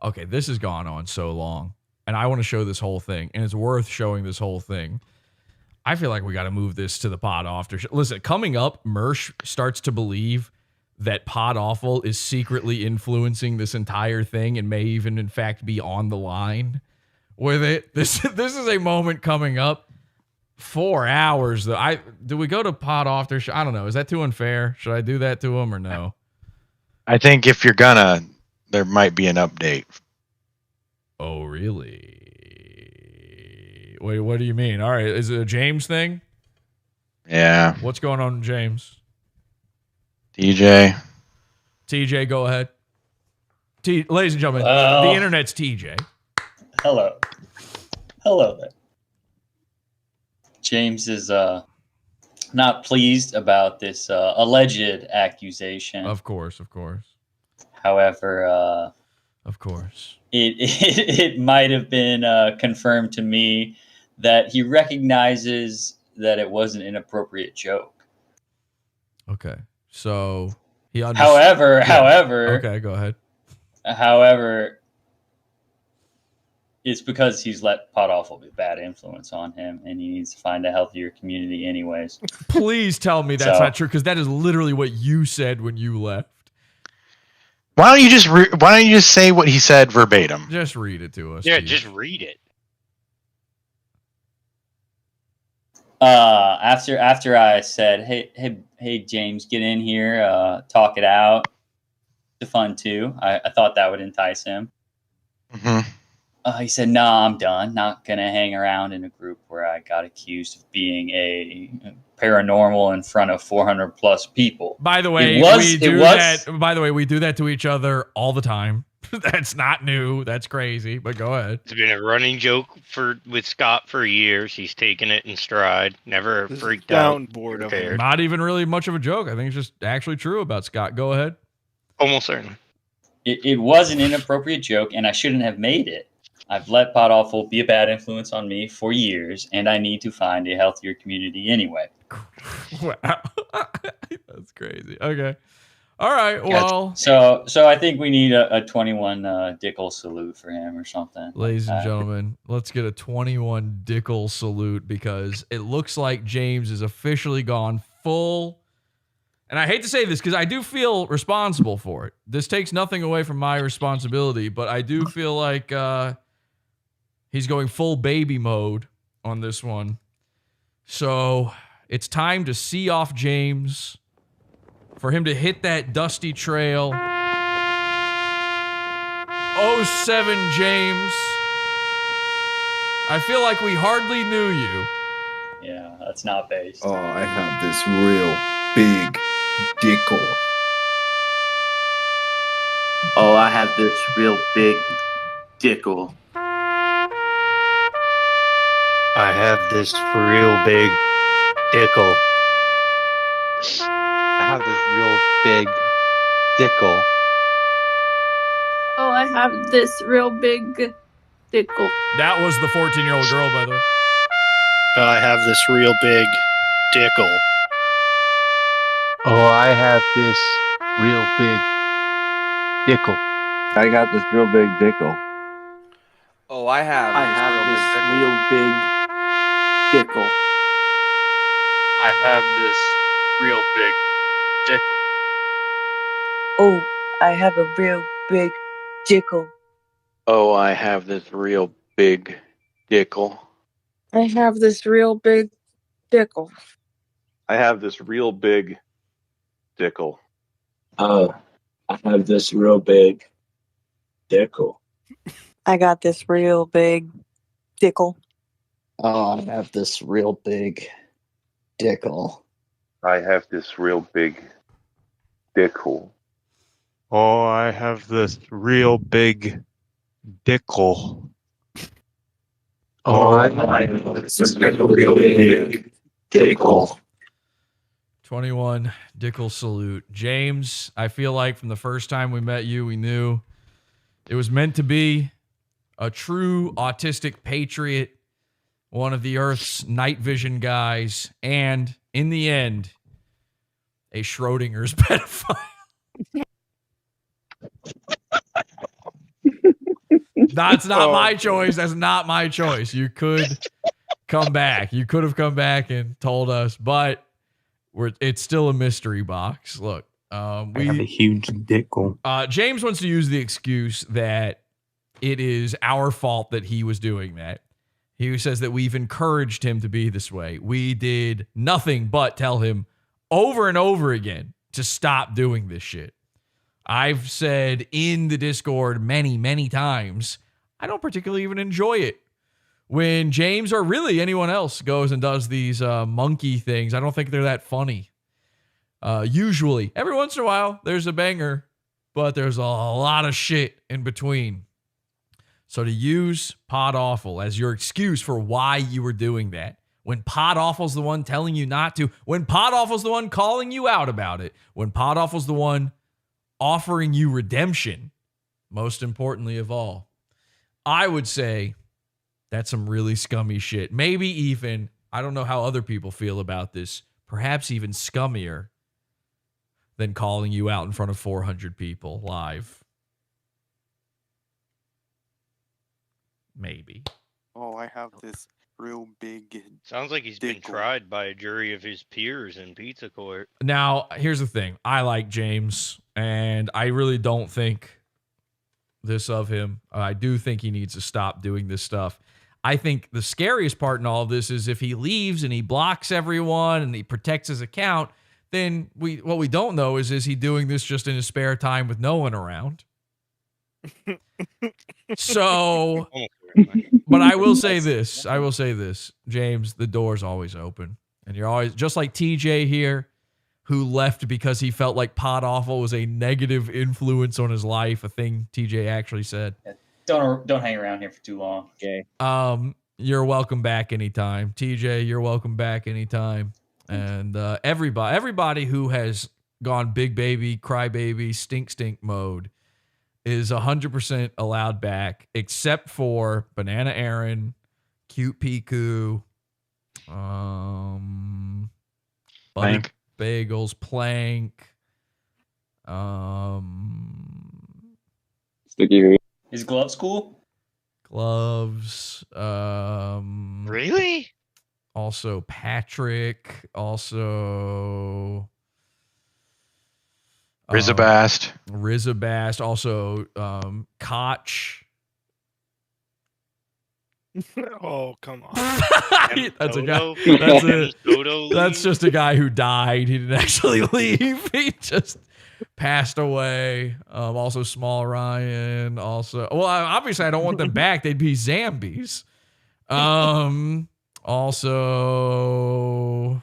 D: Okay, this has gone on so long, and I want to show this whole thing, and it's worth showing this whole thing. I feel like we got to move this to the Pod Awful. Listen, coming up, Mersh starts to believe that Pod Awful is secretly influencing this entire thing and may even, in fact, be on the line with it. This is a moment coming up. 4 hours though. Do we go to Pod Awful? I don't know. Is that too unfair? Should I do that to him or no?
R: I think if you're gonna, there might be an update.
D: Oh, really? Wait, what do you mean? All right, is it a James thing?
R: Yeah.
D: What's going on, James?
R: TJ,
D: go ahead. Ladies and gentlemen,
N: Well-
D: the internet's TJ.
N: Hello there. James is not pleased about this alleged accusation.
D: Of course.
N: However,
D: of course,
N: it might have been confirmed to me that he recognizes that it was an inappropriate joke.
D: Okay. So he
N: However,
D: okay, go ahead.
N: However, it's because he's let Pot Awful be a bad influence on him, and he needs to find a healthier community anyways.
D: Please tell me that's
N: So-
D: not true, because that is literally what you said when you left.
R: Why don't you just say what he said verbatim?
D: Just read it to us.
L: Yeah,
D: Chief.
L: just read it.
N: After I said, hey, James, get in here, talk it out. It's fun too. I thought that would entice him.
R: Mm-hmm.
N: He said, "Nah, I'm done. Not gonna hang around in a group where I got accused of being a paranormal in front of 400 plus people."
D: By the way, we do that to each other all the time. That's not new. That's crazy. But go ahead.
L: It's been a running joke with Scott for years. He's taken it in stride. Never freaked out.
U: Bored of
L: Cared.
D: Not even really much of a joke. I think it's just actually true about Scott. Go ahead.
L: Almost certainly.
N: It was an inappropriate joke, and I shouldn't have made it. I've let Pot Awful be a bad influence on me for years, and I need to find a healthier community anyway.
D: Wow. That's crazy. Okay. All right. Well,
N: so I think we need a 21 Dickel salute for him or something.
D: ladies and gentlemen, let's get a 21 Dickel salute, because it looks like James is officially gone full. And I hate to say this because I do feel responsible for it. This takes nothing away from my responsibility, but I do feel like he's going full baby mode on this one. So it's time to see off James, for him to hit that dusty trail. 07 James. I feel like we hardly knew you.
N: Yeah, that's not based.
F: Oh, I have this real big dickle.
J: Oh, I have this real big dickle.
L: I have this real big dickle.
W: I have this real big dickle.
H: Oh, I have this real big dickle.
D: That was the 14-year-old girl, by the way.
X: I have this real big dickle.
W: Oh, I have this real big dickle.
C: I got this real big dickle.
J: Oh, I have this real big dickle.
W: I have this real big dickle.
G: Oh, I have a real big dickle.
W: Oh, I have this real big dickle.
H: I have this real big dickle.
O: I have this real big dickle.
V: I have this real big dickle.
G: I got this real big dickle.
V: Oh, I have this real big dickle.
O: I have this real big dickle.
U: Oh, I have this real big dickle.
V: Oh, I have this real big dickle.
D: 21 Dickel salute. James, I feel like from the first time we met you, we knew it was meant to be. A true autistic patriot, one of the Earth's night vision guys, and in the end, a Schrodinger's pedophile. That's not my choice. That's not my choice. You could come back. You could have come back and told us, but it's still a mystery box. Look,
W: I have a huge dickle.
D: James wants to use the excuse that it is our fault that he was doing that. He says that we've encouraged him to be this way. We did nothing but tell him over and over again to stop doing this shit. I've said in the Discord many, many times, I don't particularly even enjoy it when James or really anyone else goes and does these monkey things. I don't think they're that funny. Usually, every once in a while, there's a banger, but there's a lot of shit in between. So to use Pod Awful as your excuse for why you were doing that, when Pod Awful's the one telling you not to, when Pod Awful's the one calling you out about it, when Pod Awful's the one offering you redemption, most importantly of all, I would say that's some really scummy shit. Maybe even, I don't know how other people feel about this, perhaps even scummier than calling you out in front of 400 people live. Maybe.
T: Oh, I have this real big.
L: Sounds like he's been tried by a jury of his peers in pizza court.
D: Now, here's the thing. I like James, and I really don't think this of him. I do think he needs to stop doing this stuff. I think the scariest part in all of this is if he leaves and he blocks everyone and he protects his account, then what we don't know is he doing this just in his spare time with no one around? So, but I will say this. James, the door's always open. And you're always, just like TJ here, who left because he felt like Pod Awful was a negative influence on his life, a thing TJ actually said.
N: Don't hang around here for too long. Okay.
D: You're welcome back anytime. TJ, you're welcome back anytime. And everybody who has gone big baby, cry baby, stink mode is 100% allowed back, except for Banana Aaron, Cute Piku,
R: Plank.
D: Bagels, Plank,
N: Sticky. Is Gloves cool?
D: Gloves.
L: Really?
D: Also Patrick. Also
R: Rizabast.
D: Rizabast. Also Koch.
U: Oh, come on.
D: That's a guy. That's just a guy who died. He didn't actually leave. He just passed away. Also Small Ryan. Also, well, obviously I don't want them back. They'd be zombies. Also,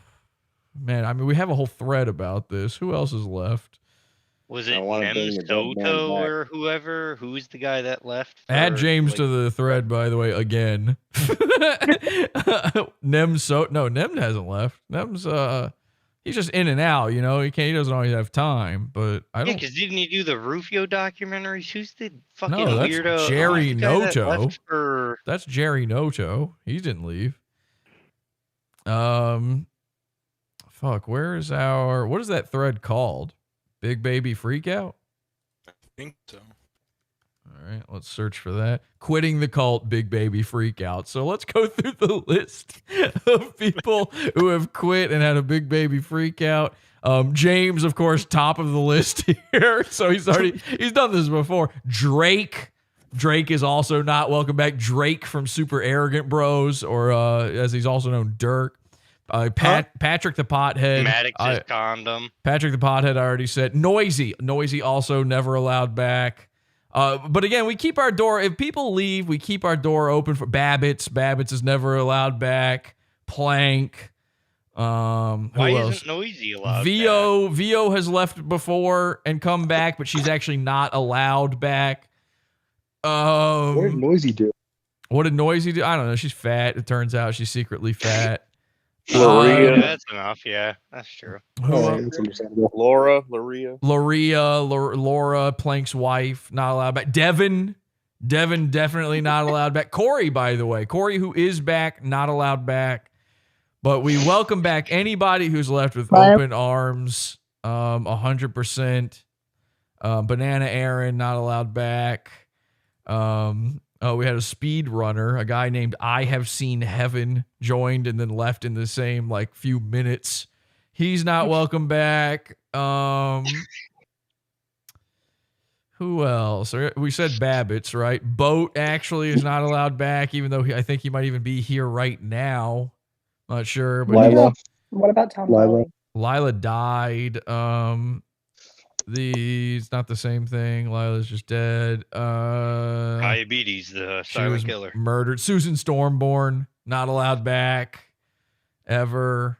D: man, I mean, we have a whole thread about this. Who else is left?
L: Was it Nem Soto or whoever? Who's the guy that left?
D: Add James to the thread, by the way, again. Nem hasn't left. Nem's he's just in and out, you know. He doesn't always have time, but I don't.
L: Yeah, because didn't he do the Rufio documentaries? Who's the fucking
D: that's
L: weirdo?
D: Jerry
L: Who's the guy that
D: Noto.
L: left for-
D: That's Jerry Noto. He didn't leave. Fuck. What is that thread called? Big Baby Freakout?
U: I think so.
D: All right, let's search for that. Quitting the cult, Big Baby Freakout. So let's go through the list of people who have quit and had a Big Baby Freakout. James, of course, top of the list here. So he's done this before. Drake is also not welcome back. Drake from Super Arrogant Bros, or as he's also known, Dirk. Patrick the Pothead.
L: Maddox's condom.
D: Patrick the Pothead, I already said. Noisy also never allowed back. But again, we keep our door. If people leave, we keep our door open for Babbitts. Babbitts is never allowed back. Plank. Why
L: isn't Noisy allowed
D: Vio has left before and come back, but she's actually not allowed back.
E: What did Noisy do?
D: What did Noisy do? I don't know. She's fat. It turns out she's secretly fat.
L: Yeah, that's enough. Yeah, that's true.
E: That's understandable.
D: Laura, Plank's wife, not allowed back. Devin definitely not allowed back. Corey, by the way, who is back, not allowed back. But we welcome back anybody who's left with open arms. 100%. Banana Aaron, not allowed back. We had a speed runner, a guy named I Have Seen Heaven, joined and then left in the same few minutes. He's not welcome back. Who else? We said Babbitts, right? Boat actually is not allowed back, even though I think he might even be here right now. Not sure. But
E: Lila.
K: What about Tom
E: Lila?
D: Lila died. It's not the same thing. Lila's just dead.
L: Diabetes, the silent killer.
D: Murdered. Susan Stormborn, not allowed back ever.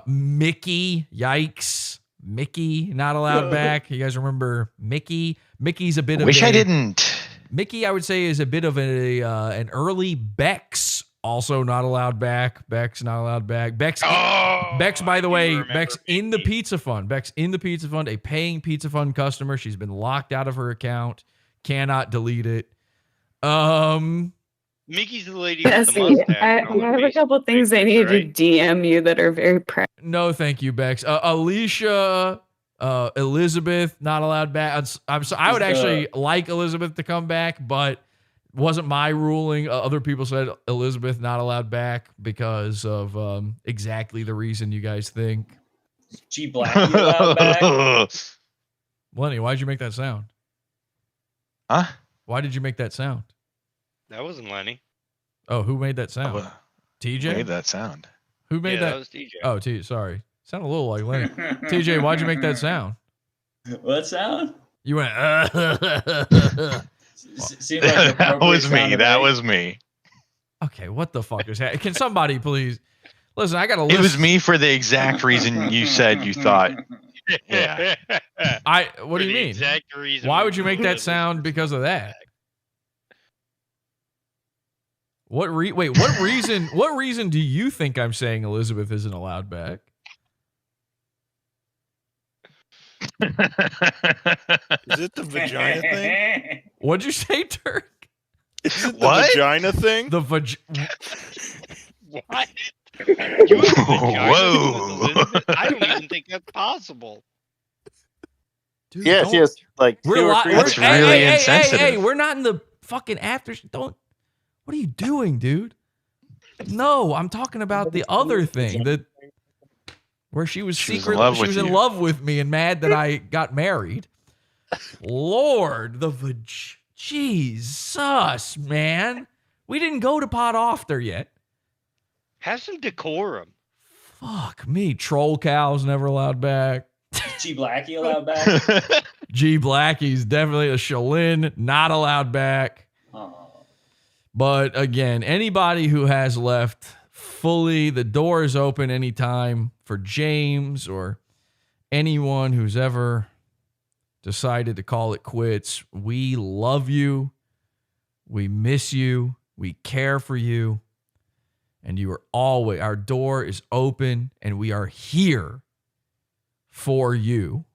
D: Mickey, yikes. Mickey, not allowed back. You guys remember Mickey? Mickey's a bit of
R: I didn't.
D: Mickey, I would say, is a bit of an early Bex. Also not allowed back. Bex not allowed back. Bex, by the way, Bex in the Pizza Fund. Bex in the Pizza Fund, a paying Pizza Fund customer. She's been locked out of her account. Cannot delete it.
L: Mickey's the lady with the
H: Bessie,
L: mustache.
H: I have a couple things I need to DM you that are very practical.
D: No, thank you, Bex. Alicia Elizabeth not allowed back. I would actually like Elizabeth to come back, but wasn't my ruling. Other people said Elizabeth not allowed back because of exactly the reason you guys think.
N: G Blackie allowed back.
D: Lenny, why'd you make that sound?
R: Huh?
D: Why did you make that sound?
L: That wasn't Lenny.
D: Oh, who made that sound? TJ
R: made that sound.
D: Who made
L: that was TJ.
D: Oh, sorry. Sounded a little like Lenny. TJ, why'd you make that sound?
N: What sound?
D: You went.
N: Seemed like
R: That was me. That was me.
D: Okay, what the fuck is happening? Can somebody please listen? I got to.
R: It was me for the exact reason you said you thought. Yeah.
D: What do you mean?
L: Exact reason.
D: Why would you make that sound because of that? What reason? What reason do you think I'm saying Elizabeth isn't allowed back?
U: Is it the vagina thing?
D: What'd you say, Turk?
U: Is it the vagina thing?
D: The
L: What?
R: Whoa!
L: I don't even think that's possible.
D: Dude,
C: yes. Like
R: That's really insensitive.
D: Hey, we're not in the fucking after. Don't. What are you doing, dude? No, I'm talking about the other thing that where she was secretly she was in love with me and mad that I got married. Lord, Jesus, man. We didn't go to Pot After yet.
L: Have some decorum.
D: Fuck me. Troll Cow's never allowed back.
N: G Blackie allowed back.
D: G Blackie's definitely a Shalin, not allowed back. But again, anybody who has left fully, the door is open anytime for James or anyone who's ever decided to call it quits. We love you. We miss you. We care for you. And you are always, our door is open and we are here for you.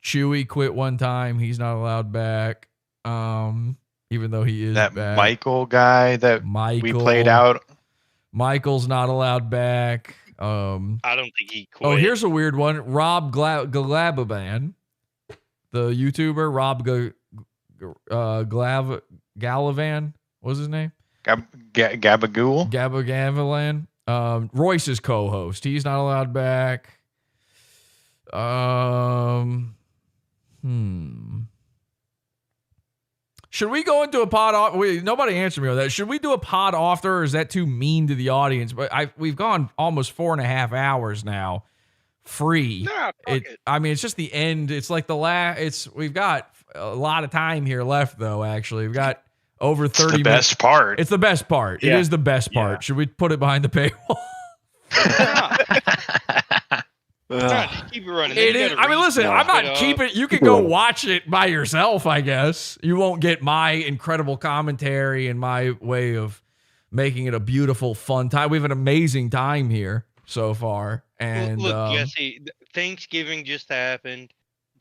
D: Chewy quit one time. He's not allowed back. Even though he is
R: that
D: back.
R: Michael guy that we played out.
D: Michael's not allowed back.
L: I don't think he quit.
D: Oh, here's a weird one. Rob Galababan, the YouTuber Rob Galavan. What's his name?
R: Gabagool.
D: Gabagavan. Royce's co-host. He's not allowed back. Should we go into a pod off? Nobody answered me on that. Should we do a pod after, or is that too mean to the audience? But we've gone almost 4.5 hours now, free.
L: Nah,
D: I mean, it's just the end. It's like the last. We've got a lot of time here left, though. Actually, we've got over 30 minutes.
R: The best part.
D: It's the best part.
R: Yeah.
D: It is the best part.
R: Yeah.
D: Should we put it behind the paywall?
L: Keep it running.
D: It is. I mean, listen, I'm not keeping. You can go watch it by yourself, I guess. You won't get my incredible commentary and my way of making it a beautiful, fun time. We have an amazing time here so far. And
L: look, Jesse, Thanksgiving just happened.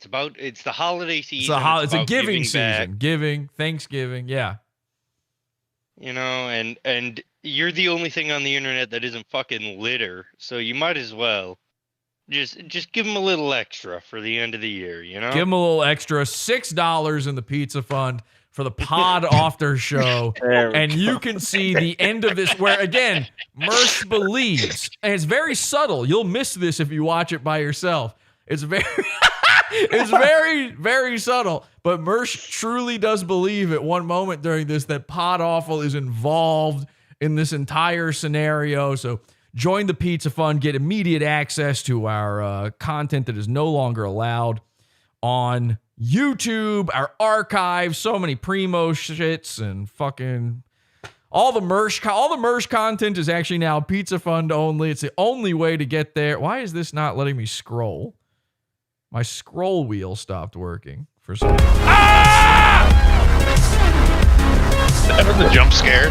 L: It's the holiday season.
D: It's a giving season. Giving, Thanksgiving, yeah.
L: You know, and you're the only thing on the internet that isn't fucking litter, so you might as well. Just give them a little extra for the end of the year, you know?
D: Give them a little extra, $6 in the pizza fund for the Pod After show. And you can see the end of this where, again, MERSH believes. And it's very subtle. You'll miss this if you watch it by yourself. It's very, very subtle. But MERSH truly does believe at one moment during this that Pod Awful is involved in this entire scenario. So join the Pizza Fund, get immediate access to our content that is no longer allowed on YouTube, our archives, so many primo shits and fucking all the MERSH content is actually now Pizza Fund only. It's the only way to get there. Why is this not letting me scroll? My scroll wheel stopped working for some reason.
R: That was a jump scare.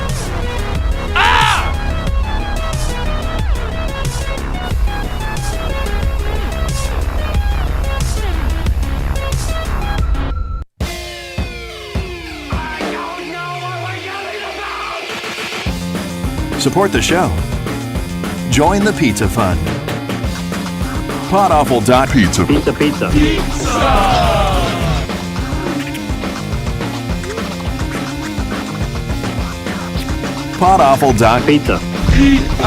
I: Support the show. Join the Pizza Fund. Podawful.pizza.
J: Pizza, pizza.
I: Podawful.pizza.
J: Pizza.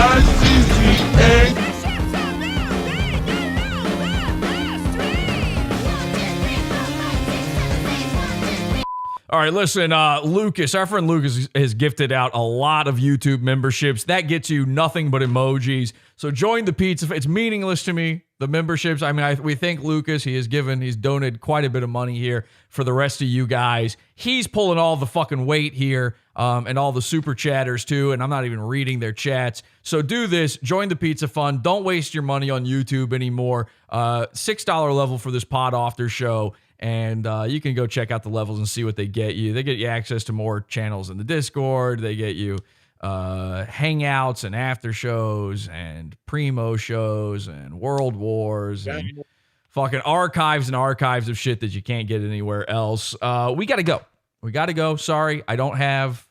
D: All right, listen, Lucas, our friend Lucas has gifted out a lot of YouTube memberships. That gets you nothing but emojis. So join the pizza. It's meaningless to me, the memberships. I mean, we thank Lucas. He's donated quite a bit of money here for the rest of you guys. He's pulling all the fucking weight here, and all the super chatters too, and I'm not even reading their chats. So do this. Join the Pizza Fund. Don't waste your money on YouTube anymore. $6 level for this Pod Author show. And you can go check out the levels and see what they get you. They get you access to more channels in the Discord. They get you hangouts and after shows and primo shows and world wars and fucking archives and archives of shit that you can't get anywhere else. We got to go. We got to go. Sorry, we don't have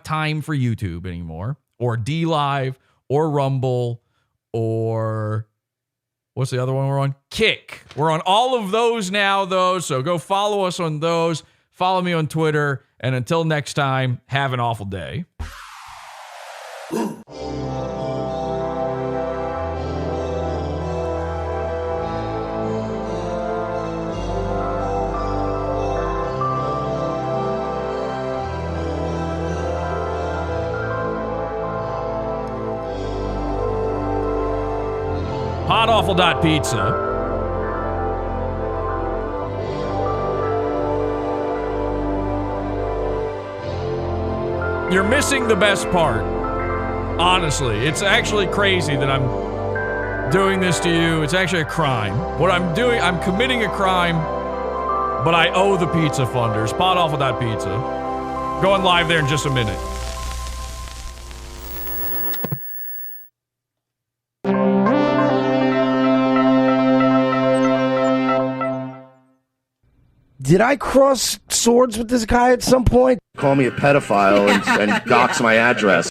D: time for YouTube anymore, or D Live, or Rumble, or what's the other one we're on? Kick. We're on all of those now, though, so go follow us on those. Follow me on Twitter. And until next time, have an awful day. Podawful.pizza. You're missing the best part. Honestly, it's actually crazy that I'm doing this to you. It's actually a crime. What I'm doing, I'm committing a crime, but I owe the pizza funders. Podawful.pizza. Going live there in just a minute.
Q: Did I cross swords with this guy at some point? Call me a pedophile and dox my address.